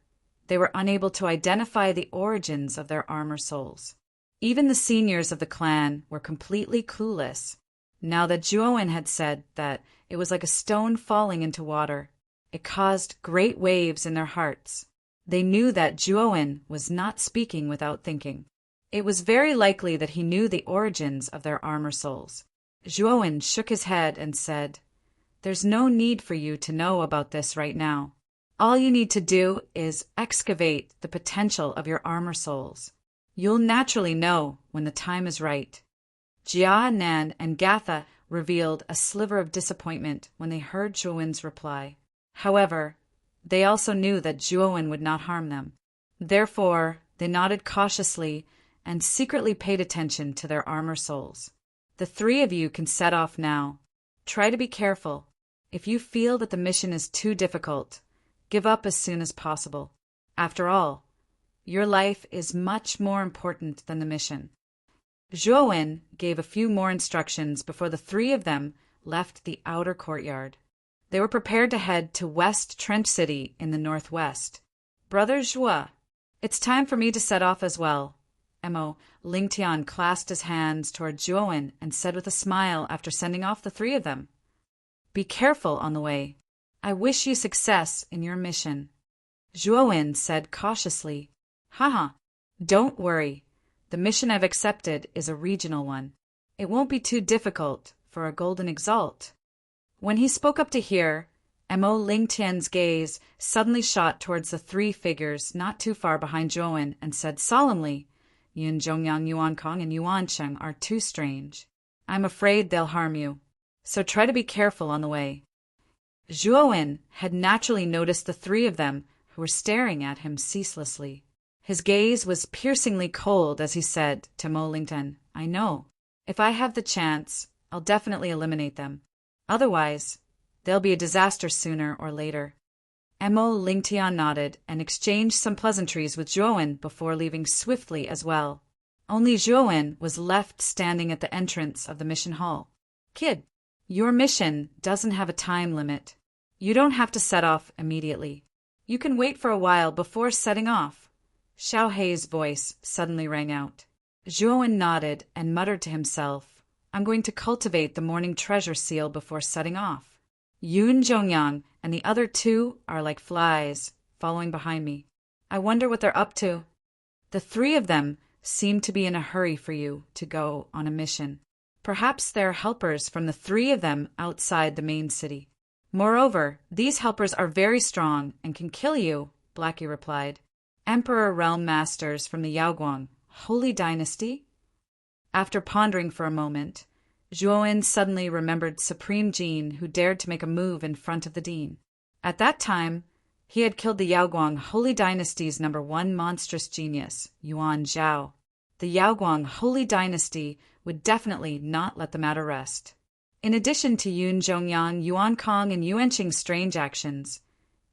they were unable to identify the origins of their armor souls. Even the seniors of the clan were completely clueless. Now that Zhuowen had said that it was like a stone falling into water, it caused great waves in their hearts. They knew that Zhuowen was not speaking without thinking. It was very likely that he knew the origins of their armor souls. Zhuowen shook his head and said, "There's no need for you to know about this right now. All you need to do is excavate the potential of your armor souls. You'll naturally know when the time is right." Jia Nan and Gatha revealed a sliver of disappointment when they heard Zhuowen's reply. However, they also knew that Zhuowen would not harm them. Therefore, they nodded cautiously and secretly paid attention to their armor souls. The three of you can set off now. Try to be careful. If you feel that the mission is too difficult, give up as soon as possible. After all, your life is much more important than the mission. Zhuowen gave a few more instructions before the three of them left the outer courtyard. They were prepared to head to West Trench City in the northwest. Brother Zhuo, it's time for me to set off as well. Mo Lingtian clasped his hands toward Zhuowen and said with a smile after sending off the three of them, "Be careful on the way. I wish you success in your mission." Zhuowen said cautiously, "Haha, don't worry. The mission I've accepted is a regional one. It won't be too difficult for a golden exalt." When he spoke up to hear, Mo Lingtian's gaze suddenly shot towards the three figures not too far behind Zhuowen and said solemnly, "Yun Zhongyang, Yuan Kong, and Yuan Sheng are too strange. I'm afraid they'll harm you, so try to be careful on the way." Zhuowen had naturally noticed the three of them who were staring at him ceaselessly. His gaze was piercingly cold as he said to Mo Lingtian, "I know. If I have the chance, I'll definitely eliminate them. Otherwise, they'll be a disaster sooner or later." Mo Lingtian nodded and exchanged some pleasantries with Zhuowen before leaving swiftly as well. Only Zhuowen was left standing at the entrance of the mission hall. "Kid, your mission doesn't have a time limit. You don't have to set off immediately. You can wait for a while before setting off." Xiao Hei's voice suddenly rang out. Zhuowen nodded and muttered to himself, "I'm going to cultivate the morning treasure seal before setting off. Yun Zhongyang and the other two are like flies, following behind me. I wonder what they're up to. The three of them seem to be in a hurry for you to go on a mission. Perhaps they're helpers from the three of them outside the main city. Moreover, these helpers are very strong and can kill you," Blackie replied. "Emperor Realm Masters from the Yaoguang, Holy Dynasty?" After pondering for a moment, Zhuowen suddenly remembered Supreme Jin, who dared to make a move in front of the dean. At that time, he had killed the Yaoguang Holy Dynasty's #1 monstrous genius, Yuan Zhao. The Yaoguang Holy Dynasty would definitely not let the matter rest. In addition to Yun Zhongyang, Yuan Kong, and Yuan Qing's strange actions,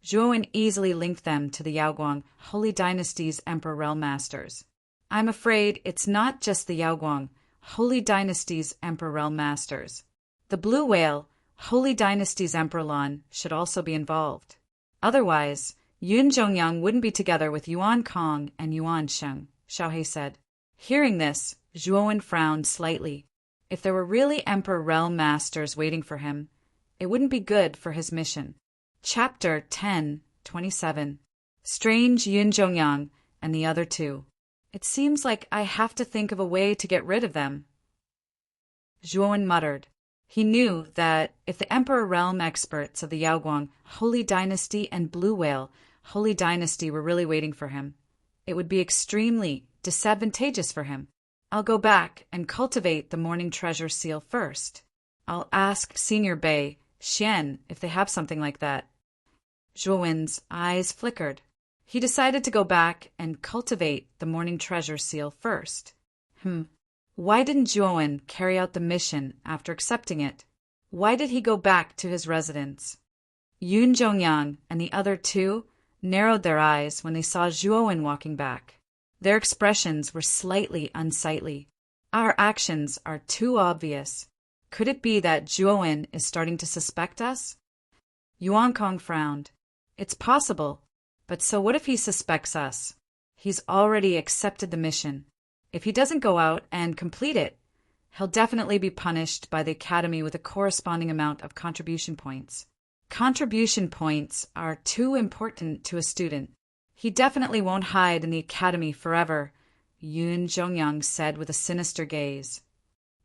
Zhuowen easily linked them to the Yaoguang Holy Dynasty's Emperor Realm Masters. I'm afraid it's not just the Yaoguang Holy Dynasty's Emperor Realm Masters. The Blue Whale Holy Dynasty's Emperor Lan should also be involved. Otherwise, Yun Zhongyang wouldn't be together with Yuan Kong and Yuan Sheng, Xiaohe said. Hearing this, Zhuowen frowned slightly. If there were really Emperor Realm Masters waiting for him, it wouldn't be good for his mission. Chapter 10:27. Strange Yun Zhongyang and the other two. It seems like I have to think of a way to get rid of them. Zhuowen muttered. He knew that if the Emperor Realm experts of the Yaoguang Holy Dynasty and Blue Whale Holy Dynasty were really waiting for him, it would be extremely disadvantageous for him. I'll go back and cultivate the Morning Treasure Seal first. I'll ask Senior Bei Xian if they have something like that. Zhuowen's eyes flickered. He decided to go back and cultivate the Morning Treasure Seal first. Why didn't Zhuowen carry out the mission after accepting it? Why did he go back to his residence? Yun Zhongyang and the other two narrowed their eyes when they saw Zhuowen walking back. Their expressions were slightly unsightly. Our actions are too obvious. Could it be that Zhuowen is starting to suspect us? Yuan Kong frowned. It's possible, but so what if he suspects us? He's already accepted the mission. If he doesn't go out and complete it, he'll definitely be punished by the Academy with a corresponding amount of contribution points. Contribution points are too important to a student. He definitely won't hide in the Academy forever, Yun Zhongyang said with a sinister gaze.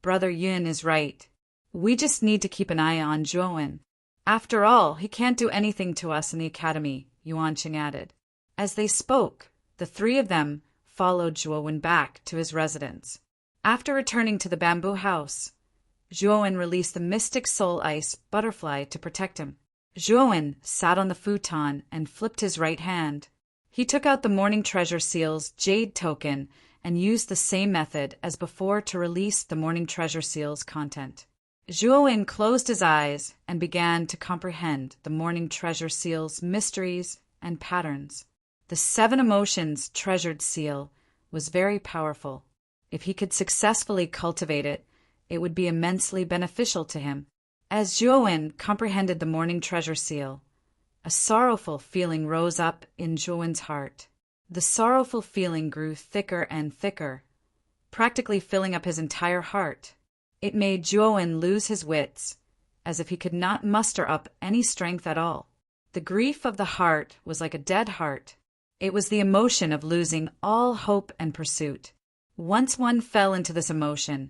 Brother Yun is right. We just need to keep an eye on Zhuowen. After all, he can't do anything to us in the Academy, Yuan Qing added. As they spoke, the three of them followed Zhuowen back to his residence. After returning to the bamboo house, Zhuowen released the mystic soul ice butterfly to protect him. Zhuowen sat on the futon and flipped his right hand. He took out the Morning Treasure Seal's jade token and used the same method as before to release the Morning Treasure Seal's content. Zhuowen closed his eyes and began to comprehend the Morning Treasure Seal's mysteries and patterns. The 7 emotions treasured seal was very powerful. If he could successfully cultivate it, it would be immensely beneficial to him. As Zhuowen comprehended the Morning Treasure Seal, a sorrowful feeling rose up in Zhuowen's heart. The sorrowful feeling grew thicker and thicker, practically filling up his entire heart. It made Zhuowen lose his wits, as if he could not muster up any strength at all. The grief of the heart was like a dead heart. It was the emotion of losing all hope and pursuit. Once one fell into this emotion,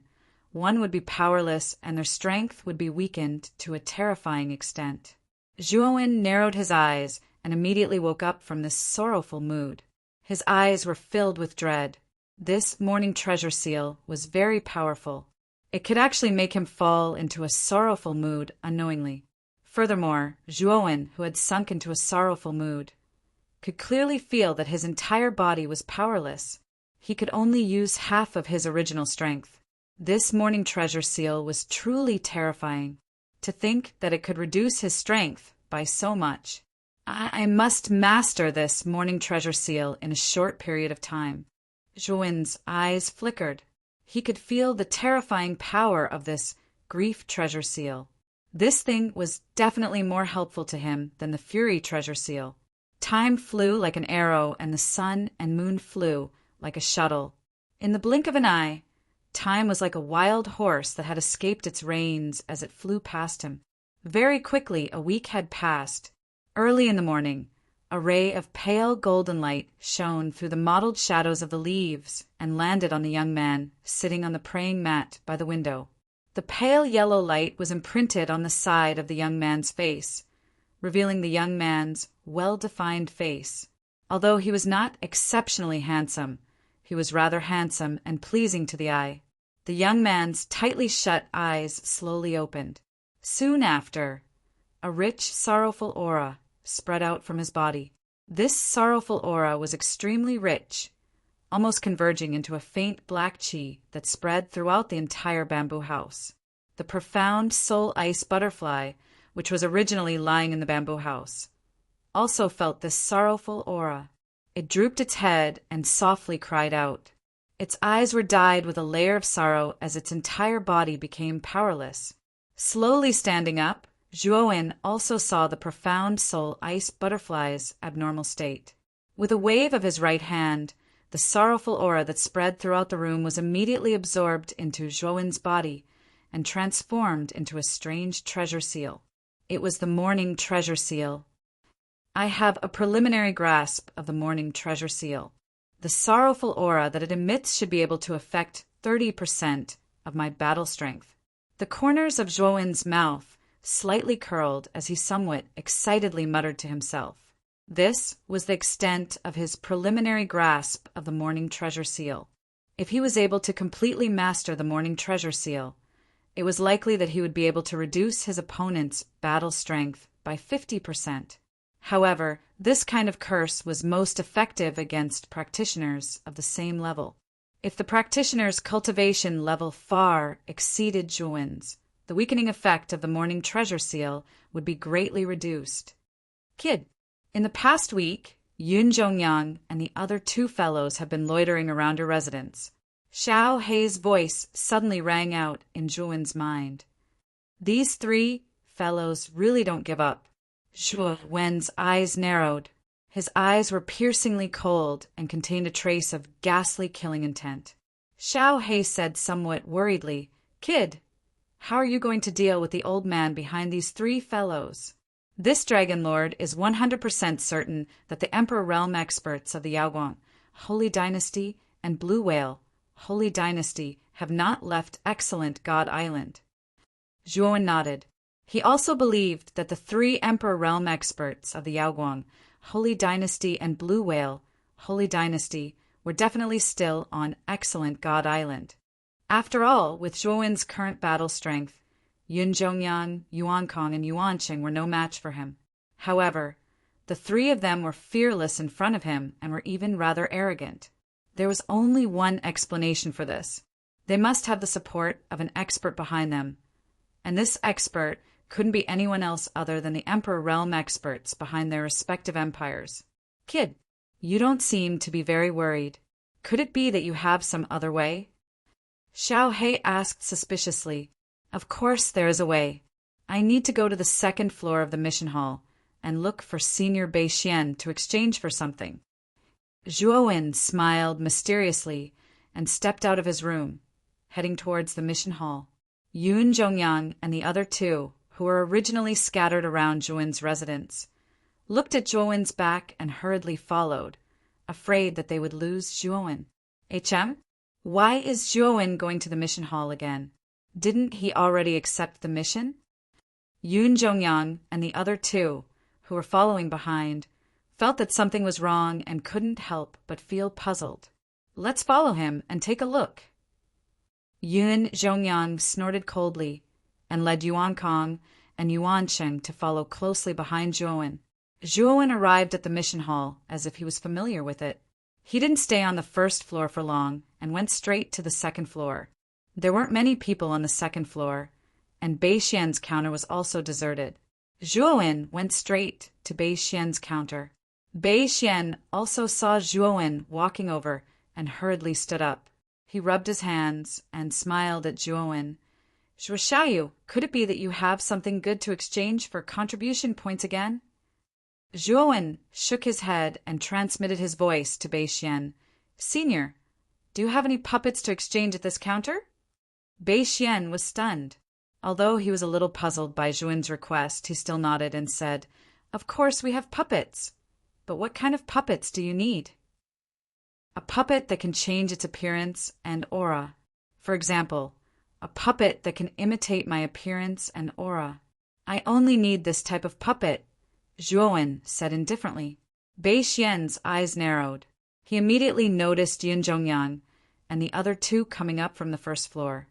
one would be powerless and their strength would be weakened to a terrifying extent. Zhuowen narrowed his eyes and immediately woke up from this sorrowful mood. His eyes were filled with dread. This Morning Treasure Seal was very powerful. It could actually make him fall into a sorrowful mood unknowingly. Furthermore, Zhuowen, who had sunk into a sorrowful mood, could clearly feel that his entire body was powerless. He could only use half of his original strength. This Morning Treasure Seal was truly terrifying. To think that it could reduce his strength by so much. I must master this Morning Treasure Seal in a short period of time. Zhuowen's eyes flickered. He could feel the terrifying power of this Grief Treasure Seal. This thing was definitely more helpful to him than the Fury Treasure Seal. Time flew like an arrow and the sun and moon flew like a shuttle. In the blink of an eye, time was like a wild horse that had escaped its reins as it flew past him. Very quickly a week had passed. Early in the morning, a ray of pale golden light shone through the mottled shadows of the leaves and landed on the young man sitting on the praying mat by the window. The pale yellow light was imprinted on the side of the young man's face, revealing the young man's well-defined face. Although he was not exceptionally handsome, he was rather handsome and pleasing to the eye. The young man's tightly shut eyes slowly opened. Soon after, a rich, sorrowful aura spread out from his body. This sorrowful aura was extremely rich, almost converging into a faint black chi that spread throughout the entire bamboo house. The profound soul ice butterfly, which was originally lying in the bamboo house, also felt this sorrowful aura. It drooped its head and softly cried out. Its eyes were dyed with a layer of sorrow as its entire body became powerless. Slowly standing up, Zhuowen also saw the profound soul ice butterfly's abnormal state. With a wave of his right hand, the sorrowful aura that spread throughout the room was immediately absorbed into Zhuowen's body and transformed into a strange treasure seal. It was the morning treasure seal. I have a preliminary grasp of the morning treasure seal. The sorrowful aura that it emits should be able to affect 30% of my battle strength. The corners of Zhuowen's mouth slightly curled as he somewhat excitedly muttered to himself. This was the extent of his preliminary grasp of the morning treasure seal. If he was able to completely master the morning treasure seal, it was likely that he would be able to reduce his opponent's battle strength by 50%. However, this kind of curse was most effective against practitioners of the same level. If the practitioner's cultivation level far exceeded Zhuowen's, the weakening effect of the morning treasure seal would be greatly reduced. Kid, in the past week, Yun Zhongyang and the other two fellows have been loitering around your residence. Xiao Hei's voice suddenly rang out in Zhuowen's mind. These three fellows really don't give up. Zhuowen's eyes narrowed. His eyes were piercingly cold and contained a trace of ghastly killing intent. Xiao Hei said somewhat worriedly, Kid, how are you going to deal with the old man behind these three fellows? This Dragon Lord is 100% certain that the Emperor Realm experts of the Yaoguang, Holy Dynasty, and Blue Whale, Holy Dynasty, have not left excellent God Island. Zhuowen nodded. He also believed that the three Emperor Realm experts of the Yaoguang, Holy Dynasty, and Blue Whale, Holy Dynasty, were definitely still on excellent God Island. After all, with Zhuowen's current battle strength, Yun Zhongyang, Yuan Kong, and Yuan Qing were no match for him. However, the three of them were fearless in front of him and were even rather arrogant. There was only one explanation for this. They must have the support of an expert behind them, and this expert couldn't be anyone else other than the Emperor Realm experts behind their respective empires. Kid, you don't seem to be very worried. Could it be that you have some other way? Xiao Hei asked suspiciously. Of course there is a way. I need to go to the second floor of the mission hall and look for Senior Bei Xian to exchange for something. Zhuowen smiled mysteriously and stepped out of his room, heading towards the mission hall. Yun Zhongyang and the other two, who were originally scattered around Zhuowen's residence, looked at Zhuowen's back and hurriedly followed, afraid that they would lose Zhuowen. HM? Why is Zhuowen going to the mission hall again? Didn't he already accept the mission? Yun Zhongyang and the other two, who were following behind, felt that something was wrong and couldn't help but feel puzzled. Let's follow him and take a look. Yun Zhongyang snorted coldly and led Yuan Kong and Yuan Qing to follow closely behind Zhuowen. Zhuowen arrived at the mission hall as if he was familiar with it. He didn't stay on the first floor for long and went straight to the second floor. There weren't many people on the second floor, and Bei Xian's counter was also deserted. Zhuowen went straight to Bei Xian's counter. Bei Xian also saw Zhuowen walking over and hurriedly stood up. He rubbed his hands and smiled at Zhuowen. Zhuoxiaoyu, could it be that you have something good to exchange for contribution points again? Zhuowen shook his head and transmitted his voice to Bei Xian. Senior, do you have any puppets to exchange at this counter? Bei Xian was stunned. Although he was a little puzzled by Zhuowen's request, he still nodded and said, Of course we have puppets. But what kind of puppets do you need? A puppet that can change its appearance and aura. For example, a puppet that can imitate my appearance and aura. I only need this type of puppet, Zhuowen said indifferently. Bei Xian's eyes narrowed. He immediately noticed Yun Zhongyang and the other two coming up from the first floor.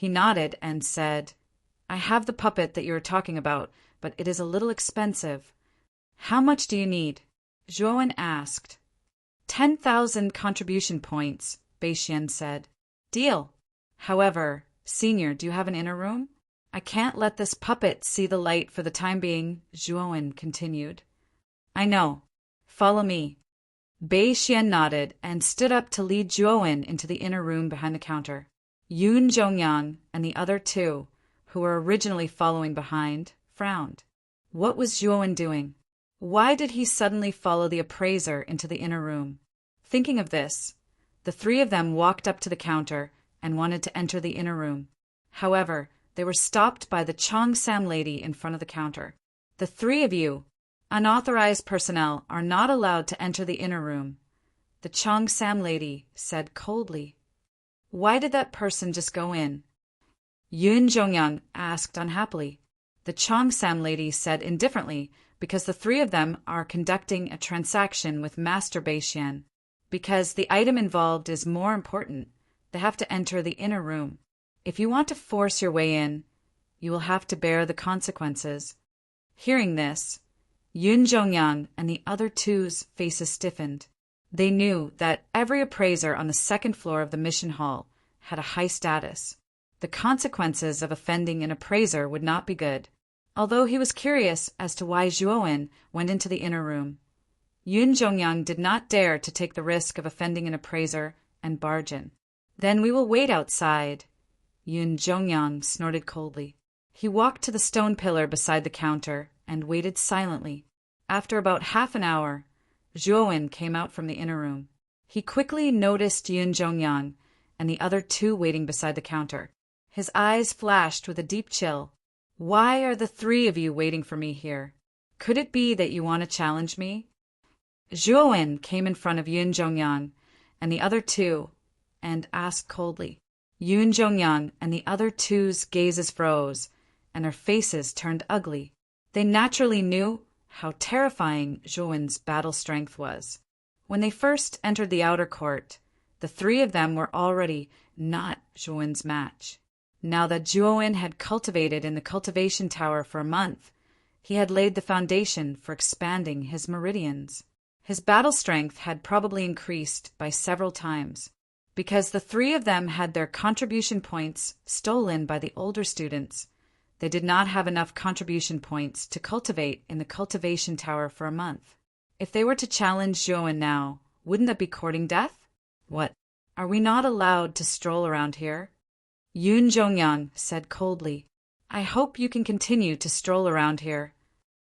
He nodded and said, I have the puppet that you are talking about, but it is a little expensive. How much do you need? Zhuowen asked. 10,000 contribution points, Bei Xian said. Deal. However, Senior, do you have an inner room? I can't let this puppet see the light for the time being, Zhuowen continued. I know. Follow me. Bei Xian nodded and stood up to lead Zhuowen into the inner room behind the counter. Yun Zhongyang and the other two, who were originally following behind, frowned. What was Zhuowen doing? Why did he suddenly follow the appraiser into the inner room? Thinking of this, the three of them walked up to the counter and wanted to enter the inner room. However, they were stopped by the Cheongsam lady in front of the counter. The three of you, unauthorized personnel, are not allowed to enter the inner room, the Cheongsam lady said coldly. Why did that person just go in? Yun Zhongyang asked unhappily. The Cheongsam lady said indifferently, because the three of them are conducting a transaction with Master Bei Xian. Because the item involved is more important, they have to enter the inner room. If you want to force your way in, you will have to bear the consequences. Hearing this, Yun Zhongyang and the other two's faces stiffened. They knew that every appraiser on the second floor of the mission hall had a high status. The consequences of offending an appraiser would not be good. Although he was curious as to why Zhuowen went into the inner room, Yun Zhongyang did not dare to take the risk of offending an appraiser and barge in. Then we will wait outside, Yun Zhongyang snorted coldly. He walked to the stone pillar beside the counter and waited silently. After about half an hour, Zhuowen came out from the inner room. He quickly noticed Yun Zhongyang and the other two waiting beside the counter. His eyes flashed with a deep chill. Why are the three of you waiting for me here? Could it be that you want to challenge me? Zhuowen came in front of Yun Zhongyang and the other two and asked coldly. Yun Zhongyang and the other two's gazes froze, and their faces turned ugly. They naturally knew how terrifying Zhuowen's battle strength was. When they first entered the outer court, the three of them were already not Zhuowen's match. Now that Zhuowen had cultivated in the cultivation tower for a month, he had laid the foundation for expanding his meridians. His battle strength had probably increased by several times. Because the three of them had their contribution points stolen by the older students, they did not have enough contribution points to cultivate in the cultivation tower for a month. If they were to challenge Zhuowen now, wouldn't that be courting death? What? Are we not allowed to stroll around here? Yun Zhongyang said coldly. I hope you can continue to stroll around here.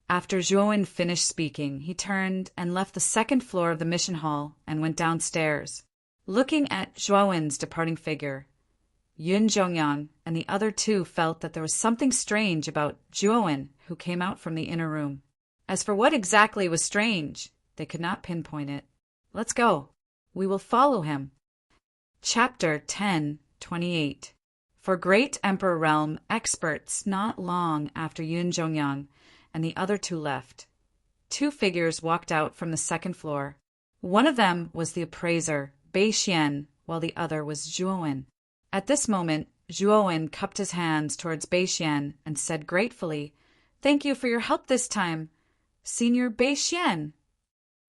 After Zhuowen finished speaking, he turned and left the second floor of the mission hall and went downstairs. Looking at Zhuowen's departing figure, Yun Zhongyang and the other two felt that there was something strange about Zhuowen, who came out from the inner room. As for what exactly was strange, they could not pinpoint it. Let's go. We will follow him. Chapter 10:28. For Great Emperor Realm experts, not long after Yun Zhongyang and the other two left, two figures walked out from the second floor. One of them was the appraiser, Bei Xian, while the other was Zhuowen. At this moment, Zhuowen cupped his hands towards Bei Xian and said gratefully, Thank you for your help this time, Senior Bei Xian.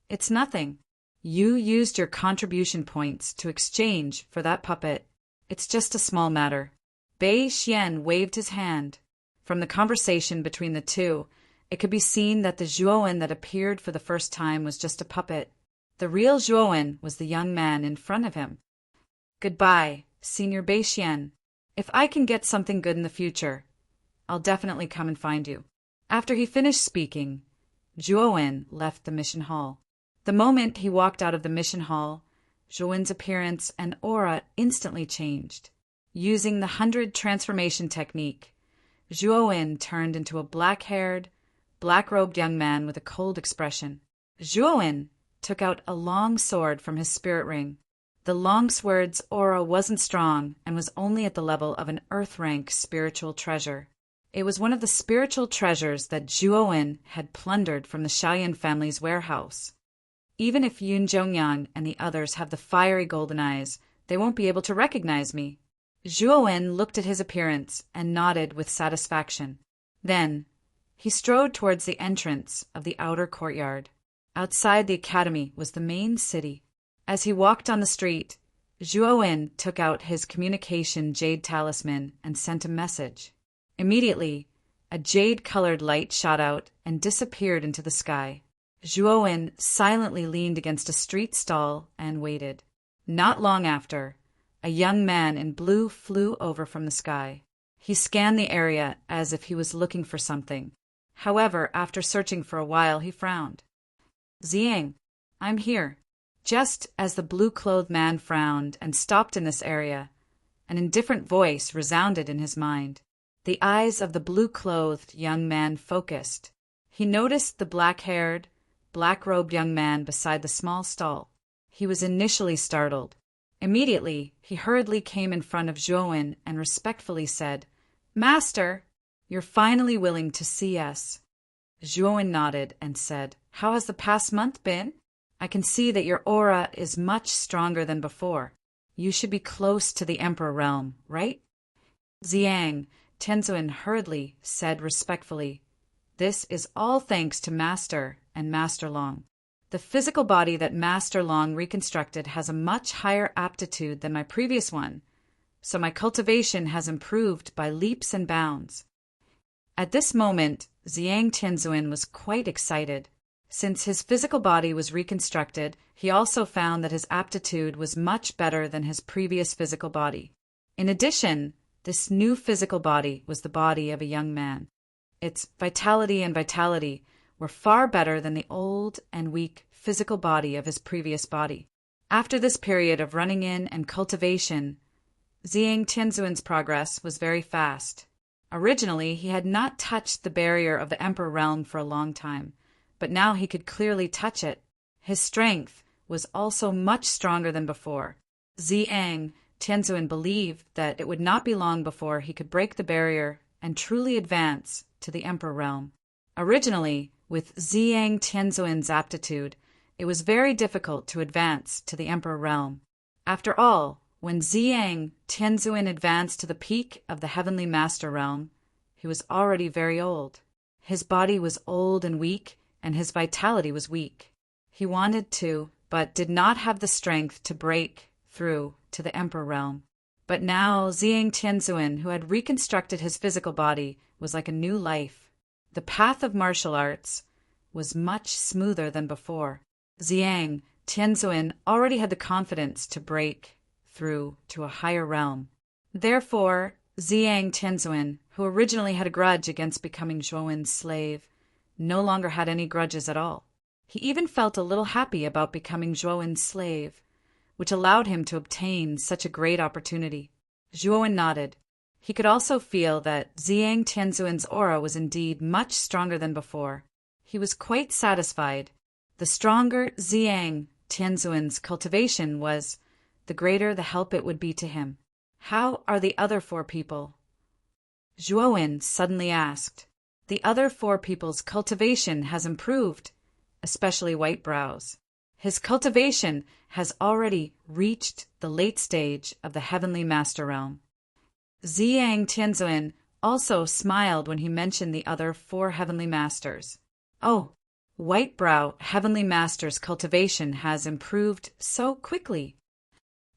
It's nothing. You used your contribution points to exchange for that puppet. It's just a small matter. Bei Xian waved his hand. From the conversation between the two, it could be seen that the Zhuowen that appeared for the first time was just a puppet. The real Zhuowen was the young man in front of him. Goodbye, Senior Bei Xian. If I can get something good in the future, I'll definitely come and find you. After he finished speaking, Zhuowen left the mission hall. The moment he walked out of the mission hall, Zhuowen's appearance and aura instantly changed. Using the 100 transformation technique, Zhuowen turned into a black-haired, black-robed young man with a cold expression. Zhuowen took out a long sword from his spirit ring. The long sword's aura wasn't strong and was only at the level of an earth-rank spiritual treasure. It was one of the spiritual treasures that Zhuowen had plundered from the Shaoyan family's warehouse. Even if Yun Zhongyang and the others have the fiery golden eyes, they won't be able to recognize me. Zhuowen looked at his appearance and nodded with satisfaction. Then, he strode towards the entrance of the outer courtyard. Outside the academy was the main city. As he walked on the street, Zhuowen took out his communication jade talisman and sent a message. Immediately, a jade-colored light shot out and disappeared into the sky. Zhuowen silently leaned against a street stall and waited. Not long after, a young man in blue flew over from the sky. He scanned the area as if he was looking for something. However, after searching for a while, he frowned. Ziang, I'm here. Just as the blue-clothed man frowned and stopped in this area, an indifferent voice resounded in his mind. The eyes of the blue-clothed young man focused. He noticed the black-haired, black-robed young man beside the small stall. He was initially startled. Immediately, he hurriedly came in front of Zhuowen and respectfully said, "Master, you're finally willing to see us." Zhuowen nodded and said, "How has the past month been? I can see that your aura is much stronger than before. You should be close to the Emperor realm, right?" Ziang Tianzuan hurriedly said respectfully, "This is all thanks to Master and Master Long. The physical body that Master Long reconstructed has a much higher aptitude than my previous one, so my cultivation has improved by leaps and bounds." At this moment, Ziang Tianzuan was quite excited. Since his physical body was reconstructed, he also found that his aptitude was much better than his previous physical body. In addition, this new physical body was the body of a young man. Its vitality were far better than the old and weak physical body of his previous body. After this period of running in and cultivation, Ziang Tianzuan's progress was very fast. Originally, he had not touched the barrier of the Emperor realm for a long time, but now he could clearly touch it. His strength was also much stronger than before. Ziang Tianzuan believed that it would not be long before he could break the barrier and truly advance to the Emperor realm. Originally, with Ziang Tianzuan's aptitude, it was very difficult to advance to the Emperor realm. After all, when Ziang Tianzuan advanced to the peak of the Heavenly Master realm, he was already very old. His body was old and weak, and his vitality was weak. He wanted to, but did not have the strength to break through to the Emperor realm. But now Ziang Tianzuan, who had reconstructed his physical body, was like a new life. The path of martial arts was much smoother than before. Ziang Tianzuan already had the confidence to break through to a higher realm. Therefore, Ziang Tianzuan, who originally had a grudge against becoming Zhuowen's slave, no longer had any grudges at all. He even felt a little happy about becoming Zhuowen's slave, which allowed him to obtain such a great opportunity. Zhuowen nodded. He could also feel that Ziang Tianzuan's aura was indeed much stronger than before. He was quite satisfied. The stronger Ziang Tianzuan's cultivation was, the greater the help it would be to him. "How are the other 4 people?" Zhuowen suddenly asked. "The other 4 people's cultivation has improved, especially White Brow's. His cultivation has already reached the late stage of the Heavenly Master Realm." Ziang Tianzuan also smiled when he mentioned the other 4 Heavenly Masters. "Oh, White Brow Heavenly Master's cultivation has improved so quickly."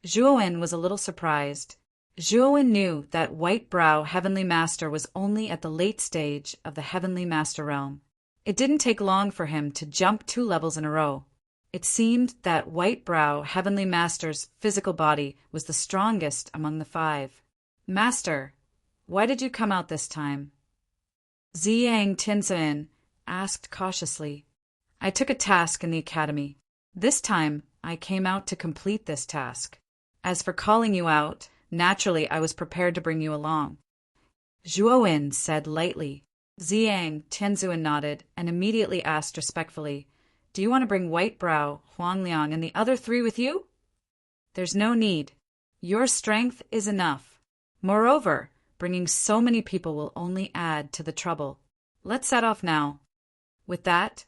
Zhuowen was a little surprised. Zhuowen knew that White Brow Heavenly Master was only at the late stage of the Heavenly Master Realm. It didn't take long for him to jump 2 levels in a row. It seemed that White Brow Heavenly Master's physical body was the strongest among the 5. "Master, why did you come out this time?" Ziang Tianzuan asked cautiously. "I took a task in the academy. This time, I came out to complete this task. As for calling you out, naturally I was prepared to bring you along." Zhuowen said lightly. Ziang Tianzuan nodded and immediately asked respectfully, "Do you want to bring White Brow, Huangliang, and the other 3 with you?" "There's no need. Your strength is enough. Moreover, bringing so many people will only add to the trouble. Let's set off now." With that,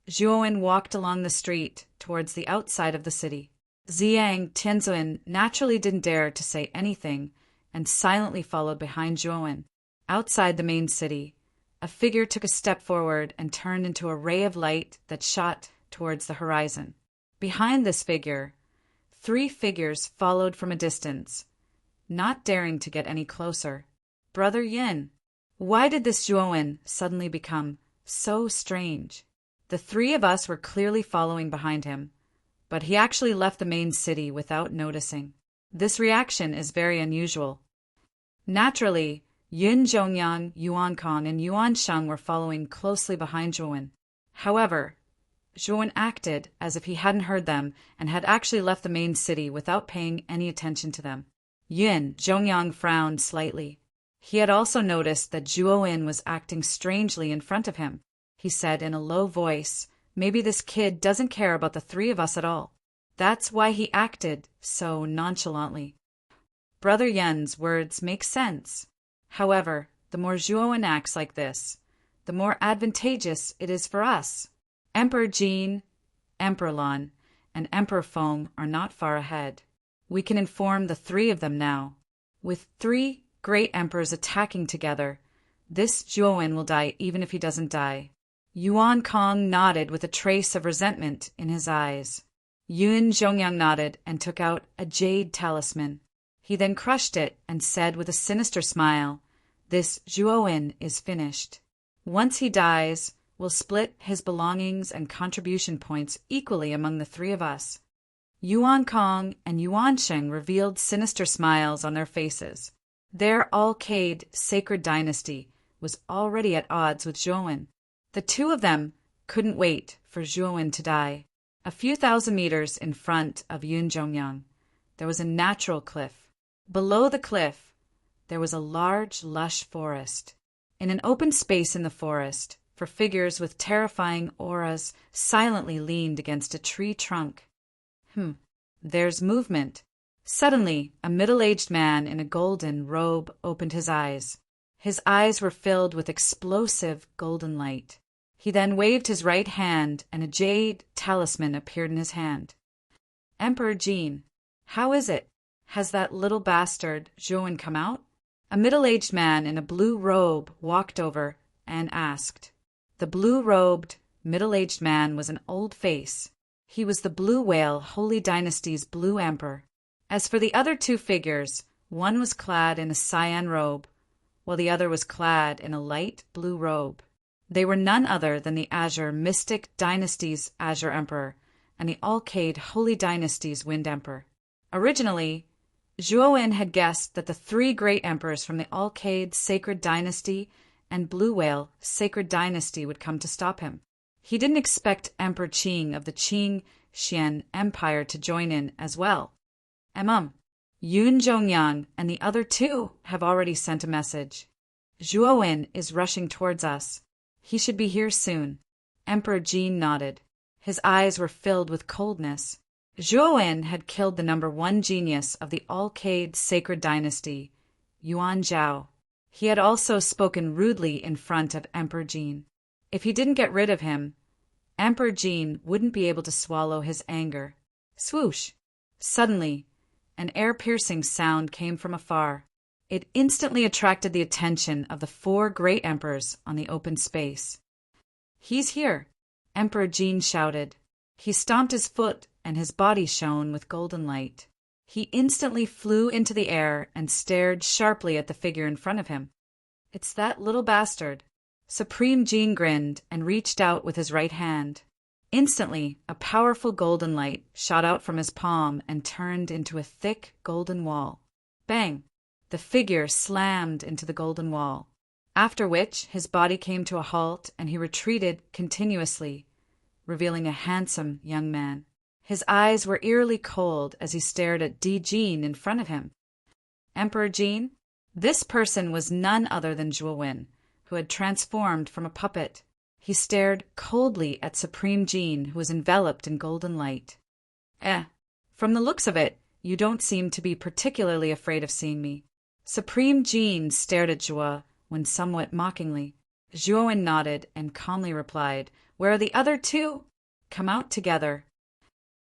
Zhuowen walked along the street towards the outside of the city. Ziang Tianzuan naturally didn't dare to say anything and silently followed behind Zhuowen. Outside the main city, a figure took a step forward and turned into a ray of light that shot towards the horizon. Behind this figure, 3 figures followed from a distance, not daring to get any closer. "Brother Yin, why did this Zhuowen suddenly become so strange?" The three of us were clearly following behind him, but he actually left the main city without noticing. This reaction is very unusual. Naturally, Yun Zhongyang, Yuan Kong, and Yuan Sheng were following closely behind Zhuowen. However, Zhuowen acted as if he hadn't heard them and had actually left the main city without paying any attention to them. Yun Zhongyang frowned slightly. He had also noticed that Zhuowen was acting strangely in front of him. He said in a low voice, "Maybe this kid doesn't care about the three of us at all. That's why he acted so nonchalantly." Brother Yen's words make sense. However, the more Zhuowen acts like this, the more advantageous it is for us. Emperor Jin, Emperor Lan, and Emperor Feng are not far ahead. We can inform the three of them now. With three great emperors attacking together, this Zhuowen will die even if he doesn't die. Yuan Kong nodded with a trace of resentment in his eyes. Yun Zhongyang nodded and took out a jade talisman. He then crushed it and said with a sinister smile, "This Zhuowen is finished. Once he dies, we'll split his belongings and contribution points equally among the three of us." Yuan Kong and Yuan Sheng revealed sinister smiles on their faces. Their Alcade sacred dynasty was already at odds with Zhuowen. The two of them couldn't wait for Zhuowen to die. A few thousand meters in front of Yun Zhongyang, there was a natural cliff. Below the cliff, there was a large, lush forest. In an open space in the forest, four figures with terrifying auras silently leaned against a tree trunk. There's movement. Suddenly, a middle-aged man in a golden robe opened his eyes. His eyes were filled with explosive golden light. He then waved his right hand, and a jade talisman appeared in his hand. "Emperor Jin, how is it? Has that little bastard Zhuowen come out?" A middle-aged man in a blue robe walked over and asked. The blue-robed, middle-aged man was an old face. He was the Blue Whale Holy Dynasty's Blue Emperor. As for the other two figures, one was clad in a cyan robe, while the other was clad in a light blue robe. They were none other than the Azure Mystic Dynasty's Azure Emperor and the Alcade Holy Dynasty's Wind Emperor. Originally, Zhuowen had guessed that the three great emperors from the Alcade Sacred Dynasty and Blue Whale Sacred Dynasty would come to stop him. He didn't expect Emperor Qing of the Qing Xian Empire to join in as well. Yun Zhongyang and the other two have already sent a message. Zhuowen is rushing towards us. He should be here soon. Emperor Jin nodded. His eyes were filled with coldness. Zhuowen had killed the number one genius of the Alcade Sacred Dynasty, Yuan Zhao. He had also spoken rudely in front of Emperor Jin. If he didn't get rid of him, Emperor Jin wouldn't be able to swallow his anger. Swoosh! Suddenly, an air-piercing sound came from afar. It instantly attracted the attention of the four great emperors on the open space. "He's here!" Emperor Jin shouted. He stomped his foot and his body shone with golden light. He instantly flew into the air and stared sharply at the figure in front of him. "It's that little bastard." Supreme Jin grinned and reached out with his right hand. Instantly, a powerful golden light shot out from his palm and turned into a thick golden wall. Bang! The figure slammed into the golden wall, after which his body came to a halt and he retreated continuously, revealing a handsome young man. His eyes were eerily cold as he stared at Di Jin in front of him. Emperor Jin? This person was none other than Zhuowen, who had transformed from a puppet. He stared coldly at Supreme Jin, who was enveloped in golden light. From the looks of it, you don't seem to be particularly afraid of seeing me." Supreme Jin stared at Zhuowen somewhat mockingly. Zhuowen nodded and calmly replied, "Where are the other two? Come out together."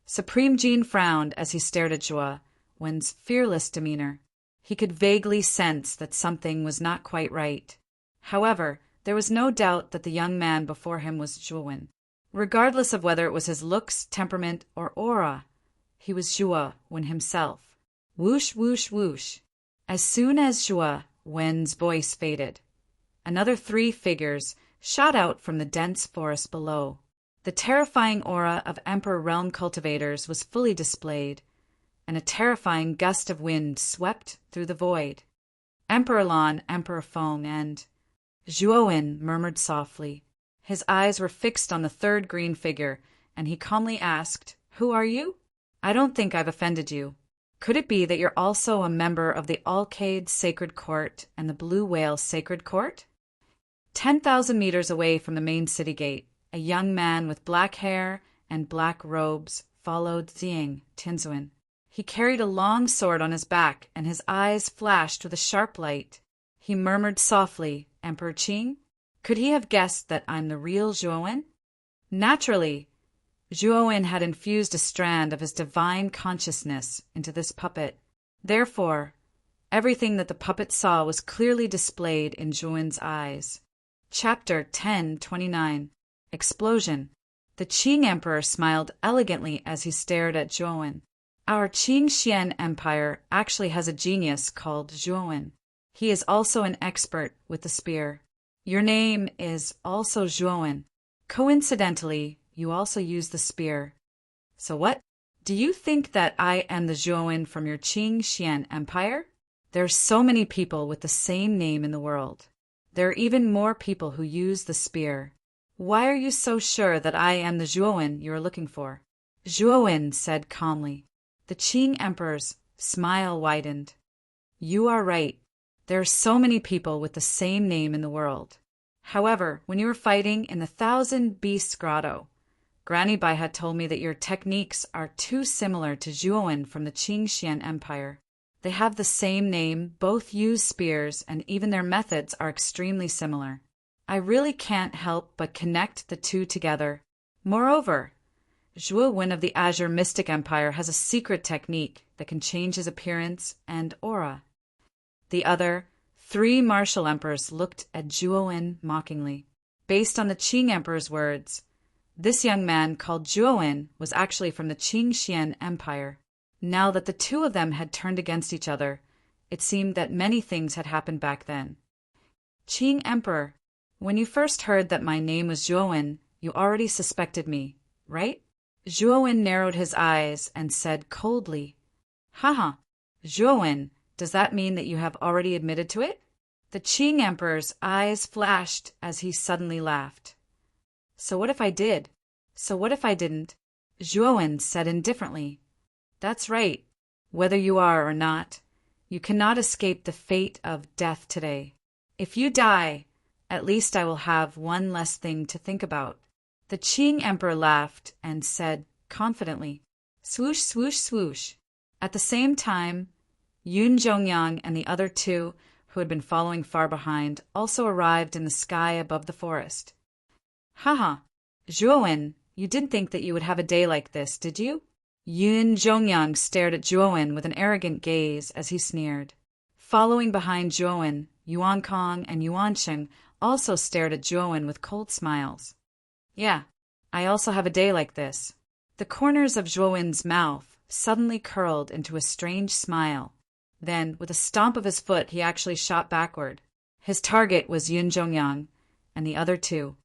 Supreme Jin frowned as he stared at Zhuowen's fearless demeanor. He could vaguely sense that something was not quite right. However, there was no doubt that the young man before him was Zhuowen. Regardless of whether it was his looks, temperament, or aura, he was Zhuowen himself. Whoosh, whoosh, whoosh. As soon as Zhuowen's voice faded, another three figures shot out from the dense forest below. The terrifying aura of Emperor Realm cultivators was fully displayed, and a terrifying gust of wind swept through the void. Emperor Lan, Emperor Feng, and Zhuowen murmured softly. His eyes were fixed on the third green figure, and he calmly asked, "Who are you? I don't think I've offended you. Could it be that you're also a member of the Alcade Sacred Court and the Blue Whale Sacred Court?" 10,000 meters away from the main city gate, a young man with black hair and black robes followed Xiang Tinzuan. He carried a long sword on his back, and his eyes flashed with a sharp light. He murmured softly, "Emperor Qing? Could he have guessed that I'm the real Zhuowen?" Naturally, Zhuowen had infused a strand of his divine consciousness into this puppet. Therefore, everything that the puppet saw was clearly displayed in Zhuowen's eyes. Chapter 10:29 Explosion. The Qing Emperor smiled elegantly as he stared at Zhuowen. Our Qing Xian Empire actually has a genius called Zhuowen. He is also an expert with the spear. Your name is also Zhuowen. Coincidentally, you also use the spear. So what? Do you think that I am the Zhuowen from your Qing Xian Empire? There are so many people with the same name in the world. There are even more people who use the spear. Why are you so sure that I am the Zhuowen you are looking for? Zhuowen said calmly. The Qing Emperor's smile widened. You are right. There are so many people with the same name in the world. However, when you were fighting in the Thousand Beasts Grotto, Granny Bai had told me that your techniques are too similar to Zhuowen from the Qing Xian Empire. They have the same name, both use spears, and even their methods are extremely similar. I really can't help but connect the two together. Moreover, Zhuowen of the Azure Mystic Empire has a secret technique that can change his appearance and aura. The other 3 martial emperors looked at Zhuowen mockingly. Based on the Qing Emperor's words, this young man called Zhuowen was actually from the Qing Xian Empire. Now that the two of them had turned against each other, it seemed that many things had happened back then. Qing Emperor, when you first heard that my name was Zhuowen, you already suspected me, right? Zhuowen narrowed his eyes and said coldly, Haha, Zhuowen, does that mean that you have already admitted to it? The Qing Emperor's eyes flashed as he suddenly laughed. So what if I did? So what if I didn't? Zhuowen said indifferently. That's right. Whether you are or not, you cannot escape the fate of death today. If you die, at least I will have one less thing to think about. The Qing Emperor laughed and said confidently, Swoosh, swoosh, swoosh. At the same time, Yun Zhongyang and the other 2, who had been following far behind, also arrived in the sky above the forest. Haha, Zhuowen, you didn't think that you would have a day like this, did you? Yun Zhongyang stared at Zhuowen with an arrogant gaze as he sneered. Following behind Zhuowen, Yuan Kong and Yuan Sheng also stared at Zhuowen with cold smiles. Yeah, I also have a day like this. The corners of Zhuowen's mouth suddenly curled into a strange smile. Then, with a stomp of his foot, he actually shot backward. His target was Yun Zhongyang and the other 2.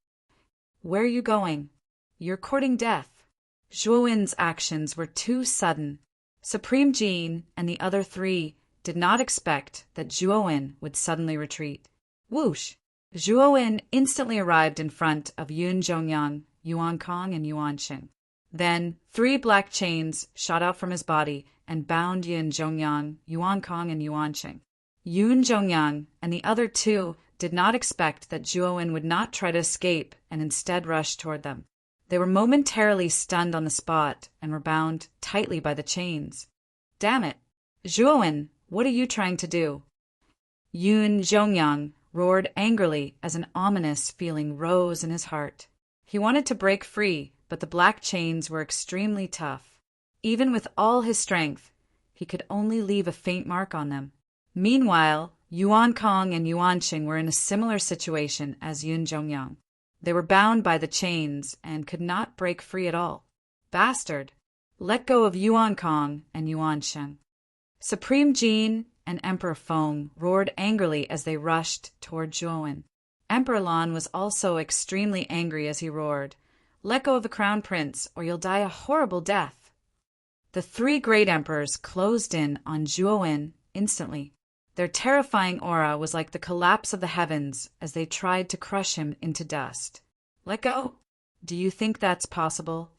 Where are you going? You're courting death. Zhuowen's actions were too sudden. Supreme Jean and the other 3 did not expect that Zhuowen would suddenly retreat. Whoosh! Zhuowen instantly arrived in front of Yun Zhongyang, Yuan Kong, and Yuan Sheng. Then 3 black chains shot out from his body and bound Yun Zhongyang, Yuan Kong, and Yuan Sheng. Yun Zhongyang and the other 2 did not expect that Zhuowen would not try to escape and instead rush toward them. They were momentarily stunned on the spot and were bound tightly by the chains. Damn it! Zhuowen, what are you trying to do? Yun Zhongyang roared angrily as an ominous feeling rose in his heart. He wanted to break free, but the black chains were extremely tough. Even with all his strength, he could only leave a faint mark on them. Meanwhile, Yuan Kong and Yuan Sheng were in a similar situation as Yun Zhongyang. They were bound by the chains and could not break free at all. Bastard! Let go of Yuan Kong and Yuan Sheng. Supreme Jean and Emperor Feng roared angrily as they rushed toward Zhuowen. Emperor Lan was also extremely angry as he roared. Let go of the crown prince, or you'll die a horrible death. The three great emperors closed in on Zhuowen instantly. Their terrifying aura was like the collapse of the heavens as they tried to crush him into dust. Let go. Do you think that's possible?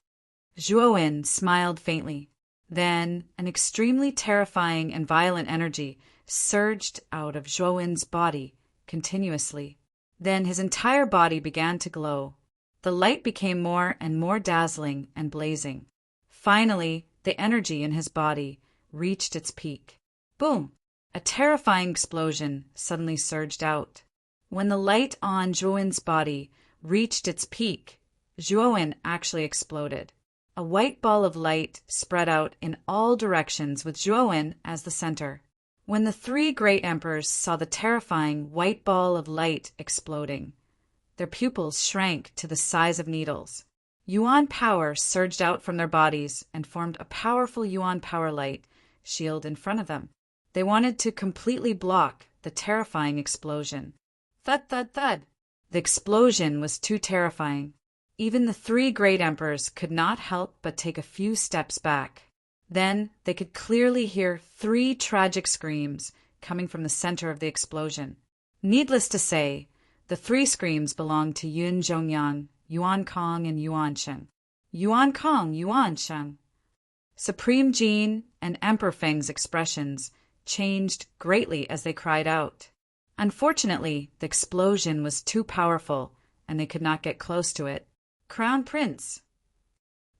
Zhuowen smiled faintly. Then an extremely terrifying and violent energy surged out of Zhuowen's body continuously. Then his entire body began to glow. The light became more and more dazzling and blazing. Finally, the energy in his body reached its peak. Boom! A terrifying explosion suddenly surged out. When the light on Zhuowen's body reached its peak, Zhuowen actually exploded. A white ball of light spread out in all directions with Zhuowen as the center. When the three great emperors saw the terrifying white ball of light exploding, their pupils shrank to the size of needles. Yuan power surged out from their bodies and formed a powerful Yuan power light shield in front of them. They wanted to completely block the terrifying explosion. Thud, thud, thud. The explosion was too terrifying. Even the three great emperors could not help but take a few steps back. Then they could clearly hear three tragic screams coming from the center of the explosion. Needless to say, the three screams belonged to Yun Zhongyang, Yuan Kong, and Yuan Sheng. Yuan Kong, Yuan Sheng. Supreme Jin and Emperor Feng's expressions changed greatly as they cried out. Unfortunately, the explosion was too powerful, and they could not get close to it. Crown Prince!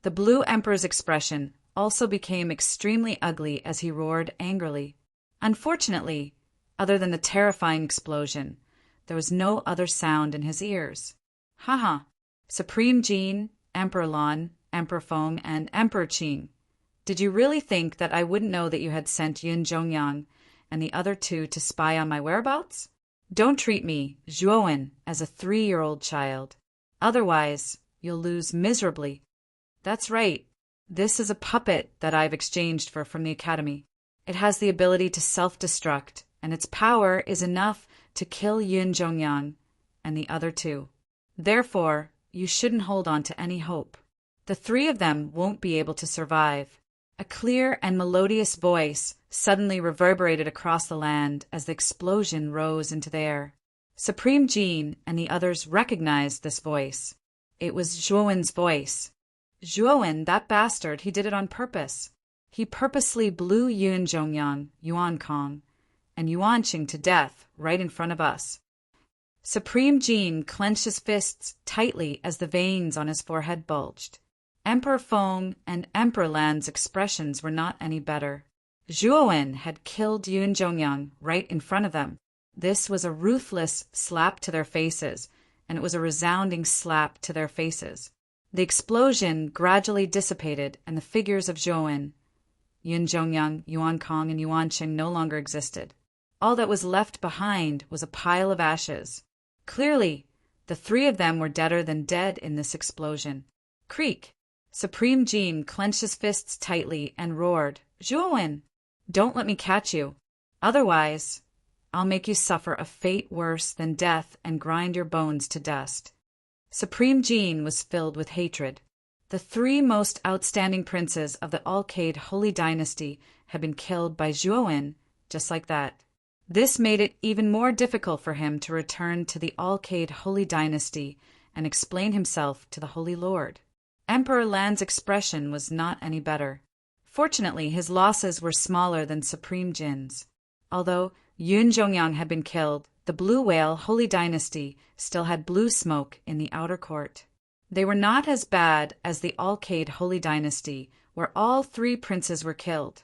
The Blue Emperor's expression also became extremely ugly as he roared angrily. Unfortunately, other than the terrifying explosion, there was no other sound in his ears. Haha! Supreme Jin, Emperor Lan, Emperor Feng, and Emperor Qing. Did you really think that I wouldn't know that you had sent Yun Zhongyang and the other two to spy on my whereabouts? Don't treat me, Zhuowen, as a 3-year-old child. Otherwise, you'll lose miserably. That's right. This is a puppet that I've exchanged from the academy. It has the ability to self-destruct, and its power is enough to kill Yun Zhongyang and the other two. Therefore, you shouldn't hold on to any hope. The three of them won't be able to survive. A clear and melodious voice suddenly reverberated across the land as the explosion rose into the air. Supreme Jin and the others recognized this voice. It was Zhuowen's voice. Zhuowen, that bastard, he did it on purpose. He purposely blew Yun Zhongyang, Yuan Kong, and Yuan Qing to death right in front of us. Supreme Jin clenched his fists tightly as the veins on his forehead bulged. Emperor Feng and Emperor Lan's expressions were not any better. Zhuowen had killed Yun Zhongyang right in front of them. This was a ruthless slap to their faces, and it was a resounding slap to their faces. The explosion gradually dissipated, and the figures of Zhuowen, Yun Zhongyang, Yuan Kong, and Yuan Qing no longer existed. All that was left behind was a pile of ashes. Clearly, the three of them were deader than dead in this explosion. Creak! Supreme Jin clenched his fists tightly and roared, Zhuowen, don't let me catch you. Otherwise, I'll make you suffer a fate worse than death and grind your bones to dust. Supreme Jin was filled with hatred. The three most outstanding princes of the Alcade Holy Dynasty had been killed by Zhuowen just like that. This made it even more difficult for him to return to the Alcade Holy Dynasty and explain himself to the Holy Lord. Emperor Lan's expression was not any better. Fortunately, his losses were smaller than Supreme Jin's. Although Yun Zhongyang had been killed, the Blue Whale Holy Dynasty still had blue smoke in the outer court. They were not as bad as the Alcade Holy Dynasty, where all three princes were killed.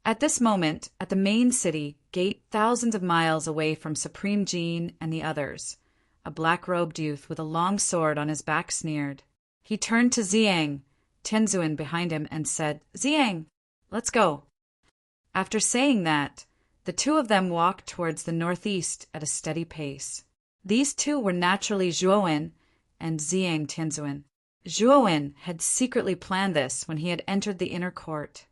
At this moment, at the main city gate thousands of miles away from Supreme Jin and the others, a black-robed youth with a long sword on his back sneered. He turned to Ziyang, Tianzuan behind him, and said, Ziyang, let's go. After saying that, the two of them walked towards the northeast at a steady pace. These two were naturally Zhuowen and Ziyang Tianzuan. Zhuowen had secretly planned this when he had entered the inner court.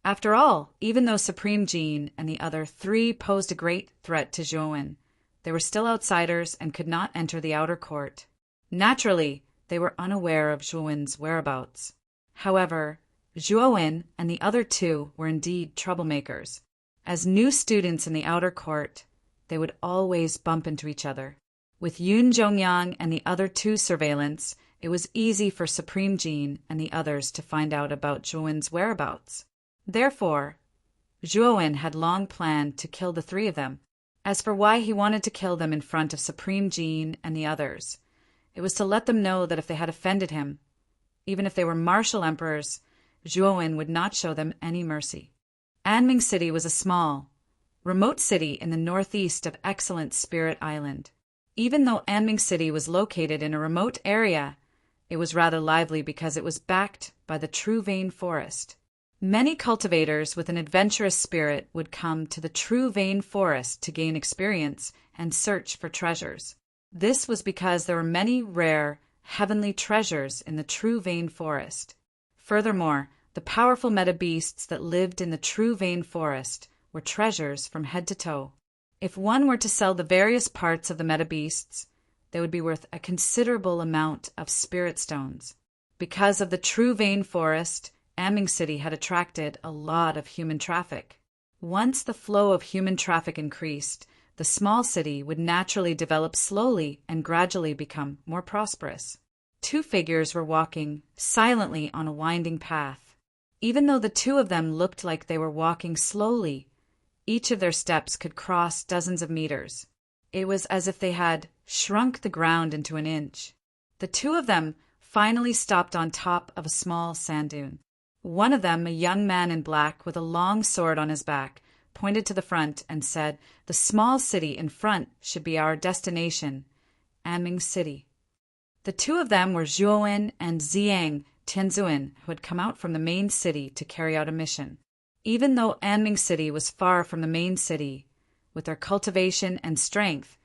After all, even though Supreme Jin and the other three posed a great threat to Zhuowen, they were still outsiders and could not enter the outer court. Naturally, they were unaware of Zhuowen's whereabouts. However, Zhuowen and the other two were indeed troublemakers. As new students in the outer court, they would always bump into each other. With Yun Zhongyang and the other two surveillance, it was easy for Supreme Jean and the others to find out about Zhuowen's whereabouts. Therefore, Zhuowen had long planned to kill the three of them. As for why he wanted to kill them in front of Supreme Jean and the others, it was to let them know that if they had offended him, even if they were martial emperors, Zhuowen would not show them any mercy. Anming City was a small, remote city in the northeast of Excellent Spirit Island. Even though Anming City was located in a remote area, it was rather lively because it was backed by the True Vein Forest. Many cultivators with an adventurous spirit would come to the True Vein Forest to gain experience and search for treasures. This was because there were many rare, heavenly treasures in the True Vein Forest. Furthermore, the powerful meta beasts that lived in the True Vein Forest were treasures from head to toe. If one were to sell the various parts of the meta beasts, they would be worth a considerable amount of spirit stones. Because of the True Vein Forest, Anming City had attracted a lot of human traffic. Once the flow of human traffic increased, the small city would naturally develop slowly and gradually become more prosperous. Two figures were walking silently on a winding path. Even though the two of them looked like they were walking slowly, each of their steps could cross dozens of meters. It was as if they had shrunk the ground into an inch. The two of them finally stopped on top of a small sand dune. One of them, a young man in black with a long sword on his back, pointed to the front and said, "The small city in front should be our destination, Anming City." The two of them were Zhuowen and Ziyang Tianzuan, who had come out from the main city to carry out a mission. Even though Anming City was far from the main city, with their cultivation and strength,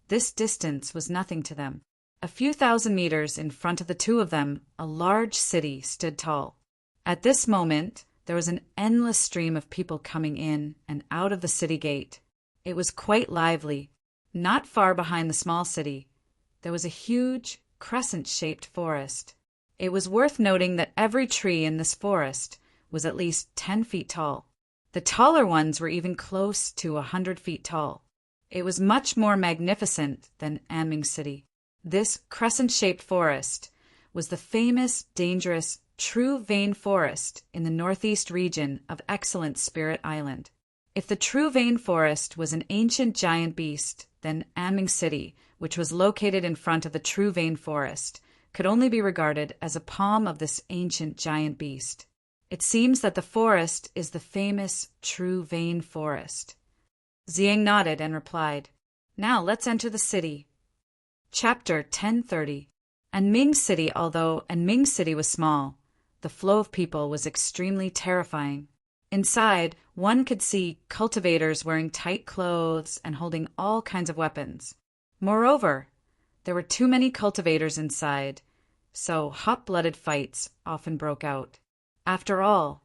this distance was nothing to them. A few thousand meters in front of the two of them, a large city stood tall. At this moment, there was an endless stream of people coming in and out of the city gate. It was quite lively. Not far behind the small city, there was a huge, crescent-shaped forest. It was worth noting that every tree in this forest was at least 10 feet tall. The taller ones were even close to 100 feet tall. It was much more magnificent than Anming City. This crescent-shaped forest was the famous, dangerous, True Vein Forest in the northeast region of Excellent Spirit Island. If the True Vein Forest was an ancient giant beast, then Anming City, which was located in front of the True Vein Forest, could only be regarded as a palm of this ancient giant beast. It seems that the forest is the famous True Vein Forest. Ziyang nodded and replied, "Now let's enter the city." Chapter 1030. Anming City. Although Anming City was small, the flow of people was extremely terrifying. Inside, one could see cultivators wearing tight clothes and holding all kinds of weapons. Moreover, there were too many cultivators inside, so hot-blooded fights often broke out. After all,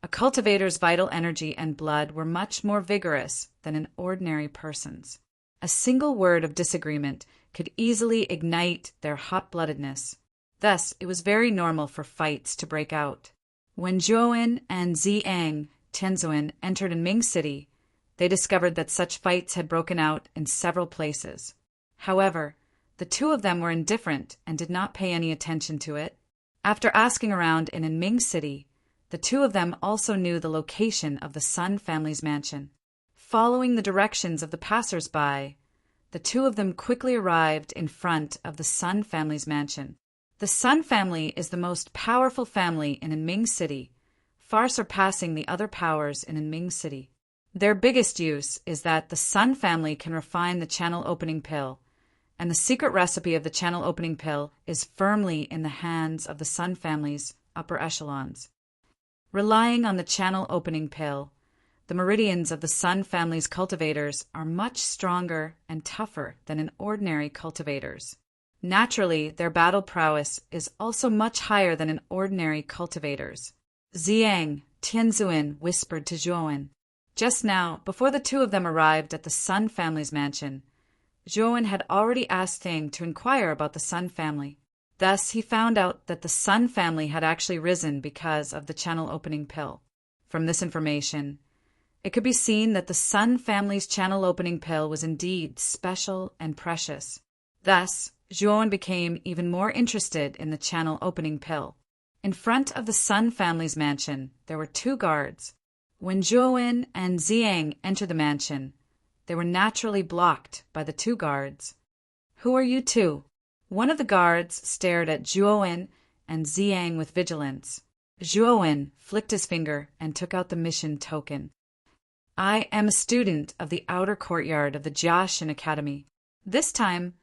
a cultivator's vital energy and blood were much more vigorous than an ordinary person's. A single word of disagreement could easily ignite their hot-bloodedness. Thus, it was very normal for fights to break out. When Zhuowen and Ziyang Tianzuan entered Anming City, they discovered that such fights had broken out in several places. However, the two of them were indifferent and did not pay any attention to it. After asking around in Anming City, the two of them also knew the location of the Sun family's mansion. Following the directions of the passers-by, the two of them quickly arrived in front of the Sun family's mansion. The Sun family is the most powerful family in Anming City, far surpassing the other powers in Anming City. Their biggest use is that the Sun family can refine the channel opening pill, and the secret recipe of the channel opening pill is firmly in the hands of the Sun family's upper echelons. Relying on the channel opening pill, the meridians of the Sun family's cultivators are much stronger and tougher than an ordinary cultivator's. Naturally, their battle prowess is also much higher than an ordinary cultivator's. Ziyang Tianzuan whispered to Zhuowen. Just now, before the two of them arrived at the Sun family's mansion, Zhuowen had already asked Thing to inquire about the Sun family. Thus, he found out that the Sun family had actually risen because of the channel opening pill. From this information, it could be seen that the Sun family's channel opening pill was indeed special and precious. Thus, Zhuowen became even more interested in the channel opening pill. In front of the Sun family's mansion, there were 2 guards. When Zhuowen and Xiang entered the mansion, they were naturally blocked by the 2 guards. "Who are you 2? One of the guards stared at Zhuowen and Xiang with vigilance. Zhuowen flicked his finger and took out the mission token. "I am a student of the outer courtyard of the Jiaxin Academy. This time,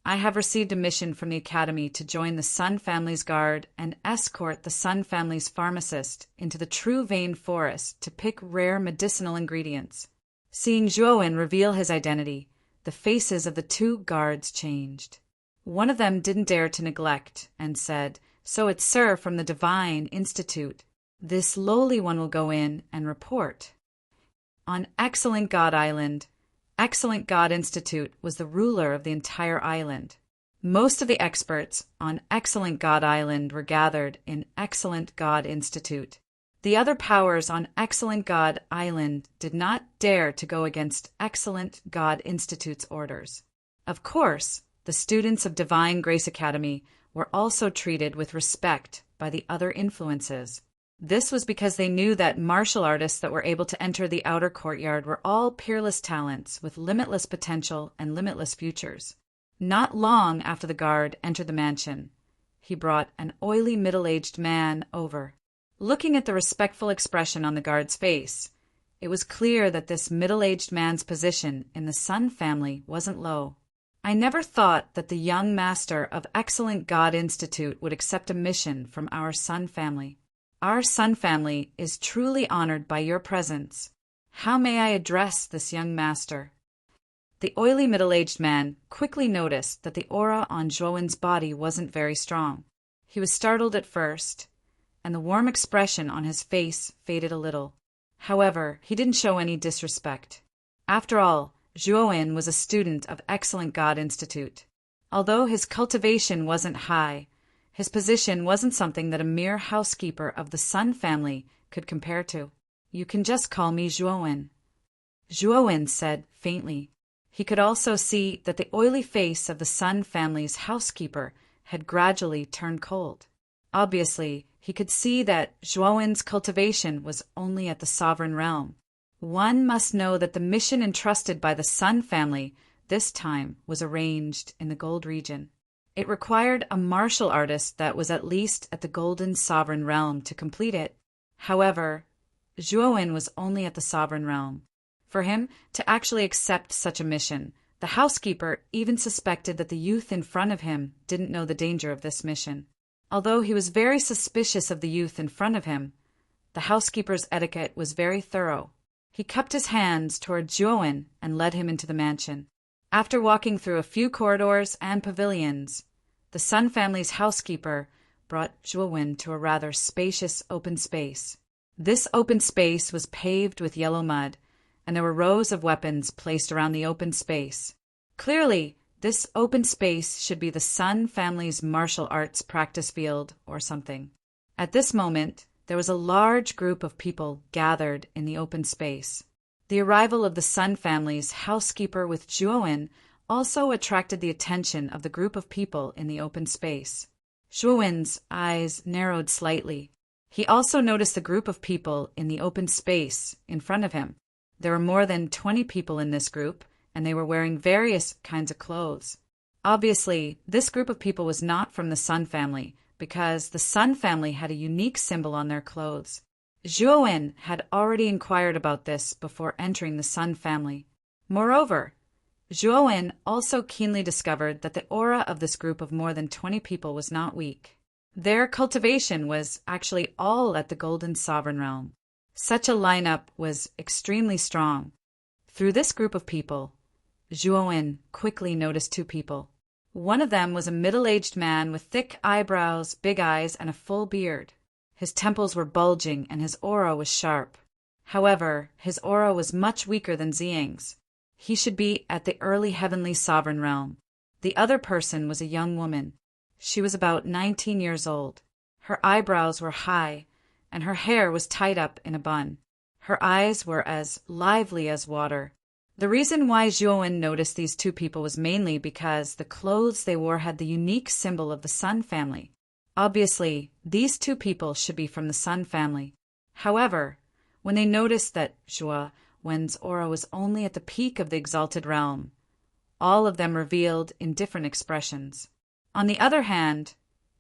I have received a mission from the academy to join the Sun family's guard and escort the Sun family's pharmacist into the True Vein Forest to pick rare medicinal ingredients." Seeing Zhuowen reveal his identity, the faces of the 2 guards changed. One of them didn't dare to neglect and said, "So it's Sir from the Divine Institute. This lowly one will go in and report." On Excellent God Island, Excellent God Institute was the ruler of the entire island. Most of the experts on Excellent God Island were gathered in Excellent God Institute. The other powers on Excellent God Island did not dare to go against Excellent God Institute's orders. Of course, the students of Divine Grace Academy were also treated with respect by the other influences. This was because they knew that martial artists that were able to enter the outer courtyard were all peerless talents with limitless potential and limitless futures. Not long after the guard entered the mansion, he brought an oily middle-aged man over. Looking at the respectful expression on the guard's face, it was clear that this middle-aged man's position in the Sun family wasn't low. "I never thought that the young master of Excellent God Institute would accept a mission from our Sun family. Our Sun family is truly honored by your presence. How may I address this young master?" The oily middle-aged man quickly noticed that the aura on Zhuowen's body wasn't very strong. He was startled at first, and the warm expression on his face faded a little. However, he didn't show any disrespect. After all, Zhuowen was a student of Excellent God Institute. Although his cultivation wasn't high, his position wasn't something that a mere housekeeper of the Sun family could compare to. "You can just call me Zhuowen," Zhuowen said faintly. He could also see that the oily face of the Sun family's housekeeper had gradually turned cold. Obviously, he could see that Zhuowen's cultivation was only at the sovereign realm. One must know that the mission entrusted by the Sun family this time was arranged in the Gold region. It required a martial artist that was at least at the Golden Sovereign Realm to complete it. However, Zhuowen was only at the Sovereign Realm. For him to actually accept such a mission, the housekeeper even suspected that the youth in front of him didn't know the danger of this mission. Although he was very suspicious of the youth in front of him, the housekeeper's etiquette was very thorough. He cupped his hands toward Zhuowen and led him into the mansion. After walking through a few corridors and pavilions, the Sun family's housekeeper brought Zhuowen to a rather spacious open space. This open space was paved with yellow mud, and there were rows of weapons placed around the open space. Clearly, this open space should be the Sun family's martial arts practice field or something. At this moment, there was a large group of people gathered in the open space. The arrival of the Sun family's housekeeper with Zhuowen also attracted the attention of the group of people in the open space. Zhuowen's eyes narrowed slightly. He also noticed the group of people in the open space in front of him. There were more than 20 people in this group, and they were wearing various kinds of clothes. Obviously, this group of people was not from the Sun family, because the Sun family had a unique symbol on their clothes. Zhuowen had already inquired about this before entering the Sun family. Moreover, Zhuowen also keenly discovered that the aura of this group of more than 20 people was not weak. Their cultivation was actually all at the Golden Sovereign Realm. Such a lineup was extremely strong. Through this group of people, Zhuowen quickly noticed 2 people. One of them was a middle-aged man with thick eyebrows, big eyes, and a full beard. His temples were bulging and his aura was sharp. However, his aura was much weaker than Xiang's. He should be at the early heavenly sovereign realm. The other person was a young woman. She was about 19 years old. Her eyebrows were high, and her hair was tied up in a bun. Her eyes were as lively as water. The reason why Zhuowen noticed these two people was mainly because the clothes they wore had the unique symbol of the Sun family. Obviously, these two people should be from the Sun family. However, when they noticed that Zhuowen's aura was only at the peak of the exalted realm, all of them revealed in different expressions. On the other hand,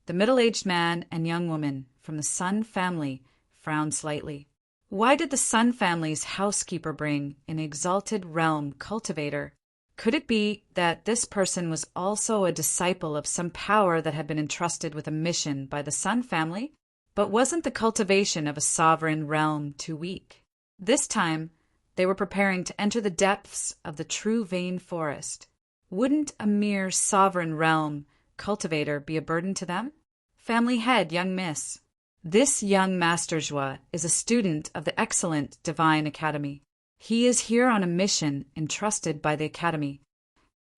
the middle-aged man and young woman from the Sun family frowned slightly. Why did the Sun family's housekeeper bring an exalted realm cultivator? Could it be that this person was also a disciple of some power that had been entrusted with a mission by the Sun family? But wasn't the cultivation of a sovereign realm too weak? This time, they were preparing to enter the depths of the true vein forest. Wouldn't a mere sovereign realm cultivator be a burden to them? Family head, young miss. This young Master Zhua is a student of the excellent Divine Academy. He is here on a mission entrusted by the Academy.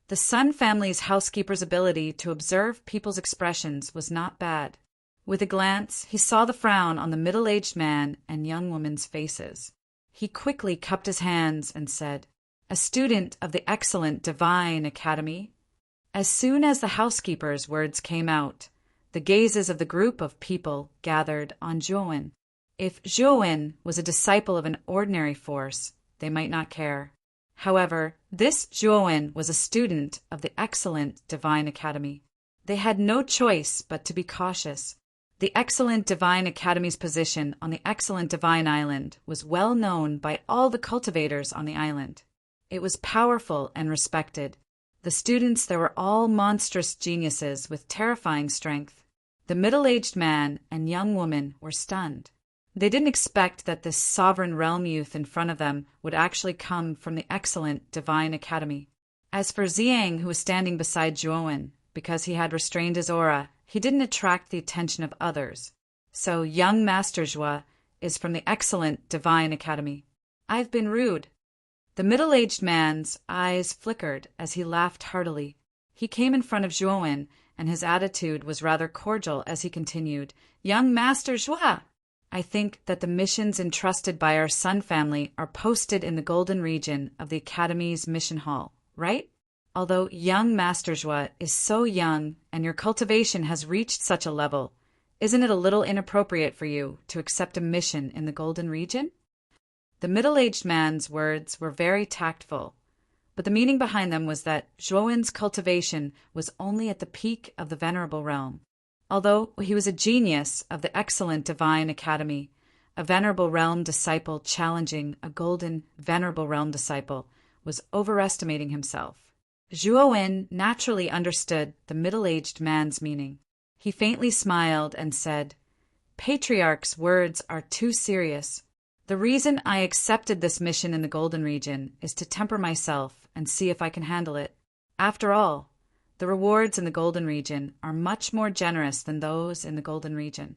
The Sun family's housekeeper's ability to observe people's expressions was not bad. With a glance, he saw the frown on the middle-aged man and young woman's faces. He quickly cupped his hands and said, "A student of the excellent Divine Academy?" As soon as the housekeeper's words came out, the gazes of the group of people gathered on Zhuowen. If Zhuowen was a disciple of an ordinary force, they might not care. However, this Zhuowen was a student of the excellent Divine Academy. They had no choice but to be cautious. The excellent Divine Academy's position on the excellent Divine Island was well known by all the cultivators on the island. It was powerful and respected. The students there were all monstrous geniuses with terrifying strength. The middle-aged man and young woman were stunned. They didn't expect that this sovereign realm youth in front of them would actually come from the excellent Divine Academy. As for Xiang, who was standing beside Zhuowen, because he had restrained his aura, he didn't attract the attention of others. So young Master Zhua is from the excellent Divine Academy. I've been rude. The middle-aged man's eyes flickered as he laughed heartily. He came in front of Zhuowen, and his attitude was rather cordial as he continued, "Young Master Zhua, I think that the missions entrusted by our Sun family are posted in the Golden Region of the Academy's mission hall, right? Although young Master Zhua is so young and your cultivation has reached such a level, isn't it a little inappropriate for you to accept a mission in the Golden Region?" The middle-aged man's words were very tactful, but the meaning behind them was that Zhuowen's cultivation was only at the peak of the Venerable Realm. Although he was a genius of the excellent Divine Academy, a Venerable Realm disciple challenging a golden Venerable Realm disciple was overestimating himself. Zhuowen naturally understood the middle-aged man's meaning. He faintly smiled and said, "Patriarch's words are too serious. The reason I accepted this mission in the Golden Region is to temper myself and see if I can handle it. After all, the rewards in the Golden Region are much more generous than those in the Golden Region."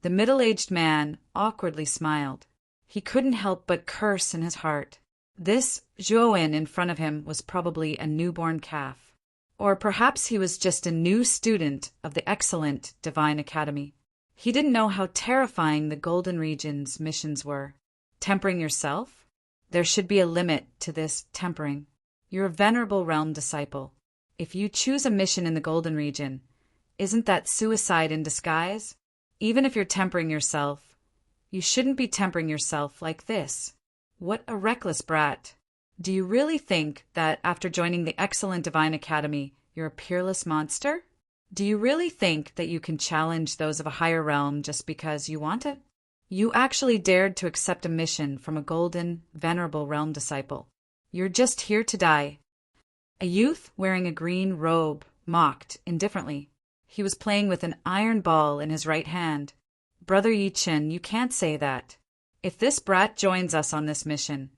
The middle-aged man awkwardly smiled. He couldn't help but curse in his heart. This Zhuowen in front of him was probably a newborn calf. Or perhaps he was just a new student of the excellent Divine Academy. He didn't know how terrifying the Golden Region's missions were. Tempering yourself? There should be a limit to this tempering. You're a Venerable Realm disciple. If you choose a mission in the Golden Region, isn't that suicide in disguise? Even if you're tempering yourself, you shouldn't be tempering yourself like this. What a reckless brat. Do you really think that after joining the excellent Divine Academy, you're a peerless monster? Do you really think that you can challenge those of a higher realm just because you want it? You actually dared to accept a mission from a golden, venerable realm disciple. You're just here to die. A youth wearing a green robe mocked indifferently. He was playing with an iron ball in his right hand. Brother Yichen, you can't say that. If this brat joins us on this mission,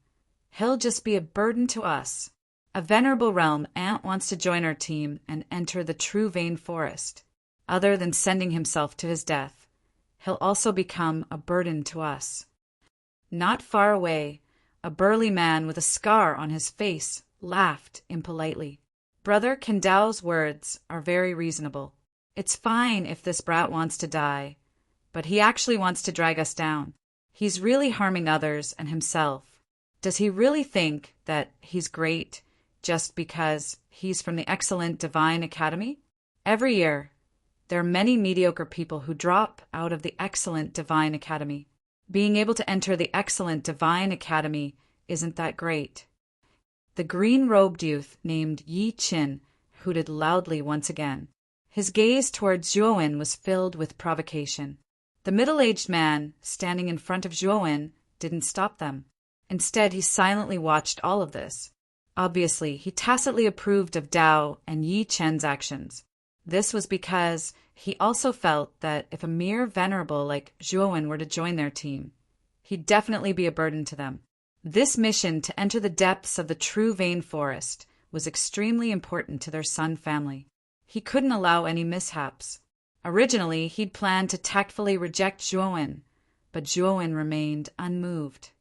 he'll just be a burden to us. A venerable realm ant wants to join our team and enter the true vein forest. Other than sending himself to his death, he'll also become a burden to us. Not far away, a burly man with a scar on his face laughed impolitely. Brother Kendao's words are very reasonable. It's fine if this brat wants to die, but he actually wants to drag us down. He's really harming others and himself. Does he really think that he's great just because he's from the excellent Divine Academy? Every year, there are many mediocre people who drop out of the excellent Divine Academy. Being able to enter the excellent Divine Academy isn't that great. The green-robed youth named Yi Qin hooted loudly once again. His gaze towards Zhuowen was filled with provocation. The middle-aged man, standing in front of Zhuowen, didn't stop them. Instead, he silently watched all of this. Obviously, he tacitly approved of Dao and Yi Chen's actions. This was because he also felt that if a mere venerable like Zhuowen were to join their team, he'd definitely be a burden to them. This mission to enter the depths of the true Vein Forest was extremely important to their Sun family. He couldn't allow any mishaps. Originally, he'd planned to tactfully reject Zhuowen, but Zhuowen remained unmoved.